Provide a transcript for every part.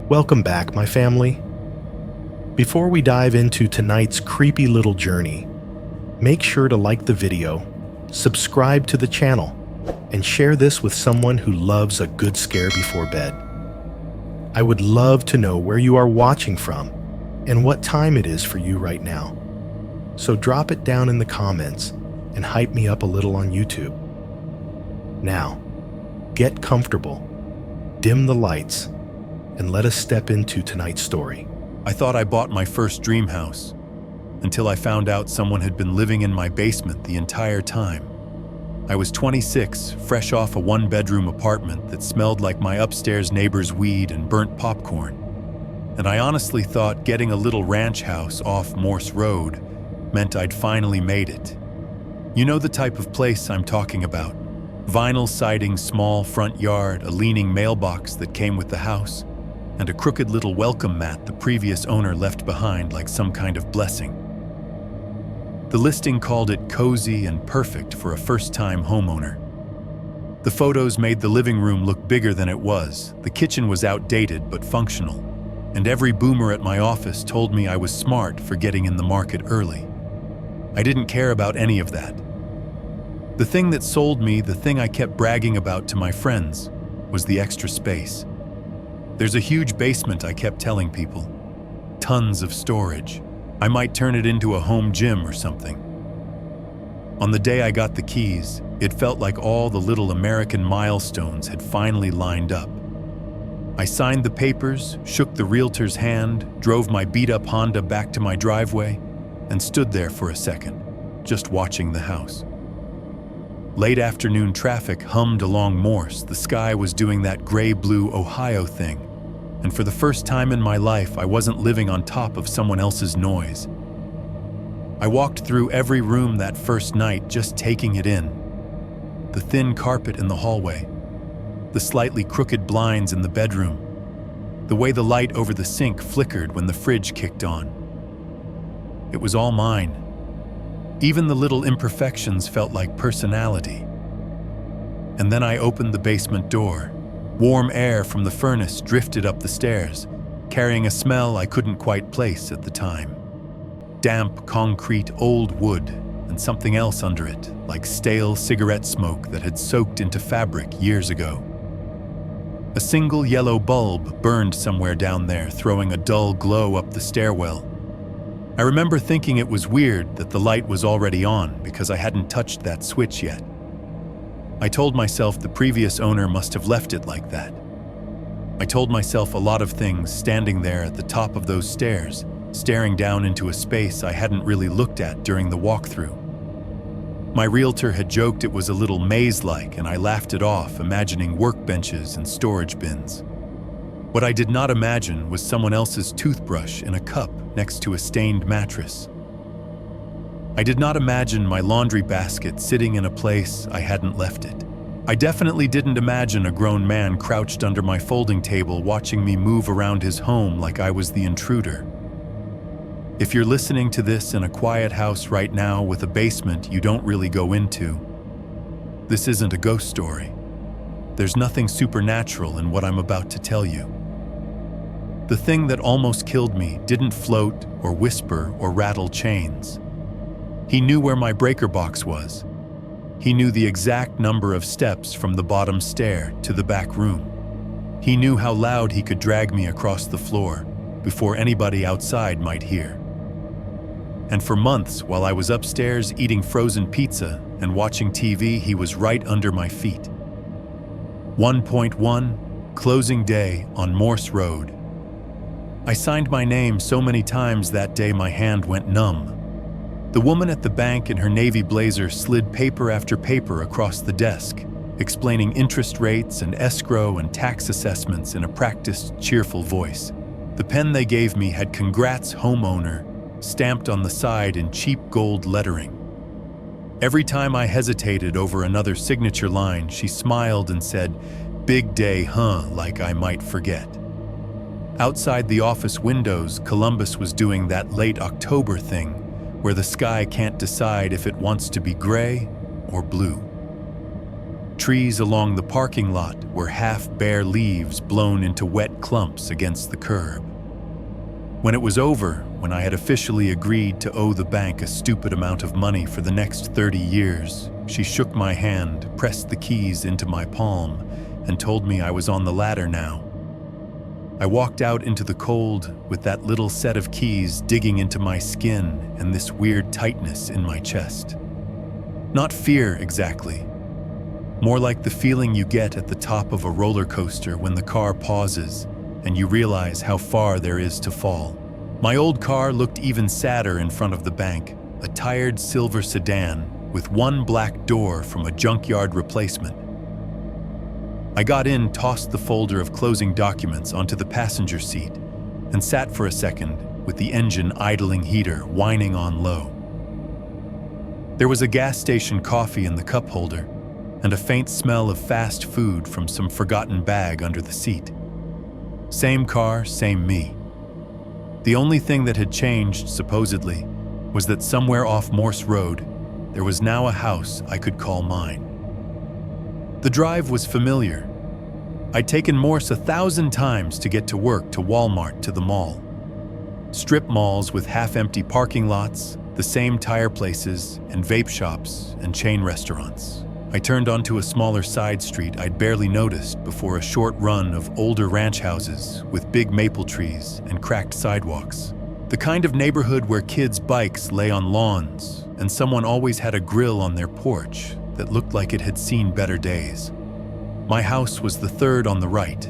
Welcome back, my family. Before we dive into tonight's creepy little journey, make sure to like the video, subscribe to the channel, and share this with someone who loves a good scare before bed. I would love to know where you are watching from and what time it is for you right now. So drop it down in the comments and hype me up a little on YouTube. Now, get comfortable, dim the lights, and let us step into tonight's story. I thought I bought my first dream house, until I found out someone had been living in my basement the entire time. I was 26, fresh off a one-bedroom apartment that smelled like my upstairs neighbor's weed and burnt popcorn. And I honestly thought getting a little ranch house off Morse Road meant I'd finally made it. You know the type of place I'm talking about. Vinyl siding, small front yard, a leaning mailbox that came with the house, and a crooked little welcome mat the previous owner left behind like some kind of blessing. The listing called it cozy and perfect for a first-time homeowner. The photos made the living room look bigger than it was. The kitchen was outdated but functional, and every boomer at my office told me I was smart for getting in the market early. I didn't care about any of that. The thing that sold me, the thing I kept bragging about to my friends, was the extra space. There's a huge basement, I kept telling people. Tons of storage. I might turn it into a home gym or something. On the day I got the keys, it felt like all the little American milestones had finally lined up. I signed the papers, shook the realtor's hand, drove my beat-up Honda back to my driveway, and stood there for a second, just watching the house. Late afternoon traffic hummed along Morse. The sky was doing that gray-blue Ohio thing. And for the first time in my life, I wasn't living on top of someone else's noise. I walked through every room that first night, just taking it in. The thin carpet in the hallway, the slightly crooked blinds in the bedroom, the way the light over the sink flickered when the fridge kicked on. It was all mine. Even the little imperfections felt like personality. And then I opened the basement door. Warm air from the furnace drifted up the stairs, carrying a smell I couldn't quite place at the time. Damp, concrete, old wood, and something else under it, like stale cigarette smoke that had soaked into fabric years ago. A single yellow bulb burned somewhere down there, throwing a dull glow up the stairwell. I remember thinking it was weird that the light was already on because I hadn't touched that switch yet. I told myself the previous owner must have left it like that. I told myself a lot of things standing there at the top of those stairs, staring down into a space I hadn't really looked at during the walkthrough. My realtor had joked it was a little maze-like, and I laughed it off, imagining workbenches and storage bins. What I did not imagine was someone else's toothbrush in a cup next to a stained mattress. I did not imagine my laundry basket sitting in a place I hadn't left it. I definitely didn't imagine a grown man crouched under my folding table watching me move around his home like I was the intruder. If you're listening to this in a quiet house right now with a basement you don't really go into, this isn't a ghost story. There's nothing supernatural in what I'm about to tell you. The thing that almost killed me didn't float or whisper or rattle chains. He knew where my breaker box was. He knew the exact number of steps from the bottom stair to the back room. He knew how loud he could drag me across the floor before anybody outside might hear. And for months, while I was upstairs eating frozen pizza and watching TV, he was right under my feet. 1.1, closing day on Morse Road. I signed my name so many times that day my hand went numb. The woman at the bank in her navy blazer slid paper after paper across the desk, explaining interest rates and escrow and tax assessments in a practiced, cheerful voice. The pen they gave me had "Congrats, homeowner" stamped on the side in cheap gold lettering. Every time I hesitated over another signature line, she smiled and said, "Big day, huh?" like I might forget. Outside the office windows, Columbus was doing that late October thing where the sky can't decide if it wants to be gray or blue. Trees along the parking lot were half-bare leaves blown into wet clumps against the curb. When it was over, when I had officially agreed to owe the bank a stupid amount of money for the next 30 years, she shook my hand, pressed the keys into my palm, and told me I was on the ladder now. I walked out into the cold with that little set of keys digging into my skin and this weird tightness in my chest. Not fear exactly. More like the feeling you get at the top of a roller coaster when the car pauses and you realize how far there is to fall. My old car looked even sadder in front of the bank, a tired silver sedan with one black door from a junkyard replacement. I got in, tossed the folder of closing documents onto the passenger seat, and sat for a second with the engine idling heater whining on low. There was a gas station coffee in the cup holder, and a faint smell of fast food from some forgotten bag under the seat. Same car, same me. The only thing that had changed, supposedly, was that somewhere off Morse Road, there was now a house I could call mine. The drive was familiar. I'd taken Morse 1,000 times to get to work, to Walmart, to the mall. Strip malls with half-empty parking lots, the same tire places, and vape shops, and chain restaurants. I turned onto a smaller side street I'd barely noticed before a short run of older ranch houses with big maple trees and cracked sidewalks. The kind of neighborhood where kids' bikes lay on lawns and someone always had a grill on their porch that looked like it had seen better days. My house was the third on the right.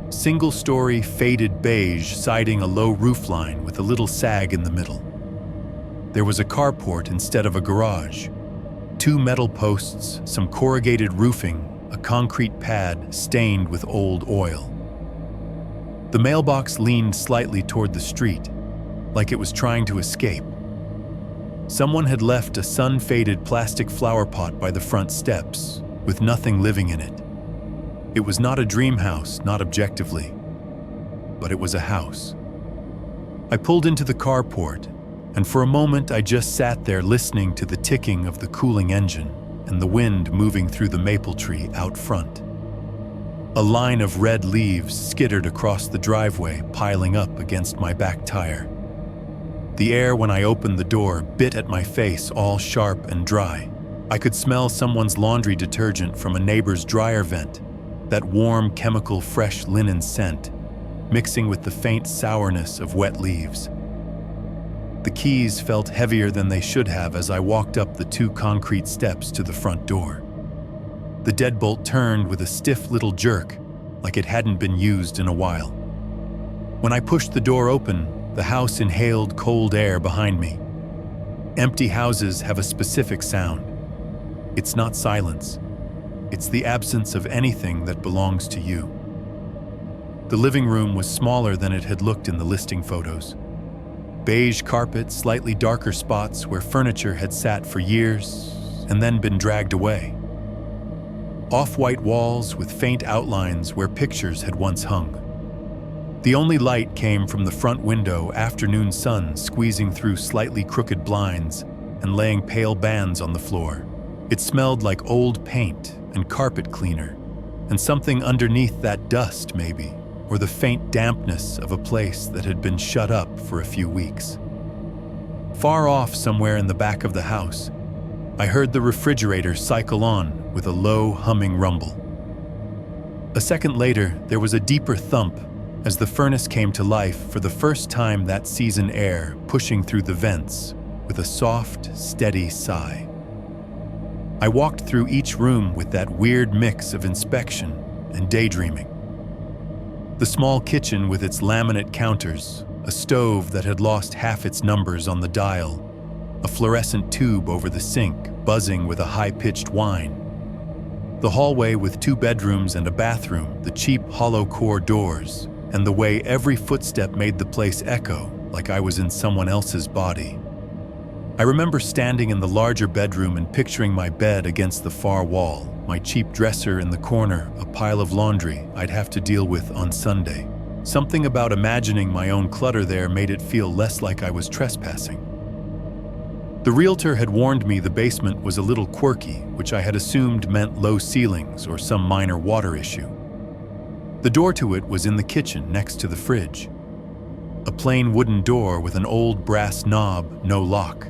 Single-story, faded beige siding a low roofline with a little sag in the middle. There was a carport instead of a garage. 2 metal posts, some corrugated roofing, a concrete pad stained with old oil. The mailbox leaned slightly toward the street, like it was trying to escape. Someone had left a sun-faded plastic flower pot by the front steps, with nothing living in it. It was not a dream house, not objectively, but it was a house. I pulled into the carport, and for a moment I just sat there listening to the ticking of the cooling engine and the wind moving through the maple tree out front. A line of red leaves skittered across the driveway, piling up against my back tire. The air when I opened the door bit at my face, all sharp and dry. I could smell someone's laundry detergent from a neighbor's dryer vent, that warm, chemical, fresh linen scent, mixing with the faint sourness of wet leaves. The keys felt heavier than they should have as I walked up the 2 concrete steps to the front door. The deadbolt turned with a stiff little jerk, like it hadn't been used in a while. When I pushed the door open, the house inhaled cold air behind me. Empty houses have a specific sound. It's not silence. It's the absence of anything that belongs to you. The living room was smaller than it had looked in the listing photos. Beige carpet, slightly darker spots where furniture had sat for years and then been dragged away. Off-white walls with faint outlines where pictures had once hung. The only light came from the front window, afternoon sun squeezing through slightly crooked blinds and laying pale bands on the floor. It smelled like old paint and carpet cleaner, and something underneath that dust maybe, or the faint dampness of a place that had been shut up for a few weeks. Far off somewhere in the back of the house, I heard the refrigerator cycle on with a low humming rumble. A second later, there was a deeper thump as the furnace came to life for the first time, that season air pushing through the vents with a soft, steady sigh. I walked through each room with that weird mix of inspection and daydreaming. The small kitchen with its laminate counters, a stove that had lost half its numbers on the dial, a fluorescent tube over the sink buzzing with a high-pitched whine. The hallway with 2 bedrooms and a bathroom, the cheap hollow core doors, and the way every footstep made the place echo like I was in someone else's body. I remember standing in the larger bedroom and picturing my bed against the far wall, my cheap dresser in the corner, a pile of laundry I'd have to deal with on Sunday. Something about imagining my own clutter there made it feel less like I was trespassing. The realtor had warned me the basement was a little quirky, which I had assumed meant low ceilings or some minor water issue. The door to it was in the kitchen next to the fridge. A plain wooden door with an old brass knob, no lock.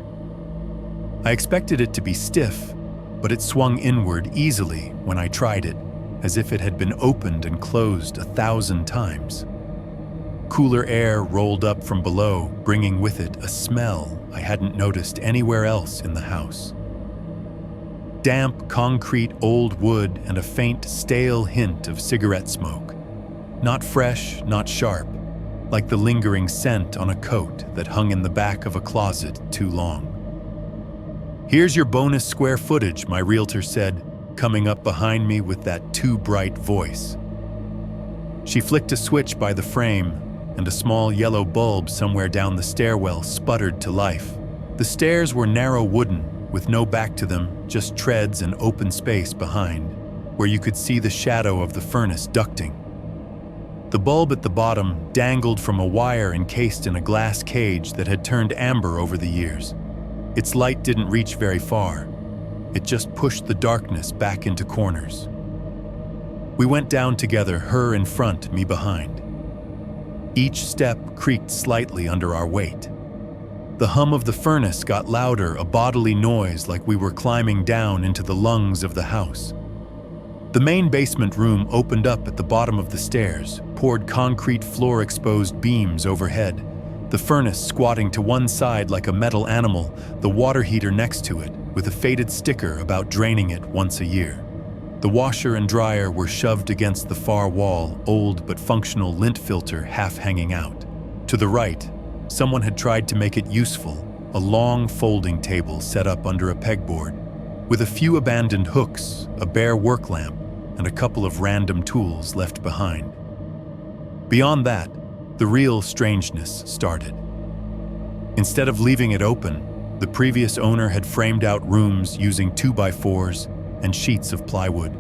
I expected it to be stiff, but it swung inward easily when I tried it, as if it had been opened and closed 1,000 times. Cooler air rolled up from below, bringing with it a smell I hadn't noticed anywhere else in the house. Damp, concrete old wood and a faint, stale hint of cigarette smoke. Not fresh, not sharp, like the lingering scent on a coat that hung in the back of a closet too long. "Here's your bonus square footage," my realtor said, coming up behind me with that too bright voice. She flicked a switch by the frame, and a small yellow bulb somewhere down the stairwell sputtered to life. The stairs were narrow wooden, with no back to them, just treads and open space behind, where you could see the shadow of the furnace ducting. The bulb at the bottom dangled from a wire encased in a glass cage that had turned amber over the years. Its light didn't reach very far. It just pushed the darkness back into corners. We went down together, her in front, me behind. Each step creaked slightly under our weight. The hum of the furnace got louder, a bodily noise like we were climbing down into the lungs of the house. The main basement room opened up at the bottom of the stairs, poured concrete floor-exposed beams overhead, the furnace squatting to one side like a metal animal, the water heater next to it, with a faded sticker about draining it once a year. The washer and dryer were shoved against the far wall, old but functional lint filter half hanging out. To the right, someone had tried to make it useful, a long folding table set up under a pegboard, with a few abandoned hooks, a bare work lamp, and a couple of random tools left behind. Beyond that, the real strangeness started. Instead of leaving it open, the previous owner had framed out rooms using 2x4s and sheets of plywood.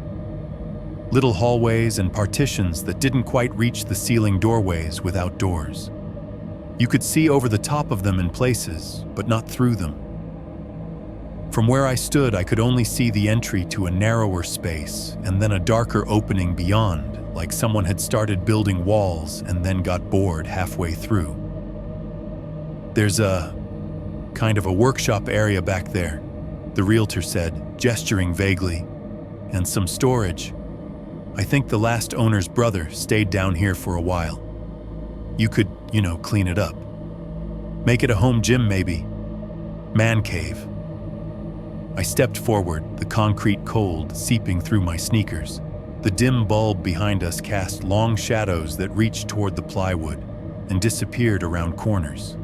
Little hallways and partitions that didn't quite reach the ceiling doorways without doors. You could see over the top of them in places, but not through them. From where I stood, I could only see the entry to a narrower space and then a darker opening beyond, like someone had started building walls and then got bored halfway through. "There's a kind of a workshop area back there," the realtor said, gesturing vaguely, "and some storage. I think the last owner's brother stayed down here for a while. You could, clean it up. Make it a home gym maybe. Man cave." I stepped forward, the concrete cold seeping through my sneakers. The dim bulb behind us cast long shadows that reached toward the plywood and disappeared around corners.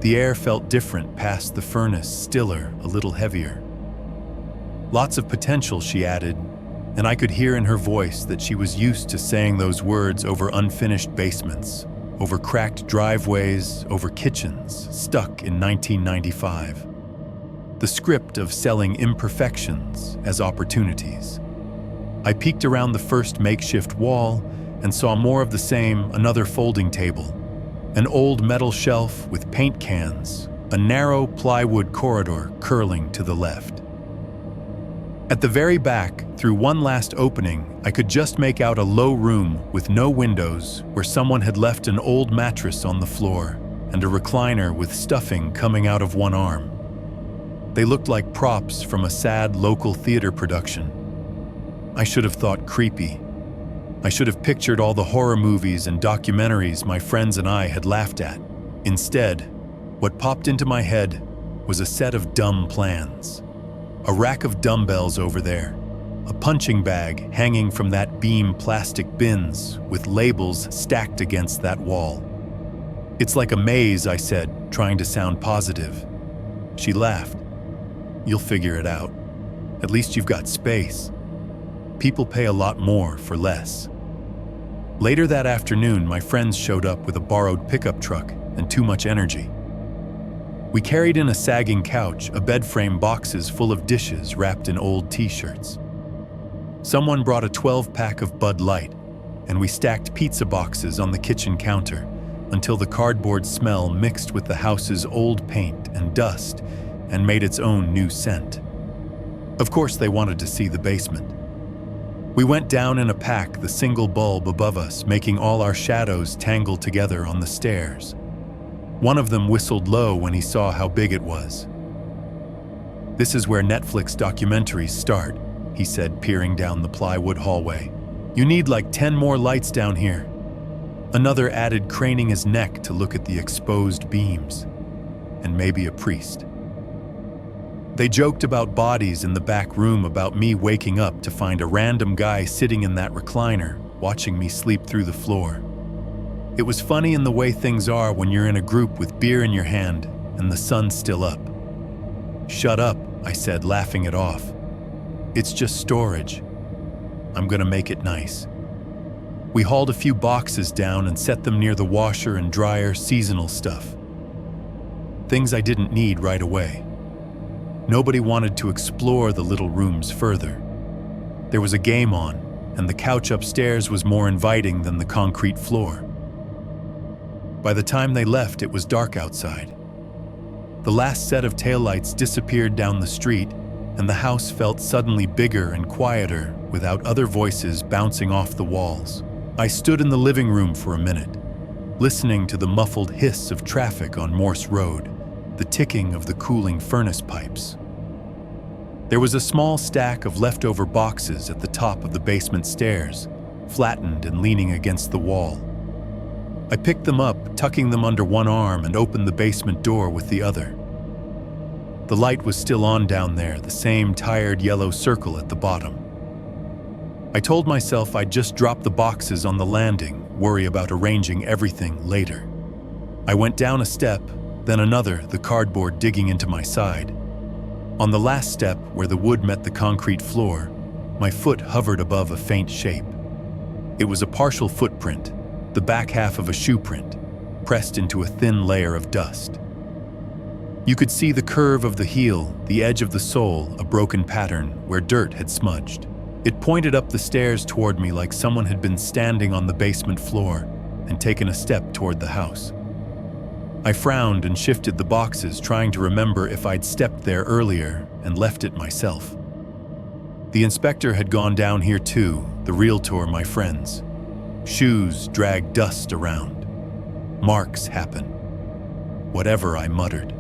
The air felt different past the furnace, stiller, a little heavier. "Lots of potential," she added, and I could hear in her voice that she was used to saying those words over unfinished basements, over cracked driveways, over kitchens stuck in 1995. The script of selling imperfections as opportunities. I peeked around the first makeshift wall and saw more of the same, another folding table, an old metal shelf with paint cans, a narrow plywood corridor curling to the left. At the very back, through one last opening, I could just make out a low room with no windows where someone had left an old mattress on the floor and a recliner with stuffing coming out of one arm. They looked like props from a sad local theater production. I should have thought creepy. I should have pictured all the horror movies and documentaries my friends and I had laughed at. Instead, what popped into my head was a set of dumb plans. A rack of dumbbells over there, a punching bag hanging from that beam, plastic bins with labels stacked against that wall. "It's like a maze," I said, trying to sound positive. She laughed. "You'll figure it out. At least you've got space. People pay a lot more for less." Later that afternoon, my friends showed up with a borrowed pickup truck and too much energy. We carried in a sagging couch, a bed frame, boxes full of dishes wrapped in old t-shirts. Someone brought a 12-pack of Bud Light, and we stacked pizza boxes on the kitchen counter, until the cardboard smell mixed with the house's old paint and dust and made its own new scent. Of course, they wanted to see the basement. We went down in a pack, the single bulb above us, making all our shadows tangle together on the stairs. One of them whistled low when he saw how big it was. "This is where Netflix documentaries start," he said, peering down the plywood hallway. "You need like 10 more lights down here." Another added, craning his neck to look at the exposed beams. "And maybe a priest." They joked about bodies in the back room, about me waking up to find a random guy sitting in that recliner, watching me sleep through the floor. It was funny in the way things are when you're in a group with beer in your hand and the sun's still up. "Shut up," I said, laughing it off. "It's just storage. I'm gonna make it nice." We hauled a few boxes down and set them near the washer and dryer, seasonal stuff. Things I didn't need right away. Nobody wanted to explore the little rooms further. There was a game on, and the couch upstairs was more inviting than the concrete floor. By the time they left, it was dark outside. The last set of taillights disappeared down the street, and the house felt suddenly bigger and quieter, without other voices bouncing off the walls. I stood in the living room for a minute, listening to the muffled hiss of traffic on Morse Road, the ticking of the cooling furnace pipes. There was a small stack of leftover boxes at the top of the basement stairs, flattened and leaning against the wall. I picked them up, tucking them under one arm, and opened the basement door with the other. The light was still on down there, the same tired yellow circle at the bottom. I told myself I'd just drop the boxes on the landing, worry about arranging everything later. I went down a step, then another, the cardboard digging into my side. On the last step, where the wood met the concrete floor, my foot hovered above a faint shape. It was a partial footprint, the back half of a shoe print, pressed into a thin layer of dust. You could see the curve of the heel, the edge of the sole, a broken pattern where dirt had smudged. It pointed up the stairs toward me like someone had been standing on the basement floor and taken a step toward the house. I frowned and shifted the boxes, trying to remember if I'd stepped there earlier and left it myself. The inspector had gone down here too, the realtor, my friends. Shoes dragged dust around. Marks happen. Whatever, I muttered.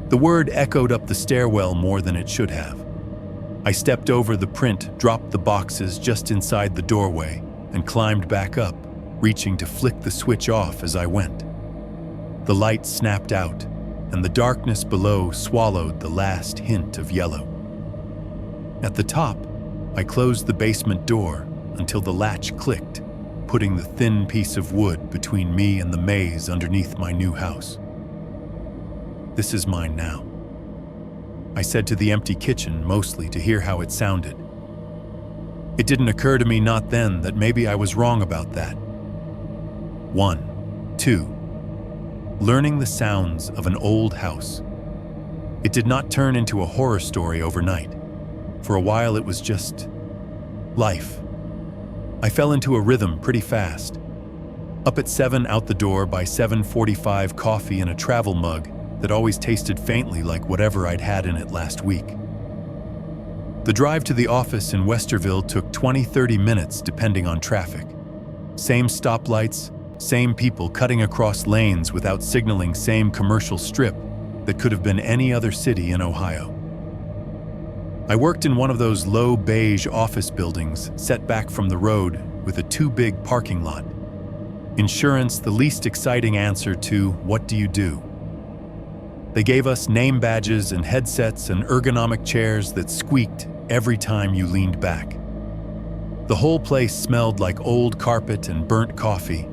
The word echoed up the stairwell more than it should have. I stepped over the print, dropped the boxes just inside the doorway, and climbed back up, reaching to flick the switch off as I went. The light snapped out, and the darkness below swallowed the last hint of yellow. At the top, I closed the basement door until the latch clicked, putting the thin piece of wood between me and the maze underneath my new house. "This is mine now," I said to the empty kitchen, mostly to hear how it sounded. It didn't occur to me not then that maybe I was wrong about that. 1, 2. Learning the sounds of an old house. It did not turn into a horror story overnight. For a while it was just life. I fell into a rhythm pretty fast. Up at 7, out the door by 7:45, coffee in a travel mug that always tasted faintly like whatever I'd had in it last week. The drive to the office in Westerville took 20-30 minutes depending on traffic. Same stoplights, same people cutting across lanes without signaling, same commercial strip that could have been any other city in Ohio. I worked in one of those low beige office buildings set back from the road with a too big parking lot. Insurance, the least exciting answer to what do you do? They gave us name badges and headsets and ergonomic chairs that squeaked every time you leaned back. The whole place smelled like old carpet and burnt coffee.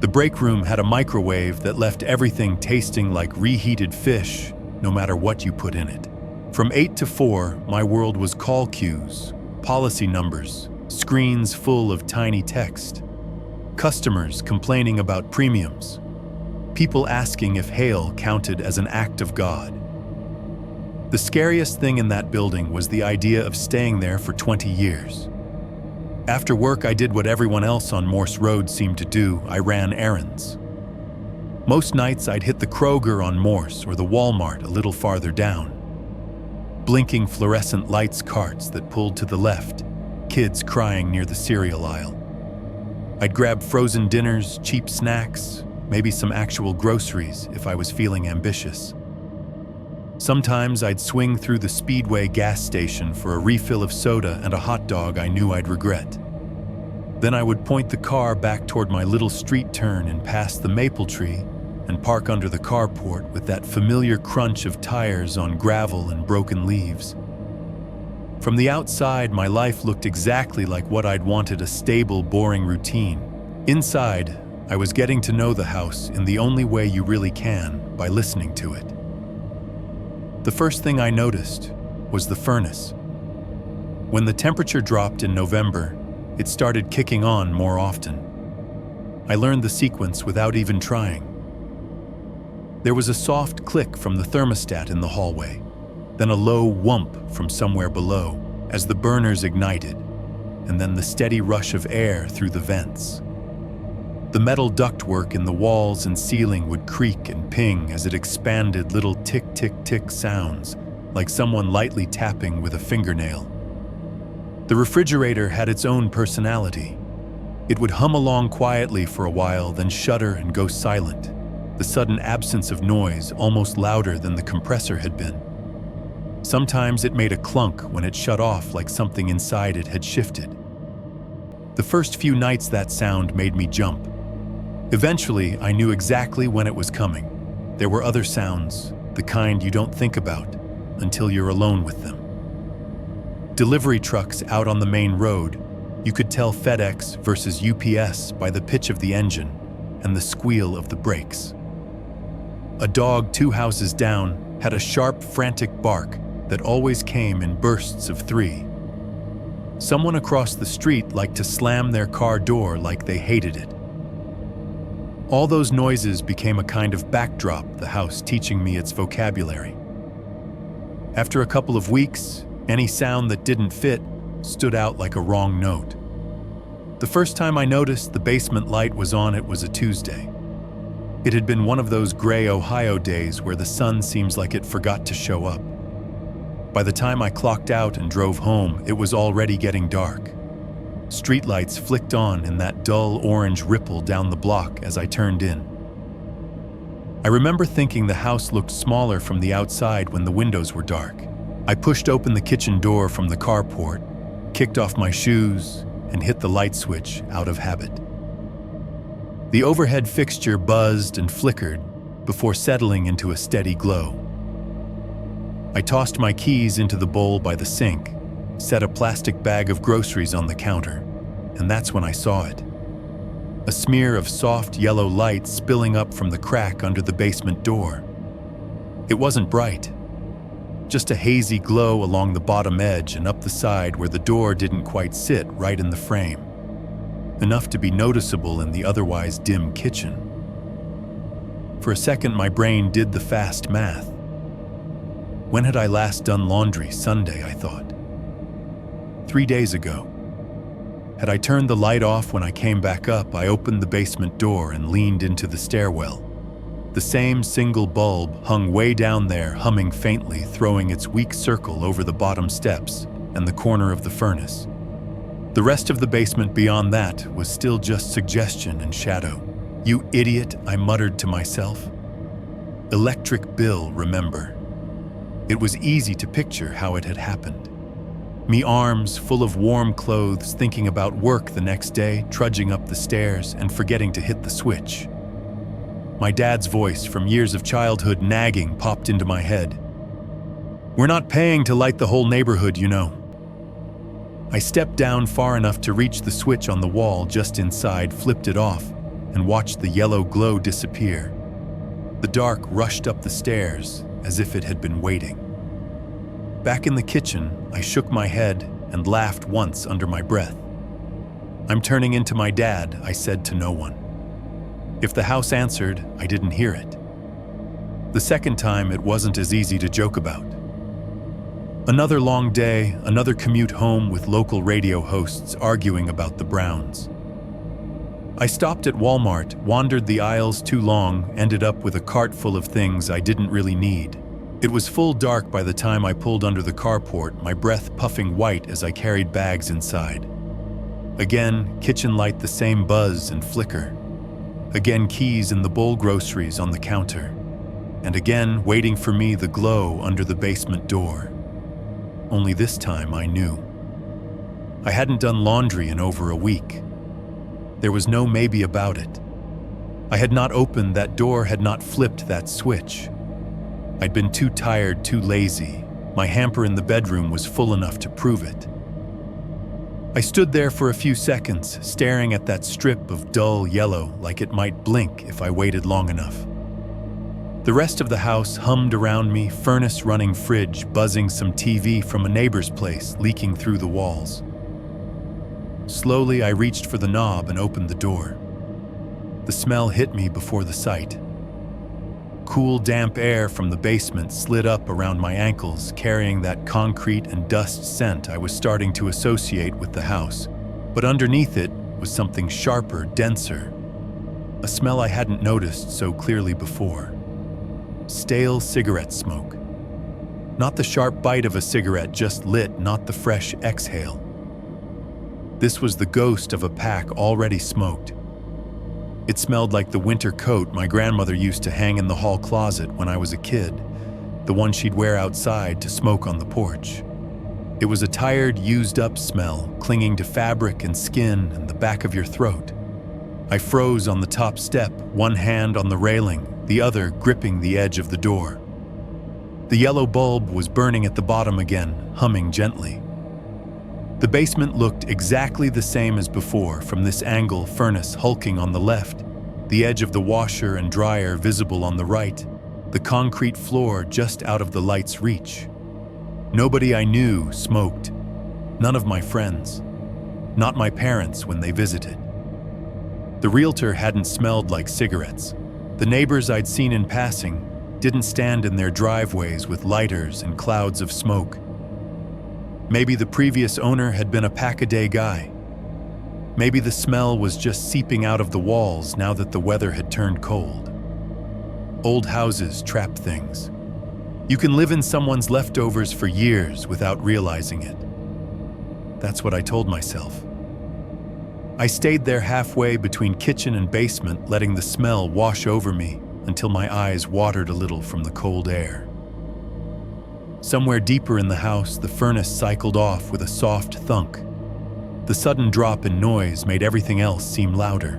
The break room had a microwave that left everything tasting like reheated fish, no matter what you put in it. From 8 to 4, my world was call queues, policy numbers, screens full of tiny text, customers complaining about premiums, people asking if hail counted as an act of God. The scariest thing in that building was the idea of staying there for 20 years. After work, I did what everyone else on Morse Road seemed to do. I ran errands. Most nights I'd hit the Kroger on Morse or the Walmart a little farther down. Blinking fluorescent lights carts that pulled to the left, kids crying near the cereal aisle. I'd grab frozen dinners, cheap snacks, maybe some actual groceries if I was feeling ambitious. Sometimes I'd swing through the Speedway gas station for a refill of soda and a hot dog I knew I'd regret. Then I would point the car back toward my little street turn and past the maple tree and park under the carport with that familiar crunch of tires on gravel and broken leaves. From the outside, my life looked exactly like what I'd wanted: a stable, boring routine. Inside, I was getting to know the house in the only way you really can, by listening to it. The first thing I noticed was the furnace. When the temperature dropped in November, it started kicking on more often. I learned the sequence without even trying. There was a soft click from the thermostat in the hallway, then a low whump from somewhere below as the burners ignited, and then the steady rush of air through the vents. The metal ductwork in the walls and ceiling would creak and ping as it expanded, little tick-tick-tick sounds, like someone lightly tapping with a fingernail. The refrigerator had its own personality. It would hum along quietly for a while, then shudder and go silent, the sudden absence of noise almost louder than the compressor had been. Sometimes it made a clunk when it shut off, like something inside it had shifted. The first few nights that sound made me jump. Eventually, I knew exactly when it was coming. There were other sounds, the kind you don't think about until you're alone with them. Delivery trucks out on the main road, you could tell FedEx versus UPS by the pitch of the engine and the squeal of the brakes. A dog 2 houses down had a sharp, frantic bark that always came in bursts of 3. Someone across the street liked to slam their car door like they hated it. All those noises became a kind of backdrop, the house teaching me its vocabulary. After a couple of weeks, any sound that didn't fit stood out like a wrong note. The first time I noticed the basement light was on, it was a Tuesday. It had been one of those gray Ohio days where the sun seems like it forgot to show up. By the time I clocked out and drove home, it was already getting dark. Streetlights flicked on in that dull orange ripple down the block as I turned in. I remember thinking the house looked smaller from the outside when the windows were dark. I pushed open the kitchen door from the carport, kicked off my shoes, and hit the light switch out of habit. The overhead fixture buzzed and flickered before settling into a steady glow. I tossed my keys into the bowl by the sink, set a plastic bag of groceries on the counter, and that's when I saw it. A smear of soft yellow light spilling up from the crack under the basement door. It wasn't bright, just a hazy glow along the bottom edge and up the side where the door didn't quite sit right in the frame, enough to be noticeable in the otherwise dim kitchen. For a second, my brain did the fast math. When had I last done laundry? Sunday, I thought. 3 days ago. Had I turned the light off when I came back up, I opened the basement door and leaned into the stairwell. The same single bulb hung way down there, humming faintly, throwing its weak circle over the bottom steps and the corner of the furnace. The rest of the basement beyond that was still just suggestion and shadow. "You idiot," I muttered to myself. Electric bill, remember. It was easy to picture how it had happened. Me arms full of warm clothes, thinking about work the next day, trudging up the stairs and forgetting to hit the switch. My dad's voice from years of childhood nagging popped into my head. "We're not paying to light the whole neighborhood, you know." I stepped down far enough to reach the switch on the wall just inside, flipped it off, and watched the yellow glow disappear. The dark rushed up the stairs as if it had been waiting. Back in the kitchen, I shook my head and laughed once under my breath. "I'm turning into my dad," I said to no one. If the house answered, I didn't hear it. The second time, it wasn't as easy to joke about. Another long day, another commute home with local radio hosts arguing about the Browns. I stopped at Walmart, wandered the aisles too long, ended up with a cart full of things I didn't really need. It was full dark by the time I pulled under the carport, my breath puffing white as I carried bags inside. Again, kitchen light the same buzz and flicker. Again, keys in the bowl groceries on the counter. And again, waiting for me, the glow under the basement door. Only this time I knew. I hadn't done laundry in over a week. There was no maybe about it. I had not opened that door, had not flipped that switch. I'd been too tired, too lazy. My hamper in the bedroom was full enough to prove it. I stood there for a few seconds, staring at that strip of dull yellow like it might blink if I waited long enough. The rest of the house hummed around me, furnace running, fridge buzzing, some TV from a neighbor's place leaking through the walls. Slowly, I reached for the knob and opened the door. The smell hit me before the sight. Cool, damp air from the basement slid up around my ankles, carrying that concrete and dust scent I was starting to associate with the house. But underneath it was something sharper, denser. A smell I hadn't noticed so clearly before. Stale cigarette smoke. Not the sharp bite of a cigarette just lit, not the fresh exhale. This was the ghost of a pack already smoked. It smelled like the winter coat my grandmother used to hang in the hall closet when I was a kid, the one she'd wear outside to smoke on the porch. It was a tired, used-up smell, clinging to fabric and skin and the back of your throat. I froze on the top step, one hand on the railing, the other gripping the edge of the door. The yellow bulb was burning at the bottom again, humming gently. The basement looked exactly the same as before, from this angle, furnace hulking on the left, the edge of the washer and dryer visible on the right, the concrete floor just out of the light's reach. Nobody I knew smoked. None of my friends. Not my parents when they visited. The realtor hadn't smelled like cigarettes. The neighbors I'd seen in passing didn't stand in their driveways with lighters and clouds of smoke. Maybe the previous owner had been a pack-a-day guy. Maybe the smell was just seeping out of the walls now that the weather had turned cold. Old houses trap things. You can live in someone's leftovers for years without realizing it. That's what I told myself. I stayed there halfway between kitchen and basement, letting the smell wash over me until my eyes watered a little from the cold air. Somewhere deeper in the house, the furnace cycled off with a soft thunk. The sudden drop in noise made everything else seem louder.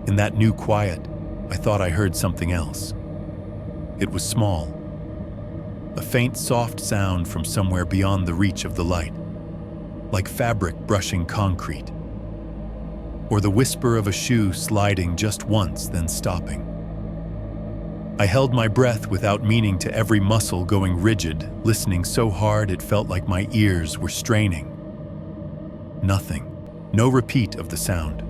In that new quiet, I thought I heard something else. It was small. A faint, soft sound from somewhere beyond the reach of the light, like fabric brushing concrete, or the whisper of a shoe sliding just once, then stopping. I held my breath without meaning, to every muscle going rigid, listening so hard it felt like my ears were straining. Nothing. No repeat of the sound.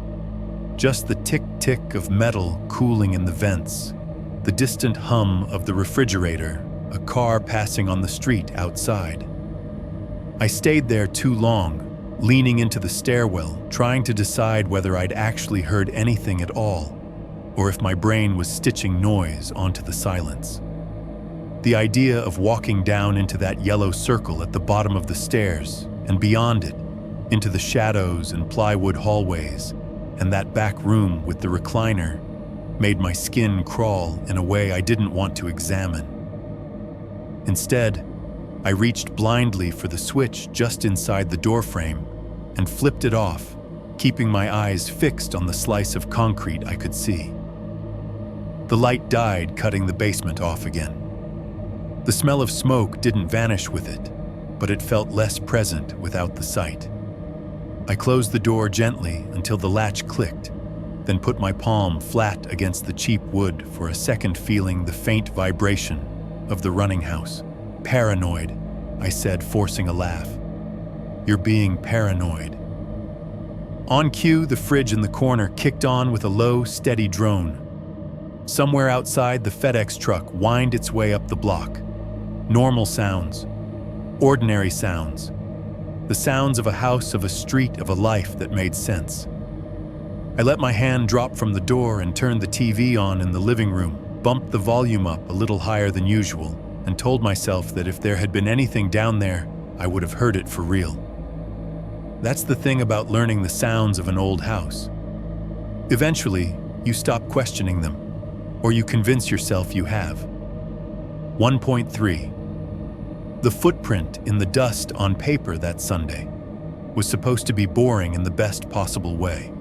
Just the tick-tick of metal cooling in the vents, the distant hum of the refrigerator, a car passing on the street outside. I stayed there too long, leaning into the stairwell, trying to decide whether I'd actually heard anything at all, or if my brain was stitching noise onto the silence. The idea of walking down into that yellow circle at the bottom of the stairs, and beyond it, into the shadows and plywood hallways, and that back room with the recliner, made my skin crawl in a way I didn't want to examine. Instead, I reached blindly for the switch just inside the doorframe and flipped it off, keeping my eyes fixed on the slice of concrete I could see. The light died, cutting the basement off again. The smell of smoke didn't vanish with it, but it felt less present without the sight. I closed the door gently until the latch clicked, then put my palm flat against the cheap wood for a second, feeling the faint vibration of the running house. "Paranoid," I said, forcing a laugh. "You're being paranoid." On cue, the fridge in the corner kicked on with a low, steady drone. Somewhere outside, the FedEx truck whined its way up the block. Normal sounds. Ordinary sounds. The sounds of a house, of a street, of a life that made sense. I let my hand drop from the door and turned the TV on in the living room, bumped the volume up a little higher than usual, and told myself that if there had been anything down there, I would have heard it for real. That's the thing about learning the sounds of an old house. Eventually, you stop questioning them, or you convince yourself you have. 1.3. The footprint in the dust on paper that Sunday was supposed to be boring in the best possible way.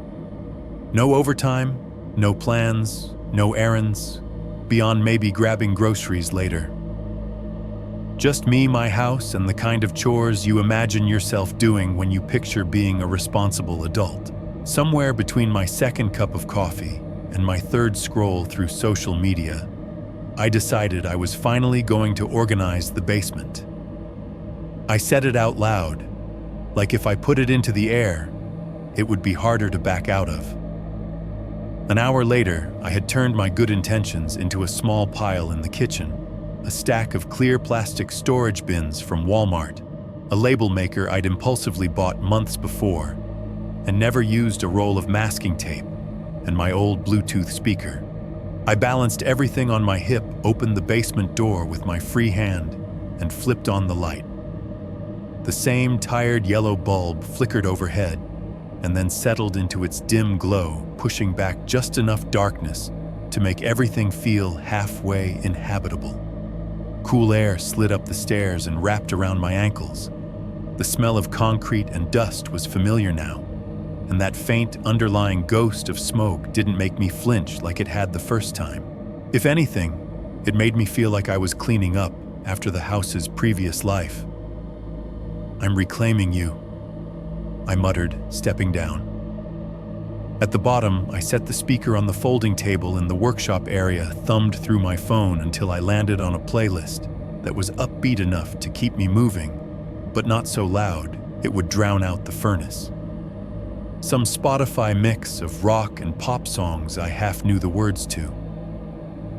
No overtime, no plans, no errands, beyond maybe grabbing groceries later. Just me, my house, and the kind of chores you imagine yourself doing when you picture being a responsible adult. Somewhere between my second cup of coffee and my third scroll through social media, I decided I was finally going to organize the basement. I said it out loud, like if I put it into the air, it would be harder to back out of. An hour later, I had turned my good intentions into a small pile in the kitchen, a stack of clear plastic storage bins from Walmart, a label maker I'd impulsively bought months before, and never used a roll of masking tape, and my old Bluetooth speaker. I balanced everything on my hip, opened the basement door with my free hand, and flipped on the light. The same tired yellow bulb flickered overhead, and then settled into its dim glow, pushing back just enough darkness to make everything feel halfway inhabitable. Cool air slid up the stairs and wrapped around my ankles. The smell of concrete and dust was familiar now, and that faint underlying ghost of smoke didn't make me flinch like it had the first time. If anything, it made me feel like I was cleaning up after the house's previous life. "I'm reclaiming you," I muttered, stepping down. At the bottom, I set the speaker on the folding table in the workshop area, thumbed through my phone until I landed on a playlist that was upbeat enough to keep me moving, but not so loud it would drown out the furnace. Some Spotify mix of rock and pop songs I half knew the words to.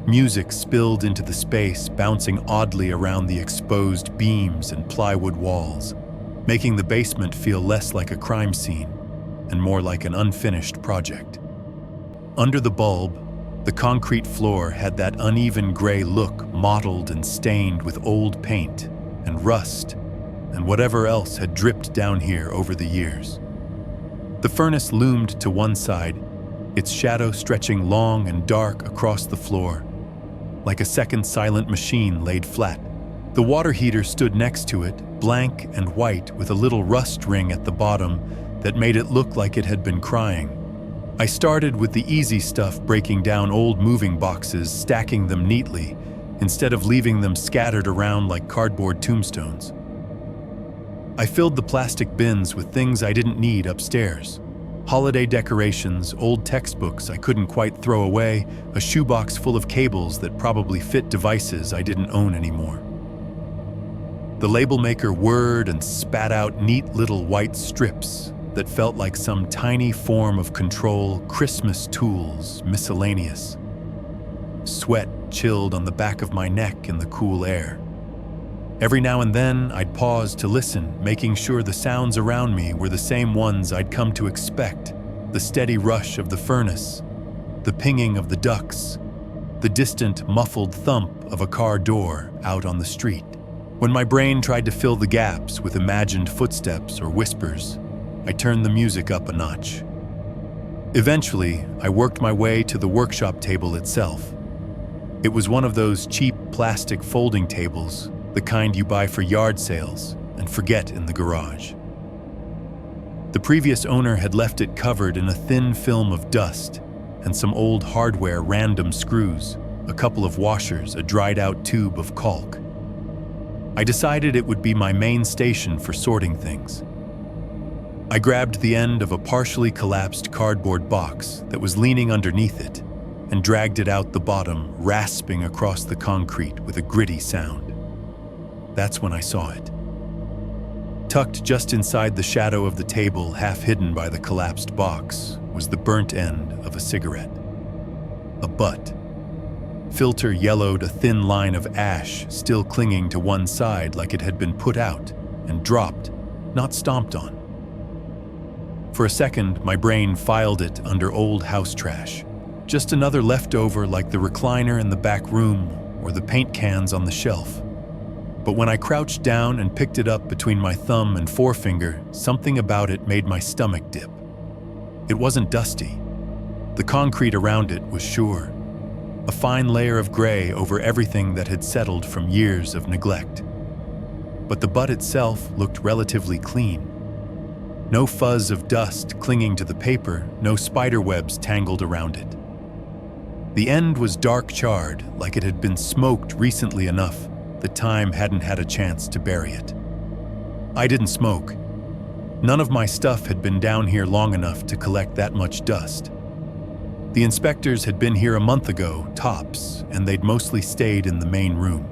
Music spilled into the space, bouncing oddly around the exposed beams and plywood walls, making the basement feel less like a crime scene and more like an unfinished project. Under the bulb, the concrete floor had that uneven gray look, mottled and stained with old paint and rust and whatever else had dripped down here over the years. The furnace loomed to one side, its shadow stretching long and dark across the floor, like a second silent machine laid flat. The water heater stood next to it, blank and white with a little rust ring at the bottom that made it look like it had been crying. I started with the easy stuff, breaking down old moving boxes, stacking them neatly, instead of leaving them scattered around like cardboard tombstones. I filled the plastic bins with things I didn't need upstairs. Holiday decorations, old textbooks I couldn't quite throw away, a shoebox full of cables that probably fit devices I didn't own anymore. The label maker whirred and spat out neat little white strips that felt like some tiny form of control, Christmas tools, miscellaneous. Sweat chilled on the back of my neck in the cool air. Every now and then, I'd pause to listen, making sure the sounds around me were the same ones I'd come to expect: the steady rush of the furnace, the pinging of the ducks, the distant, muffled thump of a car door out on the street. When my brain tried to fill the gaps with imagined footsteps or whispers, I turned the music up a notch. Eventually, I worked my way to the workshop table itself. It was one of those cheap plastic folding tables, the kind you buy for yard sales and forget in the garage. The previous owner had left it covered in a thin film of dust and some old hardware random screws, a couple of washers, a dried-out tube of caulk. I decided it would be my main station for sorting things. I grabbed the end of a partially collapsed cardboard box that was leaning underneath it and dragged it out the bottom, rasping across the concrete with a gritty sound. That's when I saw it. Tucked just inside the shadow of the table, half hidden by the collapsed box, was the burnt end of a cigarette. A butt. Filter yellowed, a thin line of ash still clinging to one side like it had been put out and dropped, not stomped on. For a second, my brain filed it under old house trash. Just another leftover like the recliner in the back room or the paint cans on the shelf. But when I crouched down and picked it up between my thumb and forefinger, something about it made my stomach dip. It wasn't dusty. The concrete around it was sure. A fine layer of gray over everything that had settled from years of neglect. But the butt itself looked relatively clean. No fuzz of dust clinging to the paper, no spider webs tangled around it. The end was dark charred, like it had been smoked recently enough that time hadn't had a chance to bury it. I didn't smoke. None of my stuff had been down here long enough to collect that much dust. The inspectors had been here a month ago, tops, and they'd mostly stayed in the main room.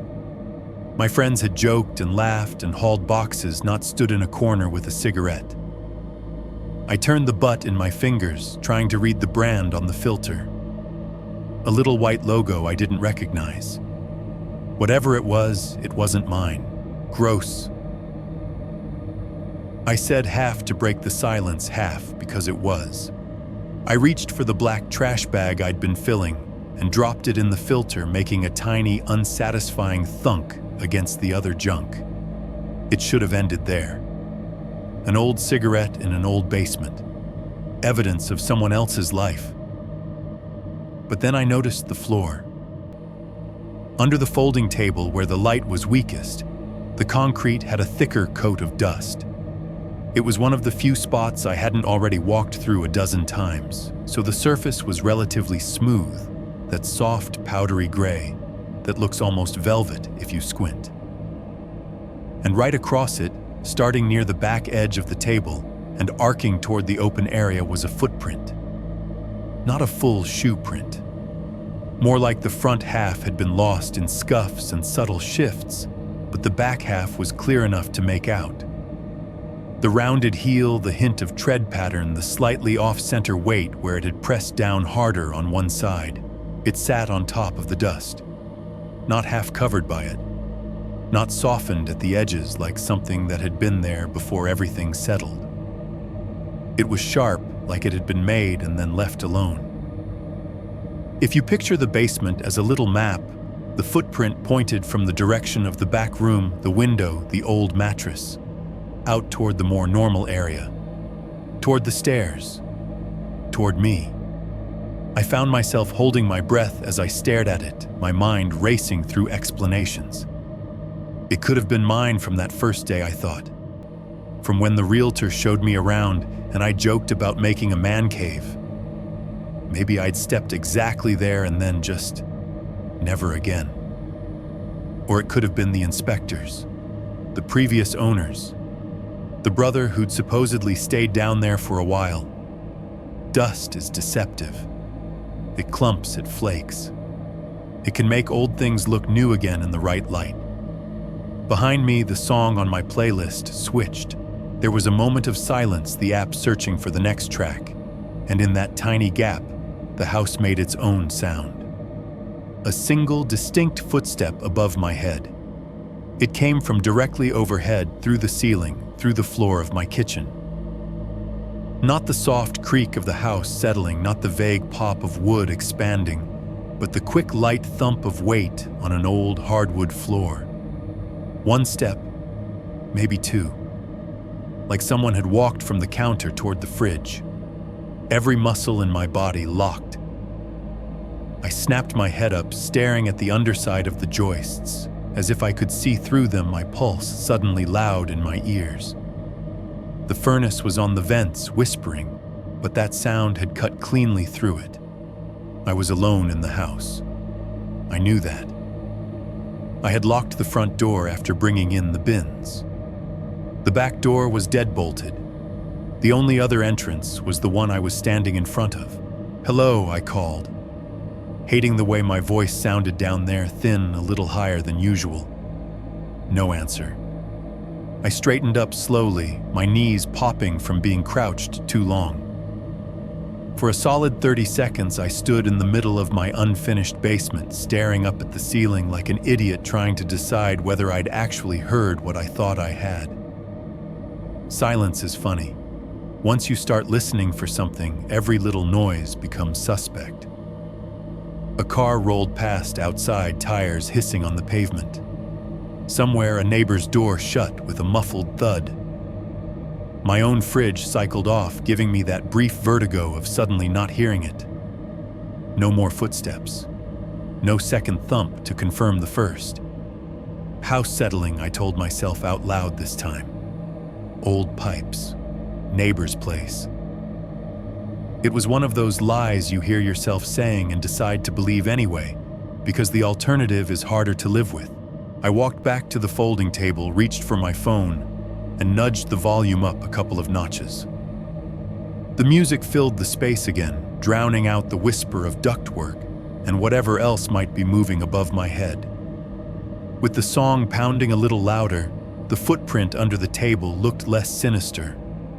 My friends had joked and laughed and hauled boxes, not stood in a corner with a cigarette. I turned the butt in my fingers, trying to read the brand on the filter. A little white logo I didn't recognize. Whatever it wasn't mine. Gross. I said half to break the silence, half because it was. I reached for the black trash bag I'd been filling and dropped it in the filter, making a tiny, unsatisfying thunk against the other junk. It should have ended there. An old cigarette in an old basement. Evidence of someone else's life. But then I noticed the floor. Under the folding table where the light was weakest, the concrete had a thicker coat of dust. It was one of the few spots I hadn't already walked through a dozen times, so the surface was relatively smooth, that soft, powdery gray that looks almost velvet if you squint. And right across it, starting near the back edge of the table and arcing toward the open area, was a footprint. Not a full shoe print. More like the front half had been lost in scuffs and subtle shifts, but the back half was clear enough to make out. The rounded heel, the hint of tread pattern, the slightly off-center weight where it had pressed down harder on one side. It sat on top of the dust, not half covered by it, not softened at the edges like something that had been there before everything settled. It was sharp, like it had been made and then left alone. If you picture the basement as a little map, the footprint pointed from the direction of the back room, the window, the old mattress, out toward the more normal area, toward the stairs, toward me. I found myself holding my breath as I stared at it, my mind racing through explanations. It could have been mine from that first day, I thought. From when the realtor showed me around and I joked about making a man cave. Maybe I'd stepped exactly there and then just never again. Or it could have been the inspectors, the previous owners, the brother who'd supposedly stayed down there for a while. Dust is deceptive. It clumps, it flakes. It can make old things look new again in the right light. Behind me, the song on my playlist switched. There was a moment of silence, the app searching for the next track, and in that tiny gap, the house made its own sound. A single, distinct footstep above my head. It came from directly overhead, through the ceiling, through the floor of my kitchen. Not the soft creak of the house settling, not the vague pop of wood expanding, but the quick, light thump of weight on an old hardwood floor. One step, maybe two. Like someone had walked from the counter toward the fridge. Every muscle in my body locked. I snapped my head up, staring at the underside of the joists, as if I could see through them, my pulse suddenly loud in my ears. The furnace was on the vents, whispering, but that sound had cut cleanly through it. I was alone in the house. I knew that. I had locked the front door after bringing in the bins. The back door was deadbolted. The only other entrance was the one I was standing in front of. "Hello," I called, hating the way my voice sounded down there, thin, a little higher than usual. No answer. I straightened up slowly, my knees popping from being crouched too long. For a solid 30 seconds, I stood in the middle of my unfinished basement, staring up at the ceiling like an idiot trying to decide whether I'd actually heard what I thought I had. Silence is funny. Once you start listening for something, every little noise becomes suspect. A car rolled past outside, tires hissing on the pavement. Somewhere, a neighbor's door shut with a muffled thud. My own fridge cycled off, giving me that brief vertigo of suddenly not hearing it. No more footsteps. No second thump to confirm the first. House settling, I told myself out loud this time. Old pipes. Neighbor's place. It was one of those lies you hear yourself saying and decide to believe anyway, because the alternative is harder to live with. I walked back to the folding table, reached for my phone, and nudged the volume up a couple of notches. The music filled the space again, drowning out the whisper of ductwork and whatever else might be moving above my head. With the song pounding a little louder, the footprint under the table looked less sinister,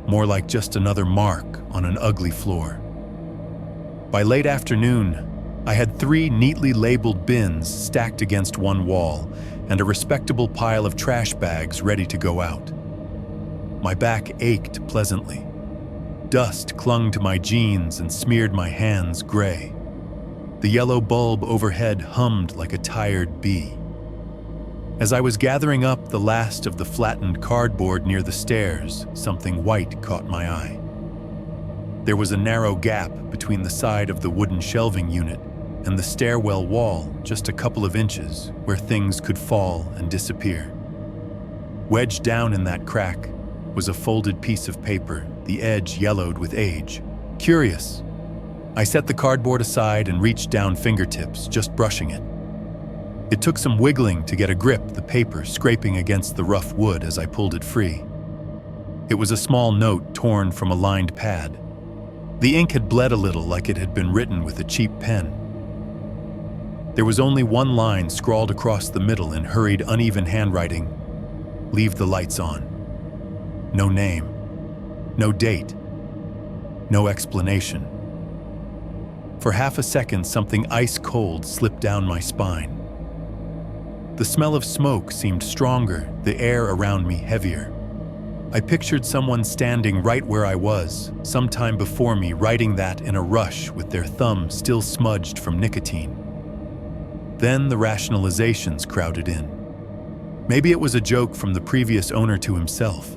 more like just another mark on an ugly floor. By late afternoon, I had 3 neatly labeled bins stacked against one wall and a respectable pile of trash bags ready to go out. My back ached pleasantly. Dust clung to my jeans and smeared my hands gray. The yellow bulb overhead hummed like a tired bee. As I was gathering up the last of the flattened cardboard near the stairs, something white caught my eye. There was a narrow gap between the side of the wooden shelving unit and the stairwell wall, just a couple of inches, where things could fall and disappear. Wedged down in that crack was a folded piece of paper, the edge yellowed with age. Curious. I set the cardboard aside and reached down fingertips, just brushing it. It took some wiggling to get a grip, the paper scraping against the rough wood as I pulled it free. It was a small note torn from a lined pad. The ink had bled a little, like it had been written with a cheap pen. There was only one line scrawled across the middle in hurried, uneven handwriting. Leave the lights on. No name. No date. No explanation. For half a second, something ice cold slipped down my spine. The smell of smoke seemed stronger, the air around me heavier. I pictured someone standing right where I was, sometime before me, writing that in a rush with their thumb still smudged from nicotine. Then the rationalizations crowded in. Maybe it was a joke from the previous owner to himself,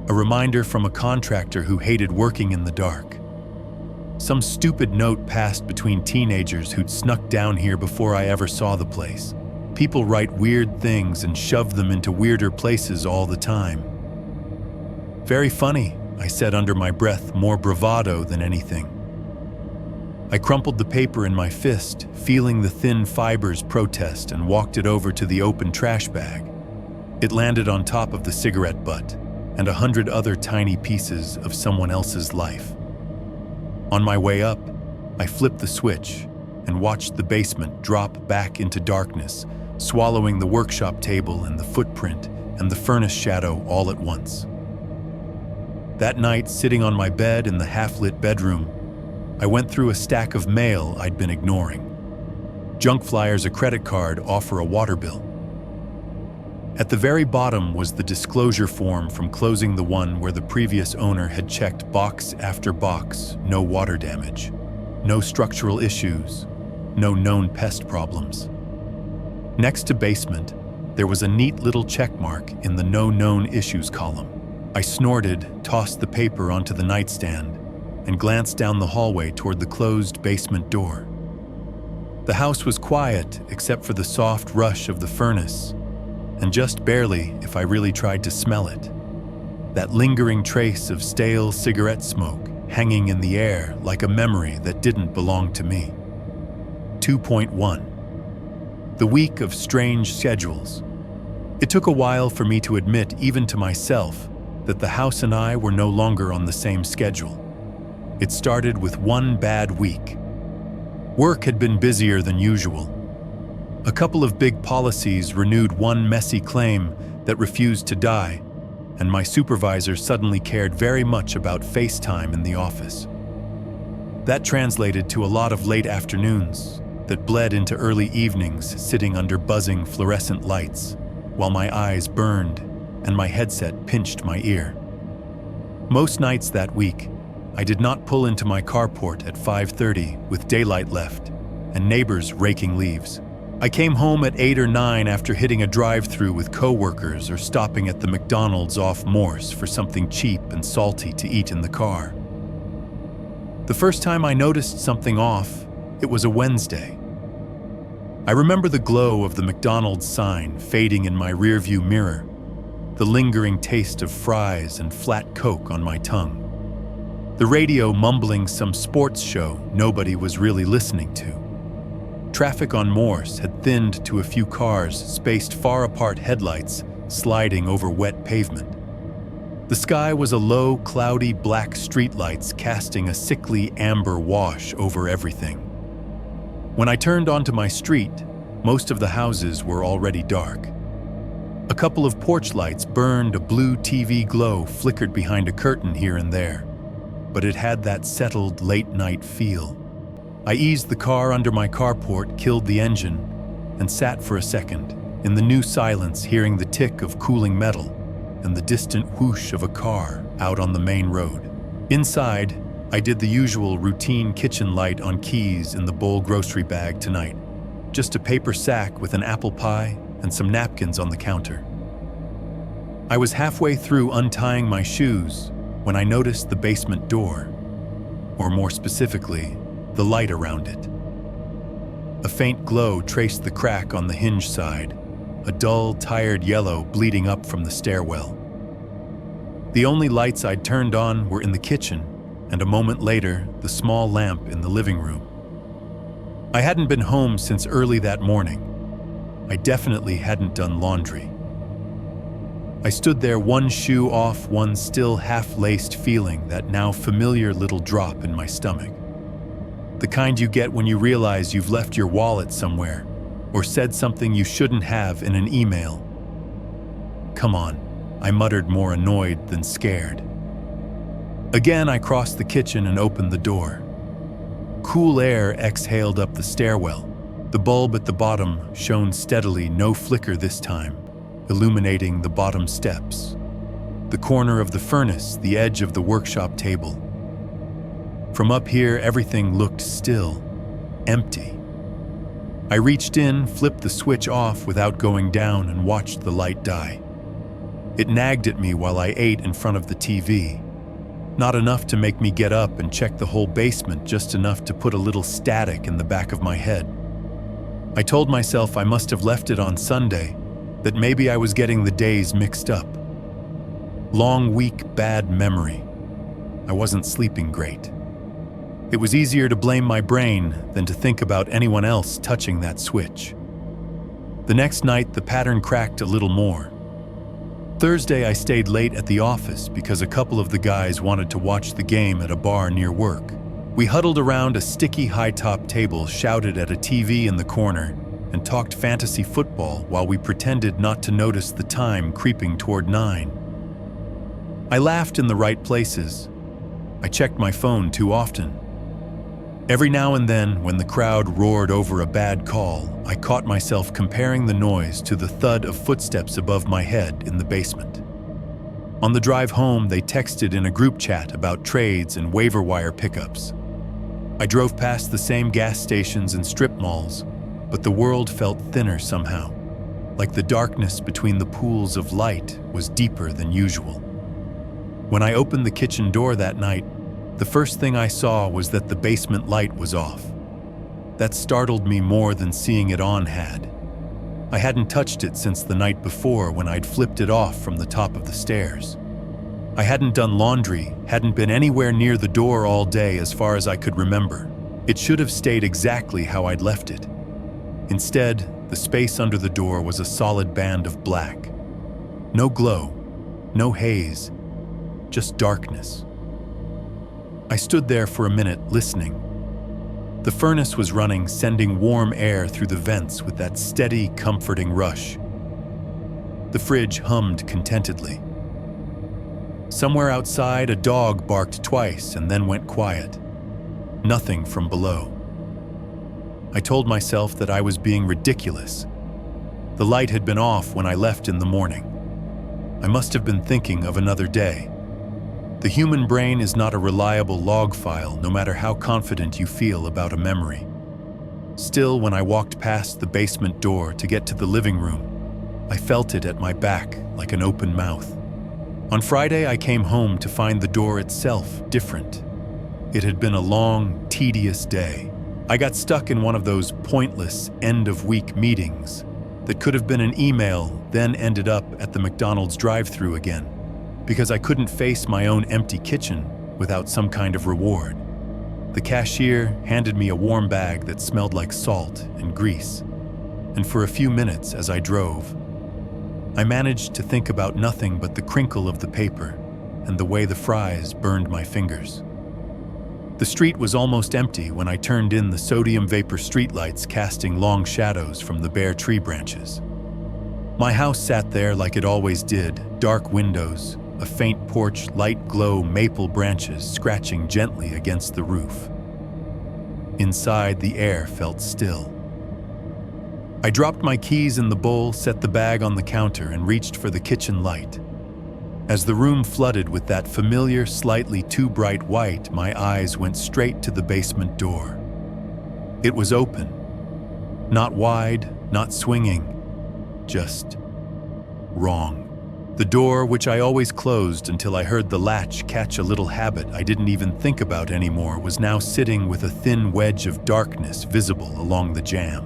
a reminder from a contractor who hated working in the dark. Some stupid note passed between teenagers who'd snuck down here before I ever saw the place. People write weird things and shove them into weirder places all the time. Very funny, I said under my breath, more bravado than anything. I crumpled the paper in my fist, feeling the thin fibers protest, and walked it over to the open trash bag. It landed on top of the cigarette butt and 100 other tiny pieces of someone else's life. On my way up, I flipped the switch and watched the basement drop back into darkness, swallowing the workshop table and the footprint and the furnace shadow all at once. That night, sitting on my bed in the half-lit bedroom, I went through a stack of mail I'd been ignoring. Junk flyers, a credit card, offer a water bill. At the very bottom was the disclosure form from closing the one where the previous owner had checked box after box, no water damage, no structural issues, no known pest problems. Next to basement, there was a neat little check mark in the no known issues column. I snorted, tossed the paper onto the nightstand, and glanced down the hallway toward the closed basement door. The house was quiet except for the soft rush of the furnace, and just barely if I really tried to smell it. That lingering trace of stale cigarette smoke hanging in the air like a memory that didn't belong to me. 2.1. The week of strange schedules. It took a while for me to admit, even to myself, that the house and I were no longer on the same schedule. It started with one bad week. Work had been busier than usual. A couple of big policies renewed one messy claim that refused to die, and my supervisor suddenly cared very much about FaceTime in the office. That translated to a lot of late afternoons that bled into early evenings sitting under buzzing fluorescent lights, while my eyes burned and my headset pinched my ear. Most nights that week, I did not pull into my carport at 5:30 with daylight left and neighbors raking leaves. I came home at 8 or 9 after hitting a drive-through with coworkers or stopping at the McDonald's off Morse for something cheap and salty to eat in the car. The first time I noticed something off, it was a Wednesday. I remember the glow of the McDonald's sign fading in my rearview mirror, the lingering taste of fries and flat Coke on my tongue, the radio mumbling some sports show nobody was really listening to. Traffic on Morse had thinned to a few cars spaced far apart, headlights sliding over wet pavement. The sky was a low, cloudy black streetlights casting a sickly amber wash over everything. When I turned onto my street, most of the houses were already dark. A couple of porch lights burned, a blue TV glow flickered behind a curtain here and there, but it had that settled late-night feel. I eased the car under my carport, killed the engine, and sat for a second, in the new silence, hearing the tick of cooling metal and the distant whoosh of a car out on the main road. Inside, I did the usual routine kitchen light on keys in the bowl grocery bag tonight. Just a paper sack with an apple pie and some napkins on the counter. I was halfway through untying my shoes when I noticed the basement door, or more specifically, the light around it. A faint glow traced the crack on the hinge side, a dull, tired yellow bleeding up from the stairwell. The only lights I'd turned on were in the kitchen, and a moment later, the small lamp in the living room. I hadn't been home since early that morning. I definitely hadn't done laundry. I stood there, one shoe off, one still half-laced, feeling that now familiar little drop in my stomach. The kind you get when you realize you've left your wallet somewhere or said something you shouldn't have in an email. "Come on," I muttered, more annoyed than scared. Again, I crossed the kitchen and opened the door. Cool air exhaled up the stairwell. The bulb at the bottom shone steadily, no flicker this time, illuminating the bottom steps, the corner of the furnace, the edge of the workshop table. From up here, everything looked still, empty. I reached in, flipped the switch off without going down, and watched the light die. It nagged at me while I ate in front of the TV. Not enough to make me get up and check the whole basement, just enough to put a little static in the back of my head. I told myself I must have left it on Sunday, that maybe I was getting the days mixed up. Long week, bad memory. I wasn't sleeping great. It was easier to blame my brain than to think about anyone else touching that switch. The next night, the pattern cracked a little more. Thursday, I stayed late at the office because a couple of the guys wanted to watch the game at a bar near work. We huddled around a sticky high-top table, shouted at a TV in the corner, and talked fantasy football while we pretended not to notice the time creeping toward 9. I laughed in the right places. I checked my phone too often. Every now and then, when the crowd roared over a bad call, I caught myself comparing the noise to the thud of footsteps above my head in the basement. On the drive home, they texted in a group chat about trades and waiver wire pickups. I drove past the same gas stations and strip malls, but the world felt thinner somehow, like the darkness between the pools of light was deeper than usual. When I opened the kitchen door that night, the first thing I saw was that the basement light was off. That startled me more than seeing it on had. I hadn't touched it since the night before when I'd flipped it off from the top of the stairs. I hadn't done laundry, hadn't been anywhere near the door all day as far as I could remember. It should have stayed exactly how I'd left it. Instead, the space under the door was a solid band of black. No glow, no haze, just darkness. I stood there for a minute, listening. The furnace was running, sending warm air through the vents with that steady, comforting rush. The fridge hummed contentedly. Somewhere outside, a dog barked twice and then went quiet. Nothing from below. I told myself that I was being ridiculous. The light had been off when I left in the morning. I must have been thinking of another day. The human brain is not a reliable log file, no matter how confident you feel about a memory. Still, when I walked past the basement door to get to the living room, I felt it at my back like an open mouth. On Friday, I came home to find the door itself different. It had been a long, tedious day. I got stuck in one of those pointless end-of-week meetings that could have been an email, then ended up at the McDonald's drive-thru again, because I couldn't face my own empty kitchen without some kind of reward. The cashier handed me a warm bag that smelled like salt and grease, and for a few minutes as I drove, I managed to think about nothing but the crinkle of the paper and the way the fries burned my fingers. The street was almost empty when I turned in the sodium vapor streetlights casting long shadows from the bare tree branches. My house sat there like it always did, dark windows, a faint porch, light glow, maple branches scratching gently against the roof. Inside, the air felt still. I dropped my keys in the bowl, set the bag on the counter, and reached for the kitchen light. As the room flooded with that familiar, slightly too bright white, my eyes went straight to the basement door. It was open. Not wide, not swinging, just wrong. The door, which I always closed until I heard the latch catch a little habit I didn't even think about anymore, was now sitting with a thin wedge of darkness visible along the jamb.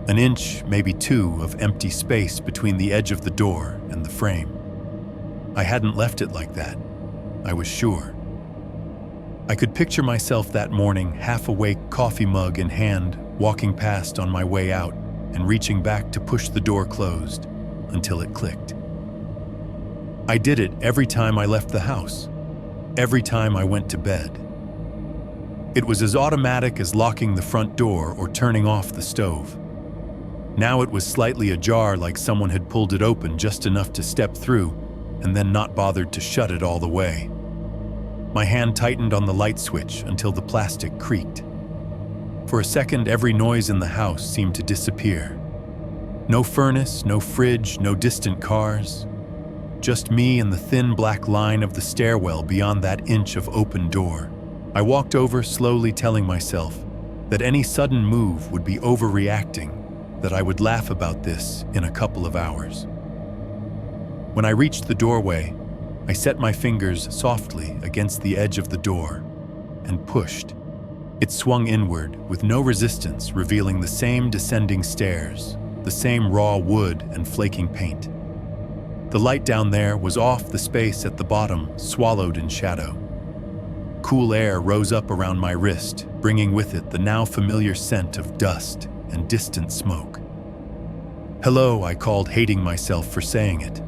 An inch, maybe two, of empty space between the edge of the door and the frame. I hadn't left it like that, I was sure. I could picture myself that morning, half awake, coffee mug in hand, walking past on my way out and reaching back to push the door closed until it clicked. I did it every time I left the house, every time I went to bed. It was as automatic as locking the front door or turning off the stove. Now it was slightly ajar, like someone had pulled it open just enough to step through and then not bothered to shut it all the way. My hand tightened on the light switch until the plastic creaked. For a second, every noise in the house seemed to disappear. No furnace, no fridge, no distant cars. Just me and the thin black line of the stairwell beyond that inch of open door. I walked over, slowly telling myself that any sudden move would be overreacting, that I would laugh about this in a couple of hours. When I reached the doorway, I set my fingers softly against the edge of the door and pushed. It swung inward with no resistance, revealing the same descending stairs, the same raw wood and flaking paint. The light down there was off, the space at the bottom swallowed in shadow. Cool air rose up around my wrist, bringing with it the now familiar scent of dust and distant smoke. "Hello," I called, hating myself for saying it.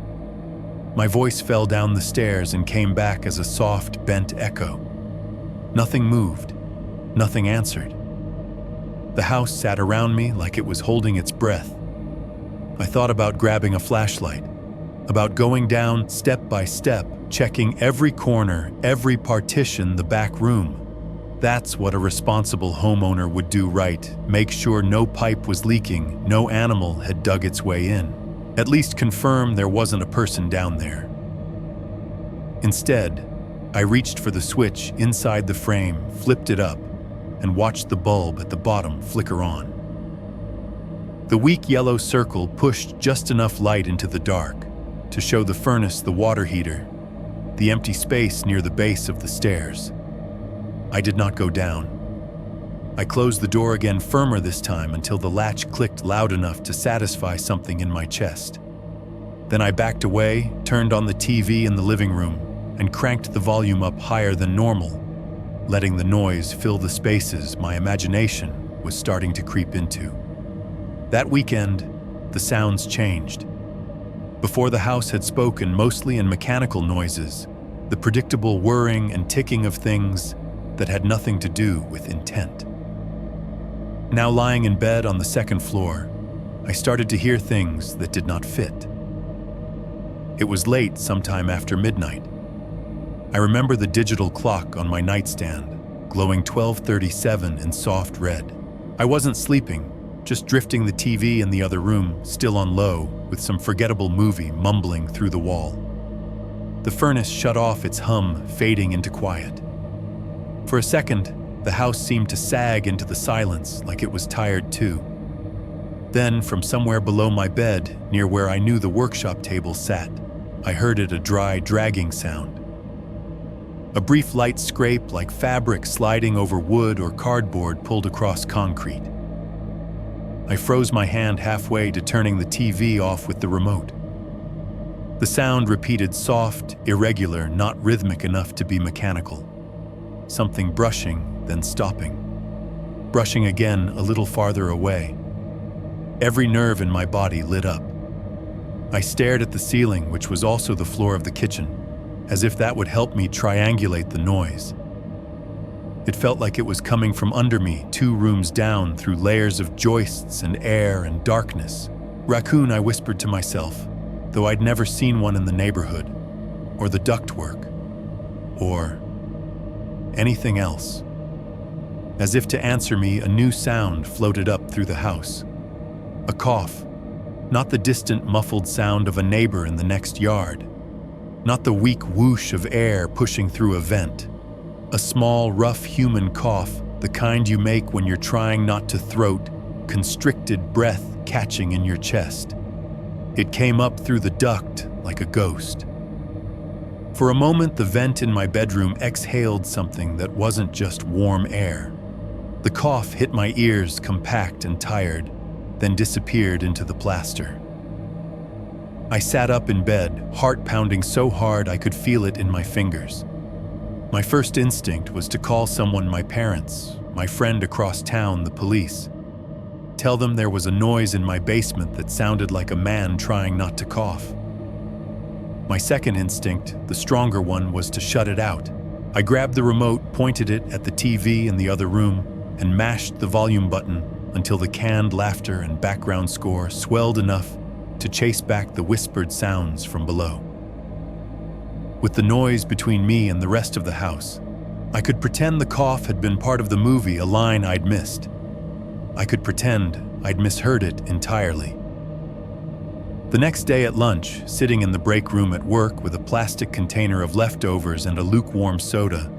My voice fell down the stairs and came back as a soft, bent echo. Nothing moved. Nothing answered. The house sat around me like it was holding its breath. I thought about grabbing a flashlight, about going down step by step, checking every corner, every partition, the back room. That's what a responsible homeowner would do, right? Make sure no pipe was leaking, no animal had dug its way in. At least confirm there wasn't a person down there. Instead, I reached for the switch inside the frame, flipped it up, and watched the bulb at the bottom flicker on. The weak yellow circle pushed just enough light into the dark to show the furnace, the water heater, the empty space near the base of the stairs. I did not go down. I closed the door again, firmer this time, until the latch clicked loud enough to satisfy something in my chest. Then I backed away, turned on the TV in the living room, and cranked the volume up higher than normal, letting the noise fill the spaces my imagination was starting to creep into. That weekend, the sounds changed. Before the house had spoken, mostly in mechanical noises, the predictable whirring and ticking of things that had nothing to do with intent. Now lying in bed on the second floor, I started to hear things that did not fit. It was late, sometime after midnight. I remember the digital clock on my nightstand, glowing 12:37 in soft red. I wasn't sleeping, just drifting, the TV in the other room still on low, with some forgettable movie mumbling through the wall. The furnace shut off its hum, fading into quiet. For a second, the house seemed to sag into the silence like it was tired too. Then, from somewhere below my bed, near where I knew the workshop table sat, I heard a dry, dragging sound. A brief light scrape like fabric sliding over wood or cardboard pulled across concrete. I froze my hand halfway to turning the TV off with the remote. The sound repeated soft, irregular, not rhythmic enough to be mechanical. Something brushing, then stopping. Brushing again a little farther away. Every nerve in my body lit up. I stared at the ceiling, which was also the floor of the kitchen, as if that would help me triangulate the noise. It felt like it was coming from under me, 2 rooms down, through layers of joists and air and darkness. Raccoon, I whispered to myself, though I'd never seen one in the neighborhood, or the ductwork, or anything else. As if to answer me, a new sound floated up through the house. A cough, not the distant muffled sound of a neighbor in the next yard, not the weak whoosh of air pushing through a vent. A small, rough human cough, the kind you make when you're trying not to throat, constricted breath catching in your chest. It came up through the duct like a ghost. For a moment, the vent in my bedroom exhaled something that wasn't just warm air. The cough hit my ears, compact and tired, then disappeared into the plaster. I sat up in bed, heart pounding so hard I could feel it in my fingers. My first instinct was to call someone, my parents, my friend across town, the police. Tell them there was a noise in my basement that sounded like a man trying not to cough. My second instinct, the stronger one, was to shut it out. I grabbed the remote, pointed it at the TV in the other room, and mashed the volume button until the canned laughter and background score swelled enough to chase back the whispered sounds from below. With the noise between me and the rest of the house, I could pretend the cough had been part of the movie, a line I'd missed. I could pretend I'd misheard it entirely. The next day at lunch, sitting in the break room at work with a plastic container of leftovers and a lukewarm soda,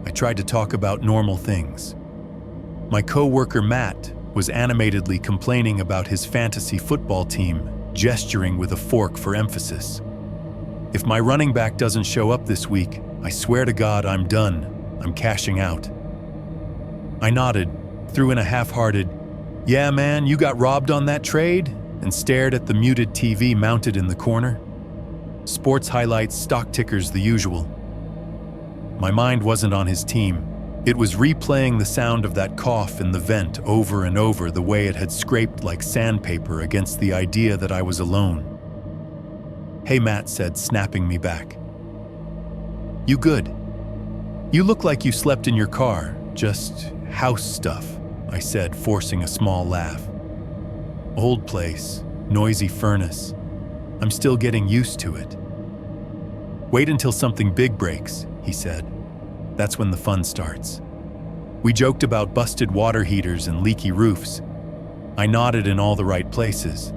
I tried to talk about normal things. My co-worker Matt was animatedly complaining about his fantasy football team, gesturing with a fork for emphasis. If my running back doesn't show up this week, I swear to God I'm done. I'm cashing out. I nodded, threw in a half-hearted, "Yeah, man, you got robbed on that trade?" and stared at the muted TV mounted in the corner. Sports highlights, stock tickers, the usual. My mind wasn't on his team. It was replaying the sound of that cough in the vent over and over, the way it had scraped like sandpaper against the idea that I was alone. "Hey," Matt said, snapping me back. "You good? You look like you slept in your car. Just house stuff," I said, forcing a small laugh. "Old place, noisy furnace. I'm still getting used to it." "Wait until something big breaks," he said. "That's when the fun starts." We joked about busted water heaters and leaky roofs. I nodded in all the right places.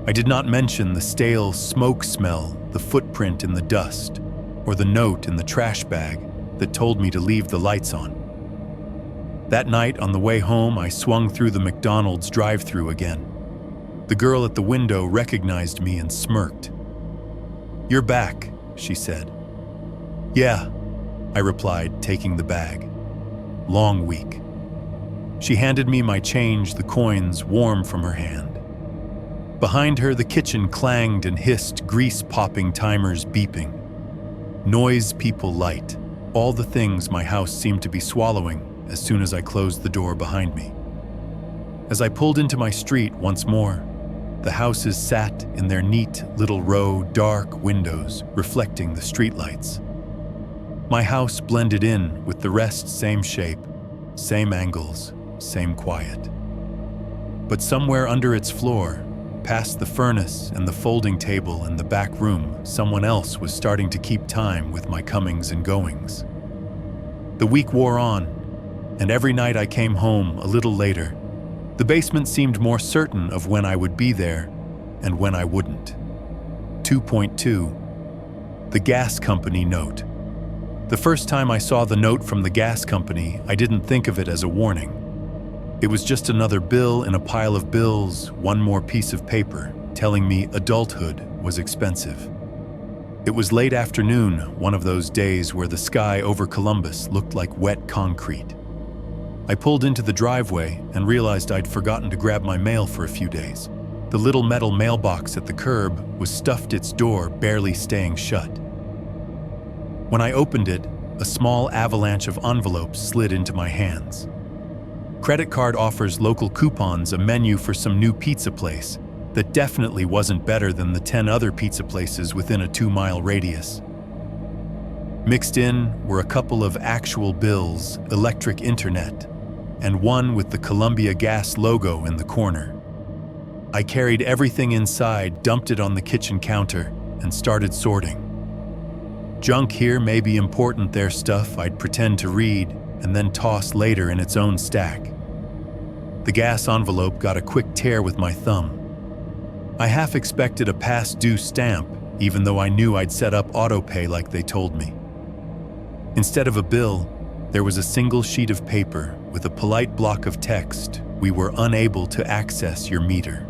I did not mention the stale smoke smell, the footprint in the dust, or the note in the trash bag that told me to leave the lights on. That night, on the way home, I swung through the McDonald's drive-thru again. The girl at the window recognized me and smirked. "You're back," she said. "Yeah," I replied, taking the bag. "Long week." She handed me my change, the coins warm from her hand. Behind her, the kitchen clanged and hissed, grease-popping timers beeping. Noise, people, light, all the things my house seemed to be swallowing as soon as I closed the door behind me. As I pulled into my street once more, the houses sat in their neat little row, dark windows reflecting the streetlights. My house blended in with the rest, same shape, same angles, same quiet. But somewhere under its floor, past the furnace and the folding table and the back room, someone else was starting to keep time with my comings and goings. The week wore on, and every night I came home a little later. The basement seemed more certain of when I would be there and when I wouldn't. 2.2. The gas company note. The first time I saw the note from the gas company, I didn't think of it as a warning. It was just another bill in a pile of bills, one more piece of paper, telling me adulthood was expensive. It was late afternoon, one of those days where the sky over Columbus looked like wet concrete. I pulled into the driveway and realized I'd forgotten to grab my mail for a few days. The little metal mailbox at the curb was stuffed, its door barely staying shut. When I opened it, a small avalanche of envelopes slid into my hands. Credit card offers, local coupons, a menu for some new pizza place that definitely wasn't better than the 10 other pizza places within a 2-mile radius. Mixed in were a couple of actual bills, electric internet, and one with the Columbia Gas logo in the corner. I carried everything inside, dumped it on the kitchen counter, and started sorting. Junk here may be important, there stuff I'd pretend to read and then toss later in its own stack. The gas envelope got a quick tear with my thumb. I half expected a past due stamp, even though I knew I'd set up autopay like they told me. Instead of a bill, there was a single sheet of paper with a polite block of text: "We were unable to access your meter.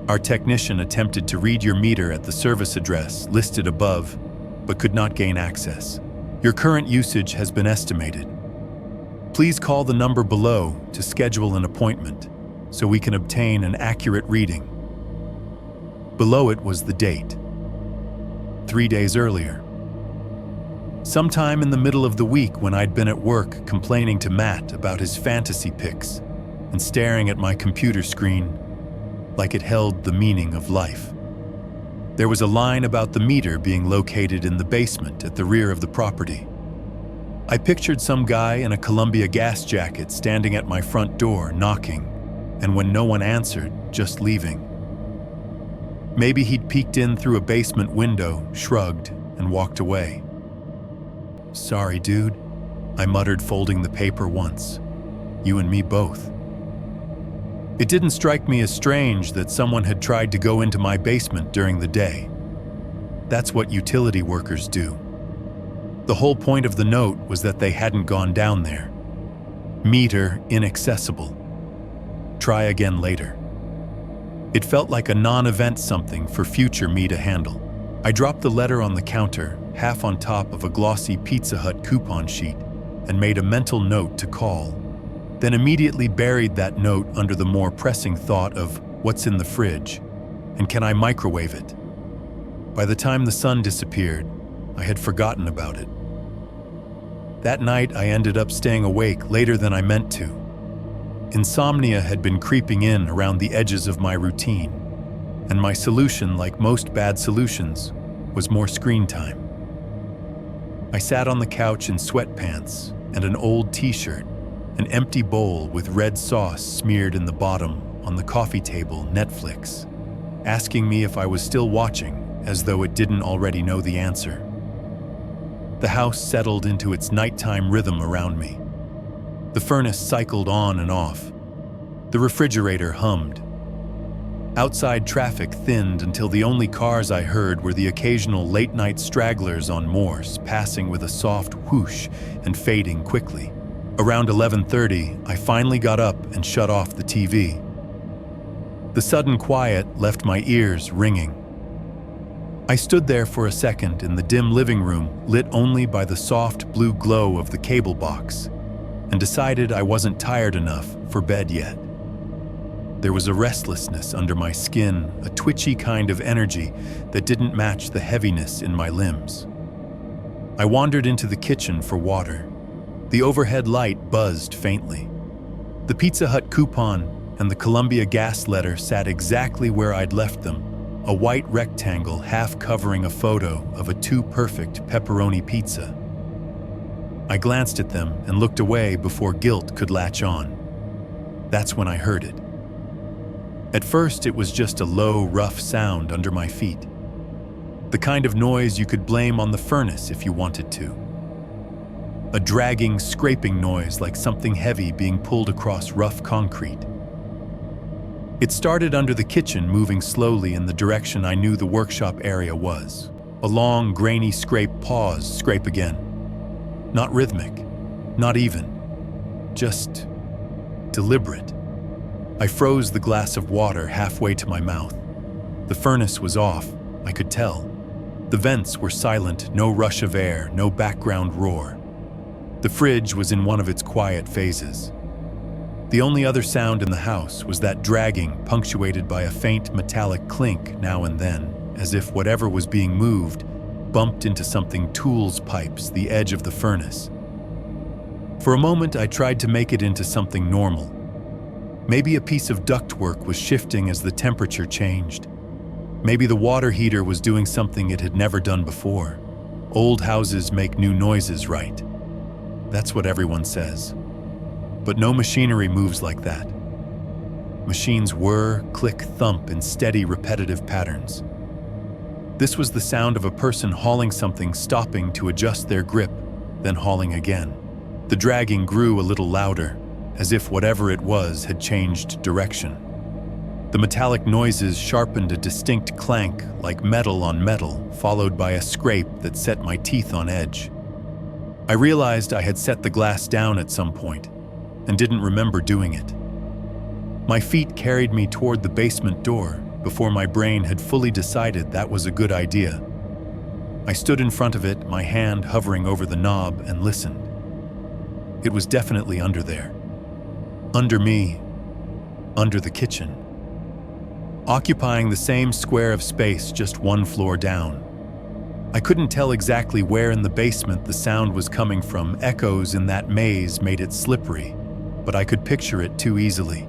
Our technician attempted to read your meter at the service address listed above, but could not gain access. Your current usage has been estimated. Please call the number below to schedule an appointment so we can obtain an accurate reading." Below it was the date. 3 days earlier. Sometime in the middle of the week, when I'd been at work complaining to Matt about his fantasy pics and staring at my computer screen like it held the meaning of life. There was a line about the meter being located in the basement at the rear of the property. I pictured some guy in a Columbia Gas jacket standing at my front door, knocking, and when no one answered, just leaving. Maybe he'd peeked in through a basement window, shrugged, and walked away. "Sorry, dude," I muttered, folding the paper once. "You and me both." It didn't strike me as strange that someone had tried to go into my basement during the day. That's what utility workers do. The whole point of the note was that they hadn't gone down there. Meter inaccessible. Try again later. It felt like a non-event, something for future me to handle. I dropped the letter on the counter, half on top of a glossy Pizza Hut coupon sheet, and made a mental note to call. Then immediately buried that note under the more pressing thought of what's in the fridge, and can I microwave it? By the time the sun disappeared, I had forgotten about it. That night, I ended up staying awake later than I meant to. Insomnia had been creeping in around the edges of my routine, and my solution, like most bad solutions, was more screen time. I sat on the couch in sweatpants and an old t-shirt, an empty bowl with red sauce smeared in the bottom, on the coffee table, Netflix, asking me if I was still watching, as though it didn't already know the answer. The house settled into its nighttime rhythm around me. The furnace cycled on and off. The refrigerator hummed. Outside traffic thinned until the only cars I heard were the occasional late-night stragglers on Morse, passing with a soft whoosh and fading quickly. Around 11:30, I finally got up and shut off the TV. The sudden quiet left my ears ringing. I stood there for a second in the dim living room, lit only by the soft blue glow of the cable box, and decided I wasn't tired enough for bed yet. There was a restlessness under my skin, a twitchy kind of energy that didn't match the heaviness in my limbs. I wandered into the kitchen for water. The overhead light buzzed faintly. The Pizza Hut coupon and the Columbia Gas letter sat exactly where I'd left them, a white rectangle half covering a photo of a too-perfect pepperoni pizza. I glanced at them and looked away before guilt could latch on. That's when I heard it. At first, it was just a low, rough sound under my feet. The kind of noise you could blame on the furnace if you wanted to. A dragging, scraping noise like something heavy being pulled across rough concrete. It started under the kitchen, moving slowly in the direction I knew the workshop area was. A long, grainy scrape pause, scrape again. Not rhythmic, not even, just deliberate. I froze the glass of water halfway to my mouth. The furnace was off, I could tell. The vents were silent, no rush of air, no background roar. The fridge was in one of its quiet phases. The only other sound in the house was that dragging, punctuated by a faint metallic clink now and then, as if whatever was being moved bumped into something tools pipes, the edge of the furnace. For a moment, I tried to make it into something normal. Maybe a piece of ductwork was shifting as the temperature changed. Maybe the water heater was doing something it had never done before. Old houses make new noises, right? That's what everyone says. But no machinery moves like that. Machines whir, click, thump in steady, repetitive patterns. This was the sound of a person hauling something, stopping to adjust their grip, then hauling again. The dragging grew a little louder, as if whatever it was had changed direction. The metallic noises sharpened a distinct clank like metal on metal, followed by a scrape that set my teeth on edge. I realized I had set the glass down at some point, and didn't remember doing it. My feet carried me toward the basement door before my brain had fully decided that was a good idea. I stood in front of it, my hand hovering over the knob, and listened. It was definitely under there. Under me, under the kitchen. Occupying the same square of space just one floor down. I couldn't tell exactly where in the basement the sound was coming from. Echoes in that maze made it slippery, but I could picture it too easily.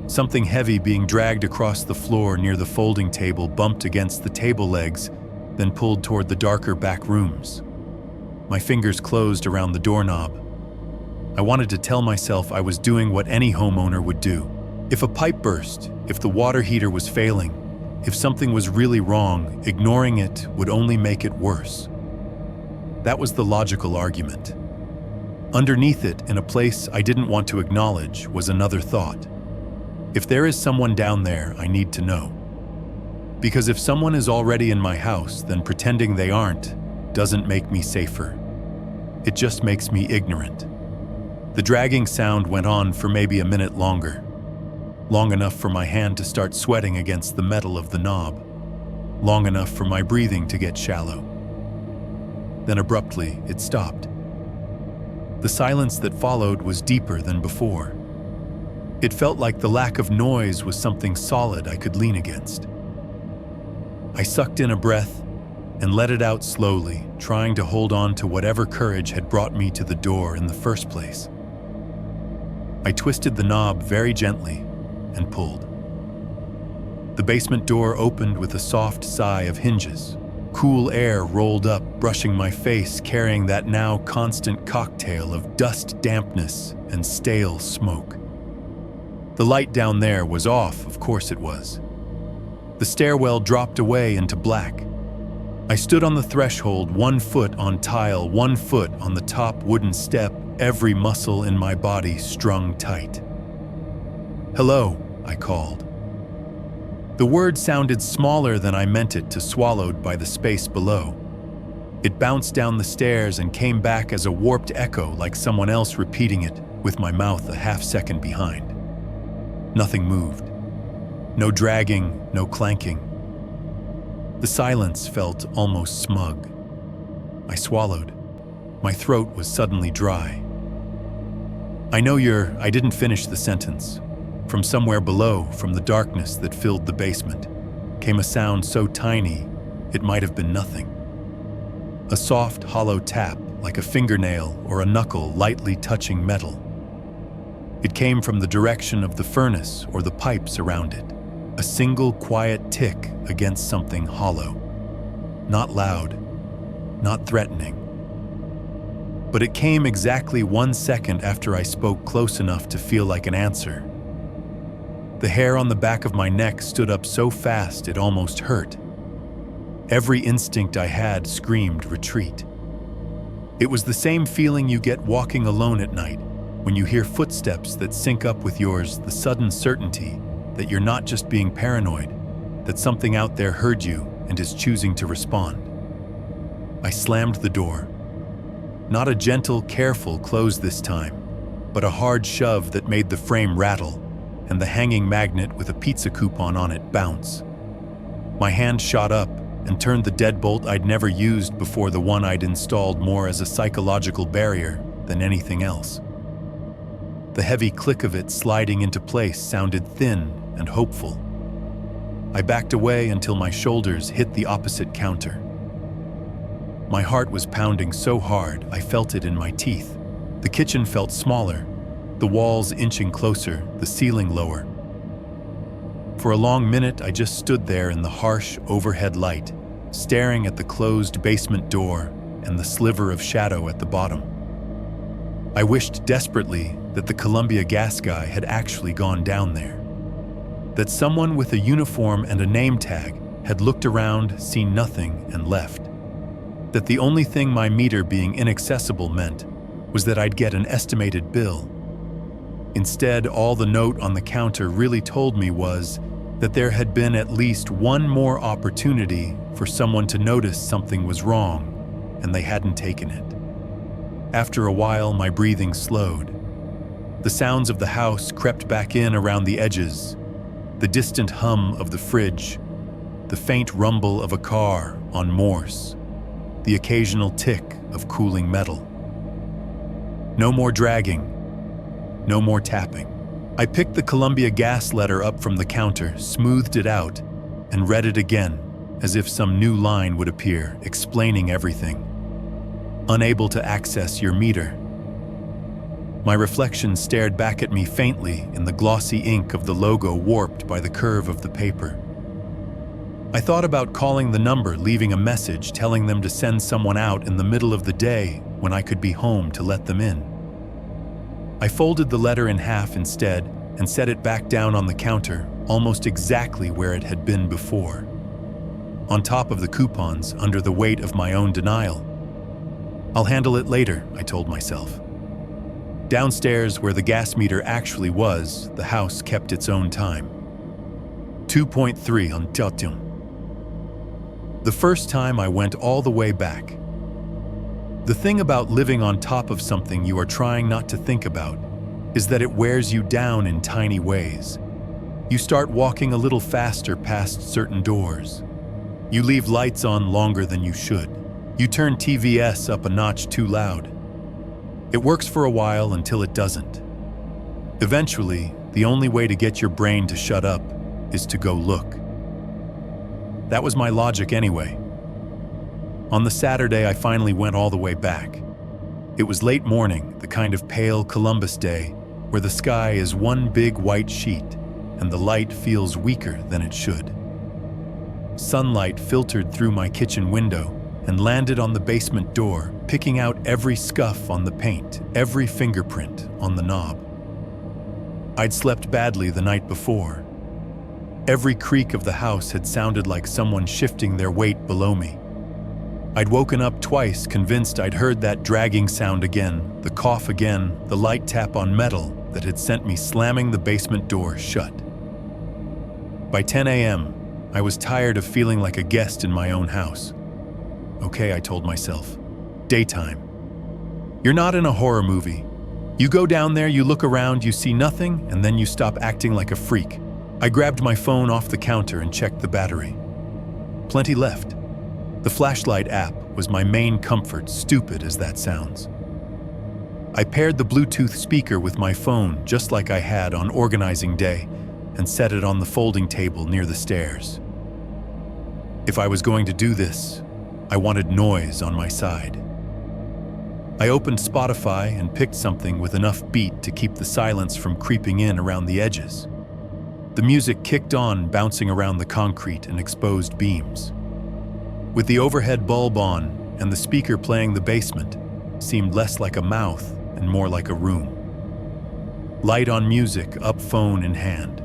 Something heavy being dragged across the floor near the folding table bumped against the table legs, then pulled toward the darker back rooms. My fingers closed around the doorknob. I wanted to tell myself I was doing what any homeowner would do. If a pipe burst, if the water heater was failing, if something was really wrong, ignoring it would only make it worse. That was the logical argument. Underneath it, in a place I didn't want to acknowledge, was another thought. If there is someone down there, I need to know. Because if someone is already in my house, then pretending they aren't doesn't make me safer. It just makes me ignorant. The dragging sound went on for maybe a minute longer. Long enough for my hand to start sweating against the metal of the knob. Long enough for my breathing to get shallow. Then abruptly, it stopped. The silence that followed was deeper than before. It felt like the lack of noise was something solid I could lean against. I sucked in a breath and let it out slowly, trying to hold on to whatever courage had brought me to the door in the first place. I twisted the knob very gently and pulled. The basement door opened with a soft sigh of hinges. Cool air rolled up, brushing my face, carrying that now constant cocktail of dust, dampness, and stale smoke. The light down there was off, of course it was. The stairwell dropped away into black. I stood on the threshold, 1 foot on tile, 1 foot on the top wooden step, every muscle in my body strung tight. "Hello," I called. The word sounded smaller than I meant it to, swallowed by the space below. It bounced down the stairs and came back as a warped echo, like someone else repeating it, with my mouth a half-second behind. Nothing moved. No dragging, no clanking. The silence felt almost smug. I swallowed. My throat was suddenly dry. I didn't finish the sentence. From somewhere below, from the darkness that filled the basement, came a sound so tiny it might have been nothing. A soft, hollow tap, like a fingernail or a knuckle lightly touching metal. It came from the direction of the furnace or the pipes around it. A single quiet tick against something hollow. Not loud, not threatening. But it came exactly 1 second after I spoke close enough to feel like an answer. The hair on the back of my neck stood up so fast it almost hurt. Every instinct I had screamed retreat. It was the same feeling you get walking alone at night, when you hear footsteps that sync up with yours, the sudden certainty that you're not just being paranoid, that something out there heard you and is choosing to respond. I slammed the door. Not a gentle, careful close this time, but a hard shove that made the frame rattle and the hanging magnet with a pizza coupon on it bounce. My hand shot up and turned the deadbolt I'd never used before, the one I'd installed more as a psychological barrier than anything else. The heavy click of it sliding into place sounded thin and hopeful. I backed away until my shoulders hit the opposite counter. My heart was pounding so hard I felt it in my teeth. The kitchen felt smaller, the walls inching closer, the ceiling lower. For a long minute, I just stood there in the harsh overhead light, staring at the closed basement door and the sliver of shadow at the bottom. I wished desperately that the Columbia gas guy had actually gone down there. That someone with a uniform and a name tag had looked around, seen nothing, and left. That the only thing my meter being inaccessible meant was that I'd get an estimated bill. Instead, all the note on the counter really told me was that there had been at least one more opportunity for someone to notice something was wrong, and they hadn't taken it. After a while, my breathing slowed. The sounds of the house crept back in around the edges, the distant hum of the fridge, the faint rumble of a car on Morse, the occasional tick of cooling metal. No more dragging, no more tapping. I picked the Columbia gas letter up from the counter, smoothed it out, and read it again, as if some new line would appear, explaining everything. Unable to access your meter. My reflection stared back at me faintly in the glossy ink of the logo warped by the curve of the paper. I thought about calling the number, leaving a message telling them to send someone out in the middle of the day when I could be home to let them in. I folded the letter in half instead and set it back down on the counter, almost exactly where it had been before. On top of the coupons, under the weight of my own denial. I'll handle it later, I told myself. Downstairs, where the gas meter actually was, the house kept its own time. 2.3 on Tatium. The first time I went all the way back. The thing about living on top of something you are trying not to think about is that it wears you down in tiny ways. You start walking a little faster past certain doors. You leave lights on longer than you should. You turn TVS up a notch too loud. It works for a while until it doesn't. Eventually, the only way to get your brain to shut up is to go look. That was my logic anyway. On the Saturday, I finally went all the way back. It was late morning, the kind of pale Columbus day where the sky is one big white sheet and the light feels weaker than it should. Sunlight filtered through my kitchen window and landed on the basement door, picking out every scuff on the paint, every fingerprint on the knob. I'd slept badly the night before. Every creak of the house had sounded like someone shifting their weight below me. I'd woken up twice, convinced I'd heard that dragging sound again, the cough again, the light tap on metal that had sent me slamming the basement door shut. By 10 a.m., I was tired of feeling like a guest in my own house. Okay, I told myself. Daytime. You're not in a horror movie. You go down there, you look around, you see nothing, and then you stop acting like a freak. I grabbed my phone off the counter and checked the battery. Plenty left. The flashlight app was my main comfort, stupid as that sounds. I paired the Bluetooth speaker with my phone just like I had on organizing day and set it on the folding table near the stairs. If I was going to do this, I wanted noise on my side. I opened Spotify and picked something with enough beat to keep the silence from creeping in around the edges. The music kicked on, bouncing around the concrete and exposed beams. With the overhead bulb on and the speaker playing, the basement seemed less like a mouth and more like a room. Light on music, up phone in hand.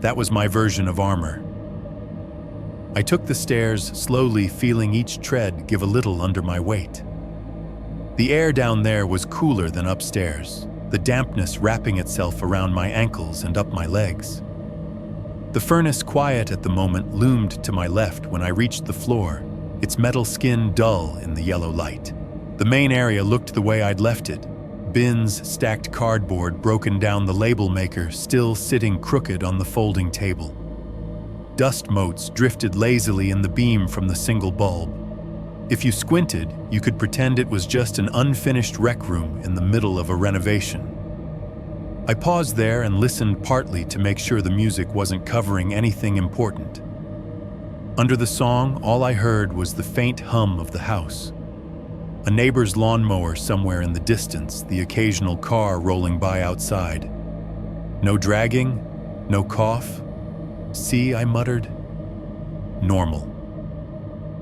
That was my version of armor. I took the stairs, slowly feeling each tread give a little under my weight. The air down there was cooler than upstairs, the dampness wrapping itself around my ankles and up my legs. The furnace, quiet at the moment, loomed to my left when I reached the floor, its metal skin dull in the yellow light. The main area looked the way I'd left it. Bins, stacked cardboard broken down, the label maker still sitting crooked on the folding table. Dust motes drifted lazily in the beam from the single bulb. If you squinted, you could pretend it was just an unfinished rec room in the middle of a renovation. I paused there and listened, partly to make sure the music wasn't covering anything important. Under the song, all I heard was the faint hum of the house. A neighbor's lawnmower somewhere in the distance, the occasional car rolling by outside. No dragging, no cough. See, I muttered. Normal.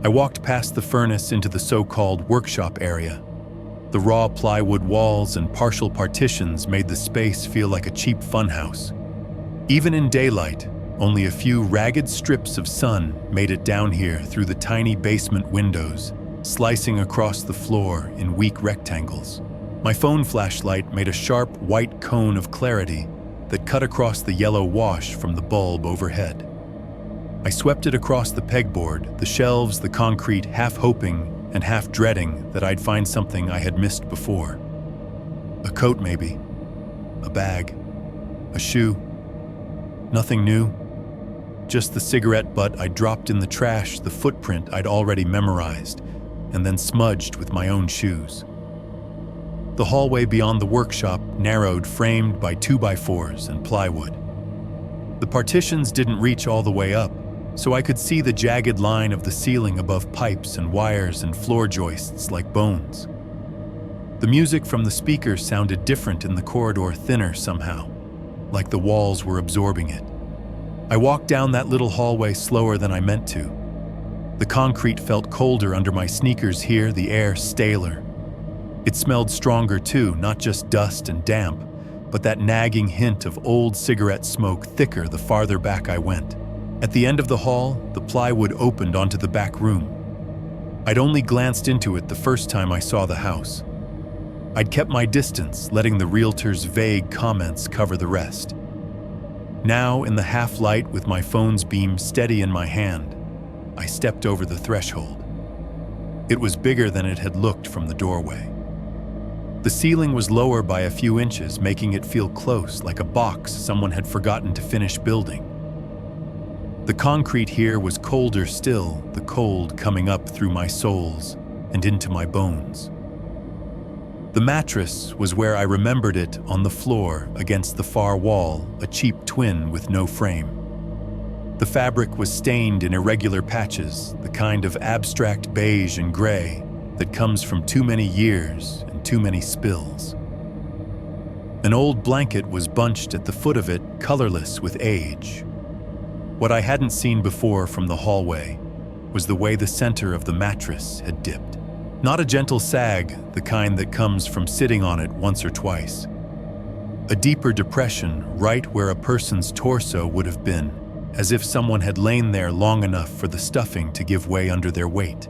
I walked past the furnace into the so-called workshop area. The raw plywood walls and partial partitions made the space feel like a cheap funhouse. Even in daylight, only a few ragged strips of sun made it down here through the tiny basement windows, slicing across the floor in weak rectangles. My phone flashlight made a sharp white cone of clarity that cut across the yellow wash from the bulb overhead. I swept it across the pegboard, the shelves, the concrete, half hoping and half dreading that I'd find something I had missed before. A coat maybe, a bag, a shoe. Nothing new, just the cigarette butt I dropped in the trash, the footprint I'd already memorized, and then smudged with my own shoes. The hallway beyond the workshop narrowed, framed by 2x4s and plywood. The partitions didn't reach all the way up, so I could see the jagged line of the ceiling above pipes and wires and floor joists like bones. The music from the speakers sounded different in the corridor, thinner somehow, like the walls were absorbing it. I walked down that little hallway slower than I meant to. The concrete felt colder under my sneakers here, the air staler. It smelled stronger too, not just dust and damp, but that nagging hint of old cigarette smoke, thicker the farther back I went. At the end of the hall, the plywood opened onto the back room. I'd only glanced into it the first time I saw the house. I'd kept my distance, letting the realtor's vague comments cover the rest. Now, in the half-light with my phone's beam steady in my hand, I stepped over the threshold. It was bigger than it had looked from the doorway. The ceiling was lower by a few inches, making it feel close, like a box someone had forgotten to finish building. The concrete here was colder still, the cold coming up through my soles and into my bones. The mattress was where I remembered it, on the floor against the far wall, a cheap twin with no frame. The fabric was stained in irregular patches, the kind of abstract beige and gray that comes from too many years and too many spills. An old blanket was bunched at the foot of it, colorless with age. What I hadn't seen before from the hallway was the way the center of the mattress had dipped. Not a gentle sag, the kind that comes from sitting on it once or twice. A deeper depression right where a person's torso would have been, as if someone had lain there long enough for the stuffing to give way under their weight.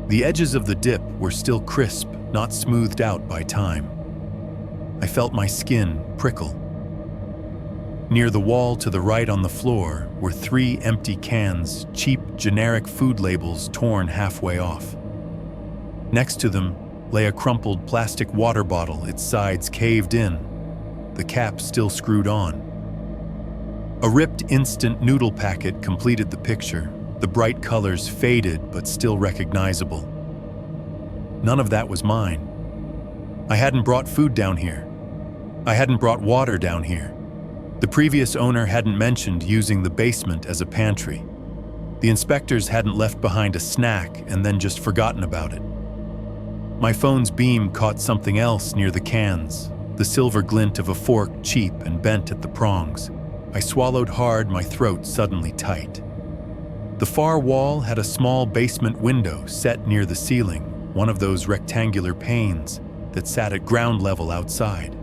The edges of the dip were still crisp, not smoothed out by time. I felt my skin prickle. Near the wall to the right on the floor were 3 empty cans, cheap, generic food labels torn halfway off. Next to them lay a crumpled plastic water bottle, its sides caved in, the cap still screwed on. A ripped instant noodle packet completed the picture, the bright colors faded but still recognizable. None of that was mine. I hadn't brought food down here. I hadn't brought water down here. The previous owner hadn't mentioned using the basement as a pantry. The inspectors hadn't left behind a snack and then just forgotten about it. My phone's beam caught something else near the cans, the silver glint of a fork, cheap and bent at the prongs. I swallowed hard, my throat suddenly tight. The far wall had a small basement window set near the ceiling, one of those rectangular panes that sat at ground level outside.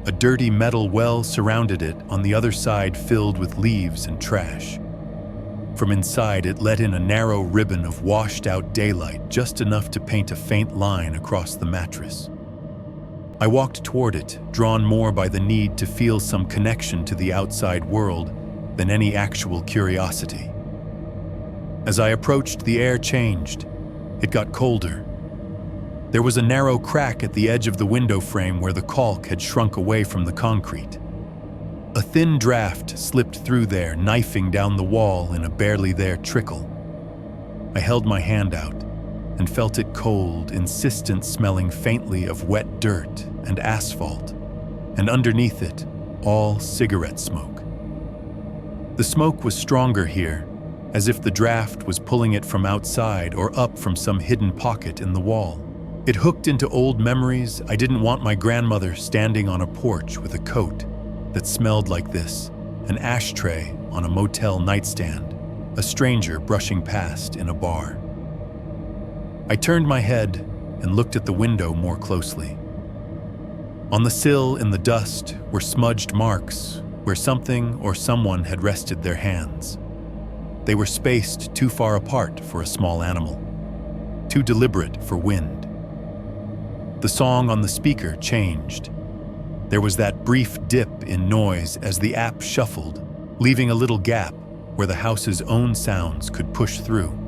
A dirty metal well surrounded it, on the other side filled with leaves and trash. From inside, it let in a narrow ribbon of washed-out daylight, just enough to paint a faint line across the mattress. I walked toward it, drawn more by the need to feel some connection to the outside world than any actual curiosity. As I approached, the air changed. It got colder. There was a narrow crack at the edge of the window frame where the caulk had shrunk away from the concrete. A thin draft slipped through there, knifing down the wall in a barely there trickle. I held my hand out and felt it cold, insistent, smelling faintly of wet dirt and asphalt, and underneath it, all cigarette smoke. The smoke was stronger here, as if the draft was pulling it from outside or up from some hidden pocket in the wall. It hooked into old memories. I didn't want my grandmother standing on a porch with a coat that smelled like this, an ashtray on a motel nightstand, a stranger brushing past in a bar. I turned my head and looked at the window more closely. On the sill in the dust were smudged marks where something or someone had rested their hands. They were spaced too far apart for a small animal, too deliberate for wind. The song on the speaker changed. There was that brief dip in noise as the app shuffled, leaving a little gap where the house's own sounds could push through.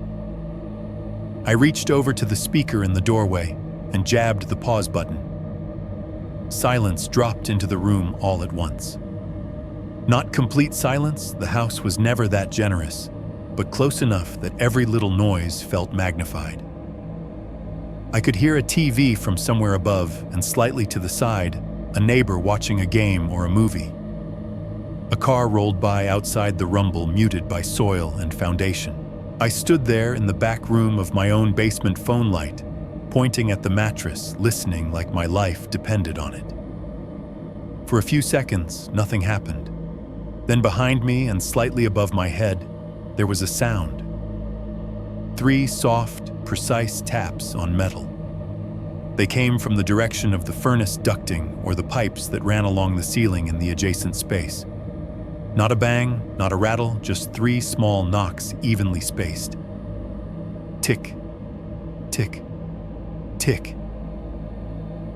I reached over to the speaker in the doorway and jabbed the pause button. Silence dropped into the room all at once. Not complete silence, the house was never that generous, but close enough that every little noise felt magnified. I could hear a TV from somewhere above, and slightly to the side, a neighbor watching a game or a movie. A car rolled by outside the rumble, muted by soil and foundation. I stood there in the back room of my own basement phone light, pointing at the mattress, listening like my life depended on it. For a few seconds, nothing happened. Then behind me and slightly above my head, there was a sound. 3 soft, precise taps on metal. They came from the direction of the furnace ducting or the pipes that ran along the ceiling in the adjacent space. Not a bang, not a rattle, just 3 small knocks evenly spaced. Tick, tick, tick.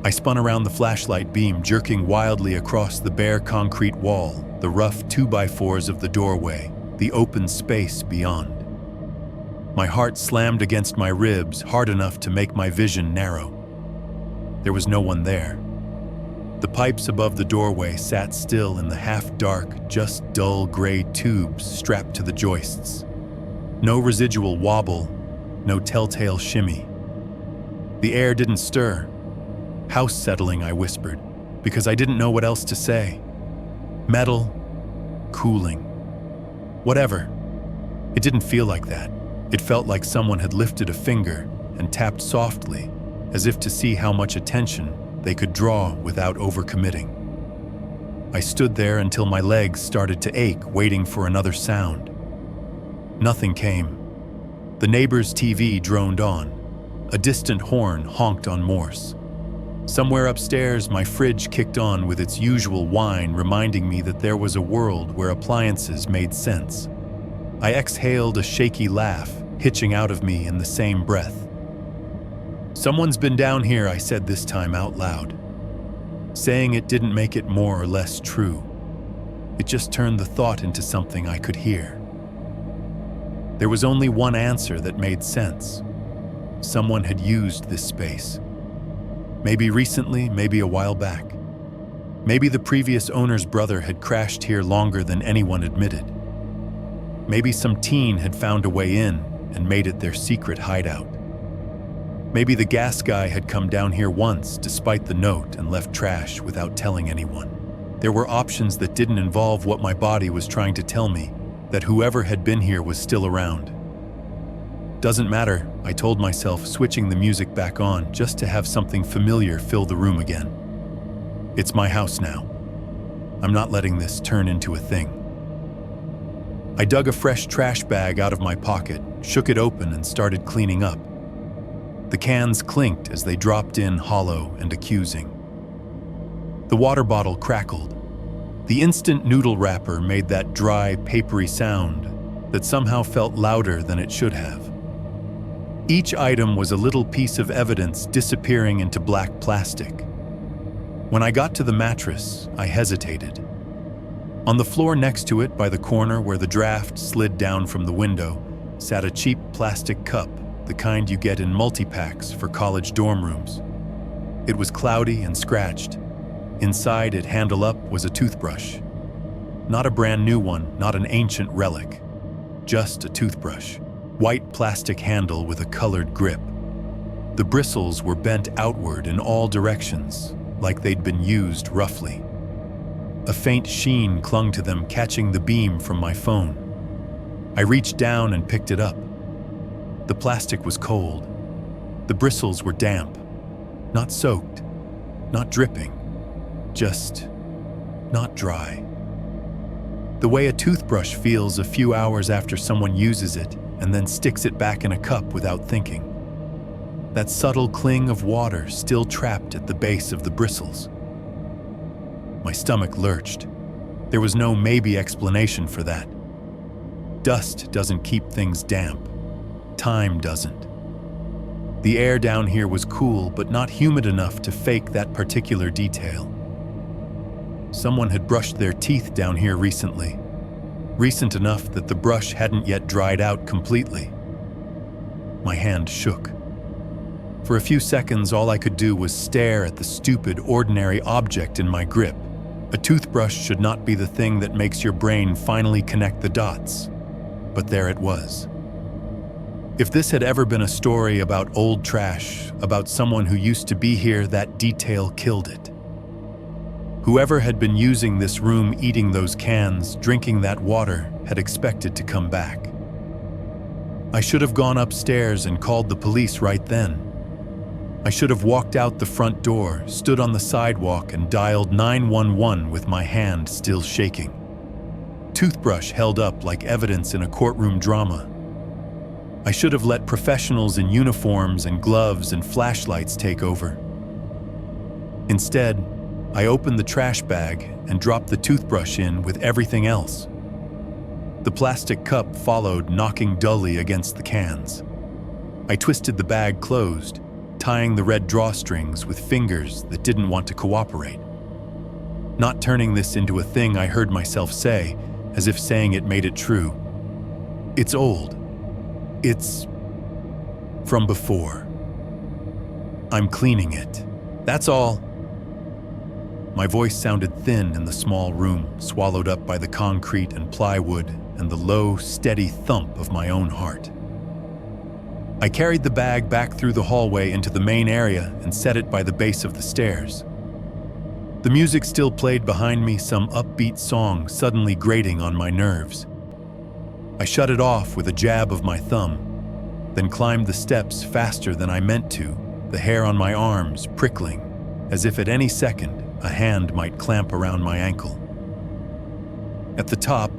I spun around the flashlight beam, jerking wildly across the bare concrete wall, the rough 2x4s of the doorway, the open space beyond. My heart slammed against my ribs, hard enough to make my vision narrow. There was no one there. The pipes above the doorway sat still in the half-dark, just dull gray tubes strapped to the joists. No residual wobble, no telltale shimmy. The air didn't stir. House settling, I whispered, because I didn't know what else to say. Metal, cooling. Whatever. It didn't feel like that. It felt like someone had lifted a finger and tapped softly, as if to see how much attention they could draw without overcommitting. I stood there until my legs started to ache, waiting for another sound. Nothing came. The neighbor's TV droned on. A distant horn honked on Morse. Somewhere upstairs, my fridge kicked on with its usual whine, reminding me that there was a world where appliances made sense. I exhaled a shaky laugh, hitching out of me in the same breath. "Someone's been down here," I said this time out loud. Saying it didn't make it more or less true. It just turned the thought into something I could hear. There was only one answer that made sense. Someone had used this space. Maybe recently, maybe a while back. Maybe the previous owner's brother had crashed here longer than anyone admitted. Maybe some teen had found a way in and made it their secret hideout. Maybe the gas guy had come down here once, despite the note, and left trash without telling anyone. There were options that didn't involve what my body was trying to tell me, that whoever had been here was still around. Doesn't matter, I told myself, switching the music back on just to have something familiar fill the room again. It's my house now. I'm not letting this turn into a thing. I dug a fresh trash bag out of my pocket, shook it open, and started cleaning up. The cans clinked as they dropped in, hollow and accusing. The water bottle crackled. The instant noodle wrapper made that dry, papery sound that somehow felt louder than it should have. Each item was a little piece of evidence disappearing into black plastic. When I got to the mattress, I hesitated. On the floor next to it, by the corner where the draft slid down from the window, sat a cheap plastic cup, the kind you get in multi-packs for college dorm rooms. It was cloudy and scratched. Inside it, handle up, was a toothbrush. Not a brand new one, not an ancient relic. Just a toothbrush. White plastic handle with a colored grip. The bristles were bent outward in all directions, like they'd been used roughly. A faint sheen clung to them, catching the beam from my phone. I reached down and picked it up. The plastic was cold. The bristles were damp. Not soaked, not dripping, just not dry. The way a toothbrush feels a few hours after someone uses it and then sticks it back in a cup without thinking. That subtle cling of water still trapped at the base of the bristles. My stomach lurched. There was no maybe explanation for that. Dust doesn't keep things damp. Time doesn't. The air down here was cool, but not humid enough to fake that particular detail. Someone had brushed their teeth down here recently. Recent enough that the brush hadn't yet dried out completely. My hand shook. For a few seconds, all I could do was stare at the stupid, ordinary object in my grip. A toothbrush should not be the thing that makes your brain finally connect the dots. But there it was. If this had ever been a story about old trash, about someone who used to be here, that detail killed it. Whoever had been using this room, eating those cans, drinking that water, had expected to come back. I should have gone upstairs and called the police right then. I should have walked out the front door, stood on the sidewalk, and dialed 911 with my hand still shaking. Toothbrush held up like evidence in a courtroom drama. I should have let professionals in uniforms and gloves and flashlights take over. Instead, I opened the trash bag and dropped the toothbrush in with everything else. The plastic cup followed, knocking dully against the cans. I twisted the bag closed, tying the red drawstrings with fingers that didn't want to cooperate. Not turning this into a thing I heard myself say, as if saying it made it true. It's old. It's from before. I'm cleaning it. That's all. My voice sounded thin in the small room, swallowed up by the concrete and plywood and the low, steady thump of my own heart. I carried the bag back through the hallway into the main area and set it by the base of the stairs. The music still played behind me, some upbeat song suddenly grating on my nerves. I shut it off with a jab of my thumb, then climbed the steps faster than I meant to, the hair on my arms prickling, as if at any second a hand might clamp around my ankle. At the top,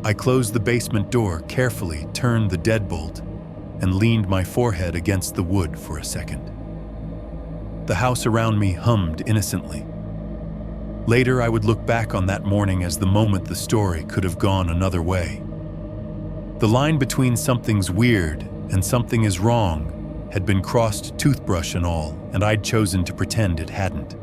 I closed the basement door carefully, turned the deadbolt, and leaned my forehead against the wood for a second. The house around me hummed innocently. Later, I would look back on that morning as the moment the story could have gone another way. The line between something's weird and something is wrong had been crossed, toothbrush and all, and I'd chosen to pretend it hadn't.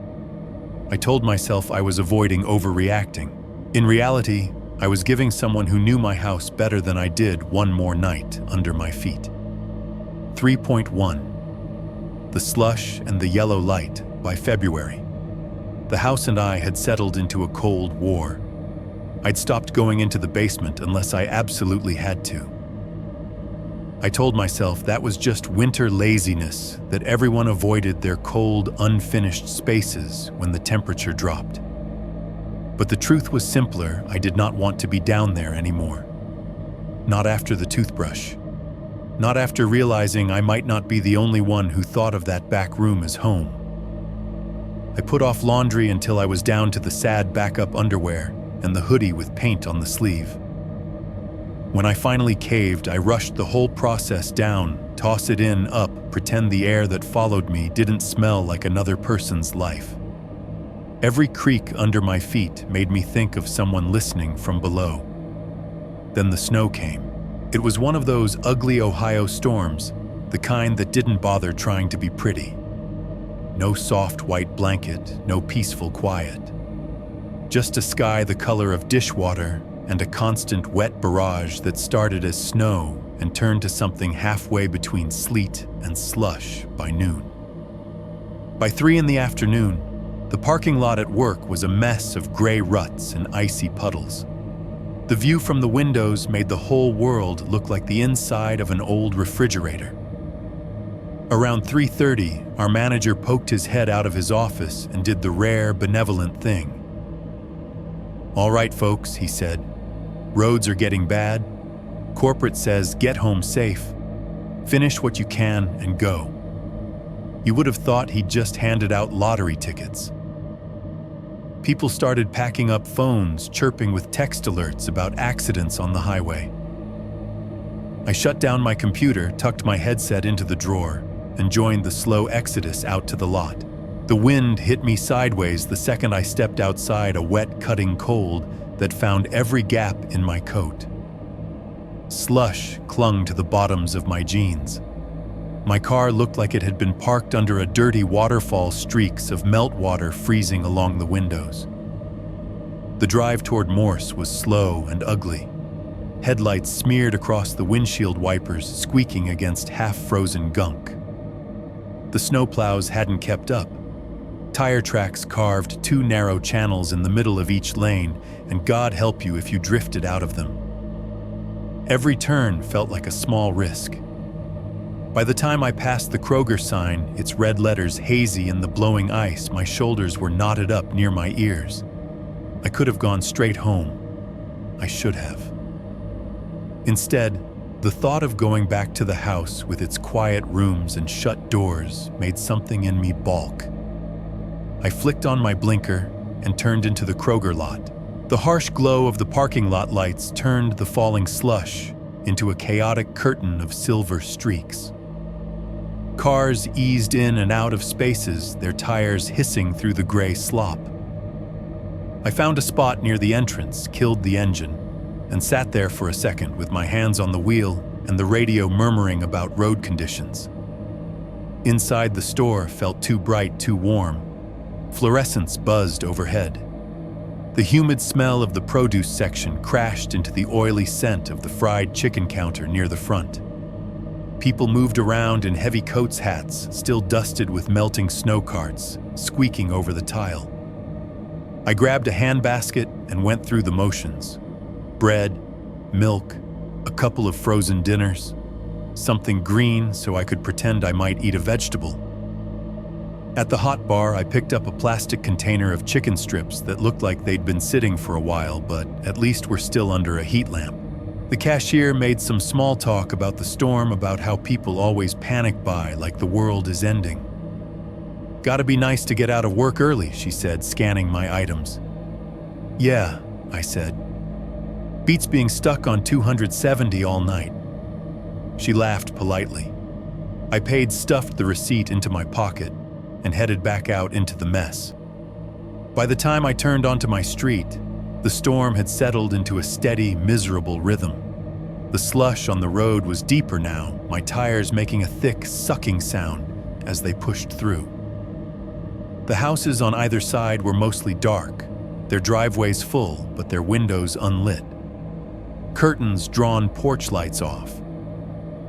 I told myself I was avoiding overreacting. In reality, I was giving someone who knew my house better than I did one more night under my feet. 3.1. The Slush and the Yellow Light by February. The house and I had settled into a cold war. I'd stopped going into the basement unless I absolutely had to. I told myself that was just winter laziness, that everyone avoided their cold, unfinished spaces when the temperature dropped. But the truth was simpler. I did not want to be down there anymore. Not after the toothbrush. Not after realizing I might not be the only one who thought of that back room as home. I put off laundry until I was down to the sad backup underwear and the hoodie with paint on the sleeve. When I finally caved, I rushed the whole process down, toss it in, up, pretend the air that followed me didn't smell like another person's life. Every creak under my feet made me think of someone listening from below. Then the snow came. It was one of those ugly Ohio storms, the kind that didn't bother trying to be pretty. No soft white blanket, no peaceful quiet. Just a sky the color of dishwater and a constant wet barrage that started as snow and turned to something halfway between sleet and slush by noon. By 3 in the afternoon, the parking lot at work was a mess of gray ruts and icy puddles. The view from the windows made the whole world look like the inside of an old refrigerator. Around 3:30, our manager poked his head out of his office and did the rare, benevolent thing. "All right, folks," he said. "Roads are getting bad. Corporate says get home safe. Finish what you can and go." You would have thought he'd just handed out lottery tickets. People started packing up phones, chirping with text alerts about accidents on the highway. I shut down my computer, tucked my headset into the drawer, and joined the slow exodus out to the lot. The wind hit me sideways the second I stepped outside a wet, cutting cold that found every gap in my coat. Slush clung to the bottoms of my jeans. My car looked like it had been parked under a dirty waterfall, streaks of meltwater freezing along the windows. The drive toward Morse was slow and ugly. Headlights smeared across the windshield wipers, squeaking against half-frozen gunk. The snowplows hadn't kept up. Tire tracks carved 2 narrow channels in the middle of each lane, and God help you if you drifted out of them. Every turn felt like a small risk. By the time I passed the Kroger sign, its red letters hazy in the blowing ice, my shoulders were knotted up near my ears. I could have gone straight home. I should have. Instead, the thought of going back to the house with its quiet rooms and shut doors made something in me balk. I flicked on my blinker and turned into the Kroger lot. The harsh glow of the parking lot lights turned the falling slush into a chaotic curtain of silver streaks. Cars eased in and out of spaces, their tires hissing through the gray slop. I found a spot near the entrance, killed the engine, and sat there for a second with my hands on the wheel and the radio murmuring about road conditions. Inside the store felt too bright, too warm. Fluorescence buzzed overhead. The humid smell of the produce section crashed into the oily scent of the fried chicken counter near the front. People moved around in heavy coats, hats, still dusted with melting snow carts, squeaking over the tile. I grabbed a handbasket and went through the motions. Bread, milk, a couple of frozen dinners, something green so I could pretend I might eat a vegetable. At the hot bar, I picked up a plastic container of chicken strips that looked like they'd been sitting for a while, but at least were still under a heat lamp. The cashier made some small talk about the storm, about how people always panic buy like the world is ending. "Gotta be nice to get out of work early," she said, scanning my items. "Yeah," I said. "Beats being stuck on 270 all night." She laughed politely. I paid, stuffed the receipt into my pocket, and headed back out into the mess. By the time I turned onto my street, the storm had settled into a steady, miserable rhythm. The slush on the road was deeper now, my tires making a thick, sucking sound as they pushed through. The houses on either side were mostly dark, their driveways full, but their windows unlit. Curtains drawn porch lights off.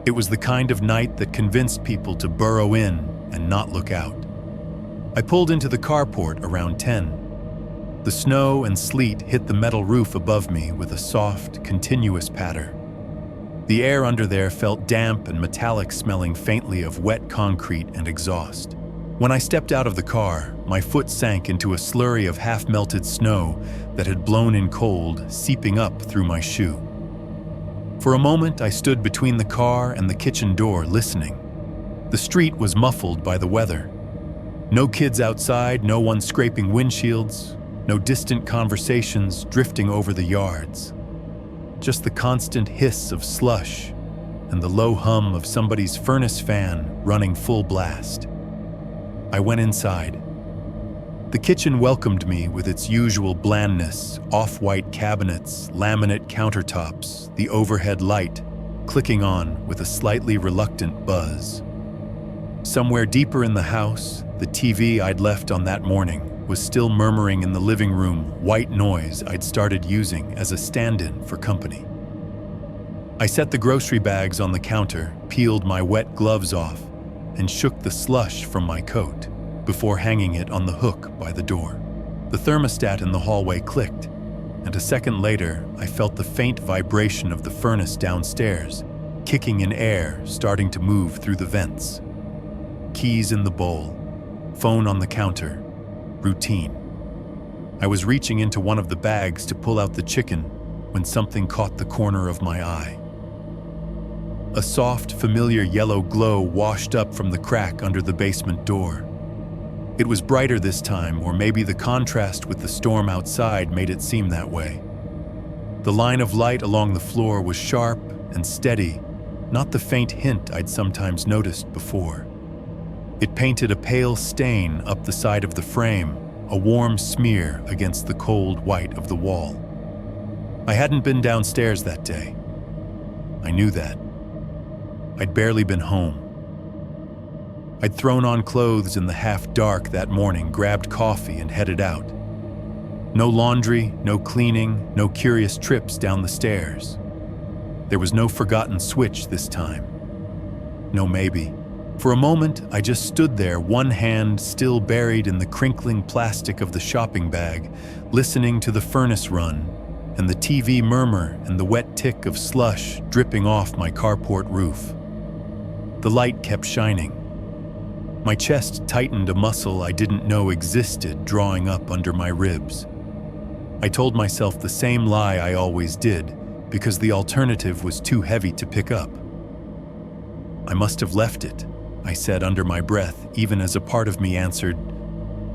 It was the kind of night that convinced people to burrow in and not look out. I pulled into the carport around 10. The snow and sleet hit the metal roof above me with a soft, continuous patter. The air under there felt damp and metallic, smelling faintly of wet concrete and exhaust. When I stepped out of the car, my foot sank into a slurry of half-melted snow that had blown in cold, seeping up through my shoe. For a moment, I stood between the car and the kitchen door, listening. The street was muffled by the weather. No kids outside, no one scraping windshields, no distant conversations drifting over the yards. Just the constant hiss of slush and the low hum of somebody's furnace fan running full blast. I went inside. The kitchen welcomed me with its usual blandness, off-white cabinets, laminate countertops, the overhead light clicking on with a slightly reluctant buzz. Somewhere deeper in the house, the TV I'd left on that morning was still murmuring in the living room, white noise I'd started using as a stand-in for company. I set the grocery bags on the counter, peeled my wet gloves off, and shook the slush from my coat before hanging it on the hook by the door. The thermostat in the hallway clicked, and a second later, I felt the faint vibration of the furnace downstairs, kicking in air, starting to move through the vents. Keys in the bowl, phone on the counter, routine. I was reaching into one of the bags to pull out the chicken when something caught the corner of my eye. A soft, familiar yellow glow washed up from the crack under the basement door. It was brighter this time, or maybe the contrast with the storm outside made it seem that way. The line of light along the floor was sharp and steady, not the faint hint I'd sometimes noticed before. It painted a pale stain up the side of the frame, a warm smear against the cold white of the wall. I hadn't been downstairs that day. I knew that. I'd barely been home. I'd thrown on clothes in the half-dark that morning, grabbed coffee, and headed out. No laundry, no cleaning, no curious trips down the stairs. There was no forgotten switch this time. No maybe. For a moment, I just stood there, one hand still buried in the crinkling plastic of the shopping bag, listening to the furnace run, and the TV murmur and the wet tick of slush dripping off my carport roof. The light kept shining. My chest tightened, a muscle I didn't know existed drawing up under my ribs. I told myself the same lie I always did, because the alternative was too heavy to pick up. I must have left it, I said under my breath, even as a part of me answered,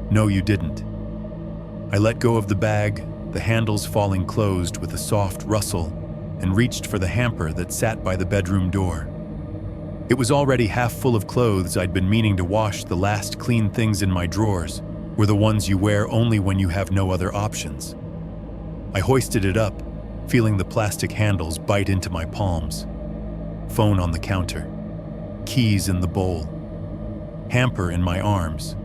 "No, you didn't." I let go of the bag, the handles falling closed with a soft rustle, and reached for the hamper that sat by the bedroom door. It was already half full of clothes I'd been meaning to wash. The last clean things in my drawers were the ones you wear only when you have no other options. I hoisted it up, feeling the plastic handles bite into my palms. Phone on the counter, keys in the bowl, hamper in my arms.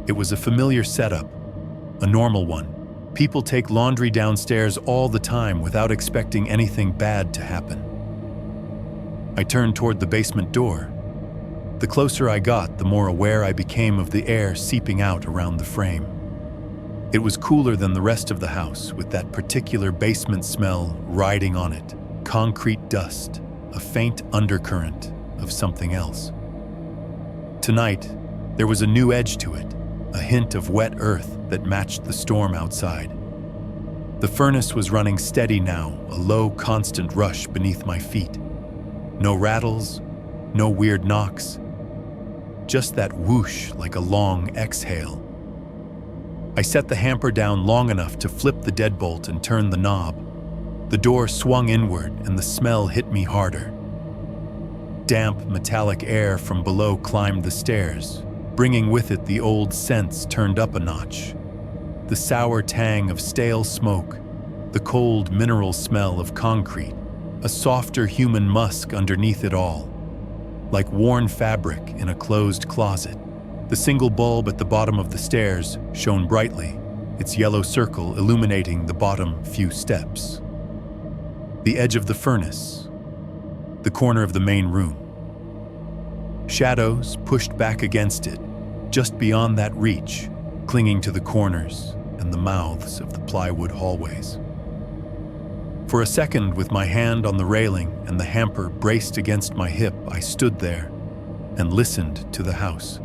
It was a familiar setup, a normal one. People take laundry downstairs all the time without expecting anything bad to happen. I turned toward the basement door. The closer I got, the more aware I became of the air seeping out around the frame. It was cooler than the rest of the house, with that particular basement smell riding on it, concrete dust, a faint undercurrent of something else. Tonight, there was a new edge to it, a hint of wet earth that matched the storm outside. The furnace was running steady now, a low, constant rush beneath my feet. No rattles, no weird knocks, just that whoosh like a long exhale. I set the hamper down long enough to flip the deadbolt and turn the knob. The door swung inward and the smell hit me harder. Damp, metallic air from below climbed the stairs, bringing with it the old scents turned up a notch. The sour tang of stale smoke, the cold mineral smell of concrete, a softer human musk underneath it all, like worn fabric in a closed closet. The single bulb at the bottom of the stairs shone brightly, its yellow circle illuminating the bottom few steps. The edge of the furnace, the corner of the main room. Shadows pushed back against it, just beyond that reach, clinging to the corners and the mouths of the plywood hallways. For a second, with my hand on the railing and the hamper braced against my hip, I stood there and listened to the house.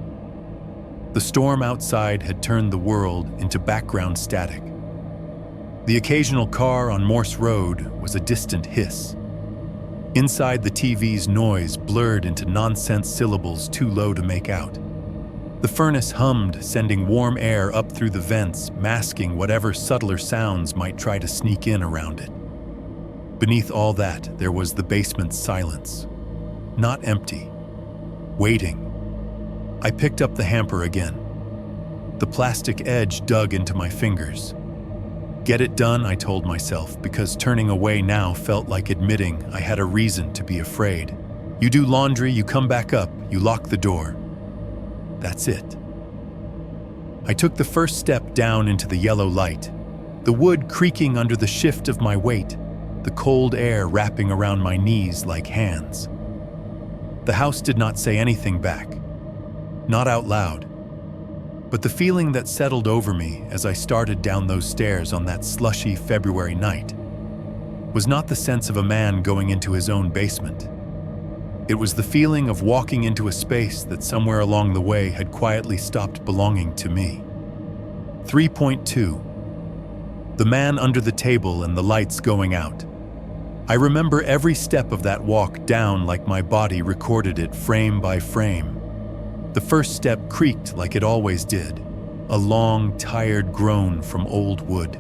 The storm outside had turned the world into background static. The occasional car on Morse Road was a distant hiss. Inside, the TV's noise blurred into nonsense syllables too low to make out. The furnace hummed, sending warm air up through the vents, masking whatever subtler sounds might try to sneak in around it. Beneath all that, there was the basement's silence. Not empty. Waiting. I picked up the hamper again. The plastic edge dug into my fingers. Get it done, I told myself, because turning away now felt like admitting I had a reason to be afraid. You do laundry, you come back up, you lock the door. That's it. I took the first step down into the yellow light, the wood creaking under the shift of my weight, the cold air wrapping around my knees like hands. The house did not say anything back, not out loud, but the feeling that settled over me as I started down those stairs on that slushy February night was not the sense of a man going into his own basement. It was the feeling of walking into a space that somewhere along the way had quietly stopped belonging to me. 3.2. The man under the table and the lights going out. I remember every step of that walk down like my body recorded it frame by frame. The first step creaked like it always did, a long, tired groan from old wood.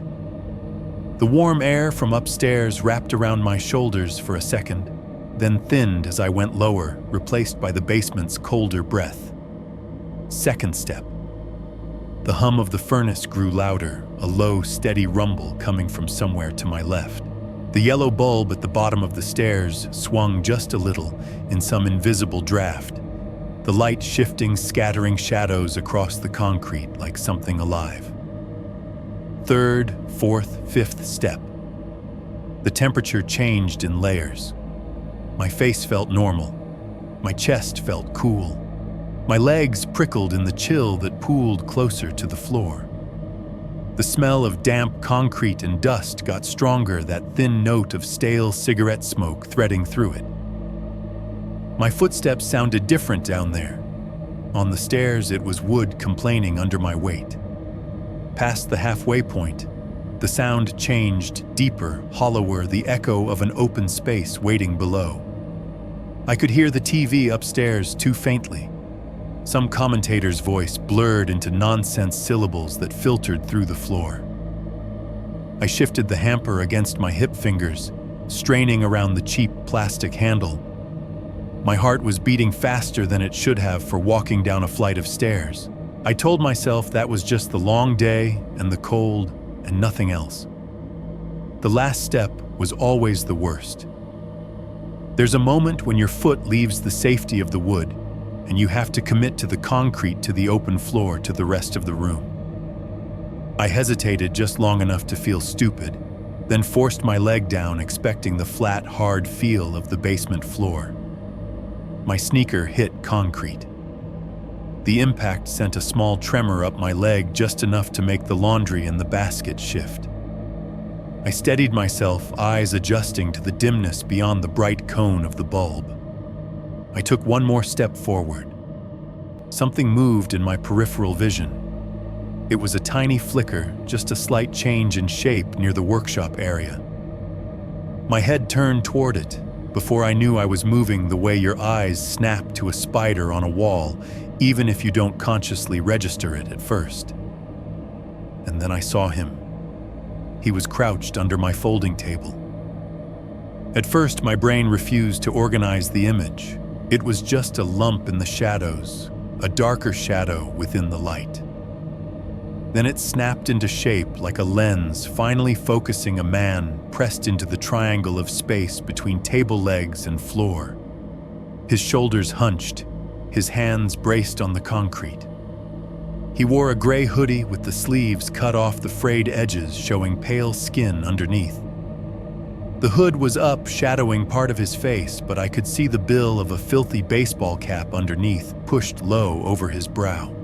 The warm air from upstairs wrapped around my shoulders for a second, then thinned as I went lower, replaced by the basement's colder breath. Second step. The hum of the furnace grew louder, a low, steady rumble coming from somewhere to my left. The yellow bulb at the bottom of the stairs swung just a little in some invisible draft, the light shifting, scattering shadows across the concrete like something alive. Third, fourth, fifth step. The temperature changed in layers. My face felt normal. My chest felt cool. My legs prickled in the chill that pooled closer to the floor. The smell of damp concrete and dust got stronger, that thin note of stale cigarette smoke threading through it. My footsteps sounded different down there. On the stairs, it was wood complaining under my weight. Past the halfway point, the sound changed, deeper, hollower, the echo of an open space waiting below. I could hear the TV upstairs too faintly. Some commentator's voice blurred into nonsense syllables that filtered through the floor. I shifted the hamper against my hip fingers, straining around the cheap plastic handle. My heart was beating faster than it should have for walking down a flight of stairs. I told myself that was just the long day and the cold and nothing else. The last step was always the worst. There's a moment when your foot leaves the safety of the wood and you have to commit to the concrete, to the open floor, to the rest of the room. I hesitated just long enough to feel stupid, then forced my leg down, expecting the flat, hard feel of the basement floor. My sneaker hit concrete. The impact sent a small tremor up my leg, just enough to make the laundry in the basket shift. I steadied myself, eyes adjusting to the dimness beyond the bright cone of the bulb. I took one more step forward. Something moved in my peripheral vision. It was a tiny flicker, just a slight change in shape near the workshop area. My head turned toward it. Before I knew I was moving the way your eyes snap to a spider on a wall, even if you don't consciously register it at first. And then I saw him. He was crouched under my folding table. At first, my brain refused to organize the image. It was just a lump in the shadows, a darker shadow within the light. Then it snapped into shape like a lens, finally focusing a man pressed into the triangle of space between table legs and floor. His shoulders hunched, his hands braced on the concrete. He wore a gray hoodie with the sleeves cut off, the frayed edges showing pale skin underneath. The hood was up, shadowing part of his face, but I could see the bill of a filthy baseball cap underneath, pushed low over his brow.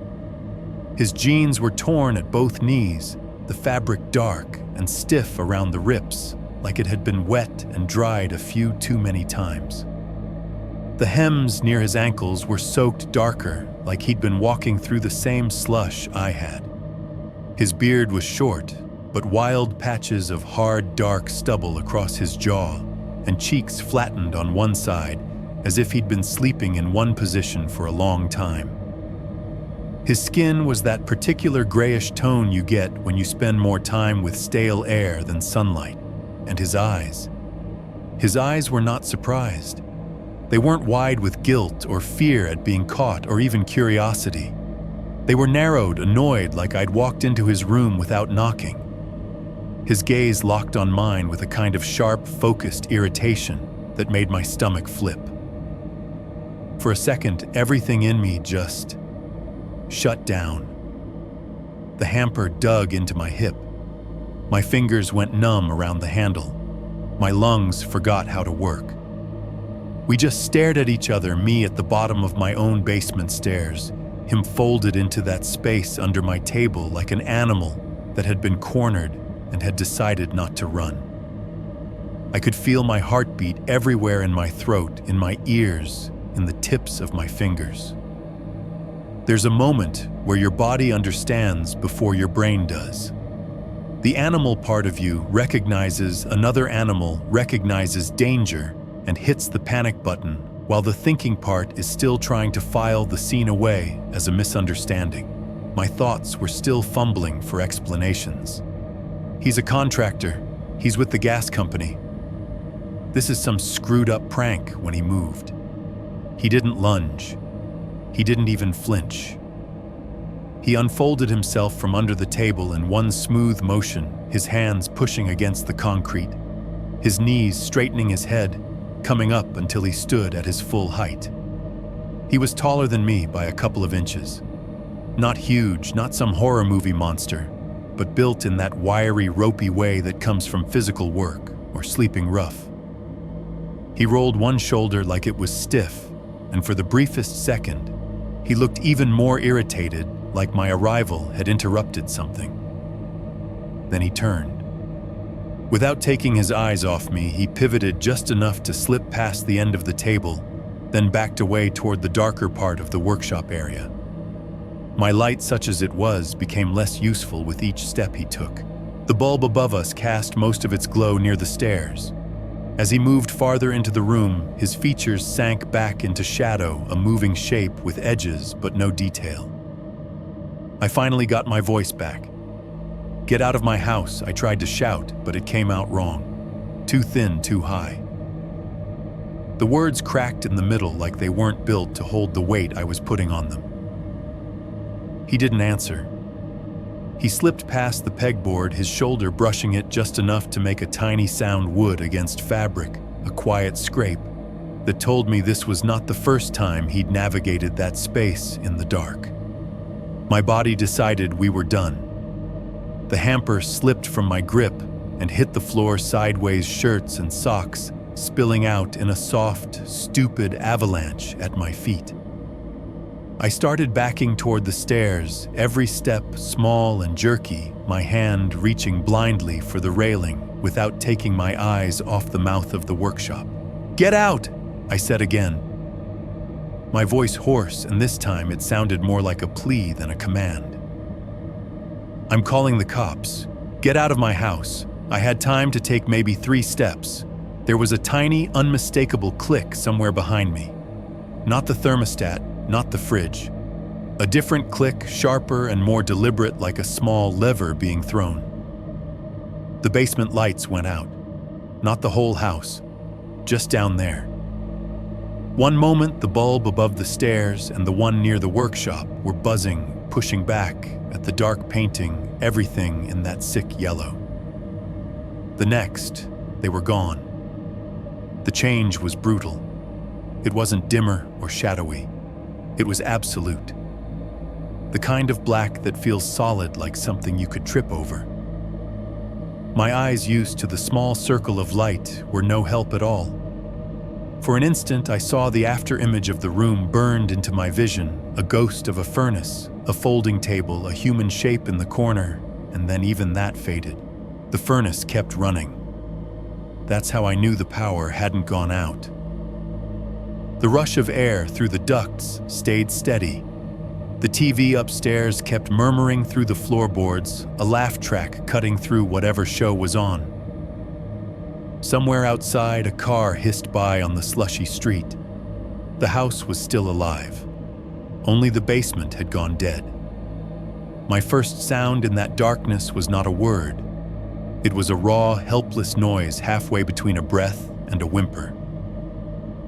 His jeans were torn at both knees, the fabric dark and stiff around the rips, like it had been wet and dried a few too many times. The hems near his ankles were soaked darker, like he'd been walking through the same slush I had. His beard was short, but wild patches of hard, dark stubble across his jaw, and cheeks flattened on one side, as if he'd been sleeping in one position for a long time. His skin was that particular grayish tone you get when you spend more time with stale air than sunlight. And his eyes were not surprised. They weren't wide with guilt or fear at being caught or even curiosity. They were narrowed, annoyed, like I'd walked into his room without knocking. His gaze locked on mine with a kind of sharp, focused irritation that made my stomach flip. For a second, everything in me just shut down. The hamper dug into my hip. My fingers went numb around the handle. My lungs forgot how to work. We just stared at each other, me at the bottom of my own basement stairs, him folded into that space under my table like an animal that had been cornered and had decided not to run. I could feel my heartbeat everywhere in my throat, in my ears, in the tips of my fingers. There's a moment where your body understands before your brain does. The animal part of you recognizes another animal, recognizes danger, and hits the panic button, while the thinking part is still trying to file the scene away as a misunderstanding. My thoughts were still fumbling for explanations. He's a contractor. He's with the gas company. This is some screwed up prank when he moved. He didn't lunge. He didn't even flinch. He unfolded himself from under the table in one smooth motion, his hands pushing against the concrete, his knees straightening his head, coming up until he stood at his full height. He was taller than me by a couple of inches. Not huge, not some horror movie monster, but built in that wiry, ropey way that comes from physical work or sleeping rough. He rolled one shoulder like it was stiff, and for the briefest second, he looked even more irritated, like my arrival had interrupted something. Then he turned. Without taking his eyes off me, he pivoted just enough to slip past the end of the table, then backed away toward the darker part of the workshop area. My light, such as it was, became less useful with each step he took. The bulb above us cast most of its glow near the stairs. As he moved farther into the room, his features sank back into shadow, a moving shape with edges but no detail. I finally got my voice back. "Get out of my house," I tried to shout, but it came out wrong. Too thin, too high. The words cracked in the middle like they weren't built to hold the weight I was putting on them. He didn't answer. He slipped past the pegboard, his shoulder brushing it just enough to make a tiny sound wood against fabric, a quiet scrape that told me this was not the first time he'd navigated that space in the dark. My body decided we were done. The hamper slipped from my grip and hit the floor sideways, shirts and socks spilling out in a soft, stupid avalanche at my feet. I started backing toward the stairs, every step small and jerky, my hand reaching blindly for the railing without taking my eyes off the mouth of the workshop. "Get out!" I said again. My voice hoarse, and this time it sounded more like a plea than a command. "I'm calling the cops. Get out of my house." I had time to take maybe 3 steps. There was a tiny, unmistakable click somewhere behind me. Not the thermostat, not the fridge. A different click, sharper and more deliberate, like a small lever being thrown. The basement lights went out. Not the whole house, just down there. One moment, the bulb above the stairs and the one near the workshop were buzzing, pushing back at the dark painting, everything in that sick yellow. The next, they were gone. The change was brutal. It wasn't dimmer or shadowy. It was absolute. The kind of black that feels solid, like something you could trip over. My eyes, used to the small circle of light, were no help at all. For an instant, I saw the after-image of the room burned into my vision, a ghost of a furnace, a folding table, a human shape in the corner, and then even that faded. The furnace kept running. That's how I knew the power hadn't gone out. The rush of air through the ducts stayed steady. The TV upstairs kept murmuring through the floorboards, a laugh track cutting through whatever show was on. Somewhere outside, a car hissed by on the slushy street. The house was still alive. Only the basement had gone dead. My first sound in that darkness was not a word. It was a raw, helpless noise halfway between a breath and a whimper.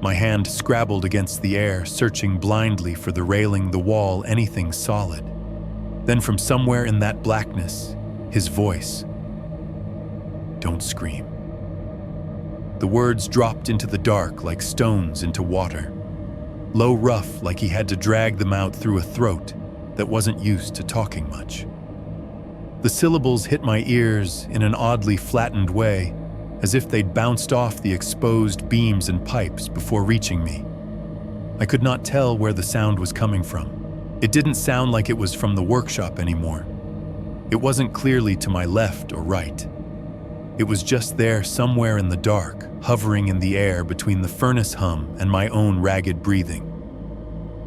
My hand scrabbled against the air, searching blindly for the railing, the wall, anything solid. Then from somewhere in that blackness, his voice. "Don't scream." The words dropped into the dark like stones into water. Low, rough, like he had to drag them out through a throat that wasn't used to talking much. The syllables hit my ears in an oddly flattened way, as if they'd bounced off the exposed beams and pipes before reaching me. I could not tell where the sound was coming from. It didn't sound like it was from the workshop anymore. It wasn't clearly to my left or right. It was just there somewhere in the dark, hovering in the air between the furnace hum and my own ragged breathing.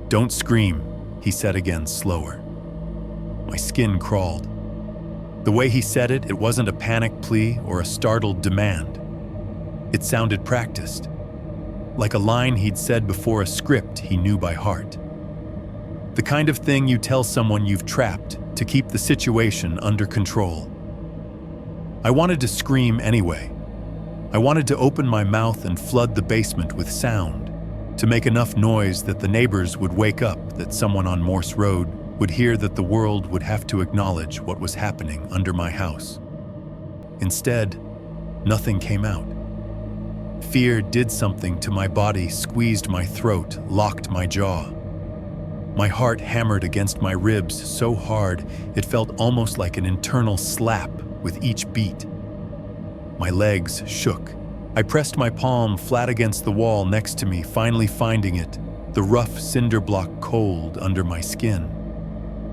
"Don't scream," he said again, slower. My skin crawled. The way he said it, it wasn't a panic plea or a startled demand. It sounded practiced, like a line he'd said before a script he knew by heart. The kind of thing you tell someone you've trapped to keep the situation under control. I wanted to scream anyway. I wanted to open my mouth and flood the basement with sound, to make enough noise that the neighbors would wake up, that someone on Morse Road would hear that the world would have to acknowledge what was happening under my house. Instead, nothing came out. Fear did something to my body, squeezed my throat, locked my jaw. My heart hammered against my ribs so hard it felt almost like an internal slap with each beat. My legs shook. I pressed my palm flat against the wall next to me, finally finding it, the rough cinder block cold under my skin.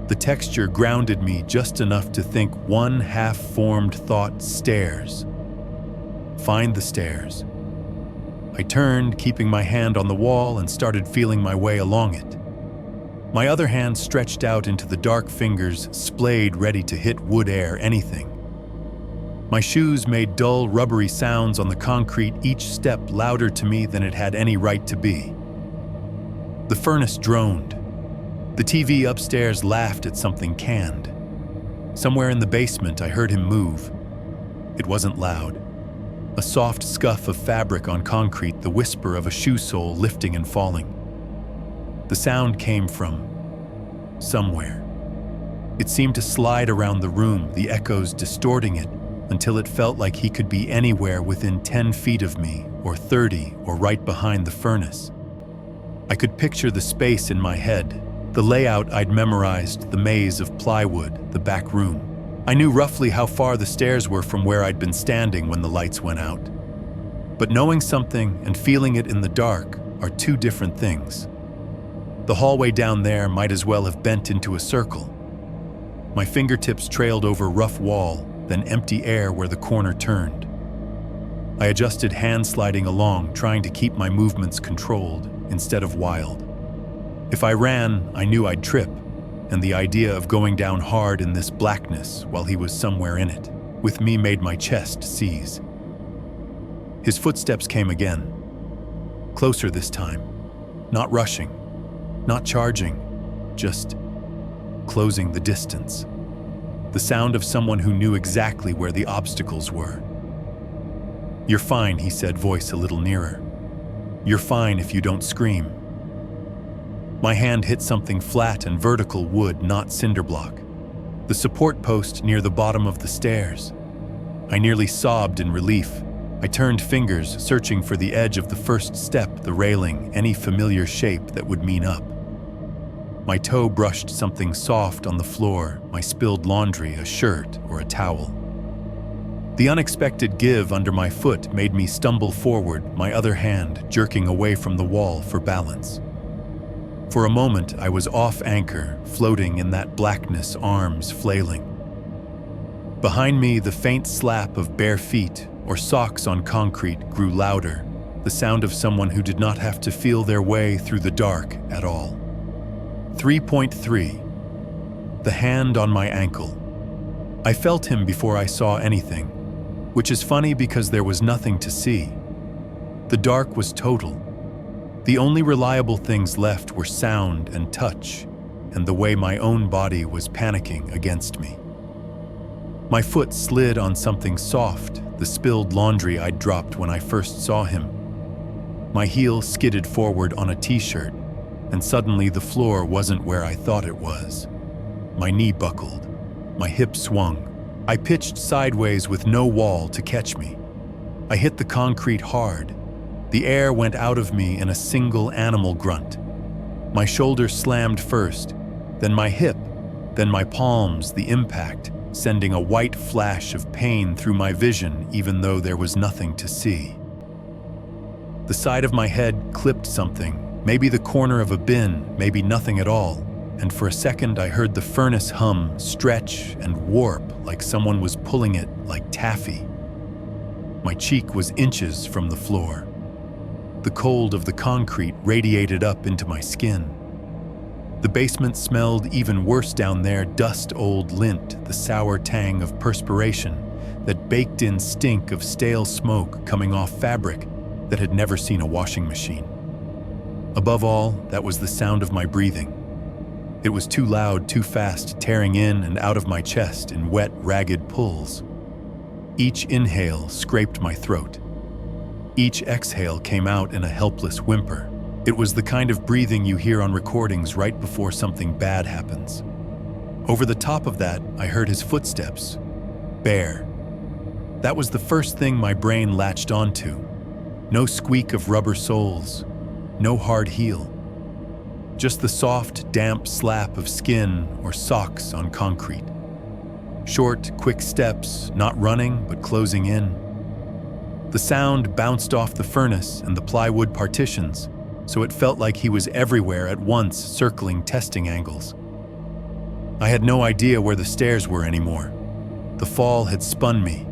The texture grounded me just enough to think one half-formed thought: stairs. Find the stairs. I turned, keeping my hand on the wall, and started feeling my way along it. My other hand stretched out into the dark fingers, splayed, ready to hit wood, air, anything. My shoes made dull, rubbery sounds on the concrete, each step louder to me than it had any right to be. The furnace droned. The TV upstairs laughed at something canned. Somewhere in the basement, I heard him move. It wasn't loud. A soft scuff of fabric on concrete, the whisper of a shoe sole lifting and falling. The sound came from somewhere. It seemed to slide around the room, the echoes distorting it, until it felt like he could be anywhere within 10 feet of me, or 30, or right behind the furnace. I could picture the space in my head, the layout I'd memorized, the maze of plywood, the back room. I knew roughly how far the stairs were from where I'd been standing when the lights went out. But knowing something and feeling it in the dark are two different things. The hallway down there might as well have bent into a circle. My fingertips trailed over rough wall, then empty air where the corner turned. I adjusted, hand sliding along, trying to keep my movements controlled instead of wild. If I ran, I knew I'd trip, and the idea of going down hard in this blackness while he was somewhere in it, with me, made my chest seize. His footsteps came again. Closer this time. Not rushing, not charging, just closing the distance. The sound of someone who knew exactly where the obstacles were. "You're fine," he said, voice a little nearer. "You're fine if you don't scream." My hand hit something flat and vertical, wood, not cinder block. The support post near the bottom of the stairs. I nearly sobbed in relief. I turned fingers, searching for the edge of the first step, the railing, any familiar shape that would mean up. My toe brushed something soft on the floor, my spilled laundry, a shirt or a towel. The unexpected give under my foot made me stumble forward, my other hand jerking away from the wall for balance. For a moment, I was off anchor, floating in that blackness, arms flailing. Behind me, the faint slap of bare feet or socks on concrete grew louder, the sound of someone who did not have to feel their way through the dark at all. 3.3. The hand on my ankle. I felt him before I saw anything, which is funny because there was nothing to see. The dark was total. The only reliable things left were sound and touch, and the way my own body was panicking against me. My foot slid on something soft, the spilled laundry I'd dropped when I first saw him. My heel skidded forward on a t-shirt, and suddenly the floor wasn't where I thought it was. My knee buckled. My hip swung. I pitched sideways with no wall to catch me. I hit the concrete hard. The air went out of me in a single animal grunt. My shoulder slammed first, then my hip, then my palms, the impact, sending a white flash of pain through my vision even though there was nothing to see. The side of my head clipped something, maybe the corner of a bin, maybe nothing at all, and for a second I heard the furnace hum, stretch, and warp like someone was pulling it like taffy. My cheek was inches from the floor. The cold of the concrete radiated up into my skin. The basement smelled even worse down there, dust-old lint, the sour tang of perspiration, that baked-in stink of stale smoke coming off fabric that had never seen a washing machine. Above all, that was the sound of my breathing. It was too loud, too fast, tearing in and out of my chest in wet, ragged pulls. Each inhale scraped my throat. Each exhale came out in a helpless whimper. It was the kind of breathing you hear on recordings right before something bad happens. Over the top of that, I heard his footsteps. Bear. That was the first thing my brain latched onto. No squeak of rubber soles, no hard heel. Just the soft, damp slap of skin or socks on concrete. Short, quick steps, not running, but closing in. The sound bounced off the furnace and the plywood partitions, so it felt like he was everywhere at once, circling testing angles. I had no idea where the stairs were anymore. The fall had spun me.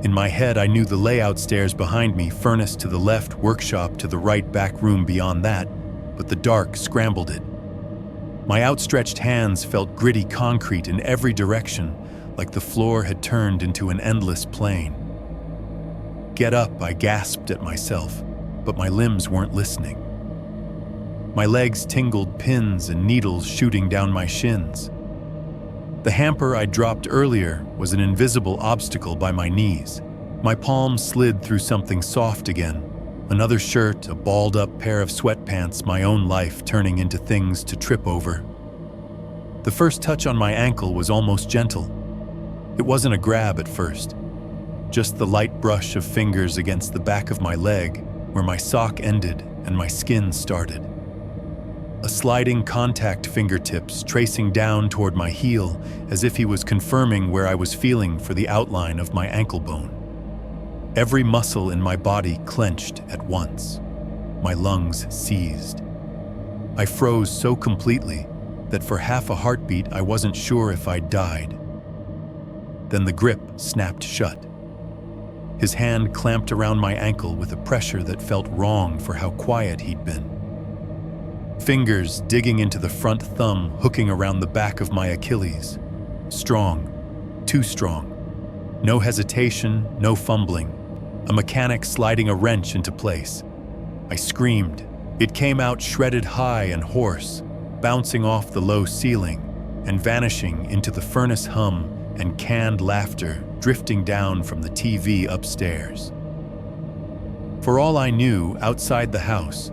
In my head, I knew the layout stairs behind me, furnace to the left, workshop to the right, back room beyond that, but the dark scrambled it. My outstretched hands felt gritty concrete in every direction, like the floor had turned into an endless plain. Get up, I gasped at myself, but my limbs weren't listening. My legs tingled, pins and needles shooting down my shins. The hamper I dropped earlier was an invisible obstacle by my knees. My palms slid through something soft again. Another shirt, a balled-up pair of sweatpants, my own life turning into things to trip over. The first touch on my ankle was almost gentle. It wasn't a grab at first, just the light brush of fingers against the back of my leg, where my sock ended and my skin started. A sliding contact fingertips tracing down toward my heel as if he was confirming where I was feeling for the outline of my ankle bone. Every muscle in my body clenched at once. My lungs seized. I froze so completely that for half a heartbeat I wasn't sure if I'd died. Then the grip snapped shut. His hand clamped around my ankle with a pressure that felt wrong for how quiet he'd been. Fingers digging into the front thumb, hooking around the back of my Achilles. Strong, too strong. No hesitation, no fumbling. A mechanic sliding a wrench into place. I screamed. It came out shredded high and hoarse, bouncing off the low ceiling and vanishing into the furnace hum and canned laughter drifting down from the TV upstairs. For all I knew, outside the house,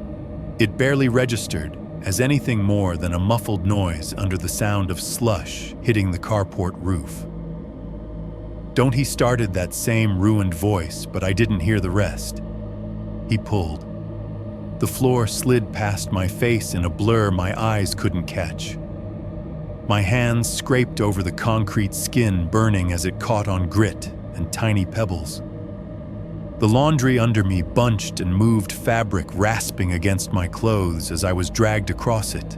it barely registered as anything more than a muffled noise under the sound of slush hitting the carport roof. Don't he started that same ruined voice, but I didn't hear the rest. He pulled. The floor slid past my face in a blur my eyes couldn't catch. My hands scraped over the concrete skin, burning as it caught on grit and tiny pebbles. The laundry under me bunched and moved, fabric rasping against my clothes as I was dragged across it.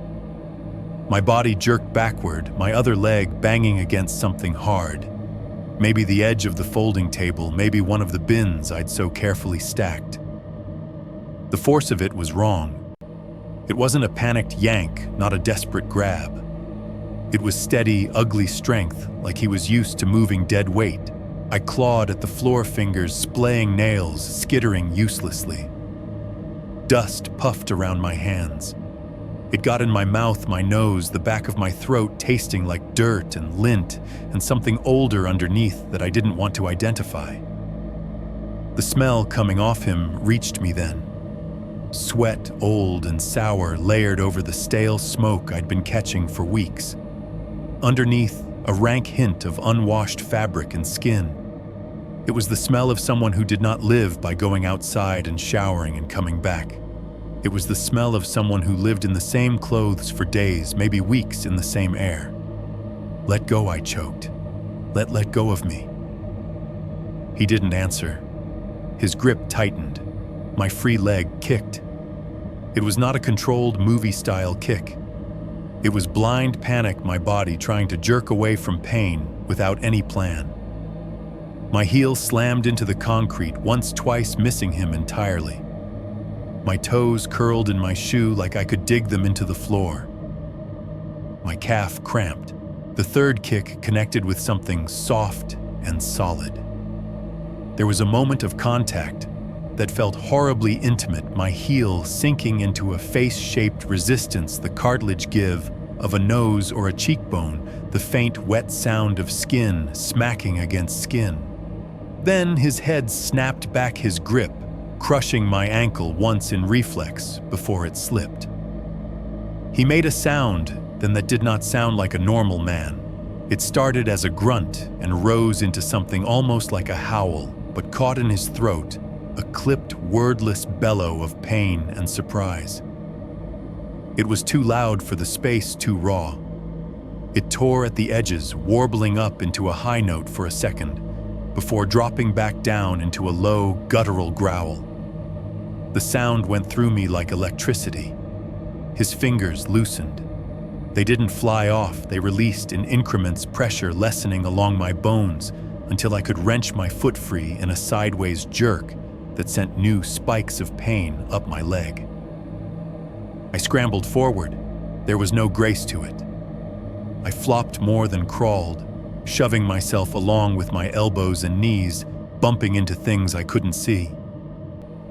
My body jerked backward, my other leg banging against something hard. Maybe the edge of the folding table, maybe one of the bins I'd so carefully stacked. The force of it was wrong. It wasn't a panicked yank, not a desperate grab. It was steady, ugly strength, like he was used to moving dead weight. I clawed at the floor fingers, splaying nails, skittering uselessly. Dust puffed around my hands. It got in my mouth, my nose, the back of my throat, tasting like dirt and lint and something older underneath that I didn't want to identify. The smell coming off him reached me then. Sweat, old and sour, layered over the stale smoke I'd been catching for weeks. Underneath, a rank hint of unwashed fabric and skin. It was the smell of someone who did not live by going outside and showering and coming back. It was the smell of someone who lived in the same clothes for days, maybe weeks, in the same air. Let go, I choked. Let go of me." He didn't answer. His grip tightened. My free leg kicked. It was not a controlled movie-style kick. It was blind panic, my body trying to jerk away from pain without any plan. My heel slammed into the concrete, once, twice, missing him entirely. My toes curled in my shoe like I could dig them into the floor. My calf cramped. The third kick connected with something soft and solid. There was a moment of contact that felt horribly intimate, my heel sinking into a face-shaped resistance, the cartilage give of a nose or a cheekbone, the faint, wet sound of skin smacking against skin. Then his head snapped back his grip, crushing my ankle once in reflex before it slipped. He made a sound then that did not sound like a normal man. It started as a grunt and rose into something almost like a howl, but caught in his throat, a clipped, wordless bellow of pain and surprise. It was too loud for the space, too raw. It tore at the edges, warbling up into a high note for a second, before dropping back down into a low, guttural growl. The sound went through me like electricity. His fingers loosened. They didn't fly off, they released in increments, pressure lessening along my bones until I could wrench my foot free in a sideways jerk that sent new spikes of pain up my leg. I scrambled forward. There was no grace to it. I flopped more than crawled, shoving myself along with my elbows and knees, bumping into things I couldn't see.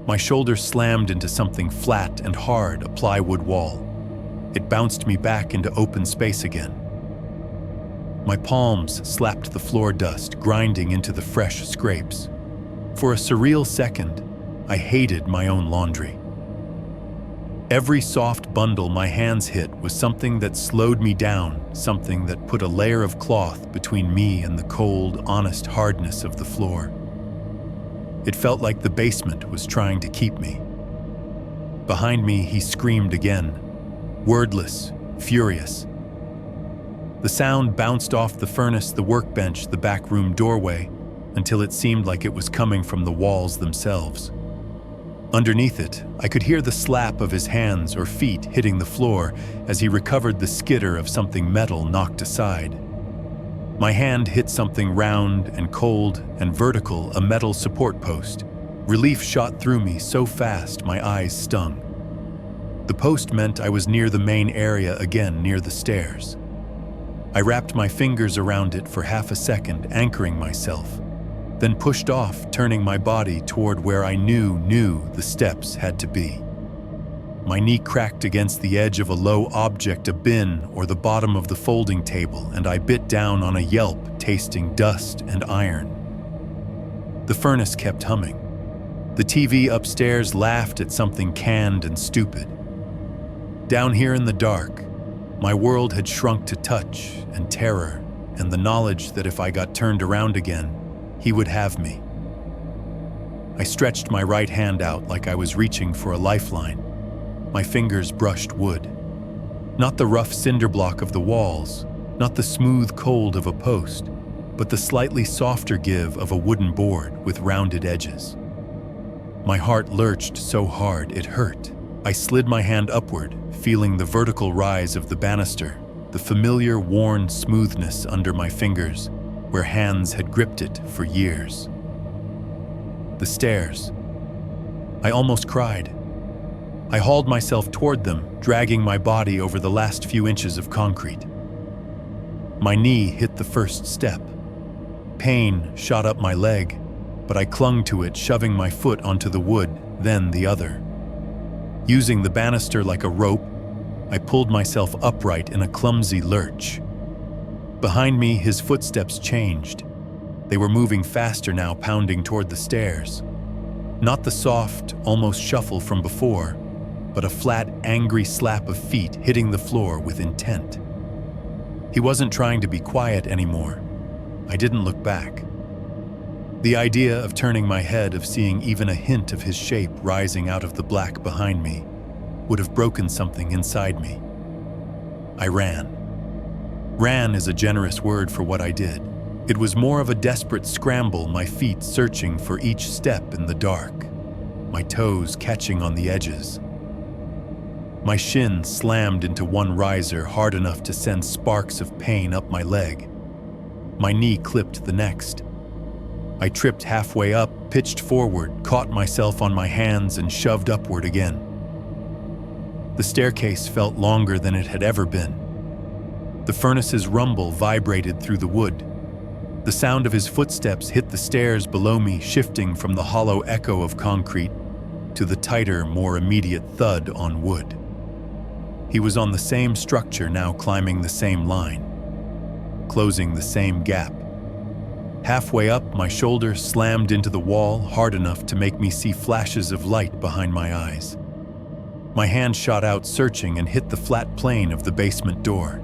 My shoulder slammed into something flat and hard, a plywood wall. It bounced me back into open space again. My palms slapped the floor dust, grinding into the fresh scrapes. For a surreal second, I hated my own laundry. Every soft bundle my hands hit was something that slowed me down, something that put a layer of cloth between me and the cold, honest hardness of the floor. It felt like the basement was trying to keep me. Behind me, he screamed again, wordless, furious. The sound bounced off the furnace, the workbench, the back room doorway, until it seemed like it was coming from the walls themselves. Underneath it, I could hear the slap of his hands or feet hitting the floor as he recovered the skitter of something metal knocked aside. My hand hit something round and cold and vertical, a metal support post. Relief shot through me so fast my eyes stung. The post meant I was near the main area again, near the stairs. I wrapped my fingers around it for half a second, anchoring myself, then pushed off, turning my body toward where I knew the steps had to be. My knee cracked against the edge of a low object, a bin or the bottom of the folding table, and I bit down on a yelp, tasting dust and iron. The furnace kept humming. The TV upstairs laughed at something canned and stupid. Down here in the dark, my world had shrunk to touch and terror and the knowledge that if I got turned around again, he would have me. I stretched my right hand out like I was reaching for a lifeline. My fingers brushed wood. Not the rough cinder block of the walls, not the smooth cold of a post, but the slightly softer give of a wooden board with rounded edges. My heart lurched so hard it hurt. I slid my hand upward, feeling the vertical rise of the banister, the familiar worn smoothness under my fingers, where hands had gripped it for years. The stairs. I almost cried. I hauled myself toward them, dragging my body over the last few inches of concrete. My knee hit the first step. Pain shot up my leg, but I clung to it, shoving my foot onto the wood, then the other. Using the banister like a rope, I pulled myself upright in a clumsy lurch. Behind me, his footsteps changed. They were moving faster now, pounding toward the stairs. Not the soft, almost shuffle from before, but a flat, angry slap of feet hitting the floor with intent. He wasn't trying to be quiet anymore. I didn't look back. The idea of turning my head, of seeing even a hint of his shape rising out of the black behind me, would have broken something inside me. I ran. Ran is a generous word for what I did. It was more of a desperate scramble, my feet searching for each step in the dark, my toes catching on the edges. My shin slammed into one riser hard enough to send sparks of pain up my leg. My knee clipped the next. I tripped halfway up, pitched forward, caught myself on my hands, and shoved upward again. The staircase felt longer than it had ever been. The furnace's rumble vibrated through the wood. The sound of his footsteps hit the stairs below me, shifting from the hollow echo of concrete to the tighter, more immediate thud on wood. He was on the same structure now, climbing the same line, closing the same gap. Halfway up, my shoulder slammed into the wall hard enough to make me see flashes of light behind my eyes. My hand shot out, searching, and hit the flat plane of the basement door.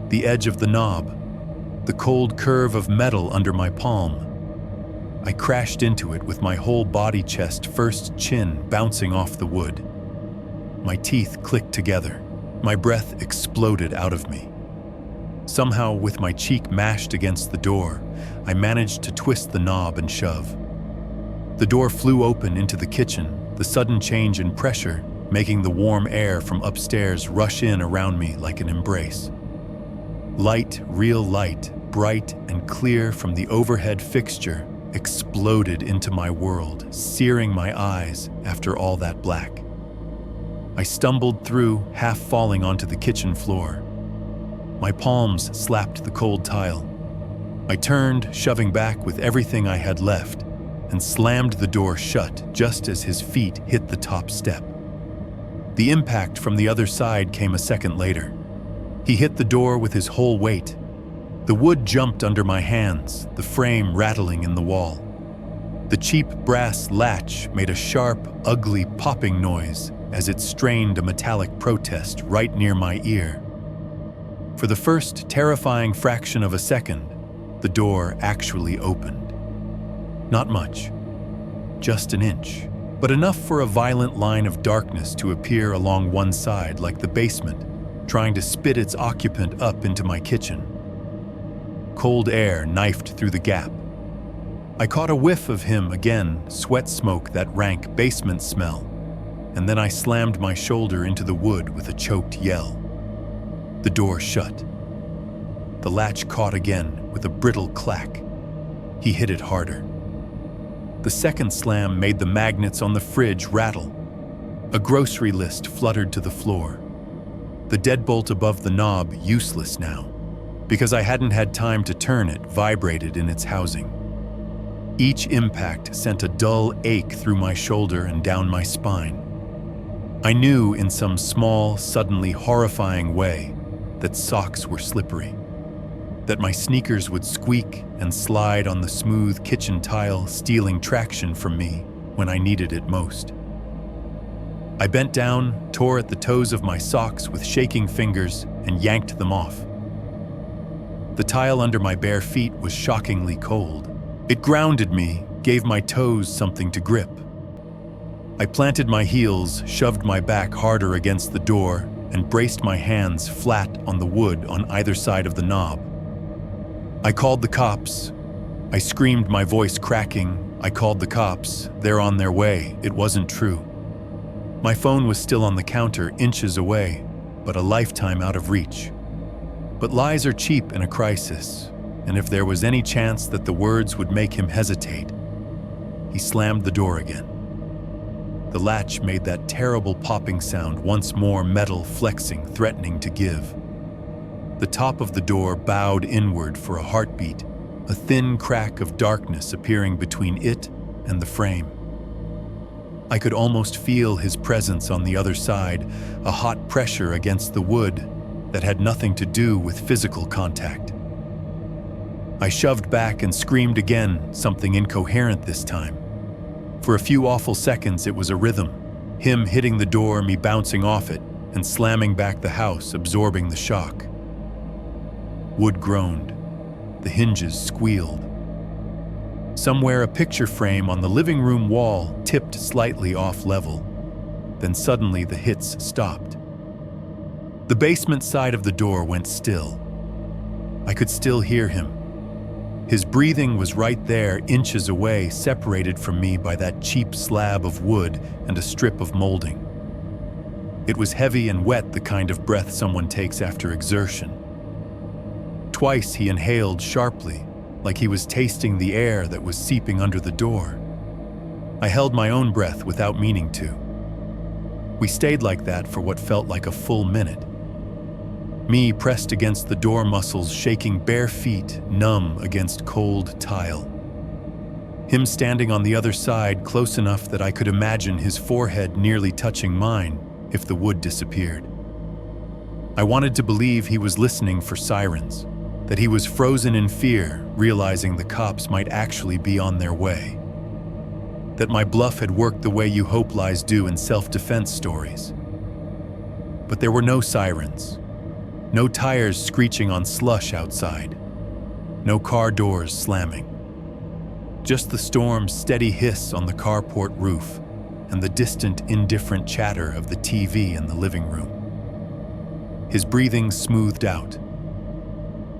The edge of the knob, the cold curve of metal under my palm. I crashed into it with my whole body, chest first, chin bouncing off the wood. My teeth clicked together. My breath exploded out of me. Somehow, with my cheek mashed against the door, I managed to twist the knob and shove. The door flew open into the kitchen, the sudden change in pressure making the warm air from upstairs rush in around me like an embrace. Light, real light, bright and clear from the overhead fixture, exploded into my world, searing my eyes after all that black. I stumbled through, half falling onto the kitchen floor. My palms slapped the cold tile. I turned, shoving back with everything I had left, and slammed the door shut just as his feet hit the top step. The impact from the other side came a second later. He hit the door with his whole weight. The wood jumped under my hands, the frame rattling in the wall. The cheap brass latch made a sharp, ugly popping noise as it strained a metallic protest right near my ear. For the first terrifying fraction of a second, the door actually opened. Not much, just an inch, but enough for a violent line of darkness to appear along one side like the basement, trying to spit its occupant up into my kitchen. Cold air knifed through the gap. I caught a whiff of him again, sweat smoke, that rank basement smell, and then I slammed my shoulder into the wood with a choked yell. The door shut. The latch caught again with a brittle clack. He hit it harder. The second slam made the magnets on the fridge rattle. A grocery list fluttered to the floor. The deadbolt above the knob, useless now, because I hadn't had time to turn it, vibrated in its housing. Each impact sent a dull ache through my shoulder and down my spine. I knew in some small, suddenly horrifying way that socks were slippery, that my sneakers would squeak and slide on the smooth kitchen tile, stealing traction from me when I needed it most. I bent down, tore at the toes of my socks with shaking fingers, and yanked them off. The tile under my bare feet was shockingly cold. It grounded me, gave my toes something to grip. I planted my heels, shoved my back harder against the door, and braced my hands flat on the wood on either side of the knob. I called the cops. I screamed, my voice cracking. I called the cops. They're on their way. It wasn't true. My phone was still on the counter, inches away, but a lifetime out of reach. But lies are cheap in a crisis, and if there was any chance that the words would make him hesitate, he slammed the door again. The latch made that terrible popping sound, once more, metal flexing, threatening to give. The top of the door bowed inward for a heartbeat, a thin crack of darkness appearing between it and the frame. I could almost feel his presence on the other side, a hot pressure against the wood that had nothing to do with physical contact. I shoved back and screamed again, something incoherent this time. For a few awful seconds it was a rhythm, him hitting the door, me bouncing off it, and slamming back the house, absorbing the shock. Wood groaned. The hinges squealed. Somewhere a picture frame on the living room wall tipped slightly off level. Then suddenly the hits stopped. The basement side of the door went still. I could still hear him. His breathing was right there, inches away, separated from me by that cheap slab of wood and a strip of molding. It was heavy and wet, the kind of breath someone takes after exertion. Twice he inhaled sharply, like he was tasting the air that was seeping under the door. I held my own breath without meaning to. We stayed like that for what felt like a full minute. Me pressed against the door muscles, shaking bare feet, numb against cold tile. Him standing on the other side, close enough that I could imagine his forehead nearly touching mine if the wood disappeared. I wanted to believe he was listening for sirens, that he was frozen in fear, realizing the cops might actually be on their way. That my bluff had worked the way you hope lies do in self-defense stories. But there were no sirens, no tires screeching on slush outside, no car doors slamming. Just the storm's steady hiss on the carport roof and the distant, indifferent chatter of the TV in the living room. His breathing smoothed out.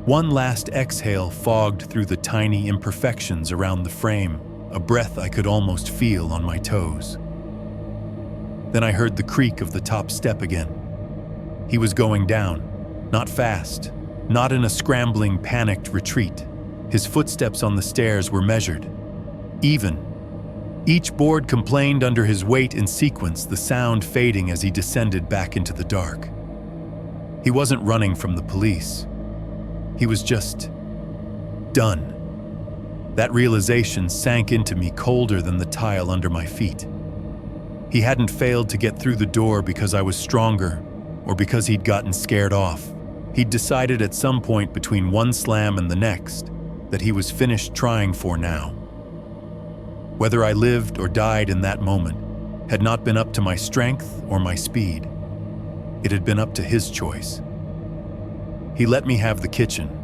One last exhale fogged through the tiny imperfections around the frame, a breath I could almost feel on my toes. Then I heard the creak of the top step again. He was going down, not fast, not in a scrambling, panicked retreat. His footsteps on the stairs were measured, even. Each board complained under his weight in sequence, the sound fading as he descended back into the dark. He wasn't running from the police. He was just done. That realization sank into me colder than the tile under my feet. He hadn't failed to get through the door because I was stronger or because he'd gotten scared off. He'd decided at some point between one slam and the next that he was finished trying for now. Whether I lived or died in that moment had not been up to my strength or my speed. It had been up to his choice. He let me have the kitchen.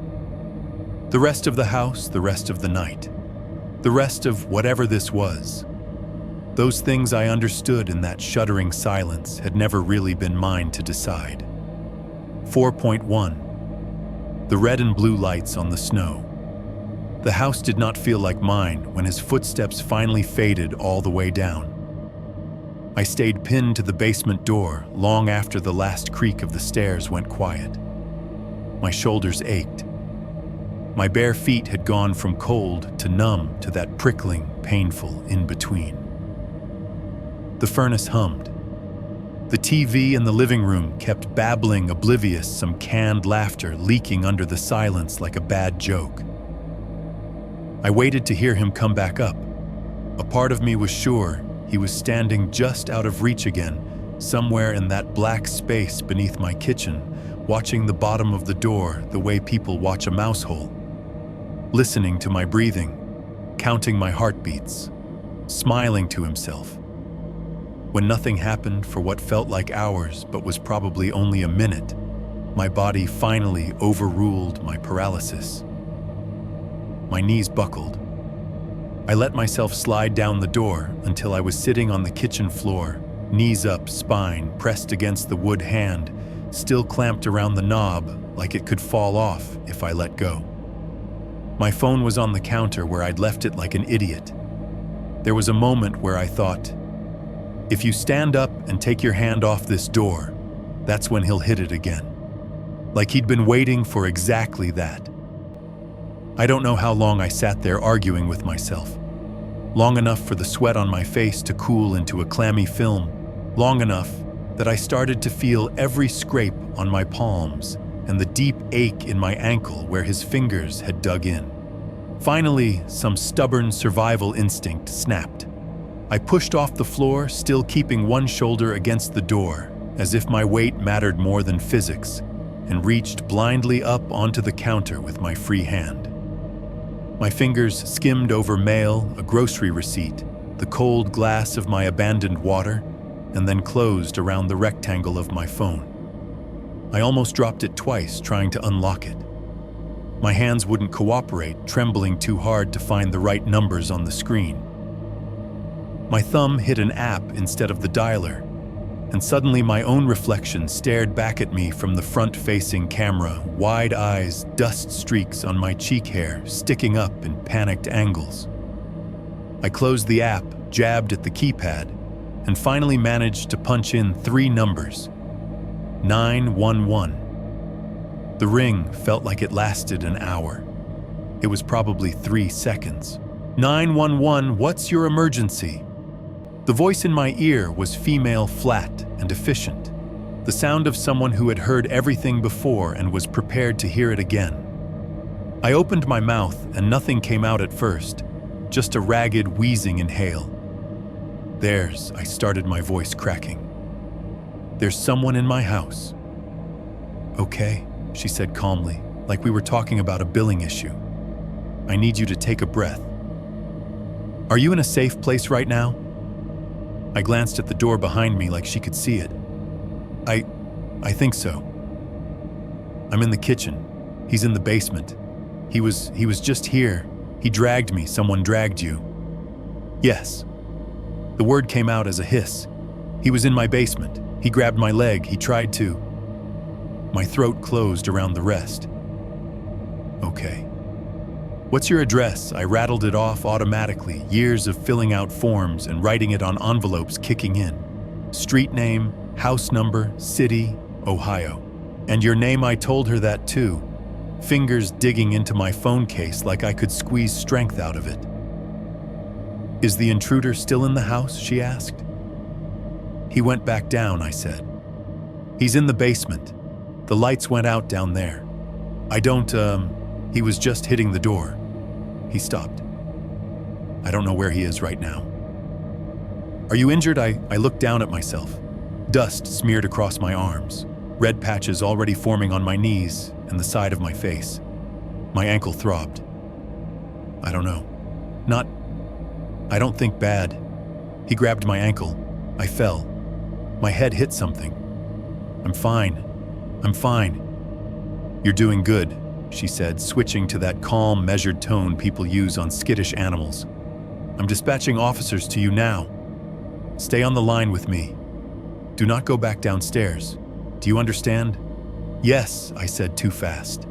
The rest of the house, the rest of the night, the rest of whatever this was. Those things I understood in that shuddering silence had never really been mine to decide. 4.1. The red and blue lights on the snow. The house did not feel like mine when his footsteps finally faded all the way down. I stayed pinned to the basement door long after the last creak of the stairs went quiet. My shoulders ached. My bare feet had gone from cold to numb to that prickling, painful in-between. The furnace hummed. The TV in the living room kept babbling, oblivious, some canned laughter leaking under the silence like a bad joke. I waited to hear him come back up. A part of me was sure he was standing just out of reach again, somewhere in that black space beneath my kitchen, watching the bottom of the door the way people watch a mouse hole. Listening to my breathing, counting my heartbeats, smiling to himself. When nothing happened for what felt like hours but was probably only a minute, my body finally overruled my paralysis. My knees buckled. I let myself slide down the door until I was sitting on the kitchen floor, knees up, spine pressed against the wood hand, still clamped around the knob like it could fall off if I let go. My phone was on the counter where I'd left it like an idiot. There was a moment where I thought, if you stand up and take your hand off this door, that's when he'll hit it again. Like he'd been waiting for exactly that. I don't know how long I sat there arguing with myself. Long enough for the sweat on my face to cool into a clammy film. Long enough that I started to feel every scrape on my palms and the deep ache in my ankle where his fingers had dug in. Finally, some stubborn survival instinct snapped. I pushed off the floor, still keeping one shoulder against the door, as if my weight mattered more than physics, and reached blindly up onto the counter with my free hand. My fingers skimmed over mail, a grocery receipt, the cold glass of my abandoned water, and then closed around the rectangle of my phone. I almost dropped it twice, trying to unlock it. My hands wouldn't cooperate, trembling too hard to find the right numbers on the screen. My thumb hit an app instead of the dialer, and suddenly my own reflection stared back at me from the front-facing camera, wide eyes, dust streaks on my cheek hair sticking up in panicked angles. I closed the app, jabbed at the keypad, and finally managed to punch in 3 numbers. 911. The ring felt like it lasted an hour. It was probably 3 seconds. 911, what's your emergency? The voice in my ear was female, flat, and efficient. The sound of someone who had heard everything before and was prepared to hear it again. I opened my mouth and nothing came out at first, just a ragged, wheezing inhale. There's, I started, my voice cracking. There's someone in my house. Okay, she said calmly, like we were talking about a billing issue. I need you to take a breath. Are you in a safe place right now? I glanced at the door behind me like she could see it. I think so. I'm in the kitchen. He's in the basement. He was just here. He dragged me. Someone dragged you. Yes. The word came out as a hiss. He was in my basement. He grabbed my leg. He tried to. My throat closed around the rest. Okay. What's your address? I rattled it off automatically, years of filling out forms and writing it on envelopes kicking in. Street name, house number, city, Ohio. And your name, I told her that too. Fingers digging into my phone case like I could squeeze strength out of it. Is the intruder still in the house? She asked. He went back down, I said. He's in the basement. The lights went out down there. He was just hitting the door. He stopped. I don't know where he is right now. Are you injured? I looked down at myself. Dust smeared across my arms, red patches already forming on my knees and the side of my face. My ankle throbbed. I don't know. I don't think bad. He grabbed my ankle. I fell. My head hit something. I'm fine. You're doing good, she said, switching to that calm, measured tone people use on skittish animals. I'm dispatching officers to you now. Stay on the line with me. Do not go back downstairs. Do you understand? Yes, I said too fast.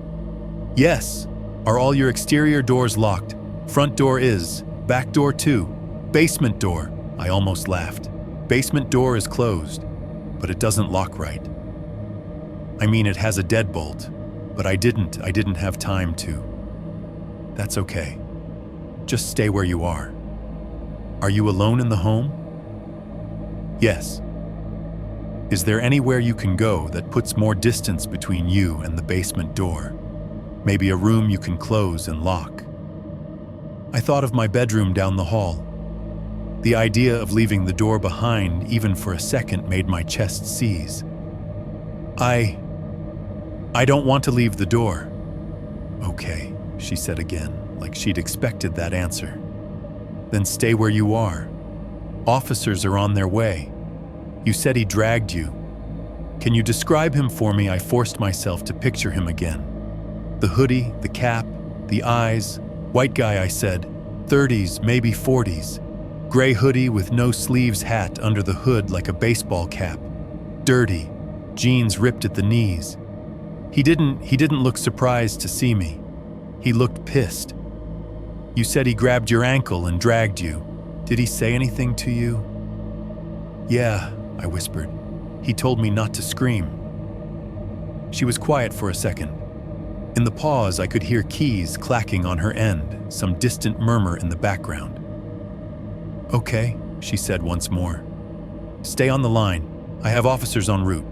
Yes. Are all your exterior doors locked? Front door is. Back door too. Basement door. I almost laughed. Basement door is closed, but it doesn't lock right. I mean, it has a deadbolt, but I didn't have time to. That's okay. Just stay where you are. Are you alone in the home? Yes. Is there anywhere you can go that puts more distance between you and the basement door? Maybe a room you can close and lock? I thought of my bedroom down the hall. The idea of leaving the door behind even for a second made my chest seize. I don't want to leave the door. Okay, she said again, like she'd expected that answer. Then stay where you are. Officers are on their way. You said he dragged you. Can you describe him for me? I forced myself to picture him again. The hoodie, the cap, the eyes. White guy, I said. 30s, maybe 40s. Gray hoodie with no sleeves, hat under the hood like a baseball cap. Dirty. Jeans ripped at the knees. He didn't look surprised to see me. He looked pissed. You said he grabbed your ankle and dragged you. Did he say anything to you? Yeah, I whispered. He told me not to scream. She was quiet for a second. In the pause, I could hear keys clacking on her end, some distant murmur in the background. Okay, she said once more. Stay on the line. I have officers en route.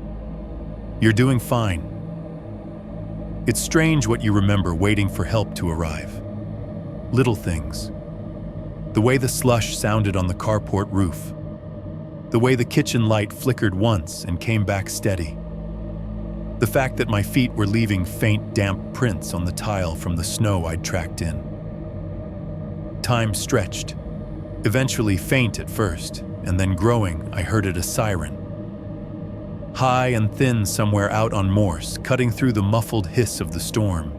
You're doing fine. It's strange what you remember waiting for help to arrive. Little things. The way the slush sounded on the carport roof. The way the kitchen light flickered once and came back steady. The fact that my feet were leaving faint, damp prints on the tile from the snow I'd tracked in. Time stretched. Eventually faint at first, and then growing, I heard it a siren. High and thin somewhere out on Morse, cutting through the muffled hiss of the storm.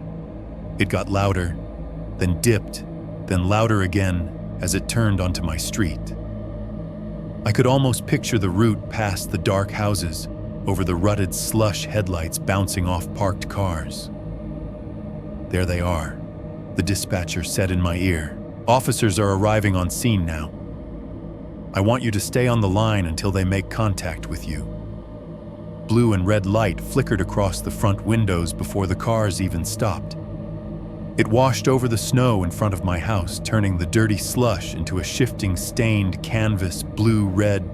It got louder, then dipped, then louder again as it turned onto my street. I could almost picture the route past the dark houses, over the rutted slush headlights bouncing off parked cars. "There they are," the dispatcher said in my ear. "Officers are arriving on scene now. I want you to stay on the line until they make contact with you." Blue and red light flickered across the front windows before the cars even stopped. It washed over the snow in front of my house, turning the dirty slush into a shifting, stained canvas, blue-red,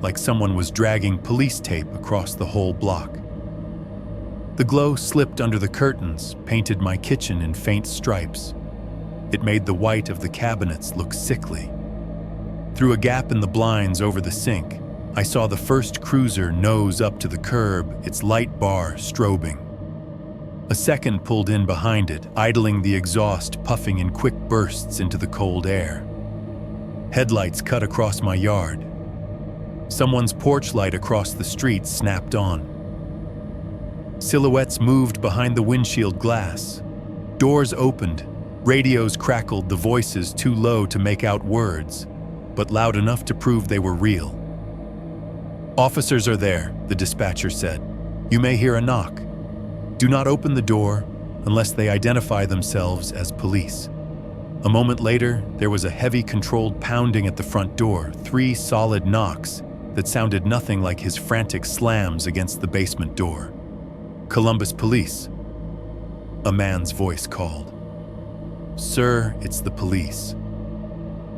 like someone was dragging police tape across the whole block. The glow slipped under the curtains, painted my kitchen in faint stripes. It made the white of the cabinets look sickly. Through a gap in the blinds over the sink, I saw the first cruiser nose up to the curb, its light bar strobing. A second pulled in behind it, idling the exhaust, puffing in quick bursts into the cold air. Headlights cut across my yard. Someone's porch light across the street snapped on. Silhouettes moved behind the windshield glass. Doors opened. Radios crackled, the voices too low to make out words, but loud enough to prove they were real. "Officers are there," the dispatcher said. "You may hear a knock. Do not open the door unless they identify themselves as police." A moment later, there was a heavy, controlled pounding at the front door, 3 solid knocks that sounded nothing like his frantic slams against the basement door. "Columbus Police," a man's voice called. "Sir, it's the police."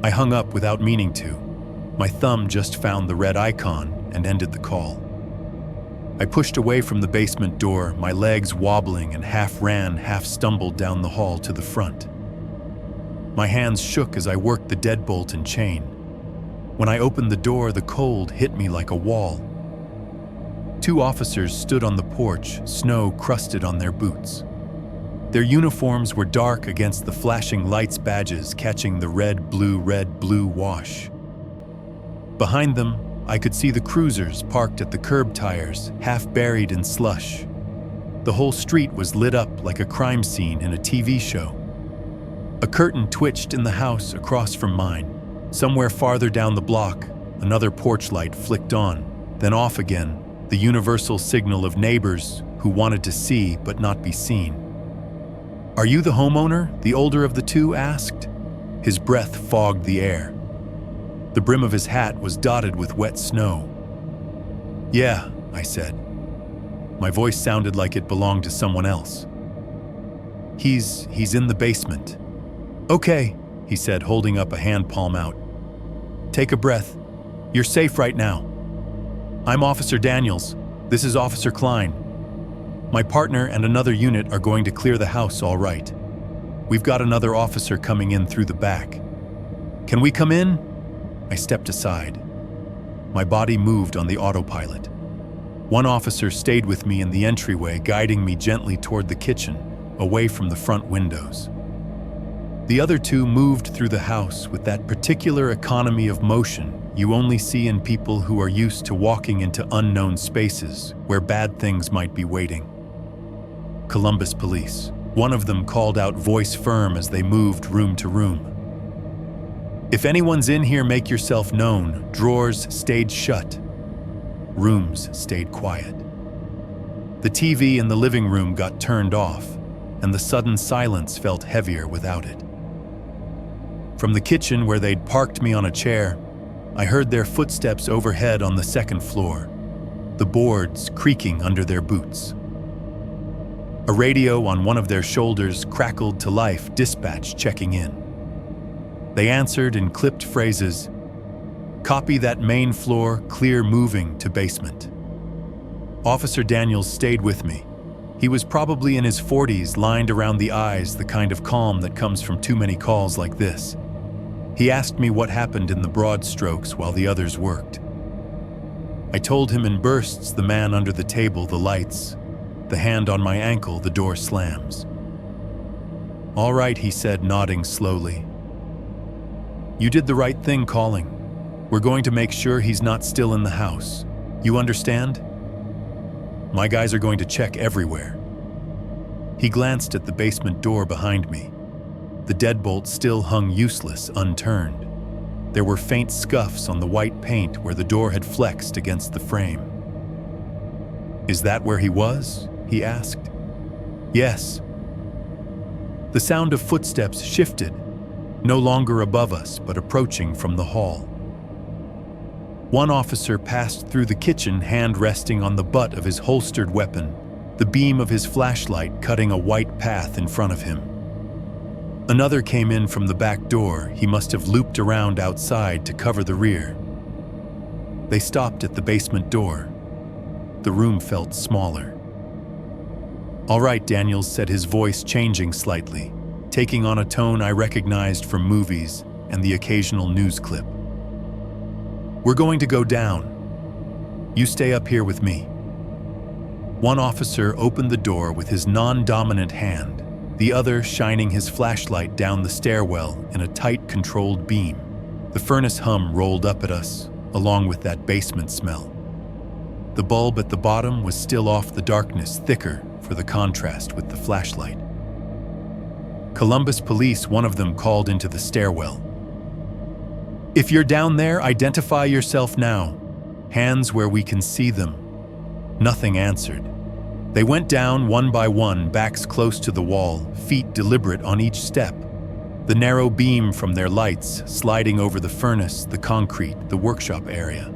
I hung up without meaning to. My thumb just found the red icon and ended the call. I pushed away from the basement door, my legs wobbling, and half ran, half stumbled down the hall to the front. My hands shook as I worked the deadbolt and chain. When I opened the door, the cold hit me like a wall. 2 officers stood on the porch, snow crusted on their boots. Their uniforms were dark against the flashing lights badges catching the red, blue wash. Behind them, I could see the cruisers parked at the curb tires, half buried in slush. The whole street was lit up like a crime scene in a TV show. A curtain twitched in the house across from mine. Somewhere farther down the block, another porch light flicked on, then off again, the universal signal of neighbors who wanted to see but not be seen. "Are you the homeowner?" the older of the 2 asked. His breath fogged the air. The brim of his hat was dotted with wet snow. "Yeah," I said. My voice sounded like it belonged to someone else. He's in the basement." "Okay," he said, holding up a hand palm out. "Take a breath. You're safe right now. I'm Officer Daniels. This is Officer Klein. My partner and another unit are going to clear the house all right. We've got another officer coming in through the back. Can we come in?" I stepped aside. My body moved on the autopilot. One officer stayed with me in the entryway, guiding me gently toward the kitchen, away from the front windows. The other 2 moved through the house with that particular economy of motion you only see in people who are used to walking into unknown spaces where bad things might be waiting. "Columbus Police," one of them called out, voice firm as they moved room to room. "If anyone's in here, make yourself known." Drawers stayed shut. Rooms stayed quiet. The TV in the living room got turned off, and the sudden silence felt heavier without it. From the kitchen, where they'd parked me on a chair, I heard their footsteps overhead on the second floor, the boards creaking under their boots. A radio on one of their shoulders crackled to life, dispatch checking in. They answered in clipped phrases. "Copy that, main floor, clear, moving to basement." Officer Daniels stayed with me. He was probably in his 40s, lined around the eyes, the kind of calm that comes from too many calls like this. He asked me what happened in the broad strokes while the others worked. I told him in bursts: the man under the table, the lights, the hand on my ankle, the door slams. "All right," he said, nodding slowly. "You did the right thing calling. We're going to make sure he's not still in the house. You understand? My guys are going to check everywhere." He glanced at the basement door behind me. The deadbolt still hung useless, unturned. There were faint scuffs on the white paint where the door had flexed against the frame. "Is that where he was?" he asked. "Yes." The sound of footsteps shifted, no longer above us, but approaching from the hall. One officer passed through the kitchen, hand resting on the butt of his holstered weapon, the beam of his flashlight cutting a white path in front of him. Another came in from the back door. He must have looped around outside to cover the rear. They stopped at the basement door. The room felt smaller. "All right," Daniels said, his voice changing slightly, taking on a tone I recognized from movies and the occasional news clip. "We're going to go down. You stay up here with me." One officer opened the door with his non-dominant hand, the other shining his flashlight down the stairwell in a tight, controlled beam. The furnace hum rolled up at us, along with that basement smell. The bulb at the bottom was still off, the darkness thicker for the contrast with the flashlight. "Columbus Police," one of them called into the stairwell. "If you're down there, identify yourself now. Hands where we can see them." Nothing answered. They went down one by one, backs close to the wall, feet deliberate on each step. The narrow beam from their lights sliding over the furnace, the concrete, the workshop area.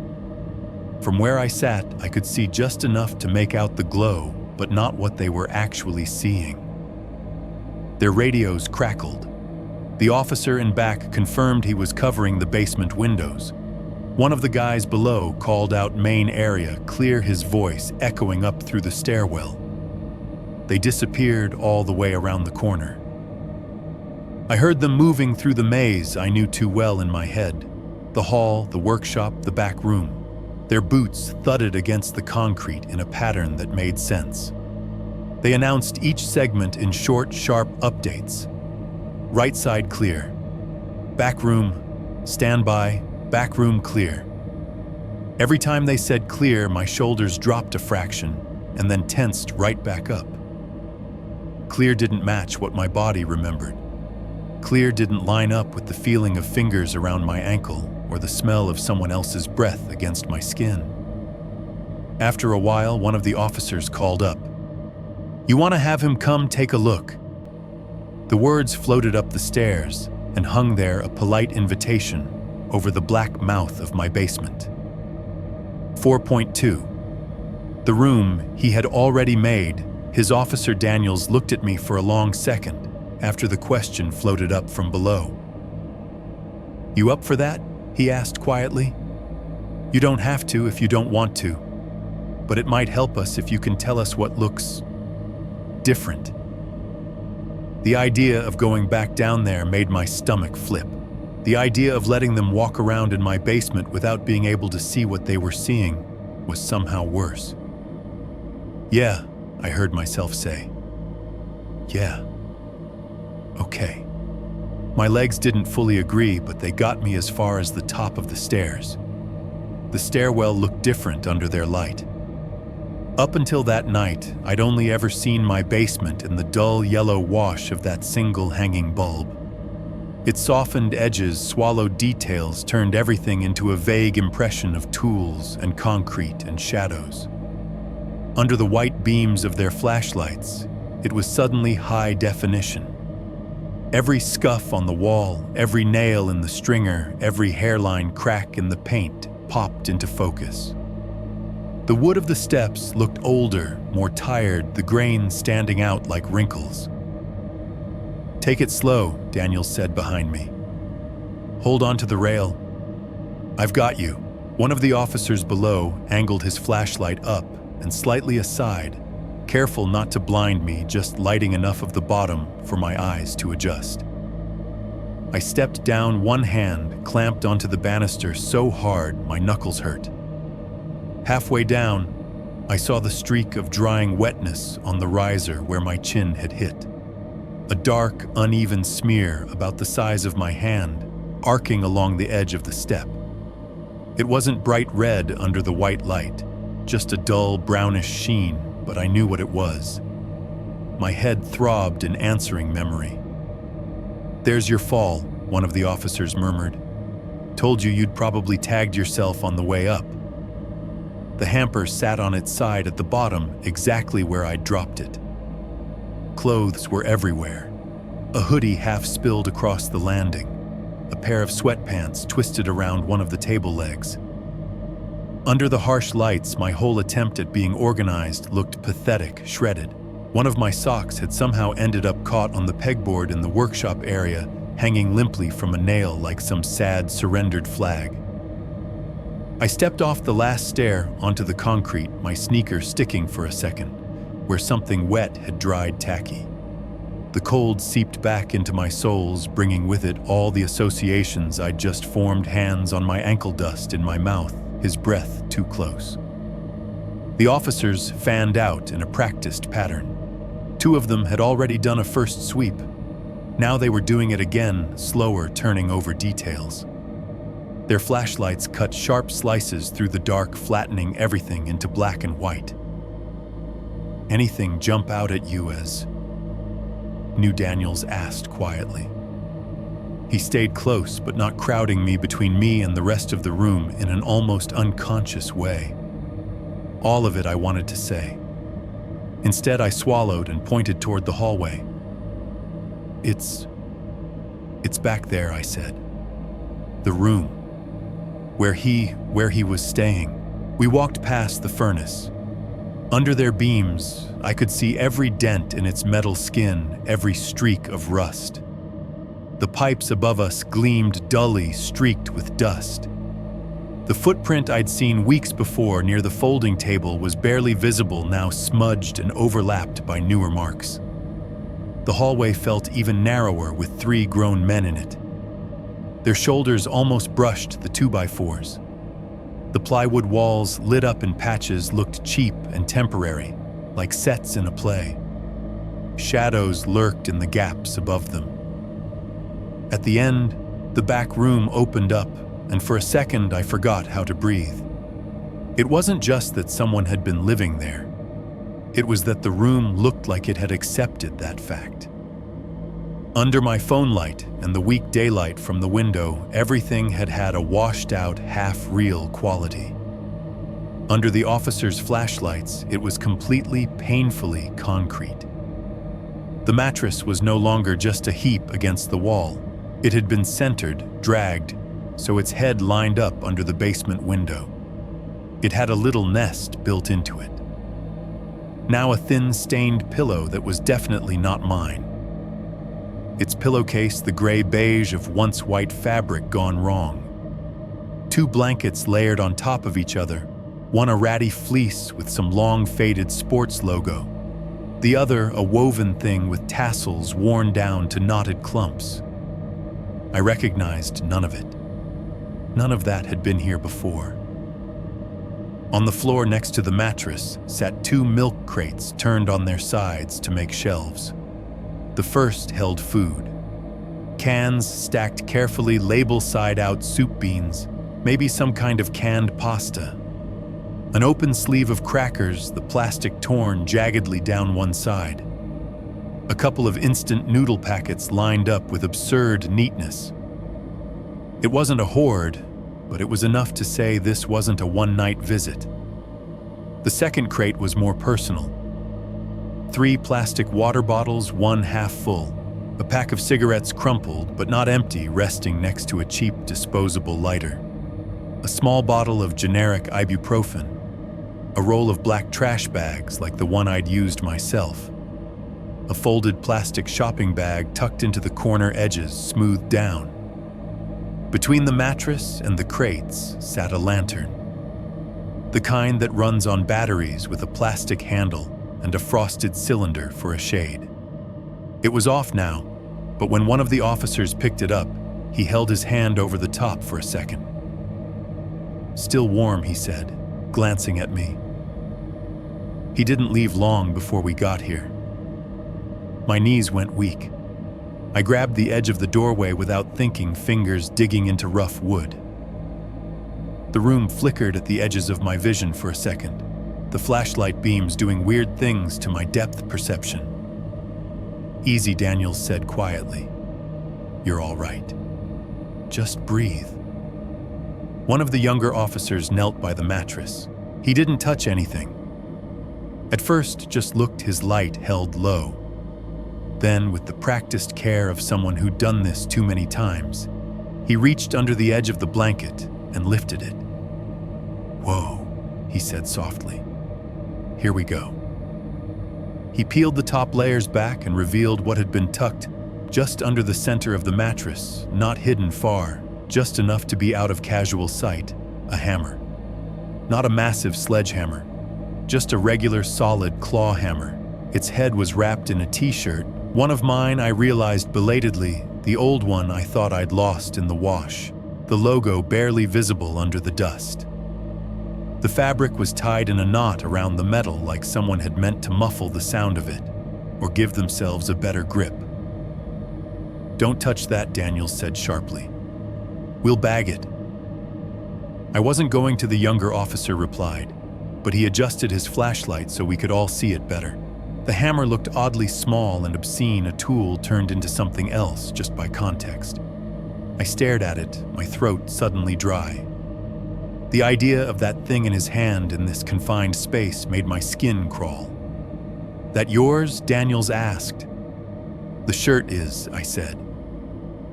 From where I sat, I could see just enough to make out the glow, but not what they were actually seeing. Their radios crackled. The officer in back confirmed he was covering the basement windows. One of the guys below called out "main area," clear, his voice echoing up through the stairwell. They disappeared all the way around the corner. I heard them moving through the maze I knew too well in my head. The hall, the workshop, the back room. Their boots thudded against the concrete in a pattern that made sense. They announced each segment in short, sharp updates. Right side clear. Back room, stand by, back room clear. Every time they said clear, my shoulders dropped a fraction and then tensed right back up. Clear didn't match what my body remembered. Clear didn't line up with the feeling of fingers around my ankle or the smell of someone else's breath against my skin. After a while, one of the officers called up. "You want to have him come take a look?" The words floated up the stairs and hung there, a polite invitation, over the black mouth of my basement. 4.2. The room he had already made. His officer Daniels looked at me for a long second after the question floated up from below. "You up for that?" he asked quietly. "You don't have to if you don't want to, but it might help us if you can tell us what looks different." The idea of going back down there made my stomach flip. The idea of letting them walk around in my basement without being able to see what they were seeing was somehow worse. "Yeah," I heard myself say. "Yeah. Okay." My legs didn't fully agree, but they got me as far as the top of the stairs. The stairwell looked different under their light. Up until that night, I'd only ever seen my basement in the dull yellow wash of that single hanging bulb. Its softened edges, swallowed details turned everything into a vague impression of tools and concrete and shadows. Under the white beams of their flashlights, it was suddenly high definition. Every scuff on the wall, every nail in the stringer, every hairline crack in the paint popped into focus. The wood of the steps looked older, more tired, the grain standing out like wrinkles. "Take it slow," Daniels said behind me. "Hold on to the rail." "I've got you." One of the officers below angled his flashlight up and slightly aside, careful not to blind me, just lighting enough of the bottom for my eyes to adjust. I stepped down, one hand clamped onto the banister so hard my knuckles hurt. Halfway down, I saw the streak of drying wetness on the riser where my chin had hit. A dark, uneven smear about the size of my hand, arcing along the edge of the step. It wasn't bright red under the white light, just a dull brownish sheen, but I knew what it was. My head throbbed in answering memory. "There's your fall," one of the officers murmured. Told you you'd probably tagged yourself on the way up. The hamper sat on its side at the bottom, exactly where I'd dropped it. Clothes were everywhere. A hoodie half spilled across the landing. A pair of sweatpants twisted around one of the table legs. Under the harsh lights, my whole attempt at being organized looked pathetic, shredded. One of my socks had somehow ended up caught on the pegboard in the workshop area, hanging limply from a nail like some sad, surrendered flag. I stepped off the last stair onto the concrete, my sneaker sticking for a second, where something wet had dried tacky. The cold seeped back into my soles, bringing with it all the associations I'd just formed, hands on my ankle dust in my mouth, his breath too close. The officers fanned out in a practiced pattern. 2 of them had already done a first sweep. Now they were doing it again, slower, turning over details. Their flashlights cut sharp slices through the dark, flattening everything into black and white. "Anything jump out at you as?" New Daniels asked quietly. He stayed close, but not crowding me between me and the rest of the room in an almost unconscious way. All of it I wanted to say. Instead, I swallowed and pointed toward the hallway. It's back there," I said. "The room. Where he was staying." We walked past the furnace. Under their beams, I could see every dent in its metal skin, every streak of rust. The pipes above us gleamed dully, streaked with dust. The footprint I'd seen weeks before near the folding table was barely visible, now smudged and overlapped by newer marks. The hallway felt even narrower with 3 grown men in it. Their shoulders almost brushed the 2x4s. The plywood walls, lit up in patches, looked cheap and temporary, like sets in a play. Shadows lurked in the gaps above them. At the end, the back room opened up, and for a second I forgot how to breathe. It wasn't just that someone had been living there. It was that the room looked like it had accepted that fact. Under my phone light and the weak daylight from the window, everything had a washed-out, half-real quality. Under the officers' flashlights, it was completely, painfully concrete. The mattress was no longer just a heap against the wall. It had been centered, dragged, so its head lined up under the basement window. It had a little nest built into it. Now a thin, stained pillow that was definitely not mine. Its pillowcase the gray beige of once white fabric gone wrong. 2 blankets layered on top of each other, one a ratty fleece with some long faded sports logo, the other a woven thing with tassels worn down to knotted clumps. I recognized none of it. None of that had been here before. On the floor next to the mattress sat 2 milk crates turned on their sides to make shelves. The first held food. Cans stacked carefully, label side out, soup beans, maybe some kind of canned pasta. An open sleeve of crackers, the plastic torn jaggedly down one side. A couple of instant noodle packets lined up with absurd neatness. It wasn't a hoard, but it was enough to say this wasn't a one-night visit. The second crate was more personal. 3 plastic water bottles, one half full. A pack of cigarettes crumpled, but not empty, resting next to a cheap disposable lighter. A small bottle of generic ibuprofen. A roll of black trash bags like the one I'd used myself. A folded plastic shopping bag tucked into the corner edges, smoothed down. Between the mattress and the crates sat a lantern. The kind that runs on batteries with a plastic handle and a frosted cylinder for a shade. It was off now, but when one of the officers picked it up, he held his hand over the top for a second. "Still warm," he said, glancing at me. He didn't leave long before we got here. My knees went weak. I grabbed the edge of the doorway without thinking, fingers digging into rough wood. The room flickered at the edges of my vision for a second, the flashlight beams doing weird things to my depth perception. "Easy," Daniels said quietly. "You're all right. Just breathe." One of the younger officers knelt by the mattress. He didn't touch anything. At first, just looked his light held low. Then, with the practiced care of someone who'd done this too many times, he reached under the edge of the blanket and lifted it. "Whoa," he said softly. "Here we go." He peeled the top layers back and revealed what had been tucked just under the center of the mattress, not hidden far, just enough to be out of casual sight, a hammer. Not a massive sledgehammer, just a regular solid claw hammer. Its head was wrapped in a t-shirt, one of mine I realized belatedly, the old one I thought I'd lost in the wash, the logo barely visible under the dust. The fabric was tied in a knot around the metal like someone had meant to muffle the sound of it, or give themselves a better grip. "Don't touch that," Daniels said sharply. "We'll bag it." I wasn't going to, the younger officer replied, but he adjusted his flashlight so we could all see it better. The hammer looked oddly small and obscene, a tool turned into something else just by context. I stared at it, my throat suddenly dry. The idea of that thing in his hand in this confined space made my skin crawl. "That yours?" Daniels asked. "The shirt is," I said.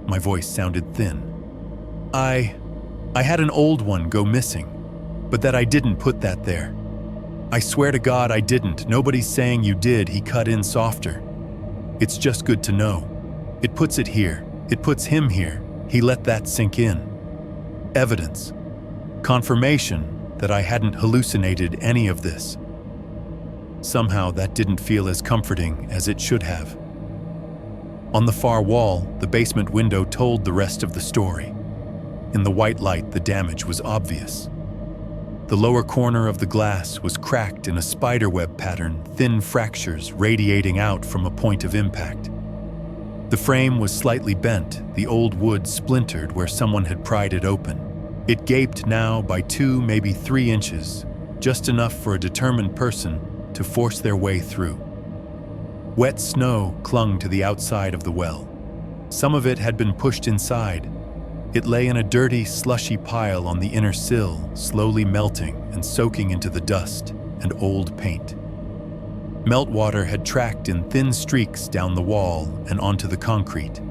My voice sounded thin. I had an old one go missing, but that I didn't put that there. I swear to God I didn't. Nobody's saying you did," he cut in softer. "It's just good to know. It puts it here. It puts him here." He let that sink in. Evidence. Confirmation that I hadn't hallucinated any of this. Somehow that didn't feel as comforting as it should have. On the far wall, the basement window told the rest of the story. In the white light, the damage was obvious. The lower corner of the glass was cracked in a spiderweb pattern, thin fractures radiating out from a point of impact. The frame was slightly bent, the old wood splintered where someone had pried it open. It gaped now by 2, maybe 3 inches, just enough for a determined person to force their way through. Wet snow clung to the outside of the well. Some of it had been pushed inside. It lay in a dirty, slushy pile on the inner sill, slowly melting and soaking into the dust and old paint. Meltwater had tracked in thin streaks down the wall and onto the concrete.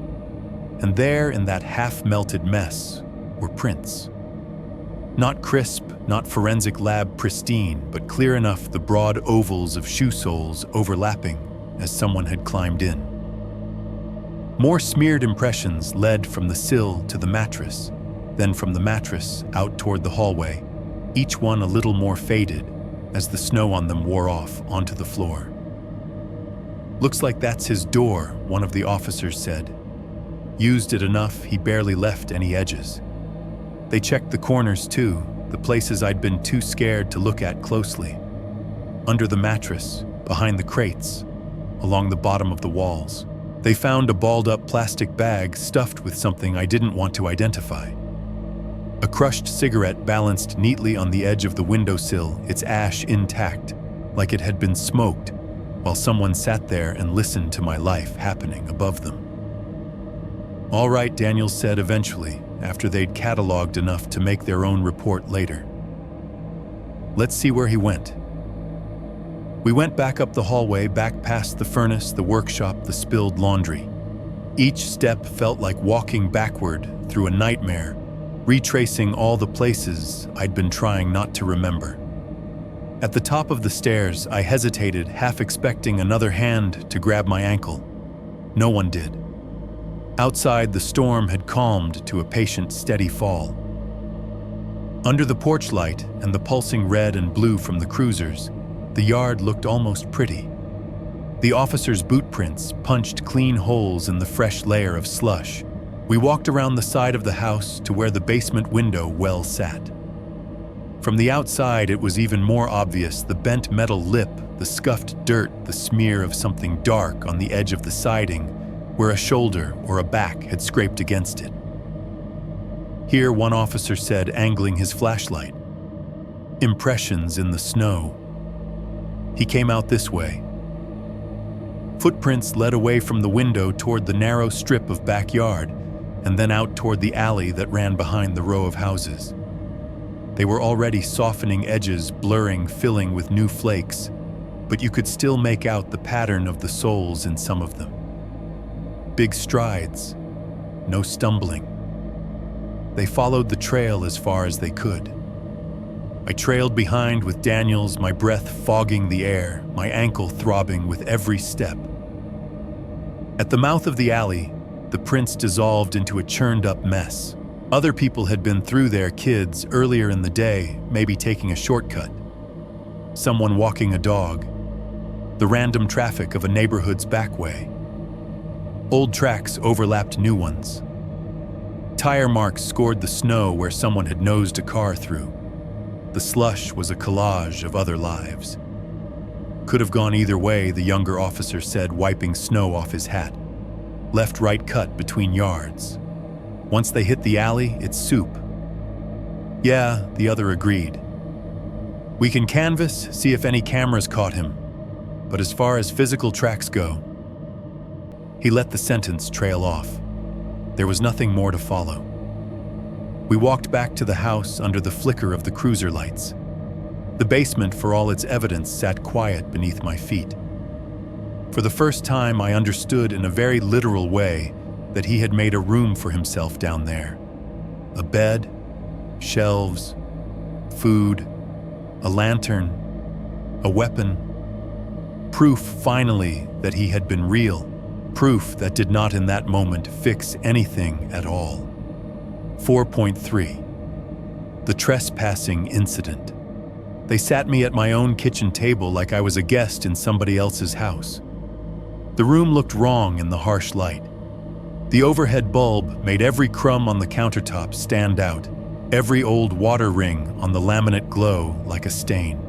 And there, in that half-melted mess, were prints. Not crisp, not forensic lab pristine, but clear enough, the broad ovals of shoe soles overlapping as someone had climbed in. More smeared impressions led from the sill to the mattress, then from the mattress out toward the hallway, each one a little more faded as the snow on them wore off onto the floor. "Looks like that's his door," one of the officers said. "Used it enough, he barely left any edges." They checked the corners too, the places I'd been too scared to look at closely. Under the mattress, behind the crates, along the bottom of the walls. They found a balled-up plastic bag stuffed with something I didn't want to identify. A crushed cigarette balanced neatly on the edge of the windowsill, its ash intact, like it had been smoked, while someone sat there and listened to my life happening above them. "All right," Daniels said eventually, after they'd cataloged enough to make their own report later. "Let's see where he went." We went back up the hallway, back past the furnace, the workshop, the spilled laundry. Each step felt like walking backward through a nightmare, retracing all the places I'd been trying not to remember. At the top of the stairs, I hesitated, half expecting another hand to grab my ankle. No one did. Outside, the storm had calmed to a patient, steady fall. Under the porch light and the pulsing red and blue from the cruisers, the yard looked almost pretty. The officers' boot prints punched clean holes in the fresh layer of slush. We walked around the side of the house to where the basement window well sat. From the outside, it was even more obvious, the bent metal lip, the scuffed dirt, the smear of something dark on the edge of the siding, where a shoulder or a back had scraped against it. Here, one officer said, angling his flashlight. "Impressions in the snow." He came out this way. Footprints led away from the window toward the narrow strip of backyard, and then out toward the alley that ran behind the row of houses. They were already softening edges, blurring, filling with new flakes, but you could still make out the pattern of the soles in some of them. Big strides, no stumbling. They followed the trail as far as they could. I trailed behind with Daniels, my breath fogging the air, my ankle throbbing with every step. At the mouth of the alley, the prints dissolved into a churned-up mess. Other people had been through there, kids, earlier in the day, maybe taking a shortcut. Someone walking a dog. The random traffic of a neighborhood's back way. Old tracks overlapped new ones. Tire marks scored the snow where someone had nosed a car through. The slush was a collage of other lives. Could have gone either way, the younger officer said, wiping snow off his hat. Left-right cut between yards. Once they hit the alley, it's soup. Yeah, the other agreed. We can canvass, see if any cameras caught him. But as far as physical tracks go, he let the sentence trail off. There was nothing more to follow. We walked back to the house under the flicker of the cruiser lights. The basement, for all its evidence, sat quiet beneath my feet. For the first time, I understood in a very literal way that he had made a room for himself down there. A bed, shelves, food, a lantern, a weapon. Proof, finally, that he had been real. Proof that did not in that moment fix anything at all. 4.3. The trespassing incident. They sat me at my own kitchen table like I was a guest in somebody else's house. The room looked wrong in the harsh light. The overhead bulb made every crumb on the countertop stand out, every old water ring on the laminate glow like a stain.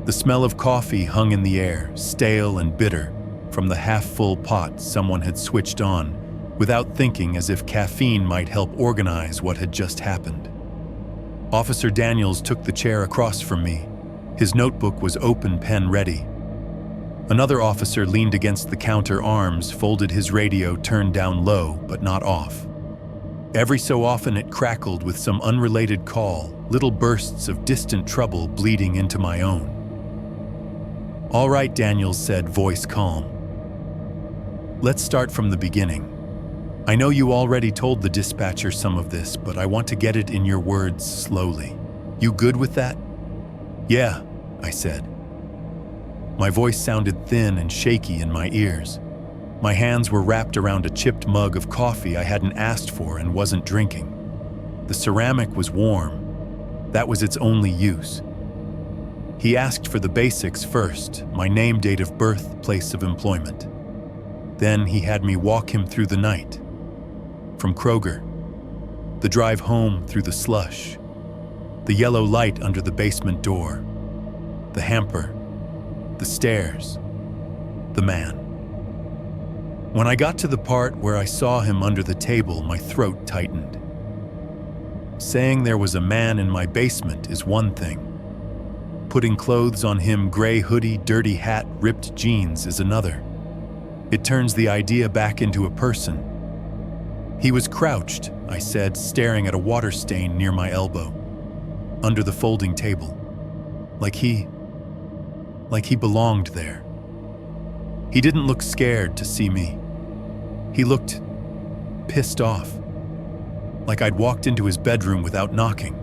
The smell of coffee hung in the air, stale and bitter, from the half-full pot someone had switched on, without thinking, as if caffeine might help organize what had just happened. Officer Daniels took the chair across from me. His notebook was open, pen ready. Another officer leaned against the counter, arms folded, his radio turned down low, but not off. Every so often it crackled with some unrelated call, little bursts of distant trouble bleeding into my own. "All right," Daniels said, voice calm. "Let's start from the beginning. I know you already told the dispatcher some of this, but I want to get it in your words slowly. You good with that?" "Yeah," I said. My voice sounded thin and shaky in my ears. My hands were wrapped around a chipped mug of coffee I hadn't asked for and wasn't drinking. The ceramic was warm. That was its only use. He asked for the basics first, my name, date of birth, place of employment. Then he had me walk him through the night. From Kroger, the drive home through the slush, the yellow light under the basement door, the hamper, the stairs, the man. When I got to the part where I saw him under the table, my throat tightened. Saying there was a man in my basement is one thing. Putting clothes on him, gray hoodie, dirty hat, ripped jeans, is another. It turns the idea back into a person. "He was crouched," I said, staring at a water stain near my elbow, under the folding table, like he belonged there. He didn't look scared to see me. He looked pissed off, like I'd walked into his bedroom without knocking.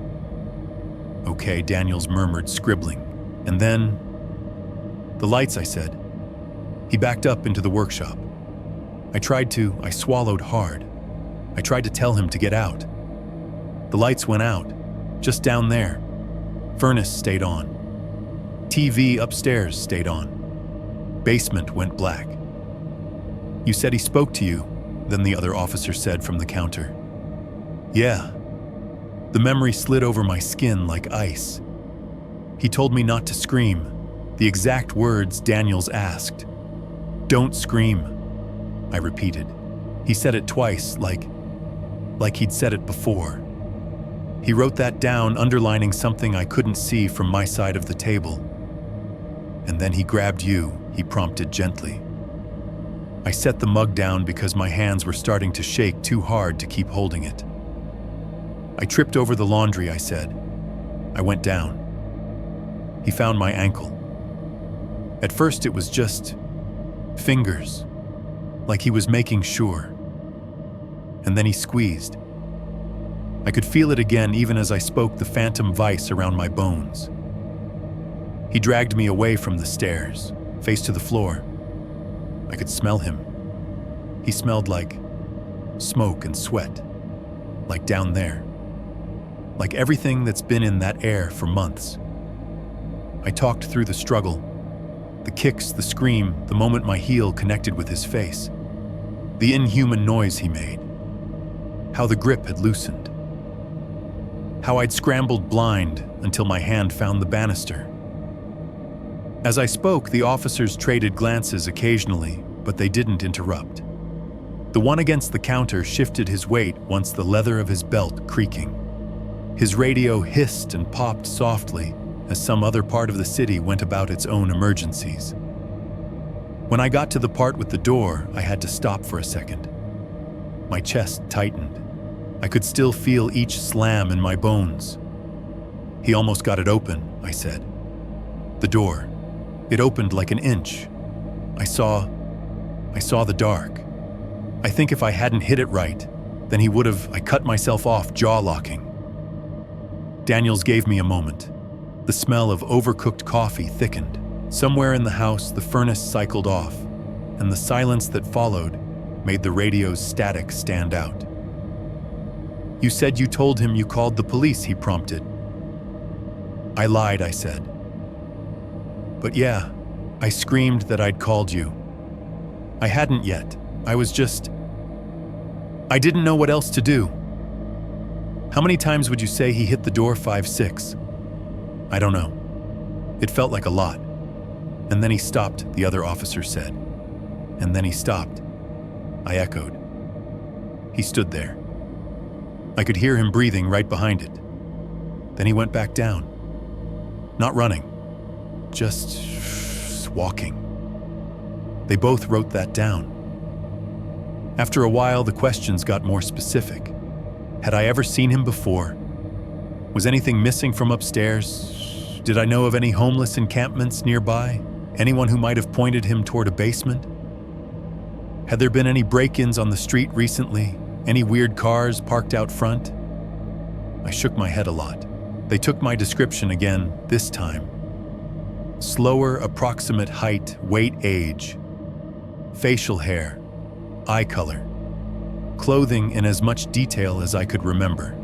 "Okay," Daniels murmured, scribbling. "And then—" "The lights," I said. He backed up into the workshop. I swallowed hard. I tried to tell him to get out. The lights went out, just down there. Furnace stayed on. TV upstairs stayed on. Basement went black. "You said he spoke to you," then the other officer said from the counter. "Yeah." The memory slid over my skin like ice. He told me not to scream, the exact words Daniels asked. "Don't scream," I repeated. He said it twice, like he'd said it before. He wrote that down, underlining something I couldn't see from my side of the table. "And then he grabbed you," he prompted gently. I set the mug down because my hands were starting to shake too hard to keep holding it. "I tripped over the laundry," I said. I went down. He found my ankle. At first it was just fingers, like he was making sure. And then he squeezed. I could feel it again even as I spoke the phantom vice around my bones. He dragged me away from the stairs, face to the floor. I could smell him. He smelled like smoke and sweat, like down there, like everything that's been in that air for months. I talked through the struggle, the kicks, the scream, the moment my heel connected with his face, the inhuman noise he made, how the grip had loosened, how I'd scrambled blind until my hand found the banister. As I spoke, the officers traded glances occasionally, but they didn't interrupt. The one against the counter shifted his weight once the leather of his belt creaking. His radio hissed and popped softly as some other part of the city went about its own emergencies. When I got to the part with the door, I had to stop for a second. My chest tightened. I could still feel each slam in my bones. "He almost got it open," I said. "The door. It opened like an inch. I saw the dark. I think if I hadn't hit it right, then he would have." I cut myself off, jaw-locking. Daniels gave me a moment. The smell of overcooked coffee thickened. Somewhere in the house, the furnace cycled off, and the silence that followed made the radio's static stand out. "You said you told him you called the police," he prompted. "I lied," I said. "But yeah, I screamed that I'd called you. I hadn't yet. I didn't know what else to do." "How many times would you say he hit the door?" 5, 6. "I don't know. It felt like a lot. And then he stopped," the other officer said. "And then he stopped," I echoed. He stood there. I could hear him breathing right behind it. Then he went back down. Not running, just walking. They both wrote that down. After a while, the questions got more specific. Had I ever seen him before? Was anything missing from upstairs? Did I know of any homeless encampments nearby? Anyone who might have pointed him toward a basement? Had there been any break-ins on the street recently? Any weird cars parked out front? I shook my head a lot. They took my description again, this time. Slower, approximate height, weight, age. Facial hair. Eye color. Clothing in as much detail as I could remember.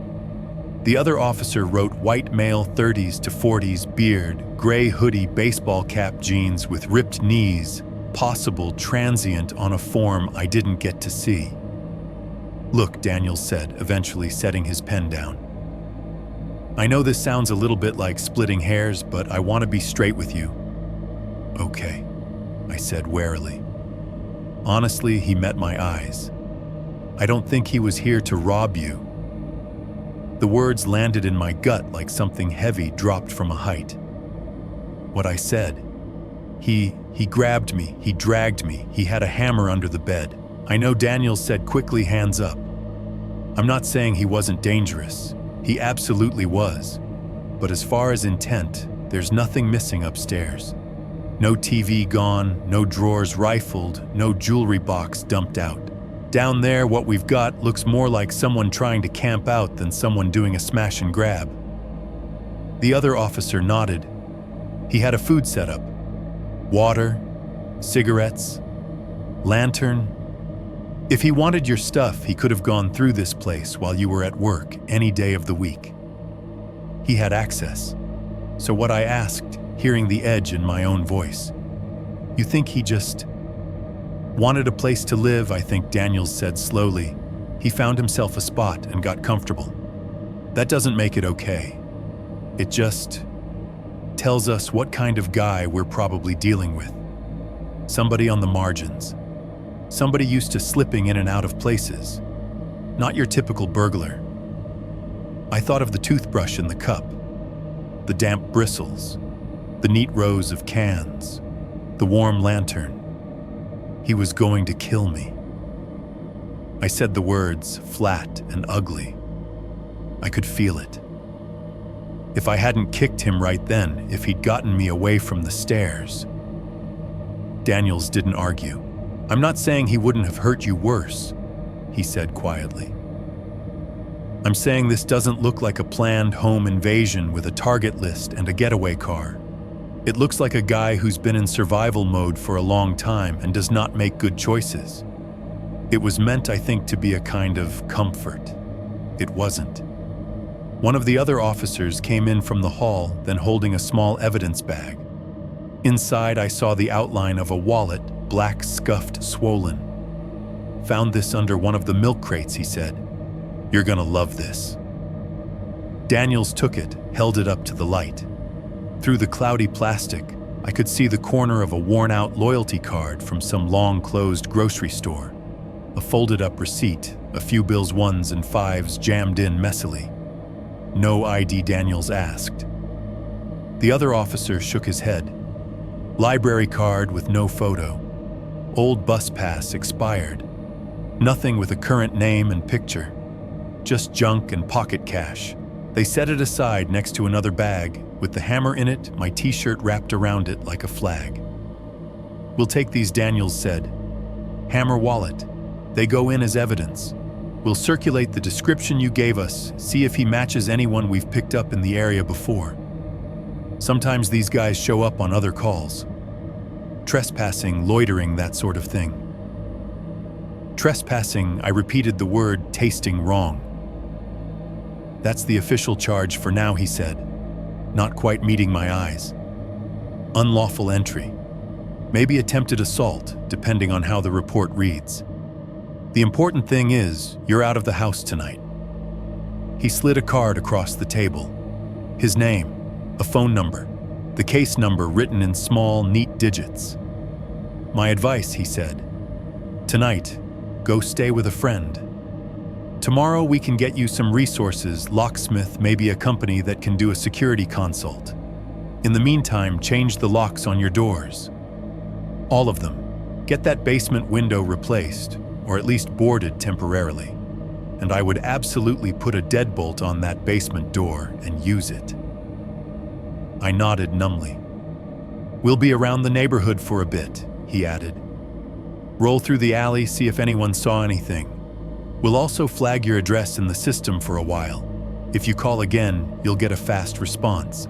The other officer wrote white male 30s to 40s, beard, gray hoodie, baseball cap, jeans with ripped knees, possible transient on a form I didn't get to see. "Look," Daniels said, eventually setting his pen down. "I know this sounds a little bit like splitting hairs, but I want to be straight with you." "Okay," I said warily. Honestly, he met my eyes. "I don't think he was here to rob you." The words landed in my gut like something heavy dropped from a height. What I said. He grabbed me, he dragged me, he had a hammer under the bed. I know, Daniels said quickly, hands up. I'm not saying he wasn't dangerous. He absolutely was. But as far as intent, there's nothing missing upstairs. No TV gone, no drawers rifled, no jewelry box dumped out. Down there, what we've got looks more like someone trying to camp out than someone doing a smash and grab. The other officer nodded. He had a food setup. Water, cigarettes, lantern. If he wanted your stuff, he could have gone through this place while you were at work any day of the week. He had access. So what I asked, hearing the edge in my own voice, "You think he just wanted a place to live?" I think, Daniels said slowly. He found himself a spot and got comfortable. That doesn't make it okay. It just tells us what kind of guy we're probably dealing with. Somebody on the margins. Somebody used to slipping in and out of places. Not your typical burglar. I thought of the toothbrush in the cup, the damp bristles, the neat rows of cans, the warm lantern. He was going to kill me. I said the words, flat and ugly. I could feel it. If I hadn't kicked him right then, if he'd gotten me away from the stairs. Daniels didn't argue. I'm not saying he wouldn't have hurt you worse, he said quietly. I'm saying this doesn't look like a planned home invasion with a target list and a getaway car. It looks like a guy who's been in survival mode for a long time and does not make good choices. It was meant, I think, to be a kind of comfort. It wasn't. One of the other officers came in from the hall, then holding a small evidence bag. Inside, I saw the outline of a wallet, black, scuffed, swollen. Found this under one of the milk crates, he said. You're gonna love this. Daniels took it, held it up to the light. Through the cloudy plastic, I could see the corner of a worn-out loyalty card from some long-closed grocery store. A folded-up receipt, a few bills 1s and 5s jammed in messily. No ID, Daniels asked. The other officer shook his head. Library card with no photo. Old bus pass expired. Nothing with a current name and picture. Just junk and pocket cash. They set it aside next to another bag. With the hammer in it, my t-shirt wrapped around it like a flag. We'll take these, Daniels said. Hammer wallet. They go in as evidence. We'll circulate the description you gave us, see if he matches anyone we've picked up in the area before. Sometimes these guys show up on other calls. Trespassing, loitering, that sort of thing. Trespassing, I repeated the word, tasting wrong. That's the official charge for now, he said, not quite meeting my eyes. Unlawful entry. Maybe attempted assault, depending on how the report reads. The important thing is, you're out of the house tonight. He slid a card across the table. His name, a phone number, the case number written in small, neat digits. My advice, he said. Tonight, go stay with a friend. Tomorrow we can get you some resources, locksmith, maybe a company that can do a security consult. In the meantime, change the locks on your doors. All of them. Get that basement window replaced, or at least boarded temporarily. And I would absolutely put a deadbolt on that basement door and use it. I nodded numbly. We'll be around the neighborhood for a bit, he added. Roll through the alley, see if anyone saw anything. We'll also flag your address in the system for a while. If you call again, you'll get a fast response.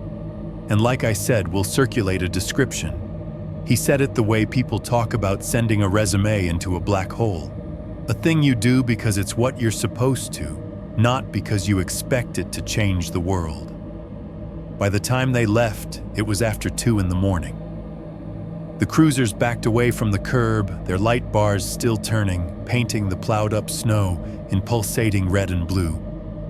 And like I said, we'll circulate a description. He said it the way people talk about sending a resume into a black hole. A thing you do because it's what you're supposed to, not because you expect it to change the world. By the time they left, it was after 2 a.m. The cruisers backed away from the curb, their light bars still turning, painting the plowed-up snow in pulsating red and blue.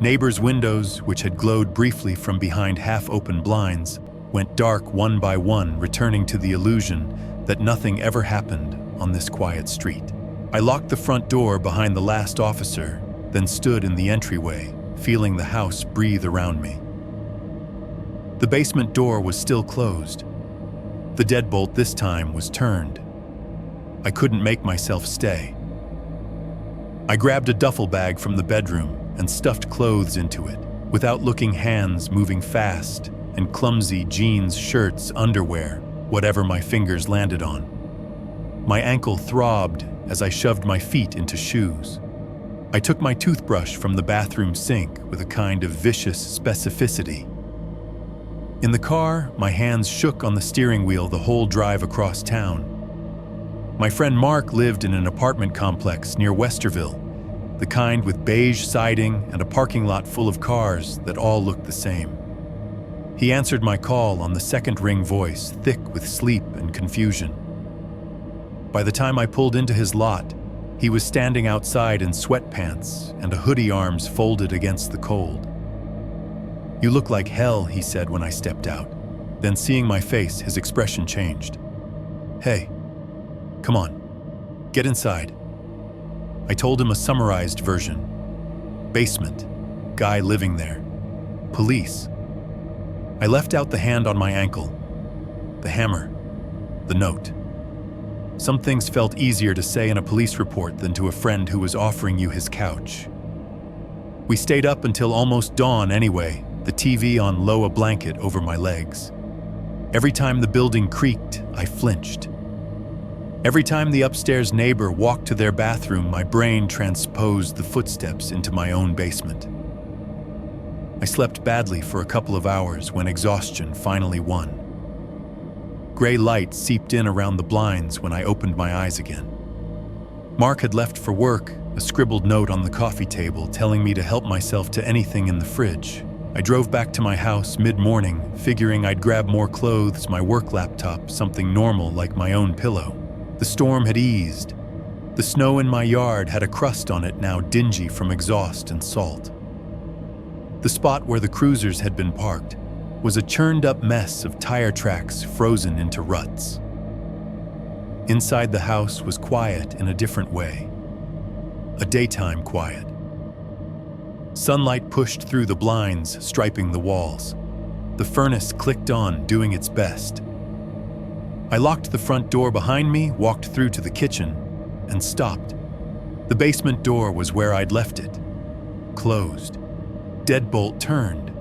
Neighbors' windows, which had glowed briefly from behind half-open blinds, went dark one by one, returning to the illusion that nothing ever happened on this quiet street. I locked the front door behind the last officer, then stood in the entryway, feeling the house breathe around me. The basement door was still closed. The deadbolt this time was turned. I couldn't make myself stay. I grabbed a duffel bag from the bedroom and stuffed clothes into it, without looking, hands moving fast, and clumsy jeans, shirts, underwear, whatever my fingers landed on. My ankle throbbed as I shoved my feet into shoes. I took my toothbrush from the bathroom sink with a kind of vicious specificity. In the car, my hands shook on the steering wheel the whole drive across town. My friend Mark lived in an apartment complex near Westerville, the kind with beige siding and a parking lot full of cars that all looked the same. He answered my call on the second-ring voice, thick with sleep and confusion. By the time I pulled into his lot, he was standing outside in sweatpants and a hoodie, arms folded against the cold. "You look like hell," he said when I stepped out. Then, seeing my face, his expression changed. "Hey, come on, get inside." I told him a summarized version. Basement, guy living there, police. I left out the hand on my ankle, the hammer, the note. Some things felt easier to say in a police report than to a friend who was offering you his couch. We stayed up until almost dawn anyway, the TV on low, a blanket over my legs. Every time the building creaked, I flinched. Every time the upstairs neighbor walked to their bathroom, my brain transposed the footsteps into my own basement. I slept badly for a couple of hours when exhaustion finally won. Gray light seeped in around the blinds when I opened my eyes again. Mark had left for work, a scribbled note on the coffee table telling me to help myself to anything in the fridge. I drove back to my house mid-morning, figuring I'd grab more clothes, my work laptop, something normal like my own pillow. The storm had eased. The snow in my yard had a crust on it now dingy from exhaust and salt. The spot where the cruisers had been parked was a churned-up mess of tire tracks frozen into ruts. Inside the house was quiet in a different way. A daytime quiet. Sunlight pushed through the blinds, striping the walls. The furnace clicked on, doing its best. I locked the front door behind me, walked through to the kitchen, and stopped. The basement door was where I'd left it. Closed. Deadbolt turned.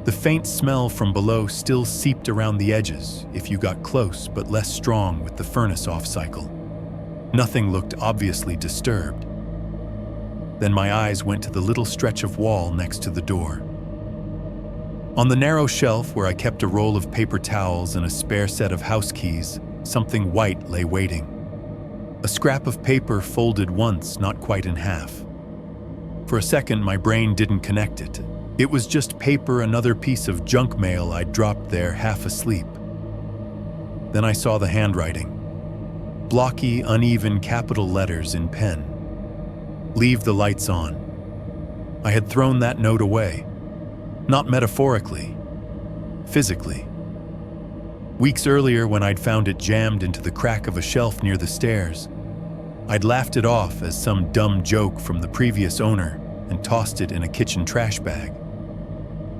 The faint smell from below still seeped around the edges if you got close, but less strong with the furnace off cycle. Nothing looked obviously disturbed. Then my eyes went to the little stretch of wall next to the door. On the narrow shelf where I kept a roll of paper towels and a spare set of house keys, something white lay waiting. A scrap of paper folded once, not quite in half. For a second, my brain didn't connect it. It was just paper, another piece of junk mail I'd dropped there half asleep. Then I saw the handwriting. Blocky, uneven capital letters in pen. Leave the lights on. I had thrown that note away. Not metaphorically, physically. Weeks earlier, when I'd found it jammed into the crack of a shelf near the stairs, I'd laughed it off as some dumb joke from the previous owner and tossed it in a kitchen trash bag.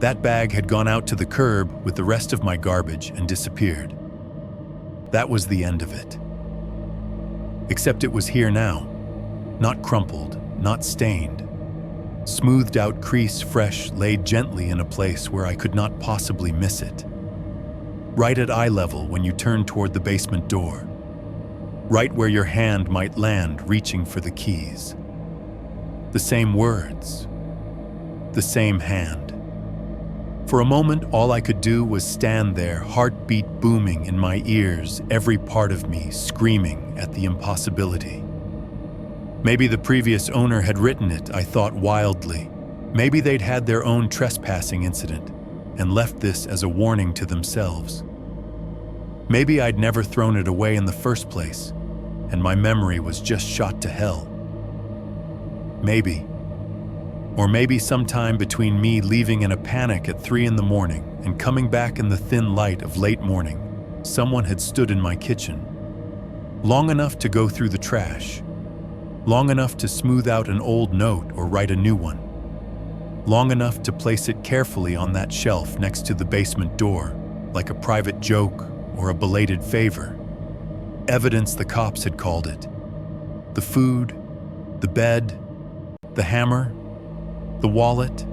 That bag had gone out to the curb with the rest of my garbage and disappeared. That was the end of it. Except it was here now, not crumpled, not stained. Smoothed out crease, fresh, laid gently in a place where I could not possibly miss it. Right at eye level when you turn toward the basement door. Right where your hand might land reaching for the keys. The same words. The same hand. For a moment, all I could do was stand there, heartbeat booming in my ears, every part of me screaming at the impossibility. Maybe the previous owner had written it, I thought wildly. Maybe they'd had their own trespassing incident and left this as a warning to themselves. Maybe I'd never thrown it away in the first place, and my memory was just shot to hell. Maybe. Or maybe sometime between me leaving in a panic at 3 in the morning and coming back in the thin light of late morning, someone had stood in my kitchen, long enough to go through the trash, long enough to smooth out an old note or write a new one, long enough to place it carefully on that shelf next to the basement door, like a private joke or a belated favor. Evidence, the cops had called it. The food, the bed, the hammer, the wallet.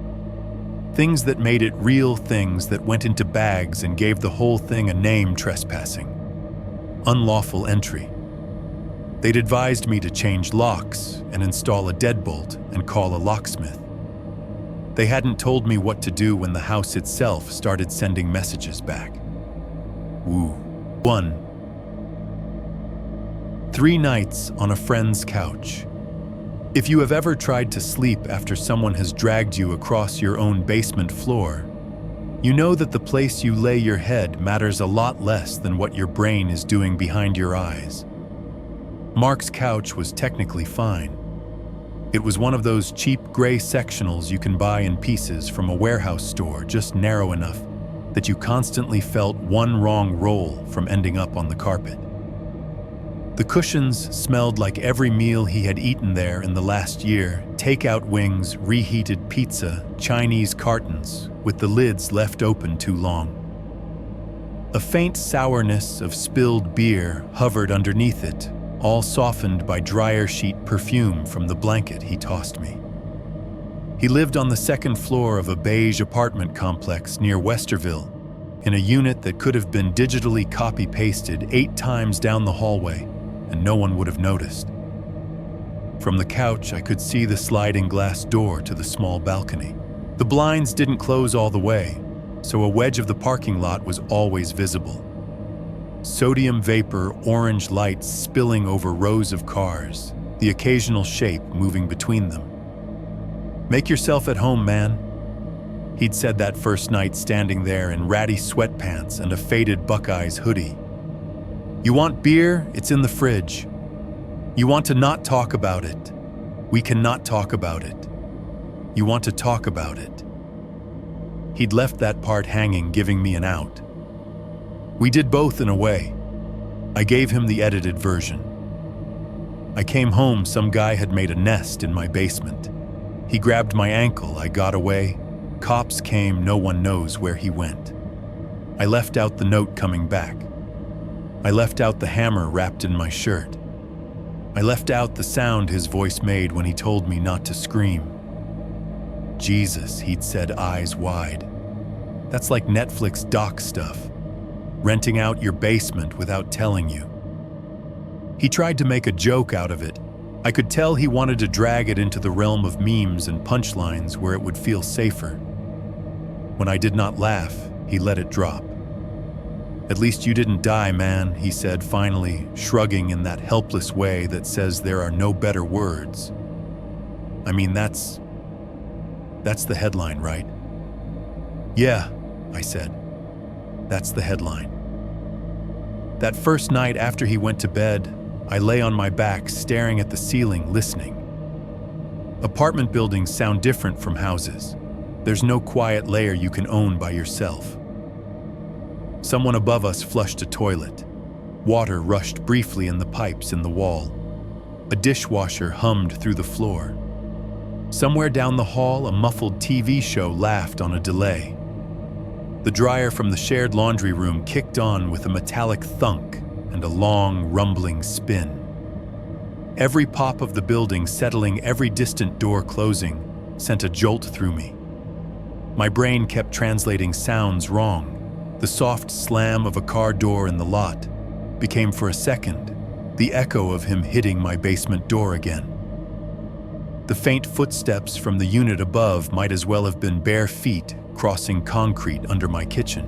Things that made it real, things that went into bags and gave the whole thing a name: trespassing. Unlawful entry. They'd advised me to change locks and install a deadbolt and call a locksmith. They hadn't told me what to do when the house itself started sending messages back. Woo. 1. 3 nights on a friend's couch. If you have ever tried to sleep after someone has dragged you across your own basement floor, you know that the place you lay your head matters a lot less than what your brain is doing behind your eyes. Mark's couch was technically fine. It was one of those cheap gray sectionals you can buy in pieces from a warehouse store, just narrow enough that you constantly felt one wrong roll from ending up on the carpet. The cushions smelled like every meal he had eaten there in the last year: takeout wings, reheated pizza, Chinese cartons, with the lids left open too long. A faint sourness of spilled beer hovered underneath it, all softened by dryer sheet perfume from the blanket he tossed me. He lived on the second floor of a beige apartment complex near Westerville, in a unit that could have been digitally copy-pasted 8 times down the hallway, and no one would have noticed. From the couch, I could see the sliding glass door to the small balcony. The blinds didn't close all the way, so a wedge of the parking lot was always visible. Sodium vapor, orange lights spilling over rows of cars, the occasional shape moving between them. "Make yourself at home, man," he'd said that first night standing there in ratty sweatpants and a faded Buckeyes hoodie. "You want beer? It's in the fridge. You want to not talk about it? We cannot talk about it. You want to talk about it." He'd left that part hanging, giving me an out. We did both in a way. I gave him the edited version. I came home, some guy had made a nest in my basement. He grabbed my ankle, I got away. Cops came, no one knows where he went. I left out the note coming back. I left out the hammer wrapped in my shirt. I left out the sound his voice made when he told me not to scream. "Jesus," he'd said, eyes wide. "That's like Netflix doc stuff. Renting out your basement without telling you." He tried to make a joke out of it. I could tell he wanted to drag it into the realm of memes and punchlines where it would feel safer. When I did not laugh, he let it drop. "At least you didn't die, man," he said finally, shrugging in that helpless way that says there are no better words. "I mean, that's the headline, right?" "Yeah," I said. "That's the headline." That first night after he went to bed, I lay on my back staring at the ceiling, listening. Apartment buildings sound different from houses. There's no quiet layer you can own by yourself. Someone above us flushed a toilet. Water rushed briefly in the pipes in the wall. A dishwasher hummed through the floor. Somewhere down the hall, a muffled TV show laughed on a delay. The dryer from the shared laundry room kicked on with a metallic thunk and a long, rumbling spin. Every pop of the building settling, every distant door closing, sent a jolt through me. My brain kept translating sounds wrong. The soft slam of a car door in the lot became for a second the echo of him hitting my basement door again. The faint footsteps from the unit above might as well have been bare feet crossing concrete under my kitchen.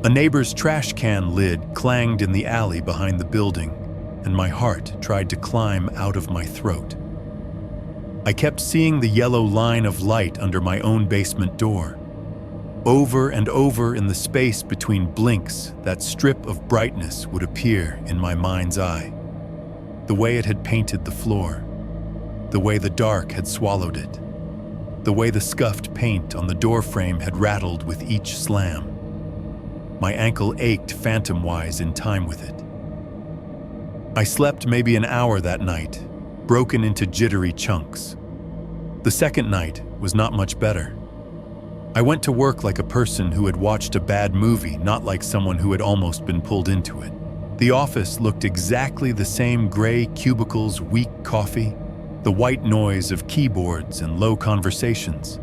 A neighbor's trash can lid clanged in the alley behind the building, and my heart tried to climb out of my throat. I kept seeing the yellow line of light under my own basement door. Over and over in the space between blinks, that strip of brightness would appear in my mind's eye. The way it had painted the floor. The way the dark had swallowed it. The way the scuffed paint on the doorframe had rattled with each slam. My ankle ached phantom-wise in time with it. I slept maybe an hour that night, broken into jittery chunks. The second night was not much better. I went to work like a person who had watched a bad movie, not like someone who had almost been pulled into it. The office looked exactly the same: gray cubicles, weak coffee, the white noise of keyboards and low conversations.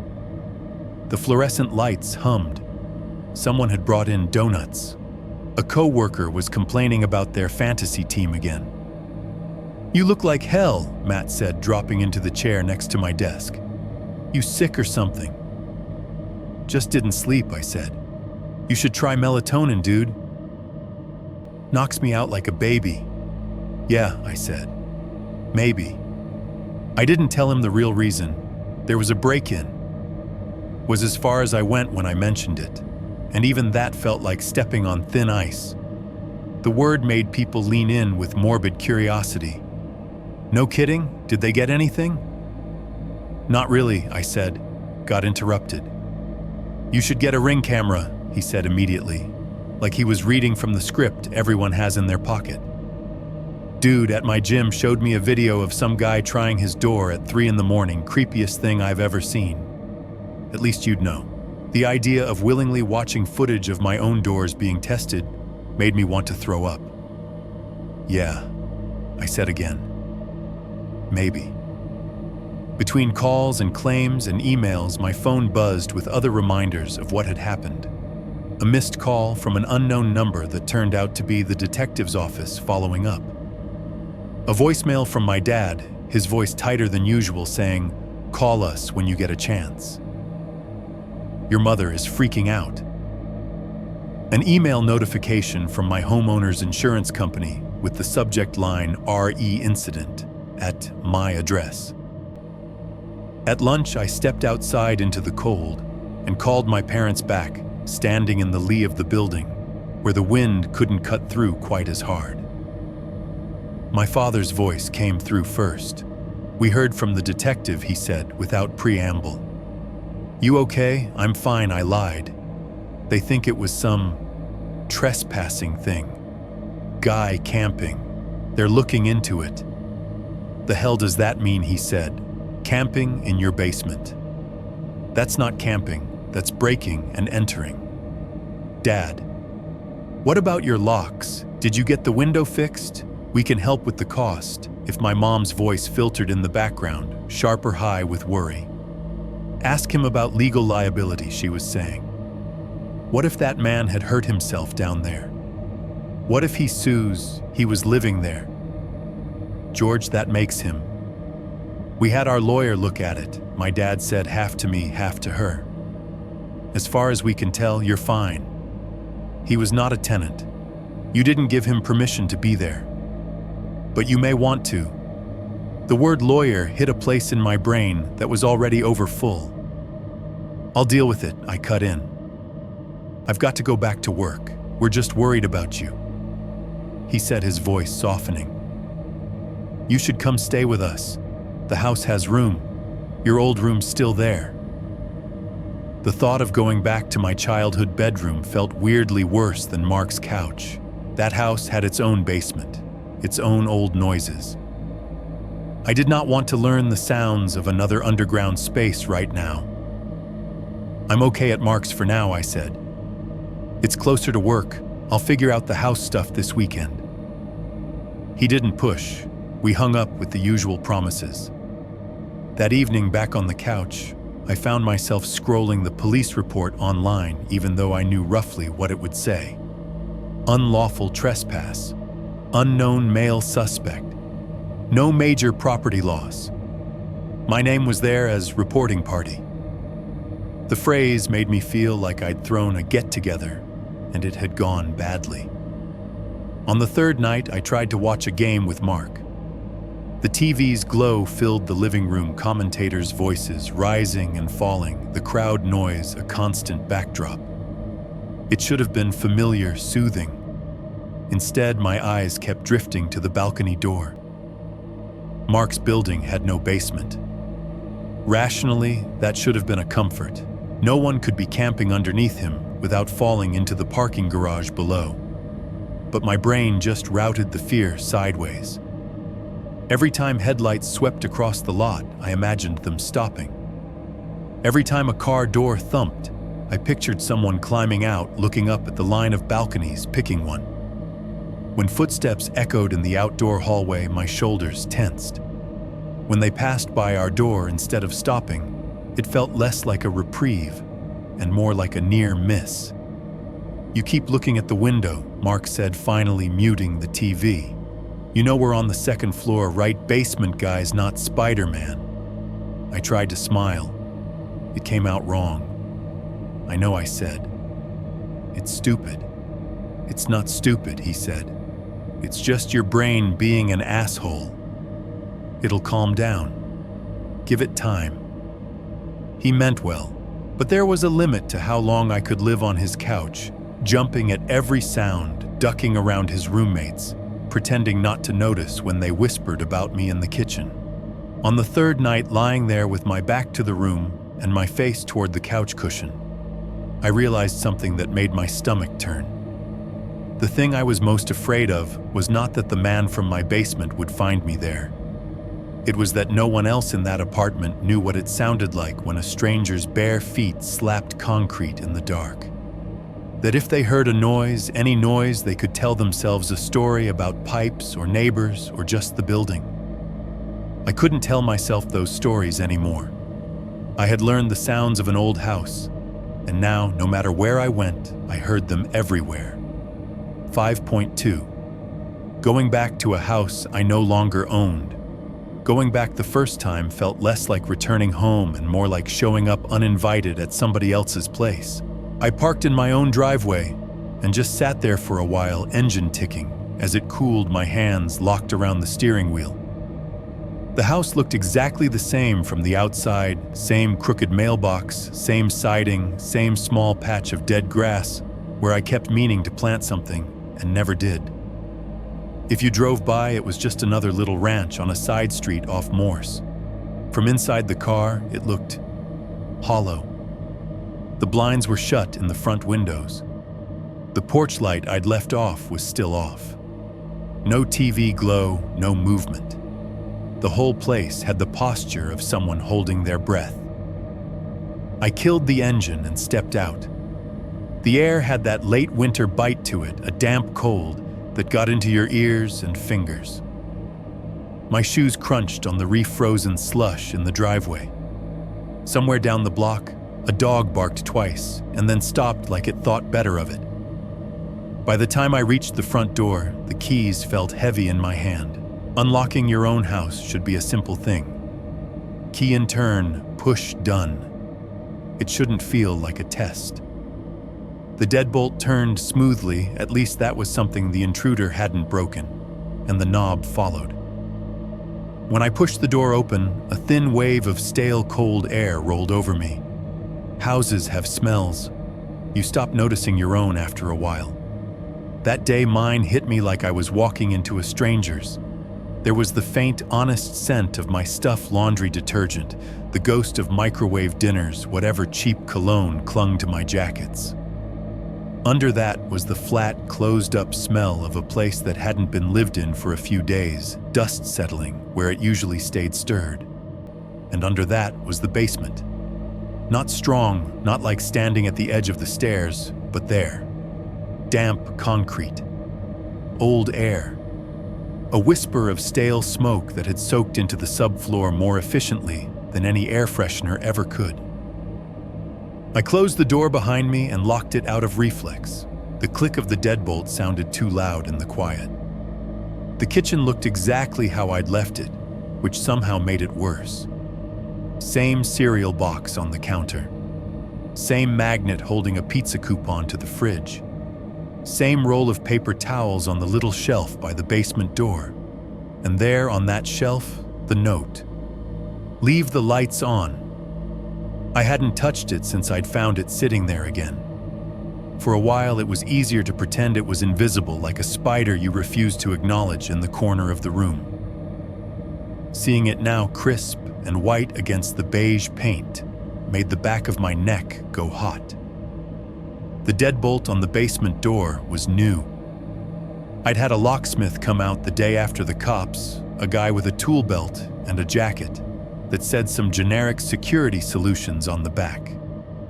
The fluorescent lights hummed. Someone had brought in donuts. A coworker was complaining about their fantasy team again. "You look like hell," Matt said, dropping into the chair next to my desk. "You sick or something?" "Just didn't sleep," I said. "You should try melatonin, dude. Knocks me out like a baby." "Yeah," I said. "Maybe." I didn't tell him the real reason. There was a break-in. Was as far as I went when I mentioned it, and even that felt like stepping on thin ice. The word made people lean in with morbid curiosity. "No kidding? Did they get anything?" "Not really," I said, got interrupted. "You should get a Ring camera," he said immediately, like he was reading from the script everyone has in their pocket. Dude at my gym showed me a video of some guy trying his door at 3 in the morning, creepiest thing I've ever seen. At least you'd know. The idea of willingly watching footage of my own doors being tested made me want to throw up. "Yeah," I said again. "Maybe." Between calls and claims and emails, my phone buzzed with other reminders of what had happened. A missed call from an unknown number that turned out to be the detective's office following up. A voicemail from my dad, his voice tighter than usual, saying, "Call us when you get a chance. Your mother is freaking out." An email notification from my homeowner's insurance company with the subject line "RE Incident" at my address. At lunch, I stepped outside into the cold and called my parents back, standing in the lee of the building, where the wind couldn't cut through quite as hard. My father's voice came through first. "We heard from the detective," he said, without preamble. "You okay?" "I'm fine," I lied. "They think it was some trespassing thing. Guy camping. They're looking into it." "The hell does that mean?" he said. "Camping in your basement. That's not camping, that's breaking and entering." "Dad, what about your locks? Did you get the window fixed? We can help with the cost." If my mom's voice filtered in the background, sharp or high with worry. "Ask him about legal liability," she was saying. What if that man had hurt himself down there? What if he sues? He was living there. "George, that makes him." "We had our lawyer look at it," my dad said, half to me, half to her. "As far as we can tell, you're fine. He was not a tenant. You didn't give him permission to be there. But you may want to." The word lawyer hit a place in my brain that was already overfull. "I'll deal with it," I cut in. "I've got to go back to work. We're just worried about you," he said, his voice softening. "You should come stay with us. The house has room. Your old room's still there." The thought of going back to my childhood bedroom felt weirdly worse than Mark's couch. That house had its own basement, its own old noises. I did not want to learn the sounds of another underground space right now. "I'm okay at Mark's for now," I said. "It's closer to work. I'll figure out the house stuff this weekend." He didn't push. We hung up with the usual promises. That evening, back on the couch, I found myself scrolling the police report online, even though I knew roughly what it would say. Unlawful trespass. Unknown male suspect. No major property loss. My name was there as reporting party. The phrase made me feel like I'd thrown a get-together, and it had gone badly. On the third night, I tried to watch a game with Mark. The TV's glow filled the living room, commentators' voices rising and falling, the crowd noise a constant backdrop. It should have been familiar, soothing. Instead, my eyes kept drifting to the balcony door. Mark's building had no basement. Rationally, that should have been a comfort. No one could be camping underneath him without falling into the parking garage below. But my brain just routed the fear sideways. Every time headlights swept across the lot, I imagined them stopping. Every time a car door thumped, I pictured someone climbing out, looking up at the line of balconies, picking one. When footsteps echoed in the outdoor hallway, my shoulders tensed. When they passed by our door instead of stopping, it felt less like a reprieve and more like a near miss. "You keep looking at the window," Mark said, finally muting the TV. "You know we're on the second floor, right? Basement guys, not Spider-Man." I tried to smile. It came out wrong. "I know," I said. "It's stupid." "It's not stupid," he said. "It's just your brain being an asshole. It'll calm down. Give it time." He meant well, but there was a limit to how long I could live on his couch, jumping at every sound, ducking around his roommates, pretending not to notice when they whispered about me in the kitchen. On the third night, lying there with my back to the room and my face toward the couch cushion, I realized something that made my stomach turn. The thing I was most afraid of was not that the man from my basement would find me there. It was that no one else in that apartment knew what it sounded like when a stranger's bare feet slapped concrete in the dark. That if they heard a noise, any noise, they could tell themselves a story about pipes or neighbors or just the building. I couldn't tell myself those stories anymore. I had learned the sounds of an old house, and now, no matter where I went, I heard them everywhere. 5.2. Going back to a house I no longer owned. Going back the first time felt less like returning home and more like showing up uninvited at somebody else's place. I parked in my own driveway and just sat there for a while, engine ticking, as it cooled my hands locked around the steering wheel. The house looked exactly the same from the outside, same crooked mailbox, same siding, same small patch of dead grass where I kept meaning to plant something and never did. If you drove by, it was just another little ranch on a side street off Morse. From inside the car, it looked hollow. The blinds were shut in the front windows. The porch light I'd left off was still off. No TV glow, no movement. The whole place had the posture of someone holding their breath. I killed the engine and stepped out. The air had that late winter bite to it, a damp cold that got into your ears and fingers. My shoes crunched on the refrozen slush in the driveway. Somewhere down the block, a dog barked twice and then stopped like it thought better of it. By the time I reached the front door, the keys felt heavy in my hand. Unlocking your own house should be a simple thing. Key in turn, push done. It shouldn't feel like a test. The deadbolt turned smoothly, at least that was something the intruder hadn't broken, and the knob followed. When I pushed the door open, a thin wave of stale, cold air rolled over me. Houses have smells. You stop noticing your own after a while. That day mine hit me like I was walking into a stranger's. There was the faint, honest scent of my stuff laundry detergent, the ghost of microwave dinners, whatever cheap cologne clung to my jackets. Under that was the flat, closed-up smell of a place that hadn't been lived in for a few days, dust settling where it usually stayed stirred. And under that was the basement. Not strong, not like standing at the edge of the stairs, but there. Damp concrete. Old air. A whisper of stale smoke that had soaked into the subfloor more efficiently than any air freshener ever could. I closed the door behind me and locked it out of reflex. The click of the deadbolt sounded too loud in the quiet. The kitchen looked exactly how I'd left it, which somehow made it worse. Same cereal box on the counter. Same magnet holding a pizza coupon to the fridge. Same roll of paper towels on the little shelf by the basement door. And there on that shelf, the note. Leave the lights on. I hadn't touched it since I'd found it sitting there again. For a while, it was easier to pretend it was invisible, like a spider you refused to acknowledge in the corner of the room. Seeing it now crisp and white against the beige paint made the back of my neck go hot. The deadbolt on the basement door was new. I'd had a locksmith come out the day after the cops, a guy with a tool belt and a jacket that said some generic security solutions on the back.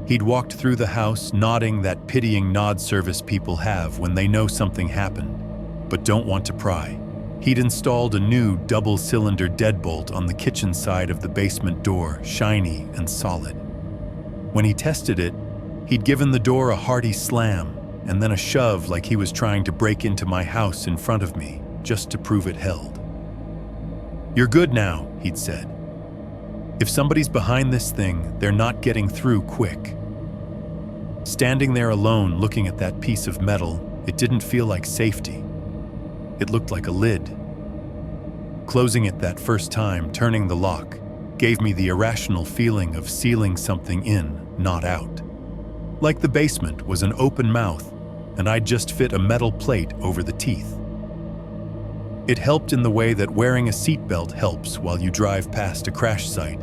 He'd walked through the house nodding that pitying nod service people have when they know something happened, but don't want to pry. He'd installed a new double-cylinder deadbolt on the kitchen side of the basement door, shiny and solid. When he tested it, he'd given the door a hearty slam and then a shove like he was trying to break into my house in front of me, just to prove it held. "You're good now," he'd said. "If somebody's behind this thing, they're not getting through quick." Standing there alone looking at that piece of metal, it didn't feel like safety. It looked like a lid. Closing it that first time, turning the lock, gave me the irrational feeling of sealing something in, not out. Like the basement was an open mouth, and I'd just fit a metal plate over the teeth. It helped in the way that wearing a seatbelt helps while you drive past a crash site,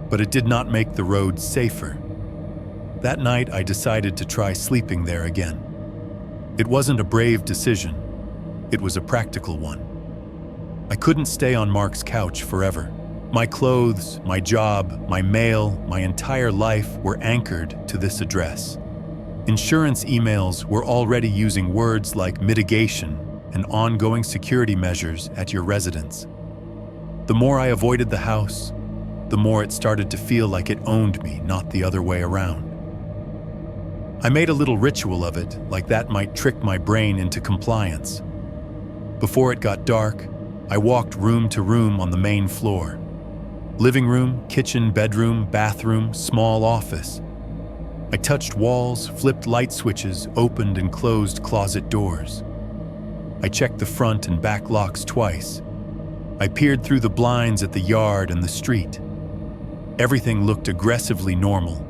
but it did not make the road safer. That night, I decided to try sleeping there again. It wasn't a brave decision. It was a practical one. I couldn't stay on Mark's couch forever. My clothes, my job, my mail, my entire life were anchored to this address. Insurance emails were already using words like mitigation and ongoing security measures at your residence. The more I avoided the house, the more it started to feel like it owned me, not the other way around. I made a little ritual of it, like that might trick my brain into compliance. Before it got dark, I walked room to room on the main floor. Living room, kitchen, bedroom, bathroom, small office. I touched walls, flipped light switches, opened and closed closet doors. I checked the front and back locks twice. I peered through the blinds at the yard and the street. Everything looked aggressively normal.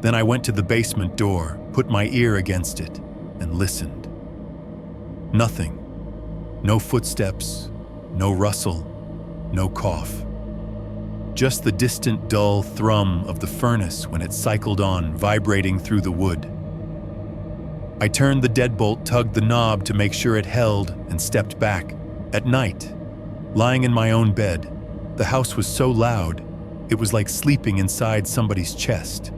Then I went to the basement door, put my ear against it, and listened. Nothing. No footsteps, no rustle, no cough. Just the distant, dull thrum of the furnace when it cycled on, vibrating through the wood. I turned the deadbolt, tugged the knob to make sure it held, and stepped back. At night, lying in my own bed, the house was so loud, it was like sleeping inside somebody's chest.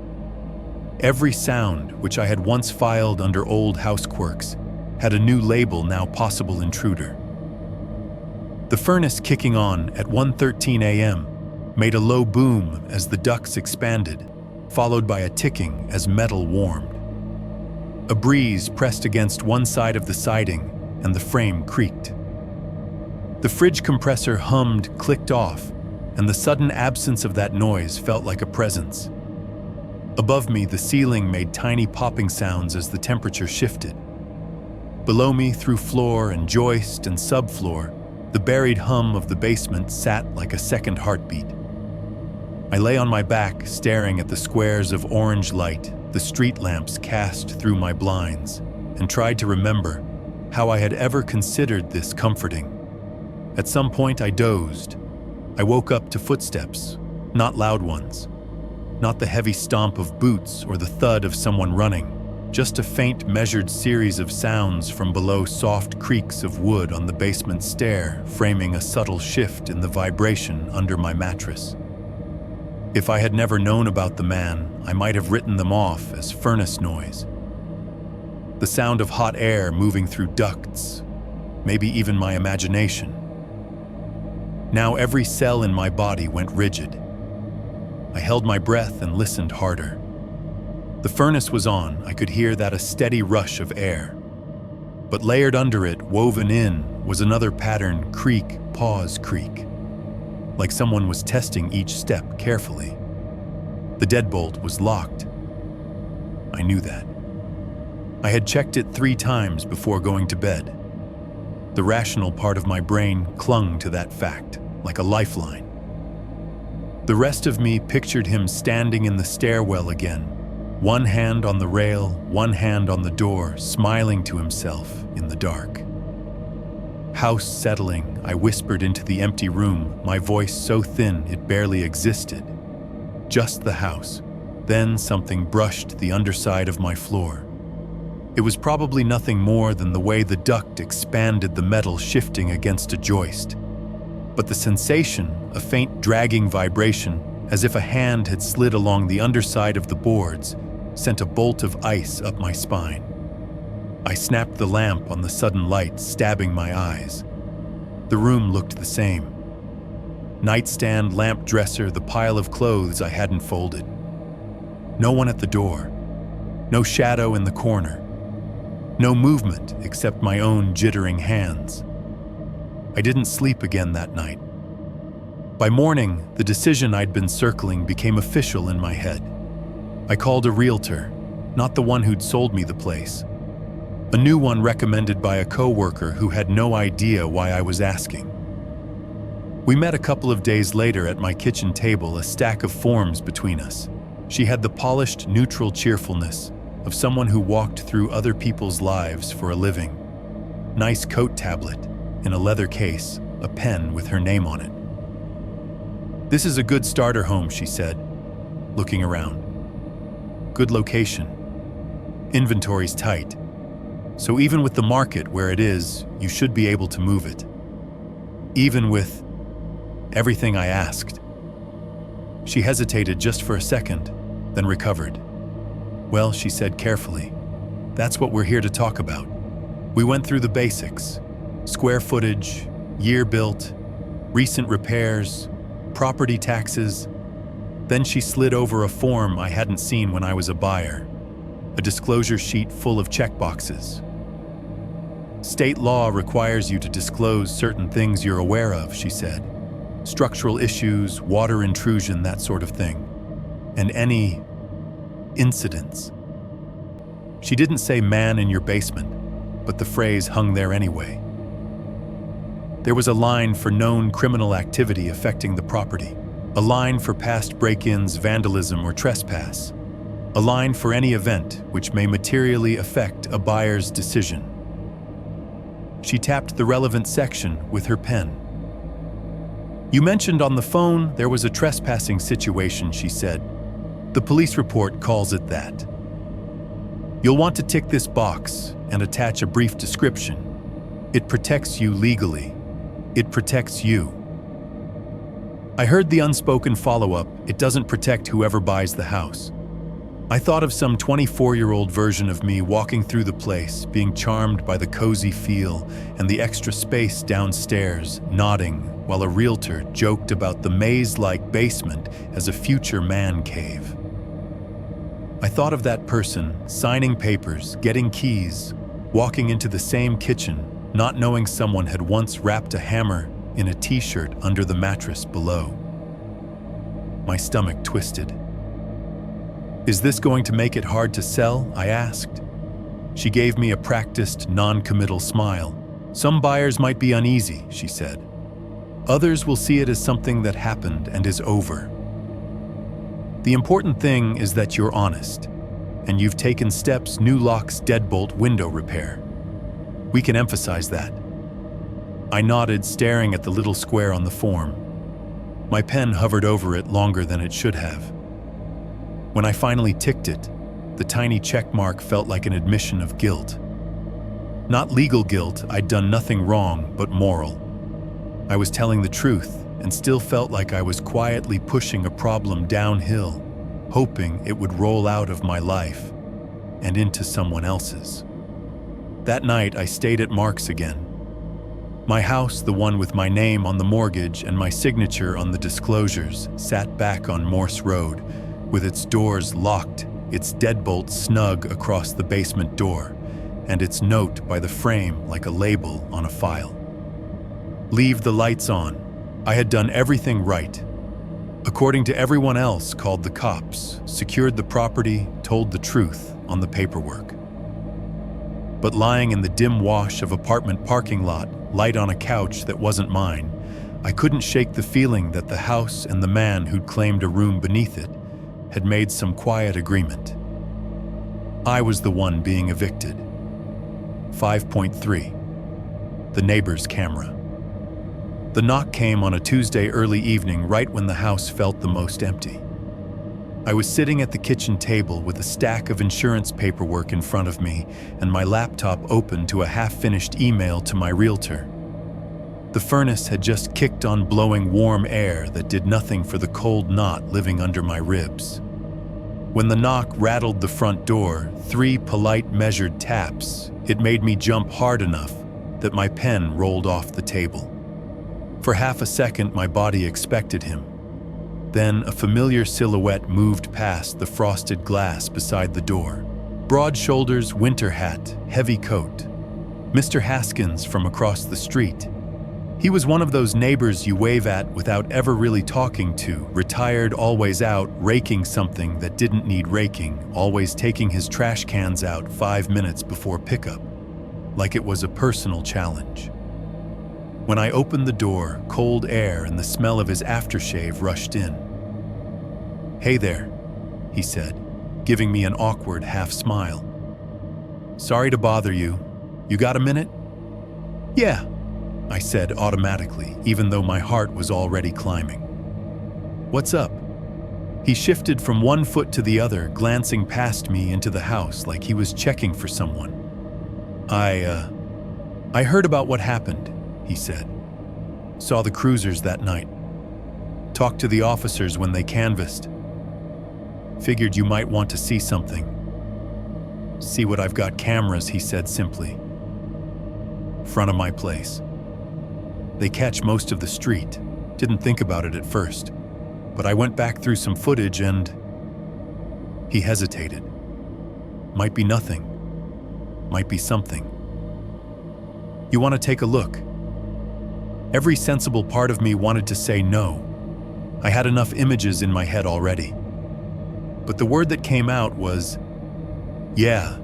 Every sound, which I had once filed under old house quirks, had a new label, now possible intruder. The furnace kicking on at 1:13 a.m. made a low boom as the ducts expanded, followed by a ticking as metal warmed. A breeze pressed against one side of the siding, and the frame creaked. The fridge compressor hummed, clicked off, and the sudden absence of that noise felt like a presence. Above me, the ceiling made tiny popping sounds as the temperature shifted. Below me, through floor and joist and subfloor, the buried hum of the basement sat like a second heartbeat. I lay on my back, staring at the squares of orange light the street lamps cast through my blinds, and tried to remember how I had ever considered this comforting. At some point, I dozed. I woke up to footsteps, not loud ones, not the heavy stomp of boots or the thud of someone running, just a faint, measured series of sounds from below, soft creaks of wood on the basement stair, framing a subtle shift in the vibration under my mattress. If I had never known about the man, I might have written them off as furnace noise. The sound of hot air moving through ducts, maybe even my imagination. Now every cell in my body went rigid. I held my breath and listened harder. The furnace was on. I could hear that a steady rush of air. But layered under it, woven in, was another pattern: creak, pause, creak. Like someone was testing each step carefully. The deadbolt was locked. I knew that. I had checked it 3 times before going to bed. The rational part of my brain clung to that fact, like a lifeline. The rest of me pictured him standing in the stairwell again, one hand on the rail, one hand on the door, smiling to himself in the dark. House settling, I whispered into the empty room, my voice so thin it barely existed. Just the house. Then something brushed the underside of my floor. It was probably nothing more than the way the duct expanded, the metal shifting against a joist. But the sensation, a faint dragging vibration, as if a hand had slid along the underside of the boards, sent a bolt of ice up my spine. I snapped the lamp on the sudden light, stabbing my eyes. The room looked the same. Nightstand, lamp dresser, the pile of clothes I hadn't folded. No one at the door. No shadow in the corner. No movement except my own jittering hands. I didn't sleep again that night. By morning, the decision I'd been circling became official in my head. I called a realtor, not the one who'd sold me the place. A new one recommended by a coworker who had no idea why I was asking. We met a couple of days later at my kitchen table, a stack of forms between us. She had the polished, neutral cheerfulness of someone who walked through other people's lives for a living. Nice coat tablet in a leather case, a pen with her name on it. "This is a good starter home," she said, looking around. "Good location. Inventory's tight. So even with the market where it is, you should be able to move it. Even with everything I asked." She hesitated just for a second, then recovered. "Well," she said carefully, "that's what we're here to talk about. We went through the basics: square footage, year built, recent repairs, property taxes. Then she slid over a form I hadn't seen when I was a buyer, a disclosure sheet full of checkboxes. State law requires you to disclose certain things you're aware of, she said. Structural issues, water intrusion, that sort of thing. And any incidents. She didn't say man in your basement, but the phrase hung there anyway. There was a line for known criminal activity affecting the property, a line for past break-ins, vandalism, or trespass, a line for any event which may materially affect a buyer's decision. She tapped the relevant section with her pen. You mentioned on the phone there was a trespassing situation, she said. The police report calls it that. You'll want to tick this box and attach a brief description. It protects you legally. It protects you. I heard the unspoken follow-up, it doesn't protect whoever buys the house. I thought of some 24-year-old version of me walking through the place, being charmed by the cozy feel and the extra space downstairs, nodding while a realtor joked about the maze-like basement as a future man cave. I thought of that person, signing papers, getting keys, walking into the same kitchen, not knowing someone had once wrapped a hammer in a t-shirt under the mattress below. My stomach twisted. Is this going to make it hard to sell? I asked. She gave me a practiced, non-committal smile. Some buyers might be uneasy, she said. Others will see it as something that happened and is over. The important thing is that you're honest, and you've taken steps, new locks, deadbolt, window repair. We can emphasize that. I nodded, staring at the little square on the form. My pen hovered over it longer than it should have. When I finally ticked it, the tiny check mark felt like an admission of guilt. Not legal guilt, I'd done nothing wrong, but moral. I was telling the truth and still felt like I was quietly pushing a problem downhill, hoping it would roll out of my life and into someone else's. That night, I stayed at Mark's again. My house, the one with my name on the mortgage and my signature on the disclosures, sat back on Morse Road, with its doors locked, its deadbolt snug across the basement door, and its note by the frame like a label on a file. Leave the lights on. I had done everything right. According to everyone else, called the cops, secured the property, told the truth on the paperwork. But lying in the dim wash of apartment parking lot, light on a couch that wasn't mine, I couldn't shake the feeling that the house and the man who'd claimed a room beneath it had made some quiet agreement. I was the one being evicted. 5.3. The neighbor's camera. The knock came on a Tuesday early evening, right when the house felt the most empty. I was sitting at the kitchen table with a stack of insurance paperwork in front of me and my laptop open to a half-finished email to my realtor. The furnace had just kicked on, blowing warm air that did nothing for the cold knot living under my ribs. When the knock rattled the front door, 3 polite, measured taps, it made me jump hard enough that my pen rolled off the table. For half a second, my body expected him. Then a familiar silhouette moved past the frosted glass beside the door. Broad shoulders, winter hat, heavy coat. Mr. Haskins from across the street. He was one of those neighbors you wave at without ever really talking to, retired, always out, raking something that didn't need raking, always taking his trash cans out 5 minutes before pickup, like it was a personal challenge. When I opened the door, cold air and the smell of his aftershave rushed in. "Hey there," he said, giving me an awkward half-smile. "Sorry to bother you. You got a minute?" "Yeah," I said automatically, even though my heart was already climbing. "What's up?" He shifted from one foot to the other, glancing past me into the house like he was checking for someone. I heard about what happened," he said. "Saw the cruisers that night. Talked to the officers when they canvassed. Figured you might want to see something." "See what I've got? Cameras," he said simply. "Front of my place." They catch most of the street. Didn't think about it at first. But I went back through some footage and... He hesitated. Might be nothing. Might be something. You want to take a look? Every sensible part of me wanted to say no. I had enough images in my head already. But the word that came out was, yeah,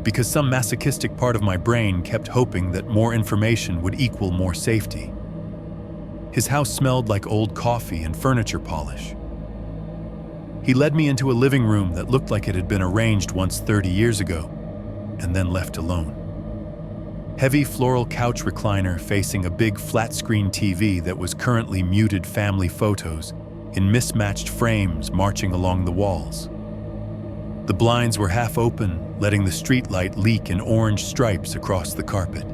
because some masochistic part of my brain kept hoping that more information would equal more safety. His house smelled like old coffee and furniture polish. He led me into a living room that looked like it had been arranged once 30 years ago, and then left alone. Heavy floral couch recliner facing a big flat-screen TV that was currently muted family photos in mismatched frames marching along the walls. The blinds were half open, letting the streetlight leak in orange stripes across the carpet.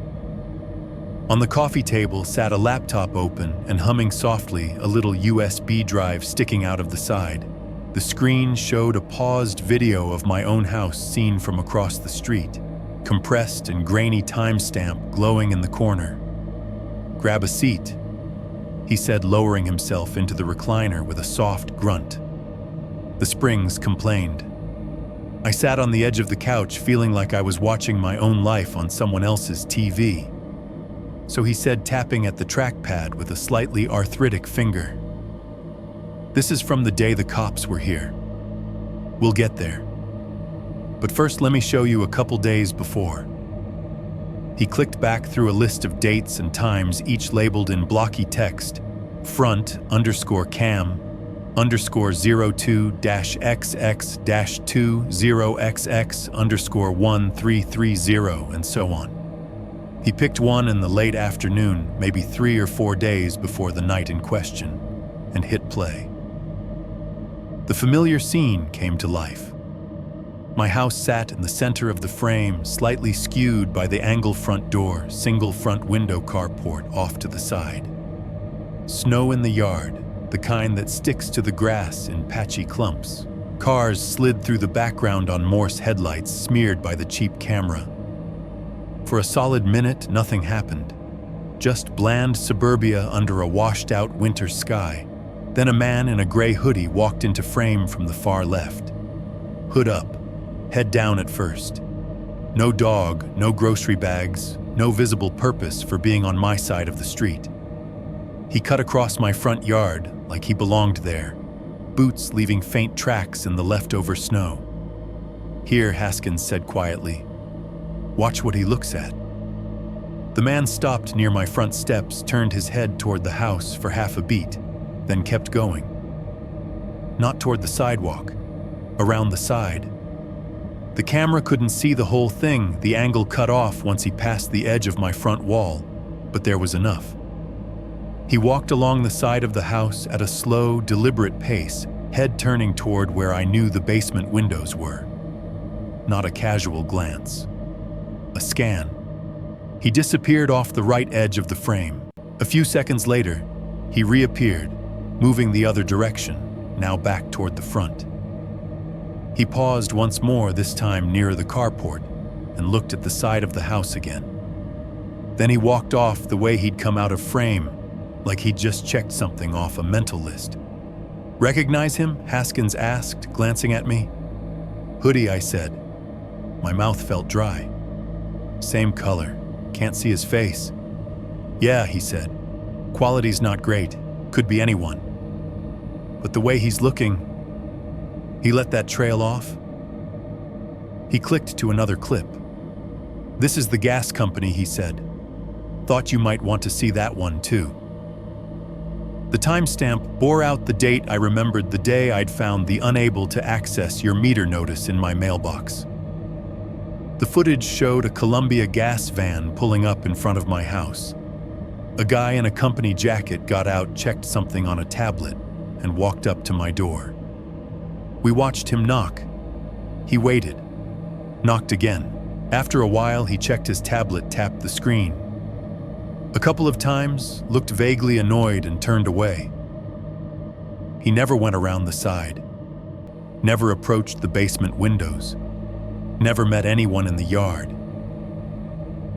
On the coffee table sat a laptop open and humming softly, a little USB drive sticking out of the side. The screen showed a paused video of my own house seen from across the street, compressed and grainy timestamp glowing in the corner. "Grab a seat," he said, lowering himself into the recliner with a soft grunt. The springs complained. I sat on the edge of the couch feeling like I was watching my own life on someone else's TV. So he said, tapping at the trackpad with a slightly arthritic finger, "This is from the day the cops were here. We'll get there. But first let me show you a couple days before." He clicked back through a list of dates and times, each labeled in blocky text, front_cam _02-XX-20XX_1330, and so on. He picked one in the late afternoon, maybe 3 or 4 days before the night in question, and hit play. The familiar scene came to life. My house sat in the center of the frame, slightly skewed by the angle front door, single front window carport off to the side. Snow in the yard, the kind that sticks to the grass in patchy clumps. Cars slid through the background on Morse headlights smeared by the cheap camera. For a solid minute, nothing happened. Just bland suburbia under a washed-out winter sky. Then a man in a gray hoodie walked into frame from the far left. Hood up, head down at first. No dog, no grocery bags, no visible purpose for being on my side of the street. He cut across my front yard like he belonged there, boots leaving faint tracks in the leftover snow. "Here," Haskins said quietly. "Watch what he looks at." The man stopped near my front steps, turned his head toward the house for half a beat, then kept going. Not toward the sidewalk, around the side. The camera couldn't see the whole thing, the angle cut off once he passed the edge of my front wall, but there was enough. He walked along the side of the house at a slow, deliberate pace, head turning toward where I knew the basement windows were. Not a casual glance. A scan. He disappeared off the right edge of the frame. A few seconds later, he reappeared, moving the other direction, now back toward the front. He paused once more, this time nearer the carport, and looked at the side of the house again. Then he walked off the way he'd come out of frame, like he'd just checked something off a mental list. "Recognize him?" Haskins asked, glancing at me. "Hoodie," I said. My mouth felt dry. "Same color. Can't see his face." "Yeah," he said. "Quality's not great. Could be anyone. But the way he's looking..." He let that trail off. He clicked to another clip. "This is the gas company," he said. "Thought you might want to see that one too." The timestamp bore out the date. I remembered the day I'd found the "unable to access your meter" notice in my mailbox. The footage showed a Columbia gas van pulling up in front of my house. A guy in a company jacket got out, checked something on a tablet, and walked up to my door. We watched him knock. He waited. Knocked again. After a while, he checked his tablet, tapped the screen. A couple of times, looked vaguely annoyed, and turned away. He never went around the side. Never approached the basement windows. Never met anyone in the yard.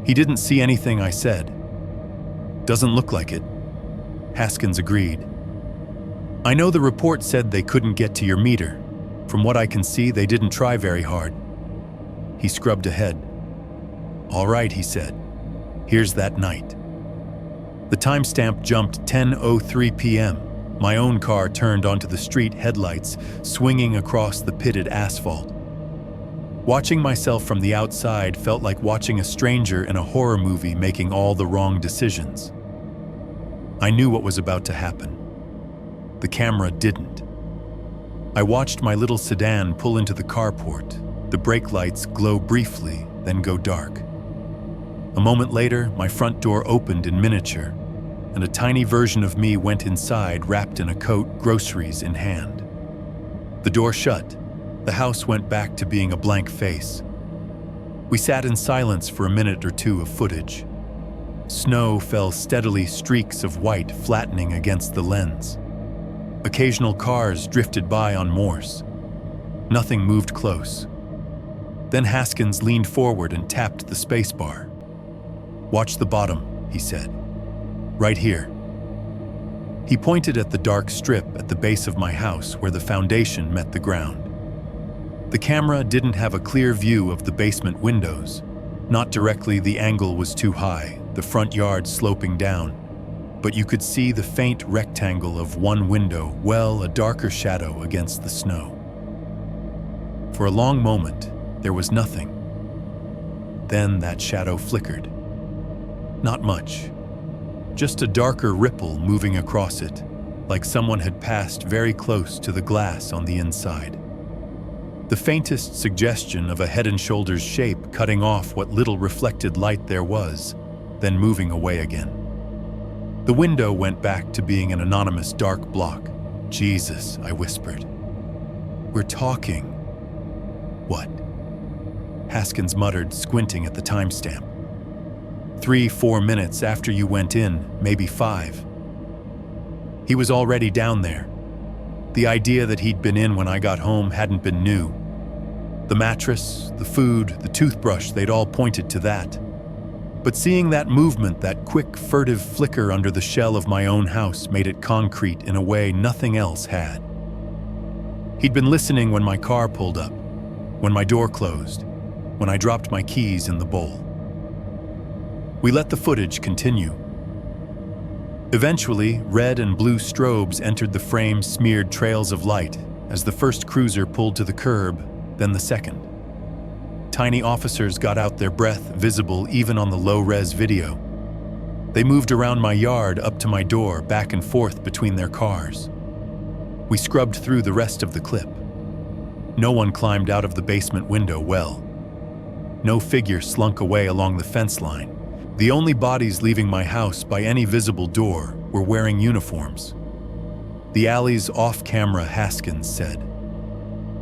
He didn't see anything, I said. Doesn't look like it. Haskins agreed. I know the report said they couldn't get to your meter. From what I can see, they didn't try very hard. He scrubbed ahead. All right, he said. Here's that night. The timestamp jumped 10:03 p.m. My own car turned onto the street, headlights swinging across the pitted asphalt. Watching myself from the outside felt like watching a stranger in a horror movie making all the wrong decisions. I knew what was about to happen. The camera didn't. I watched my little sedan pull into the carport. The brake lights glow briefly, then go dark. A moment later, my front door opened in miniature, and a tiny version of me went inside wrapped in a coat, groceries in hand. The door shut. The house went back to being a blank face. We sat in silence for a minute or two of footage. Snow fell steadily, streaks of white flattening against the lens. Occasional cars drifted by on Morse. Nothing moved close. Then Haskins leaned forward and tapped the spacebar. "Watch the bottom," he said. "Right here." He pointed at the dark strip at the base of my house where the foundation met the ground. The camera didn't have a clear view of the basement windows. Not directly, the angle was too high, the front yard sloping down. But you could see the faint rectangle of one window, well, a darker shadow against the snow. For a long moment, there was nothing. Then that shadow flickered. Not much. Just a darker ripple moving across it, like someone had passed very close to the glass on the inside. The faintest suggestion of a head and shoulders shape cutting off what little reflected light there was, then moving away again. The window went back to being an anonymous dark block. "Jesus," I whispered. "We're talking." "What?" Haskins muttered, squinting at the timestamp. 3-4 minutes after you went in, maybe 5. He was already down there. The idea that he'd been in when I got home hadn't been new. The mattress, the food, the toothbrush, they'd all pointed to that. But seeing that movement, that quick, furtive flicker under the shell of my own house made it concrete in a way nothing else had. He'd been listening when my car pulled up, when my door closed, when I dropped my keys in the bowl. We let the footage continue. Eventually, red and blue strobes entered the frame, smeared trails of light as the first cruiser pulled to the curb, then the second. Tiny officers got out, their breath visible even on the low-res video. They moved around my yard, up to my door, back and forth between their cars. We scrubbed through the rest of the clip. No one climbed out of the basement window well. No figure slunk away along the fence line. The only bodies leaving my house by any visible door were wearing uniforms. "The alley's off-camera," Haskins said.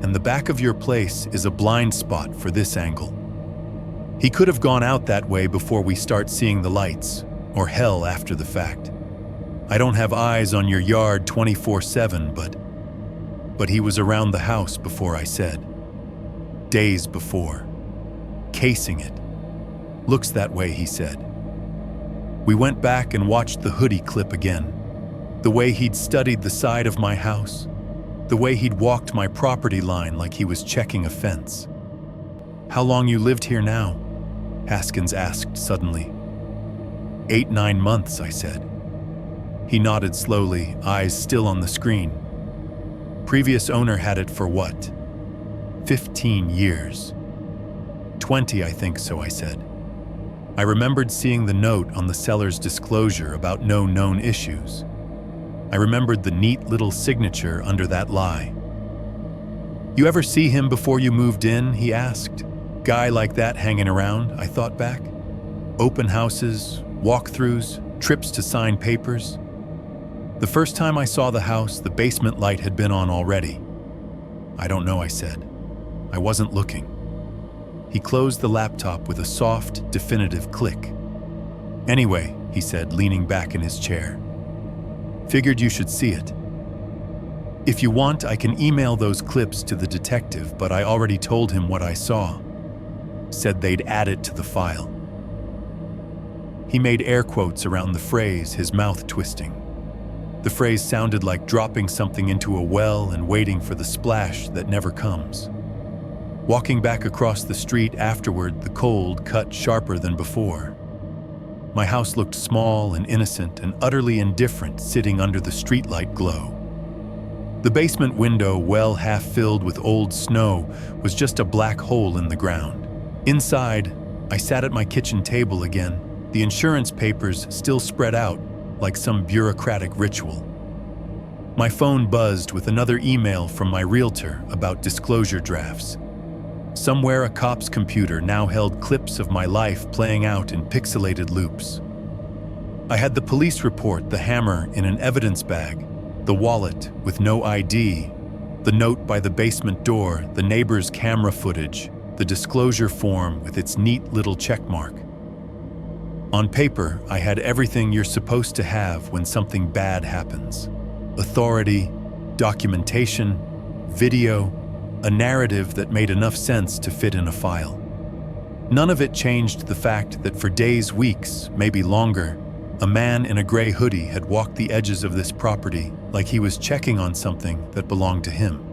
"And the back of your place is a blind spot for this angle. He could have gone out that way before we start seeing the lights, or hell, after the fact. I don't have eyes on your yard 24/7, but he was around the house before I said. Days before. Casing it. Looks that way," he said. We went back and watched the hoodie clip again. The way he'd studied the side of my house. The way he'd walked my property line like he was checking a fence. "How long you lived here now?" Haskins asked suddenly. 8-9 months, I said. He nodded slowly, eyes still on the screen. "Previous owner had it for what? 15 years. 20, I think so," I said. I remembered seeing the note on the seller's disclosure about no known issues. I remembered the neat little signature under that lie. "You ever see him before you moved in?" he asked. "Guy like that hanging around," I thought back. "Open houses, walkthroughs, trips to sign papers." The first time I saw the house, the basement light had been on already. "I don't know," I said. "I wasn't looking." He closed the laptop with a soft, definitive click. "Anyway," he said, leaning back in his chair. "Figured you should see it. If you want, I can email those clips to the detective, but I already told him what I saw. Said they'd add it to the file." He made air quotes around the phrase, his mouth twisting. The phrase sounded like dropping something into a well and waiting for the splash that never comes. Walking back across the street afterward, the cold cut sharper than before. My house looked small and innocent and utterly indifferent sitting under the streetlight glow. The basement window, well half filled with old snow, was just a black hole in the ground. Inside, I sat at my kitchen table again, the insurance papers still spread out like some bureaucratic ritual. My phone buzzed with another email from my realtor about disclosure drafts. Somewhere a cop's computer now held clips of my life playing out in pixelated loops. I had the police report, the hammer in an evidence bag, the wallet with no ID, the note by the basement door, the neighbor's camera footage, the disclosure form with its neat little checkmark. On paper, I had everything you're supposed to have when something bad happens. Authority, documentation, video, a narrative that made enough sense to fit in a file. None of it changed the fact that for days, weeks, maybe longer, a man in a gray hoodie had walked the edges of this property like he was checking on something that belonged to him.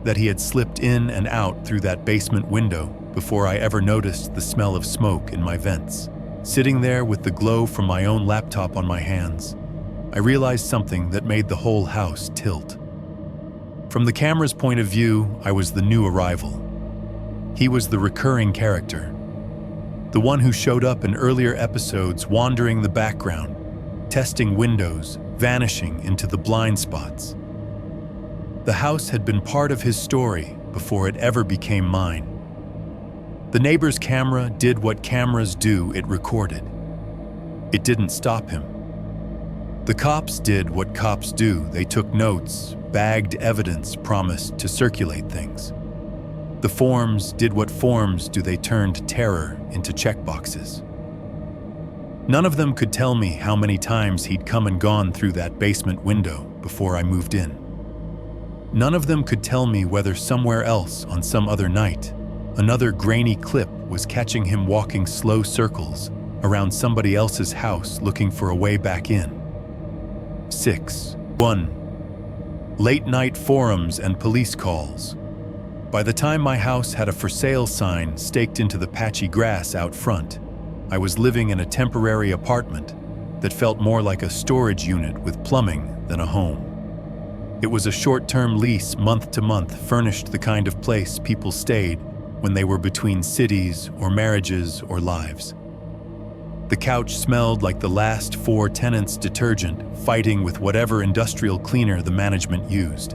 That he had slipped in and out through that basement window before I ever noticed the smell of smoke in my vents. Sitting there with the glow from my own laptop on my hands, I realized something that made the whole house tilt. From the camera's point of view, I was the new arrival. He was the recurring character, the one who showed up in earlier episodes, wandering the background, testing windows, vanishing into the blind spots. The house had been part of his story before it ever became mine. The neighbor's camera did what cameras do, it recorded. It didn't stop him. The cops did what cops do, they took notes, bagged evidence, promised to circulate things. The forms did what forms do, they turned terror into checkboxes. None of them could tell me how many times he'd come and gone through that basement window before I moved in. None of them could tell me whether somewhere else on some other night, another grainy clip was catching him walking slow circles around somebody else's house looking for a way back in. 1. Late night forums and police calls. By the time my house had a for sale sign staked into the patchy grass out front, I was living in a temporary apartment that felt more like a storage unit with plumbing than a home. It was a short-term lease, month to month, furnished the kind of place people stayed when they were between cities or marriages or lives. The couch smelled like the last 4 tenants' detergent fighting with whatever industrial cleaner the management used.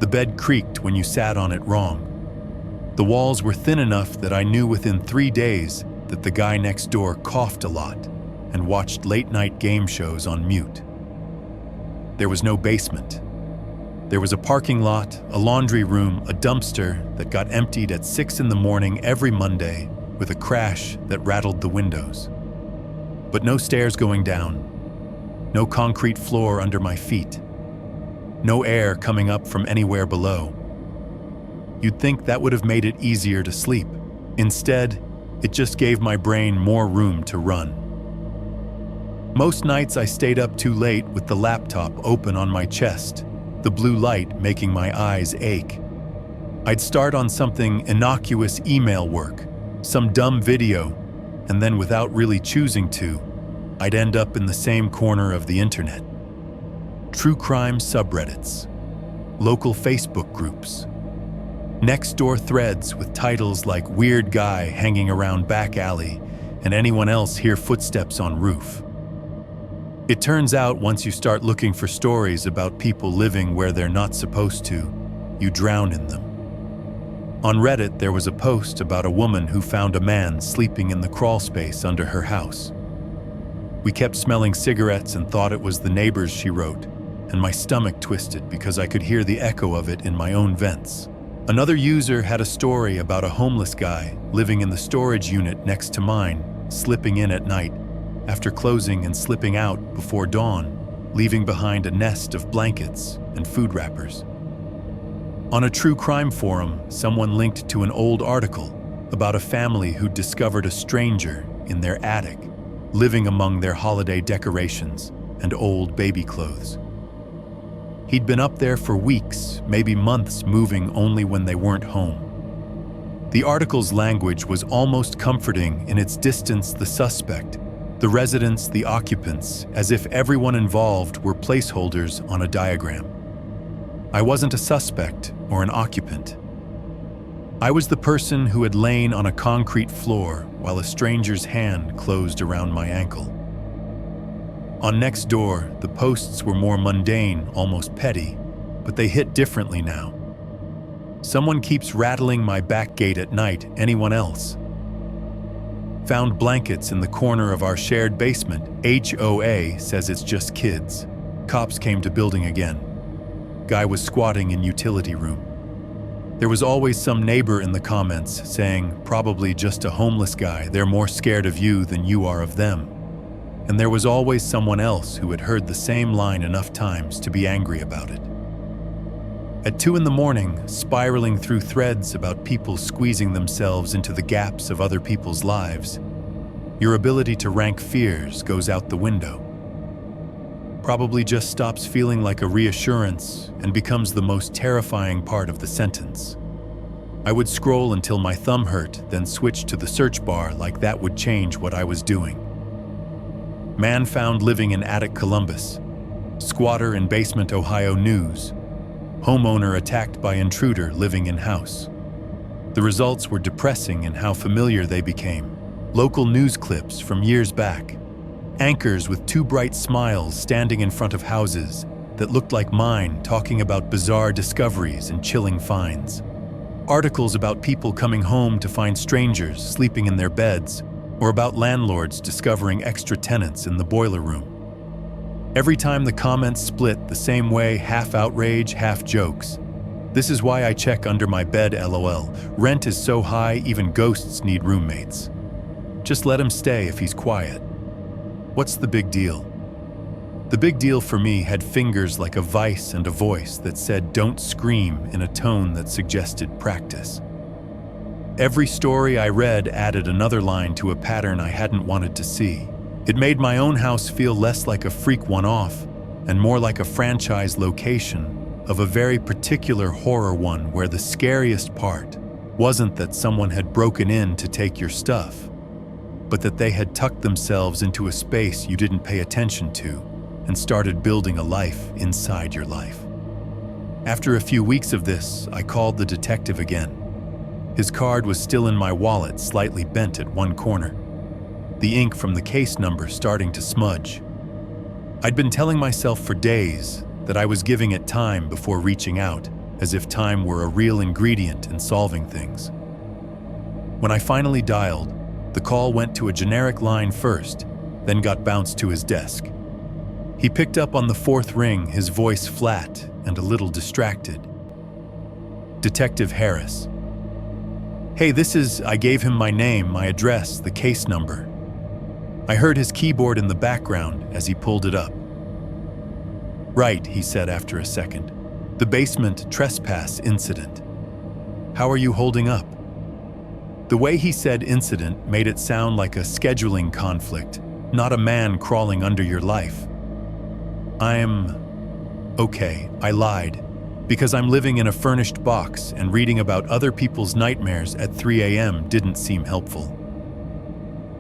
The bed creaked when you sat on it wrong. The walls were thin enough that I knew within 3 days that the guy next door coughed a lot and watched late-night game shows on mute. There was no basement. There was a parking lot, a laundry room, a dumpster that got emptied at 6 in the morning every Monday with a crash that rattled the windows. But no stairs going down, no concrete floor under my feet, no air coming up from anywhere below. You'd think that would have made it easier to sleep. Instead, it just gave my brain more room to run. Most nights I stayed up too late with the laptop open on my chest, the blue light making my eyes ache. I'd start on something innocuous, email work, some dumb video, and then without really choosing to, I'd end up in the same corner of the internet. True crime subreddits, local Facebook groups, next door threads with titles like "Weird Guy Hanging Around Back Alley" and "Anyone Else Hear Footsteps on Roof?" It turns out once you start looking for stories about people living where they're not supposed to, you drown in them. On Reddit, there was a post about a woman who found a man sleeping in the crawl space under her house. We kept smelling cigarettes and thought it was the neighbors, she wrote, and my stomach twisted because I could hear the echo of it in my own vents. Another user had a story about a homeless guy living in the storage unit next to mine, slipping in at night, after closing and slipping out before dawn, leaving behind a nest of blankets and food wrappers. On a true crime forum, someone linked to an old article about a family who discovered a stranger in their attic living among their holiday decorations and old baby clothes. He'd been up there for weeks, maybe months, moving only when they weren't home. The article's language was almost comforting in its distance the suspect, the residents, the occupants, as if everyone involved were placeholders on a diagram. I wasn't a suspect or an occupant. I was the person who had lain on a concrete floor while a stranger's hand closed around my ankle. On Next Door, the posts were more mundane, almost petty, but they hit differently now. Someone keeps rattling my back gate at night, anyone else? Found blankets in the corner of our shared basement. HOA says it's just kids. Cops came to building again. Guy was squatting in utility room. There was always some neighbor in the comments saying, probably just a homeless guy, they're more scared of you than you are of them. And there was always someone else who had heard the same line enough times to be angry about it. At 2 a.m, spiraling through threads about people squeezing themselves into the gaps of other people's lives, your ability to rank fears goes out the window. Probably just stops feeling like a reassurance and becomes the most terrifying part of the sentence. I would scroll until my thumb hurt, then switch to the search bar like that would change what I was doing. Man found living in attic Columbus. Squatter in basement Ohio news. Homeowner attacked by intruder living in house. The results were depressing in how familiar they became. Local news clips from years back. Anchors with 2 bright smiles standing in front of houses that looked like mine, talking about bizarre discoveries and chilling finds. Articles about people coming home to find strangers sleeping in their beds, or about landlords discovering extra tenants in the boiler room. Every time the comments split the same way, half outrage, half jokes. This is why I check under my bed, LOL. Rent is so high, even ghosts need roommates. Just let him stay if he's quiet. What's the big deal? The big deal for me had fingers like a vice and a voice that said don't scream in a tone that suggested practice. Every story I read added another line to a pattern I hadn't wanted to see. It made my own house feel less like a freak one-off and more like a franchise location of a very particular horror one where the scariest part wasn't that someone had broken in to take your stuff, but that they had tucked themselves into a space you didn't pay attention to and started building a life inside your life. After a few weeks of this, I called the detective again. His card was still in my wallet, slightly bent at one corner. The ink from the case number starting to smudge. I'd been telling myself for days that I was giving it time before reaching out, as if time were a real ingredient in solving things. When I finally dialed, the call went to a generic line first, then got bounced to his desk. He picked up on the 4th ring, his voice flat and a little distracted. Detective Harris. Hey, I gave him my name, my address, the case number. I heard his keyboard in the background as he pulled it up. Right, he said after a second. The basement trespass incident. How are you holding up? The way he said incident made it sound like a scheduling conflict, not a man crawling under your life. Okay, I lied, because I'm living in a furnished box and reading about other people's nightmares at 3 a.m. didn't seem helpful.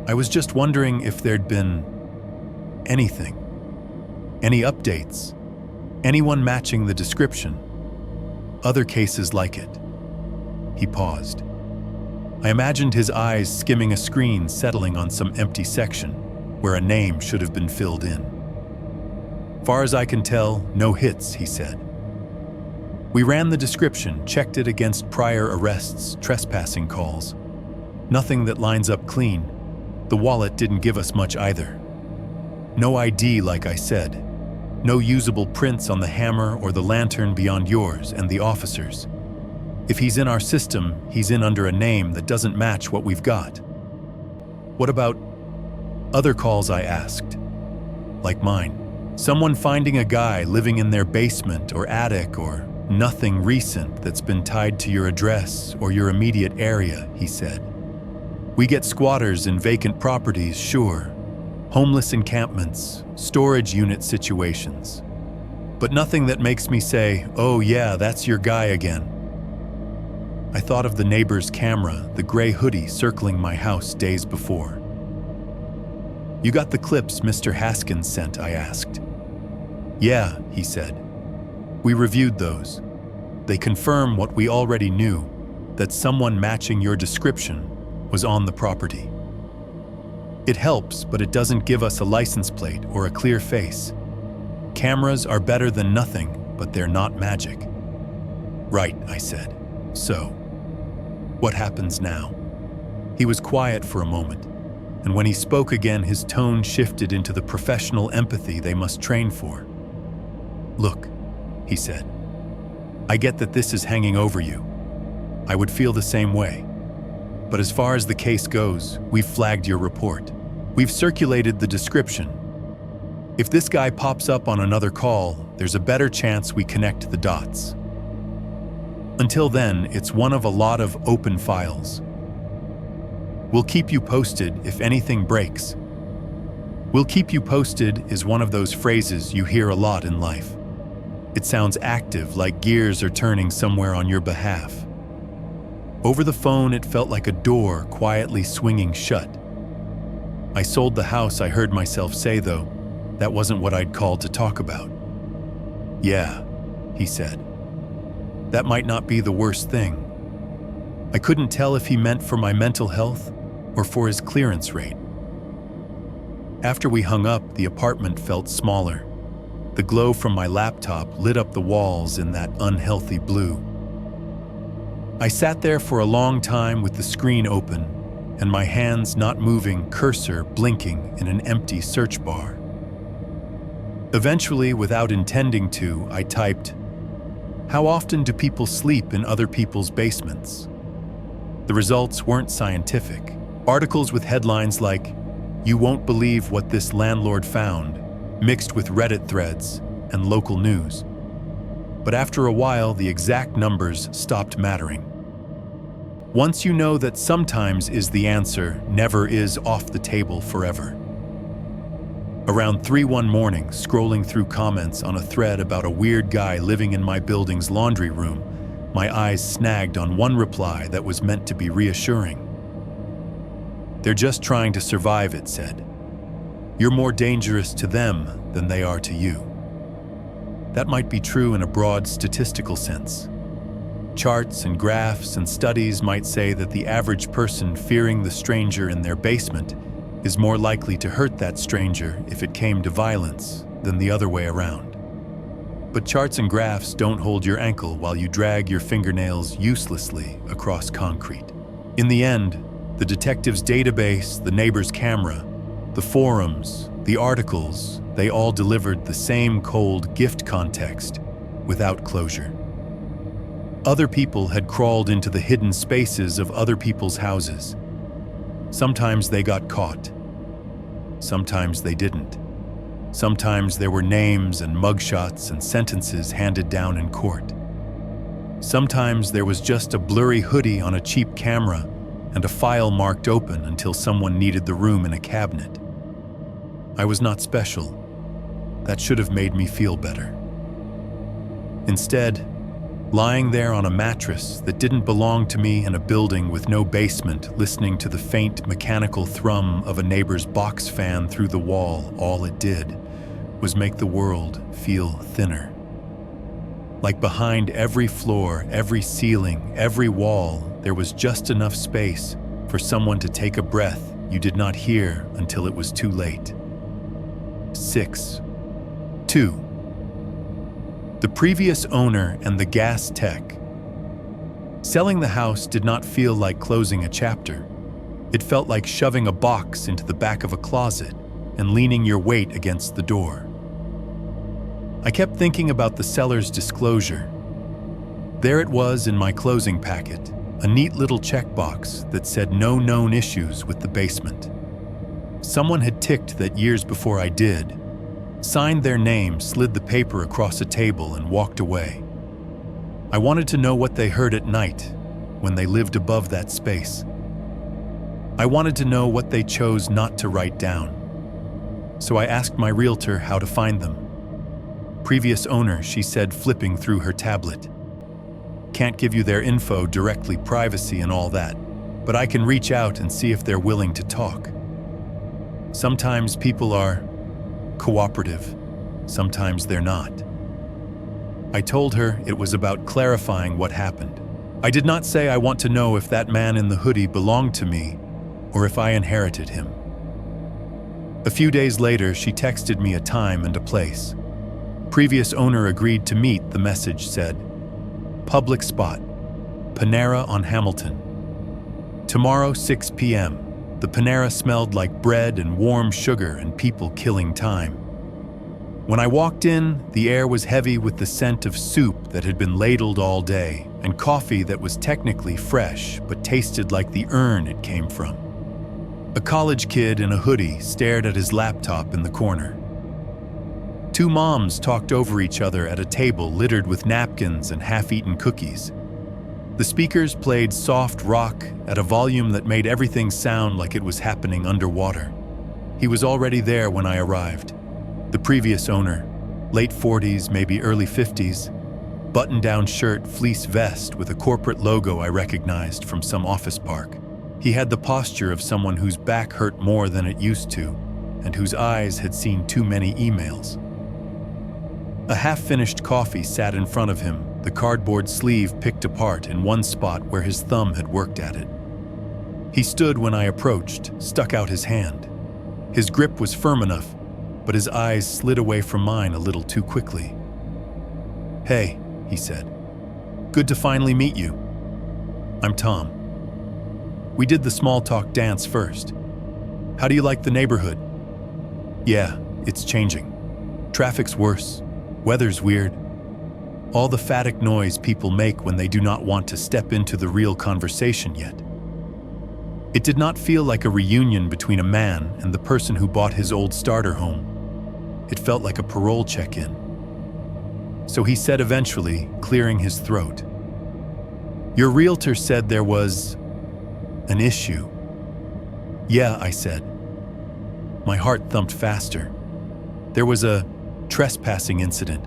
I was just wondering if there'd been anything, any updates, anyone matching the description, other cases like it. He paused. I imagined his eyes skimming a screen settling on some empty section where a name should have been filled in. Far as I can tell, no hits, he said. We ran the description, checked it against prior arrests, trespassing calls. Nothing that lines up clean. The wallet didn't give us much either. No ID, like I said. No usable prints on the hammer or the lantern beyond yours and the officer's. If he's in our system, he's in under a name that doesn't match what we've got. What about other calls, I asked? Like mine. Someone finding a guy living in their basement or attic, or nothing recent that's been tied to your address or your immediate area, he said. We get squatters in vacant properties, sure, homeless encampments, storage unit situations. But nothing that makes me say, "Oh yeah, that's your guy again." I thought of the neighbor's camera, the gray hoodie circling my house days before. "You got the clips Mr. Haskins sent?" I asked. "Yeah," he said. "We reviewed those. They confirm what we already knew, that someone matching your description was on the property. It helps, but it doesn't give us a license plate or a clear face. Cameras are better than nothing, but they're not magic." "Right," I said. "So, what happens now?" He was quiet for a moment, and when he spoke again, his tone shifted into the professional empathy they must train for. "Look," he said, "I get that this is hanging over you. I would feel the same way. But as far as the case goes, we've flagged your report. We've circulated the description. If this guy pops up on another call, there's a better chance we connect the dots. Until then, it's one of a lot of open files. We'll keep you posted if anything breaks." "We'll keep you posted" is one of those phrases you hear a lot in life. It sounds active, like gears are turning somewhere on your behalf. Over the phone, it felt like a door quietly swinging shut. "I sold the house," I heard myself say, though. That wasn't what I'd called to talk about. "Yeah," he said. "That might not be the worst thing." I couldn't tell if he meant for my mental health or for his clearance rate. After we hung up, the apartment felt smaller. The glow from my laptop lit up the walls in that unhealthy blue. I sat there for a long time with the screen open and my hands not moving, cursor blinking in an empty search bar. Eventually, without intending to, I typed, "How often do people sleep in other people's basements?" The results weren't scientific. Articles with headlines like, "You won't believe what this landlord found," mixed with Reddit threads and local news. But after a while, the exact numbers stopped mattering. Once you know that sometimes is the answer, never is off the table forever. Around 3 one morning, scrolling through comments on a thread about a weird guy living in my building's laundry room, my eyes snagged on one reply that was meant to be reassuring. "They're just trying to survive," it said. "You're more dangerous to them than they are to you." That might be true in a broad statistical sense. Charts and graphs and studies might say that the average person fearing the stranger in their basement is more likely to hurt that stranger if it came to violence than the other way around. But charts and graphs don't hold your ankle while you drag your fingernails uselessly across concrete. In the end, the detective's database, the neighbor's camera, the forums, the articles, they all delivered the same cold gift context without closure. Other people had crawled into the hidden spaces of other people's houses. Sometimes they got caught. Sometimes they didn't. Sometimes there were names and mugshots and sentences handed down in court. Sometimes there was just a blurry hoodie on a cheap camera and a file marked open until someone needed the room in a cabinet. I was not special. That should have made me feel better. Instead, lying there on a mattress that didn't belong to me in a building with no basement, listening to the faint mechanical thrum of a neighbor's box fan through the wall, all it did was make the world feel thinner. Like behind every floor, every ceiling, every wall, there was just enough space for someone to take a breath you did not hear until it was too late. 6. 2. The previous owner and the gas tech. Selling the house did not feel like closing a chapter. It felt like shoving a box into the back of a closet and leaning your weight against the door. I kept thinking about the seller's disclosure. There it was in my closing packet, a neat little checkbox that said no known issues with the basement. Someone had ticked that years before I did, signed their name, slid the paper across a table, and walked away. I wanted to know what they heard at night when they lived above that space. I wanted to know what they chose not to write down. So I asked my realtor how to find them. Previous owner, she said, flipping through her tablet. Can't give you their info directly, privacy and all that, but I can reach out and see if they're willing to talk. Sometimes people are cooperative, sometimes they're not. I told her it was about clarifying what happened. I did not say I want to know if that man in the hoodie belonged to me or if I inherited him. A few days later, she texted me a time and a place. Previous owner agreed to meet, the message said. Public spot, Panera on Hamilton. Tomorrow, 6 p.m. The Panera smelled like bread and warm sugar and people killing time. When I walked in, the air was heavy with the scent of soup that had been ladled all day and coffee that was technically fresh but tasted like the urn it came from. A college kid in a hoodie stared at his laptop in the corner. Two moms talked over each other at a table littered with napkins and half-eaten cookies. The speakers played soft rock at a volume that made everything sound like it was happening underwater. He was already there when I arrived. The previous owner, late 40s, maybe early 50s, button-down shirt, fleece vest with a corporate logo I recognized from some office park. He had the posture of someone whose back hurt more than it used to and whose eyes had seen too many emails. A half-finished coffee sat in front of him, the cardboard sleeve picked apart in one spot where his thumb had worked at it. He stood when I approached, stuck out his hand. His grip was firm enough, but his eyes slid away from mine a little too quickly. "Hey," he said. "Good to finally meet you. I'm Tom." We did the small talk dance first. "How do you like the neighborhood?" "Yeah, it's changing. Traffic's worse. Weather's weird. All the phatic noise people make when they do not want to step into the real conversation yet." It did not feel like a reunion between a man and the person who bought his old starter home. It felt like a parole check-in. So he said eventually, clearing his throat, "Your realtor said there was an issue." "Yeah," I said. My heart thumped faster. There was a trespassing incident.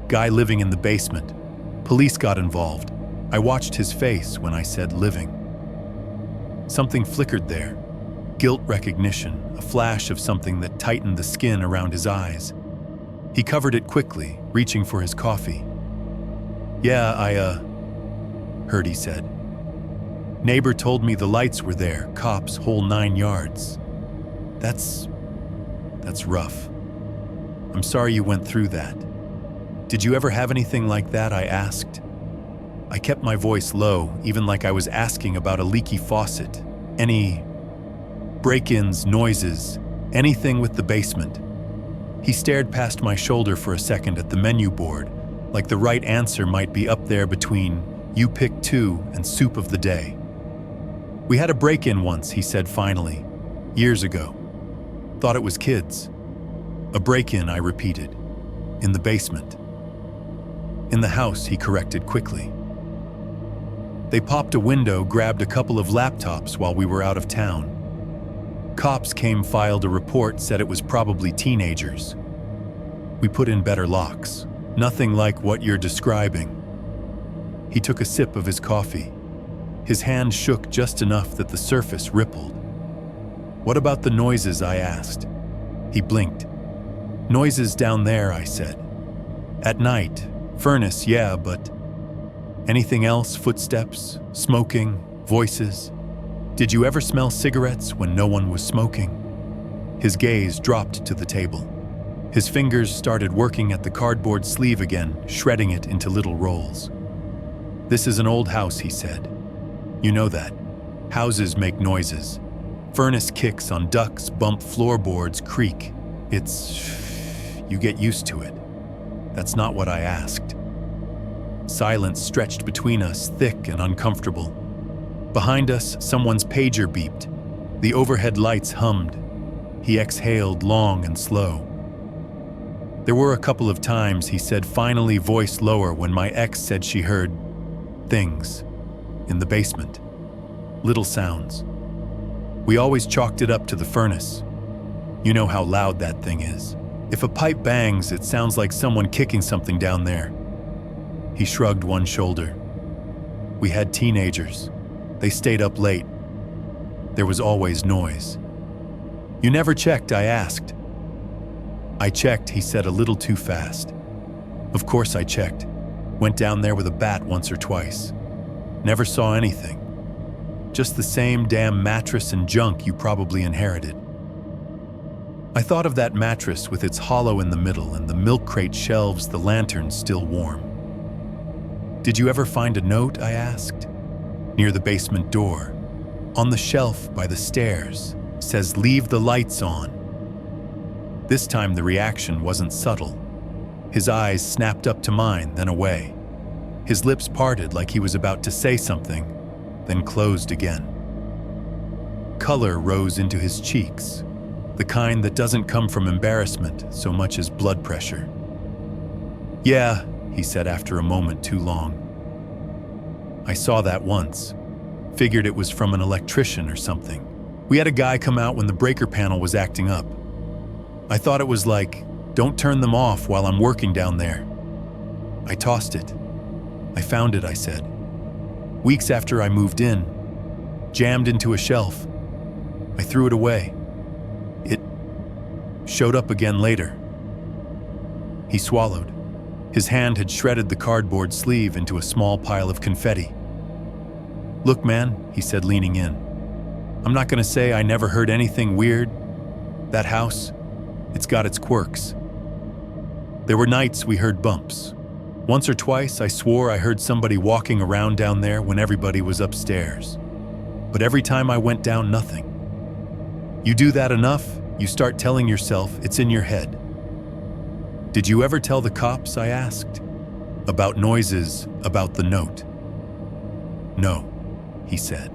Guy living in the basement. Police got involved. I watched his face when I said living. Something flickered there. Guilt recognition, a flash of something that tightened the skin around his eyes. He covered it quickly, reaching for his coffee. "Yeah, I heard," he said. "Neighbor told me the lights were there, cops, whole 9 yards. That's rough. I'm sorry you went through that. Did you ever have anything like that?" I asked. I kept my voice low, even like I was asking about a leaky faucet. Any break-ins, noises, anything with the basement. He stared past my shoulder for a second at the menu board, like the right answer might be up there between "you pick 2" and "soup of the day." "We had a break-in once," he said finally, "years ago. Thought it was kids." "A break-in," I repeated. "In the basement." "In the house," he corrected quickly. They popped a window, grabbed a couple of laptops while we were out of town. Cops came, filed a report, said it was probably teenagers. We put in better locks. Nothing like what you're describing. He took a sip of his coffee. His hand shook just enough that the surface rippled. "What about the noises?" I asked. He blinked. "Noises down there," I said. "At night. Furnace, yeah, but anything else? Footsteps, smoking, voices? Did you ever smell cigarettes when no one was smoking?" His gaze dropped to the table. His fingers started working at the cardboard sleeve again, shredding it into little rolls. "This is an old house," he said. "You know that. Houses make noises. Furnace kicks on ducts, bump floorboards, creak. You get used to it." That's not what I asked. Silence stretched between us, thick and uncomfortable. Behind us, someone's pager beeped. The overhead lights hummed. He exhaled long and slow. There were a couple of times, he said, finally, voice lower, when my ex said she heard things in the basement. Little sounds. We always chalked it up to the furnace. You know how loud that thing is. If a pipe bangs, it sounds like someone kicking something down there. He shrugged one shoulder. We had teenagers. They stayed up late. There was always noise. You never checked, I asked. I checked, he said a little too fast. Of course I checked. Went down there with a bat once or twice. Never saw anything. Just the same damn mattress and junk you probably inherited. I thought of that mattress with its hollow in the middle and the milk crate shelves, the lanterns still warm. Did you ever find a note, I asked? Near the basement door. On the shelf by the stairs. Says, leave the lights on. This time the reaction wasn't subtle. His eyes snapped up to mine, then away. His lips parted like he was about to say something, then closed again. Color rose into his cheeks, the kind that doesn't come from embarrassment so much as blood pressure. Yeah, he said after a moment too long. I saw that once. Figured it was from an electrician or something. We had a guy come out when the breaker panel was acting up. I thought it was like, don't turn them off while I'm working down there. I tossed it. I found it, I said. Weeks after I moved in, jammed into a shelf. I threw it away. It showed up again later. He swallowed. His hand had shredded the cardboard sleeve into a small pile of confetti. Look, man, he said, leaning in. I'm not going to say I never heard anything weird. That house, it's got its quirks. There were nights we heard bumps. Once or twice, I swore I heard somebody walking around down there when everybody was upstairs. But every time I went down, nothing. You do that enough, you start telling yourself it's in your head. Did you ever tell the cops, I asked? About noises, about the note? No, he said.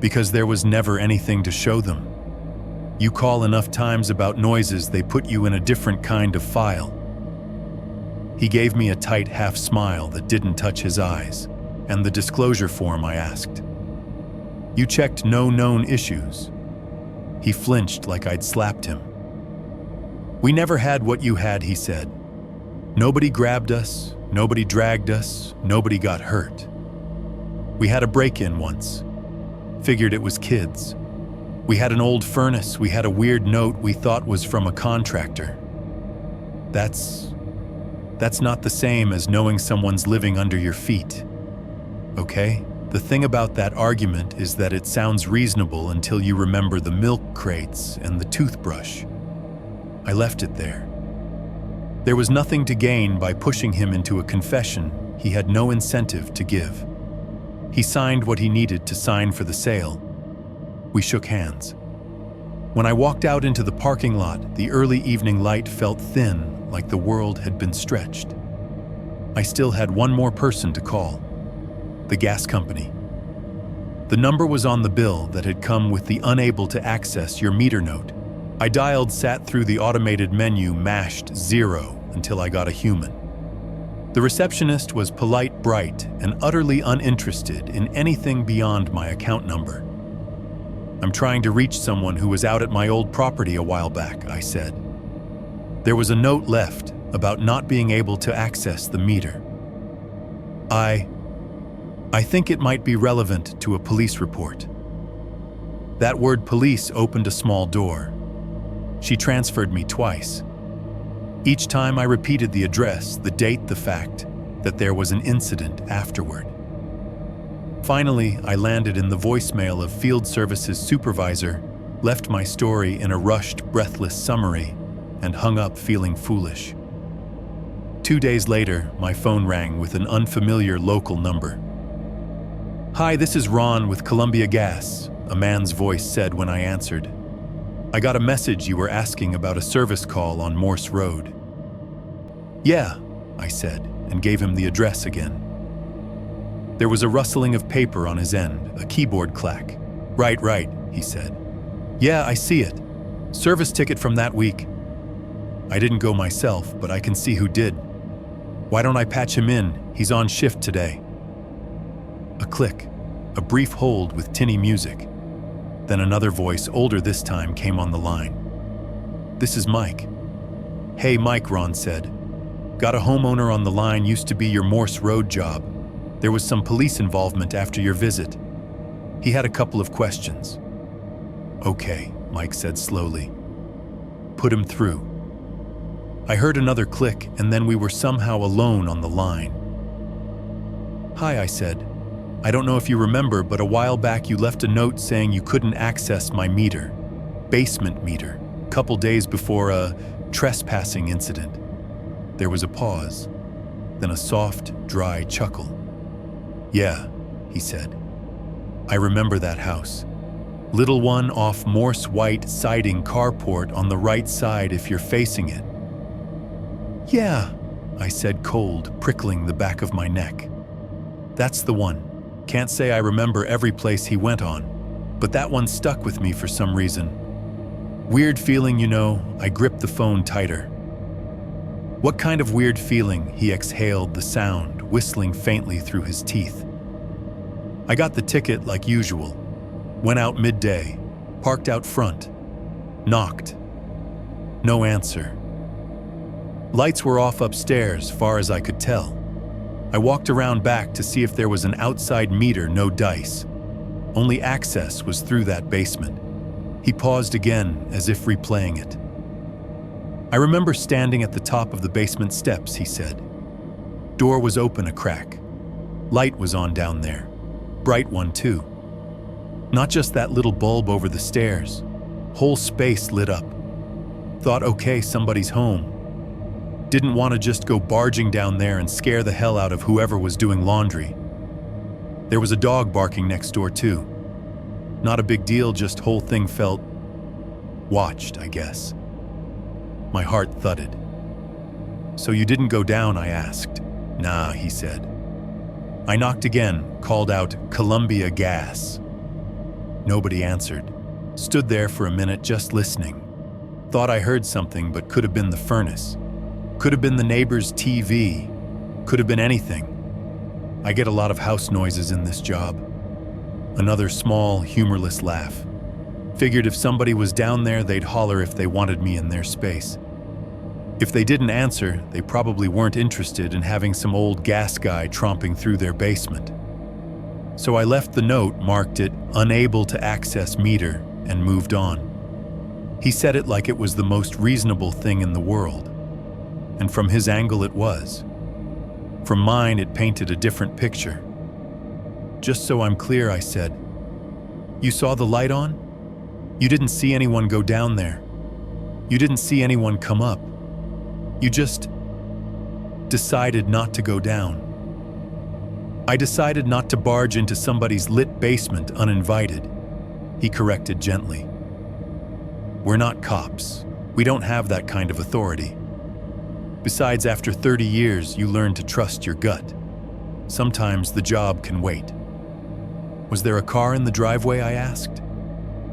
Because there was never anything to show them. You call enough times about noises, they put you in a different kind of file. He gave me a tight half smile that didn't touch his eyes, and the disclosure form, I asked. You checked no known issues. He flinched like I'd slapped him. We never had what you had, he said. Nobody grabbed us, nobody dragged us, nobody got hurt. We had a break-in once. Figured it was kids. We had an old furnace, we had a weird note we thought was from a contractor. That's not the same as knowing someone's living under your feet. Okay? The thing about that argument is that it sounds reasonable until you remember the milk crates and the toothbrush. I left it there. There was nothing to gain by pushing him into a confession he had no incentive to give. He signed what he needed to sign for the sale. We shook hands. When I walked out into the parking lot, the early evening light felt thin, like the world had been stretched. I still had one more person to call. The gas company. The number was on the bill that had come with the unable to access your meter note. I dialed, sat through the automated menu, mashed 0 until I got a human. The receptionist was polite, bright, and utterly uninterested in anything beyond my account number. I'm trying to reach someone who was out at my old property a while back, I said. There was a note left about not being able to access the meter. I think it might be relevant to a police report. That word police opened a small door. She transferred me twice. Each time I repeated the address, the date, the fact that there was an incident afterward. Finally, I landed in the voicemail of field services supervisor, left my story in a rushed, breathless summary, and hung up feeling foolish. 2 days later, my phone rang with an unfamiliar local number. Hi, this is Ron with Columbia Gas, a man's voice said when I answered. I got a message you were asking about a service call on Morse Road. Yeah, I said, and gave him the address again. There was a rustling of paper on his end, a keyboard clack. Right, he said. Yeah, I see it. Service ticket from that week. I didn't go myself, but I can see who did. Why don't I patch him in? He's on shift today. A click, a brief hold with tinny music. Then another voice, older this time, came on the line. "This is Mike." "Hey, Mike," Ron said. "Got a homeowner on the line, used to be your Morse Road job. There was some police involvement after your visit. He had a couple of questions." "Okay," Mike said slowly. "Put him through." I heard another click, and then we were somehow alone on the line. "Hi," I said. "I don't know if you remember, but a while back you left a note saying you couldn't access my meter, basement meter, a couple days before a trespassing incident." There was a pause, then a soft, dry chuckle. "Yeah," he said. "I remember that house. Little one off Morse White siding carport on the right side if you're facing it." "Yeah," I said, cold, prickling the back of my neck. "That's the one. Can't say I remember every place he went on, but that one stuck with me for some reason. Weird feeling, you know." I gripped the phone tighter. "What kind of weird feeling?" He exhaled the sound, whistling faintly through his teeth. "I got the ticket like usual. Went out midday, parked out front, knocked. No answer. Lights were off upstairs, far as I could tell. I walked around back to see if there was an outside meter, no dice. Only access was through that basement." He paused again, as if replaying it. "I remember standing at the top of the basement steps," he said. "Door was open a crack. Light was on down there. Bright one, too. Not just that little bulb over the stairs. Whole space lit up. Thought, okay, somebody's home. Didn't want to just go barging down there and scare the hell out of whoever was doing laundry. There was a dog barking next door, too. Not a big deal, just whole thing felt watched, I guess." My heart thudded. "So you didn't go down?" I asked. "Nah," he said. I knocked again, called out, "Columbia Gas." Nobody answered. Stood there for a minute just listening. Thought I heard something, but could have been the furnace. Could have been the neighbor's TV. Could have been anything. I get a lot of house noises in this job. Another small, humorless laugh. Figured if somebody was down there, they'd holler if they wanted me in their space. If they didn't answer, they probably weren't interested in having some old gas guy tromping through their basement. So I left the note, marked it "unable to access meter," and moved on. He said it like it was the most reasonable thing in the world. And from his angle it was. From mine, it painted a different picture. "Just so I'm clear," I said, "you saw the light on? You didn't see anyone go down there? You didn't see anyone come up? You just decided not to go down?" "I decided not to barge into somebody's lit basement uninvited," he corrected gently. "We're not cops. We don't have that kind of authority. Besides, after 30 years, you learn to trust your gut. Sometimes the job can wait." "Was there a car in the driveway?" I asked.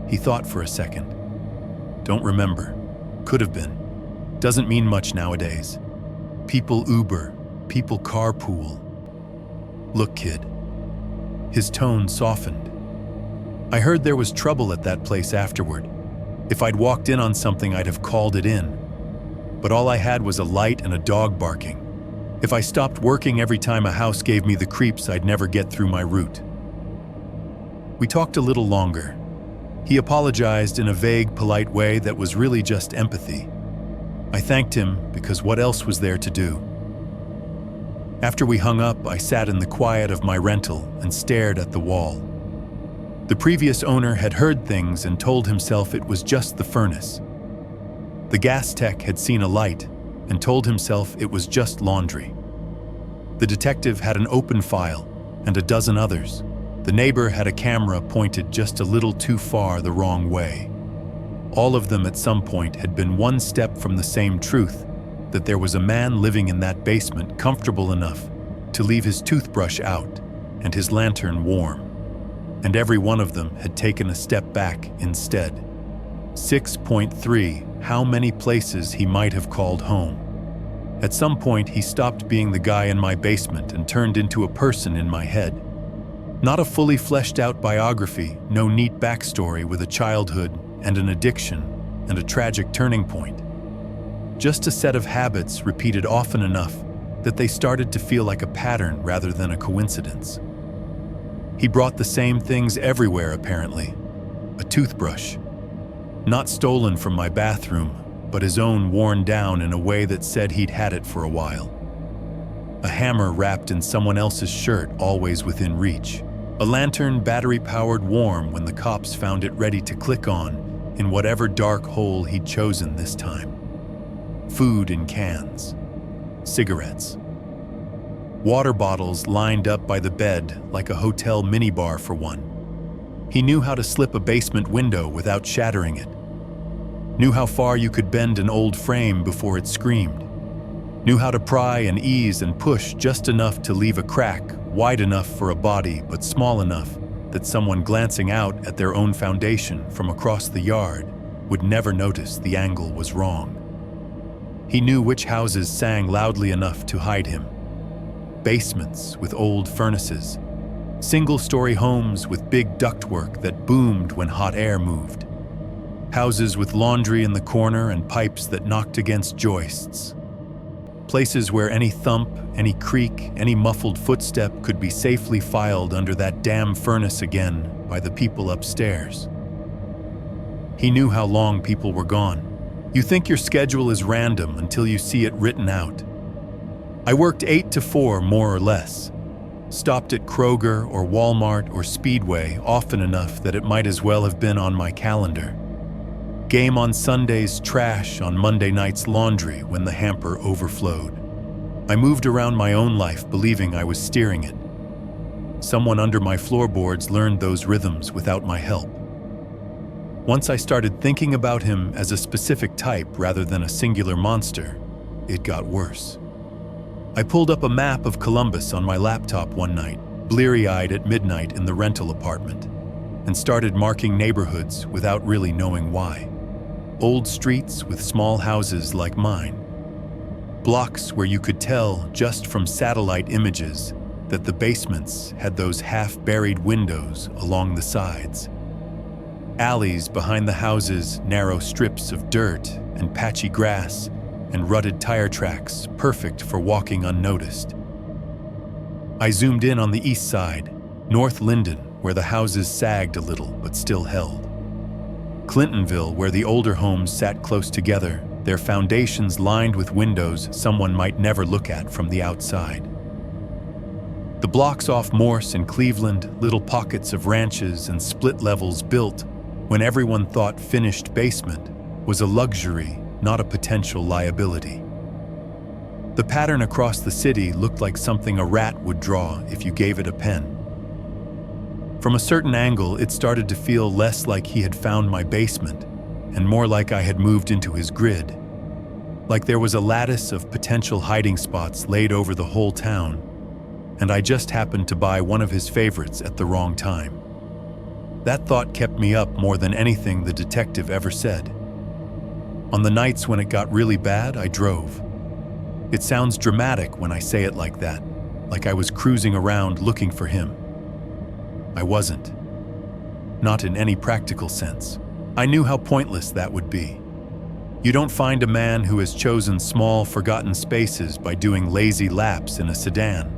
He thought for a second. "Don't remember. Could have been. Doesn't mean much nowadays. People Uber, people carpool. Look, kid." His tone softened. "I heard there was trouble at that place afterward. If I'd walked in on something, I'd have called it in. But all I had was a light and a dog barking. If I stopped working every time a house gave me the creeps, I'd never get through my route." We talked a little longer. He apologized in a vague, polite way that was really just empathy. I thanked him because what else was there to do? After we hung up, I sat in the quiet of my rental and stared at the wall. The previous owner had heard things and told himself it was just the furnace. The gas tech had seen a light and told himself it was just laundry. The detective had an open file and a dozen others. The neighbor had a camera pointed just a little too far the wrong way. All of them at some point had been one step from the same truth, that there was a man living in that basement comfortable enough to leave his toothbrush out and his lantern warm. And every one of them had taken a step back instead. 6.3, how many places he might have called home. At some point, he stopped being the guy in my basement and turned into a person in my head. Not a fully fleshed out biography, no neat backstory with a childhood and an addiction, and a tragic turning point. Just a set of habits repeated often enough that they started to feel like a pattern rather than a coincidence. He brought the same things everywhere, apparently. A toothbrush. Not stolen from my bathroom, but his own worn down in a way that said he'd had it for a while. A hammer wrapped in someone else's shirt, always within reach. A lantern battery-powered warm when the cops found it ready to click on in whatever dark hole he'd chosen this time. Food in cans. Cigarettes. Water bottles lined up by the bed like a hotel minibar for one. He knew how to slip a basement window without shattering it. Knew how far you could bend an old frame before it screamed. Knew how to pry and ease and push just enough to leave a crack wide enough for a body but small enough that someone glancing out at their own foundation from across the yard would never notice the angle was wrong. He knew which houses sang loudly enough to hide him. Basements with old furnaces. Single-story homes with big ductwork that boomed when hot air moved. Houses with laundry in the corner and pipes that knocked against joists. Places where any thump, any creak, any muffled footstep could be safely filed under that damn furnace again by the people upstairs. He knew how long people were gone. You think your schedule is random until you see it written out. I worked 8 to 4 more or less. Stopped at Kroger or Walmart or Speedway often enough that it might as well have been on my calendar. Game on Sundays, trash on Monday nights, laundry when the hamper overflowed. I moved around my own life believing I was steering it. Someone under my floorboards learned those rhythms without my help. Once I started thinking about him as a specific type rather than a singular monster, it got worse. I pulled up a map of Columbus on my laptop one night, bleary-eyed at midnight in the rental apartment, and started marking neighborhoods without really knowing why. Old streets with small houses like mine. Blocks where you could tell just from satellite images that the basements had those half-buried windows along the sides. Alleys behind the houses, narrow strips of dirt and patchy grass and rutted tire tracks, perfect for walking unnoticed. I zoomed in on the east side, North Linden, where the houses sagged a little but still held. Clintonville, where the older homes sat close together, their foundations lined with windows someone might never look at from the outside. The blocks off Morse and Cleveland, little pockets of ranches and split levels built when everyone thought finished basement was a luxury, not a potential liability. The pattern across the city looked like something a rat would draw if you gave it a pen. From a certain angle, it started to feel less like he had found my basement and more like I had moved into his grid. Like there was a lattice of potential hiding spots laid over the whole town, and I just happened to buy one of his favorites at the wrong time. That thought kept me up more than anything the detective ever said. On the nights when it got really bad, I drove. It sounds dramatic when I say it like that, like I was cruising around looking for him. I wasn't. Not in any practical sense. I knew how pointless that would be. You don't find a man who has chosen small, forgotten spaces by doing lazy laps in a sedan.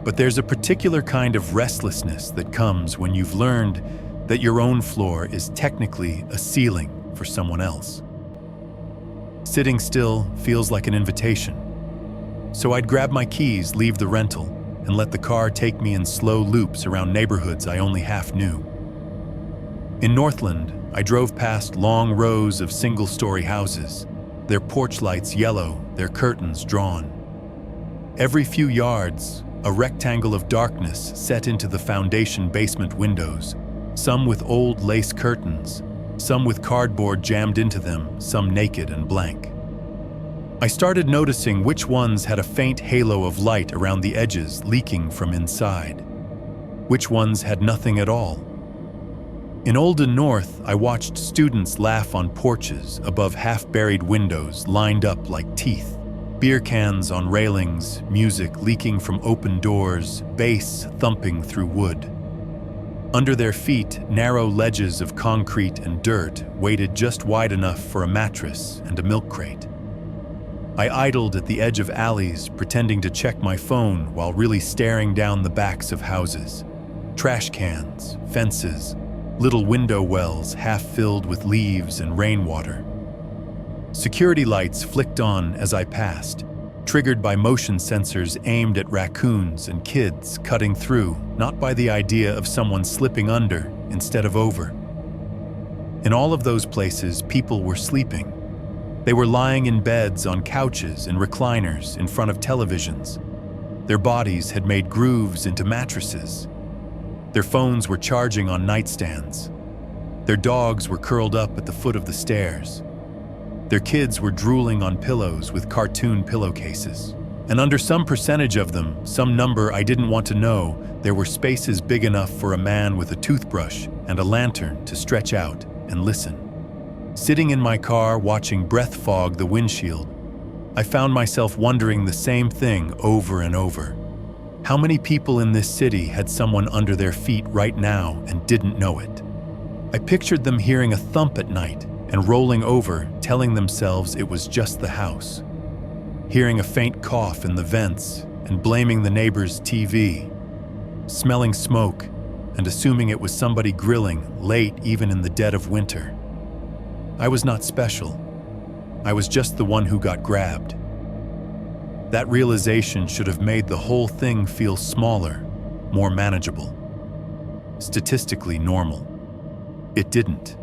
But there's a particular kind of restlessness that comes when you've learned that your own floor is technically a ceiling for someone else. Sitting still feels like an invitation. So I'd grab my keys, leave the rental, and let the car take me in slow loops around neighborhoods I only half knew. In Northland, I drove past long rows of single-story houses, their porch lights yellow, their curtains drawn. Every few yards, a rectangle of darkness set into the foundation basement windows, some with old lace curtains, some with cardboard jammed into them, some naked and blank. I started noticing which ones had a faint halo of light around the edges leaking from inside, which ones had nothing at all. In Olden North, I watched students laugh on porches above half-buried windows lined up like teeth. Beer cans on railings, music leaking from open doors, bass thumping through wood. Under their feet, narrow ledges of concrete and dirt waited just wide enough for a mattress and a milk crate. I idled at the edge of alleys, pretending to check my phone while really staring down the backs of houses. Trash cans, fences, little window wells half filled with leaves and rainwater. Security lights flicked on as I passed, triggered by motion sensors aimed at raccoons and kids cutting through, not by the idea of someone slipping under instead of over. In all of those places, people were sleeping. They were lying in beds, on couches and recliners in front of televisions. Their bodies had made grooves into mattresses. Their phones were charging on nightstands. Their dogs were curled up at the foot of the stairs. Their kids were drooling on pillows with cartoon pillowcases. And under some percentage of them, some number I didn't want to know, there were spaces big enough for a man with a toothbrush and a lantern to stretch out and listen. Sitting in my car watching breath fog the windshield, I found myself wondering the same thing over and over. How many people in this city had someone under their feet right now and didn't know it? I pictured them hearing a thump at night and rolling over, telling themselves it was just the house. Hearing a faint cough in the vents and blaming the neighbor's TV. Smelling smoke and assuming it was somebody grilling late even in the dead of winter. I was not special. I was just the one who got grabbed. That realization should have made the whole thing feel smaller, more manageable, statistically normal. It didn't.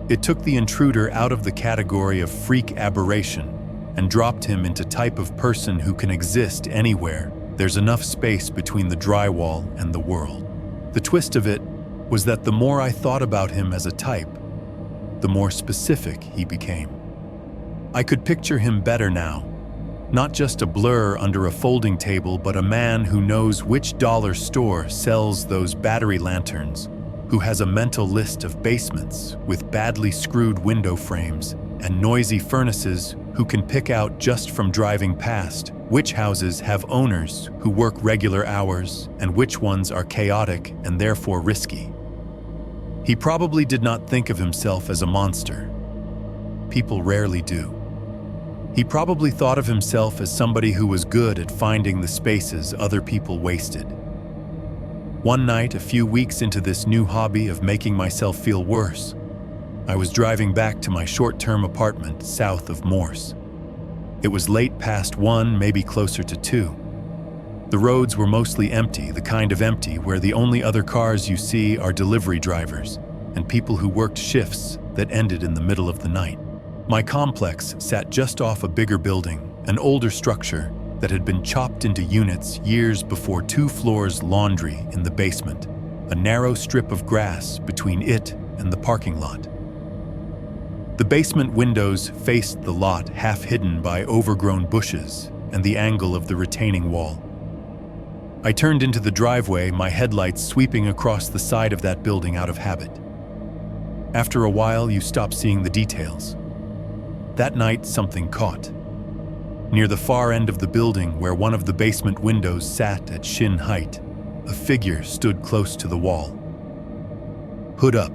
It took the intruder out of the category of freak aberration and dropped him into type of person who can exist anywhere there's enough space between the drywall and the world. The twist of it was that the more I thought about him as a type, the more specific he became. I could picture him better now, not just a blur under a folding table, but a man who knows which dollar store sells those battery lanterns, who has a mental list of basements with badly screwed window frames and noisy furnaces, who can pick out just from driving past which houses have owners who work regular hours and which ones are chaotic and therefore risky. He probably did not think of himself as a monster. People rarely do. He probably thought of himself as somebody who was good at finding the spaces other people wasted. One night, a few weeks into this new hobby of making myself feel worse, I was driving back to my short-term apartment south of Morse. It was late past 1, maybe closer to 2. The roads were mostly empty, the kind of empty where the only other cars you see are delivery drivers and people who worked shifts that ended in the middle of the night. My complex sat just off a bigger building, an older structure that had been chopped into units years before 2 floors laundry in the basement, a narrow strip of grass between it and the parking lot. The basement windows faced the lot, half hidden by overgrown bushes and the angle of the retaining wall. I turned into the driveway, my headlights sweeping across the side of that building out of habit. After a while, you stop seeing the details. That night, something caught. Near the far end of the building, where one of the basement windows sat at shin height, a figure stood close to the wall. Hood up,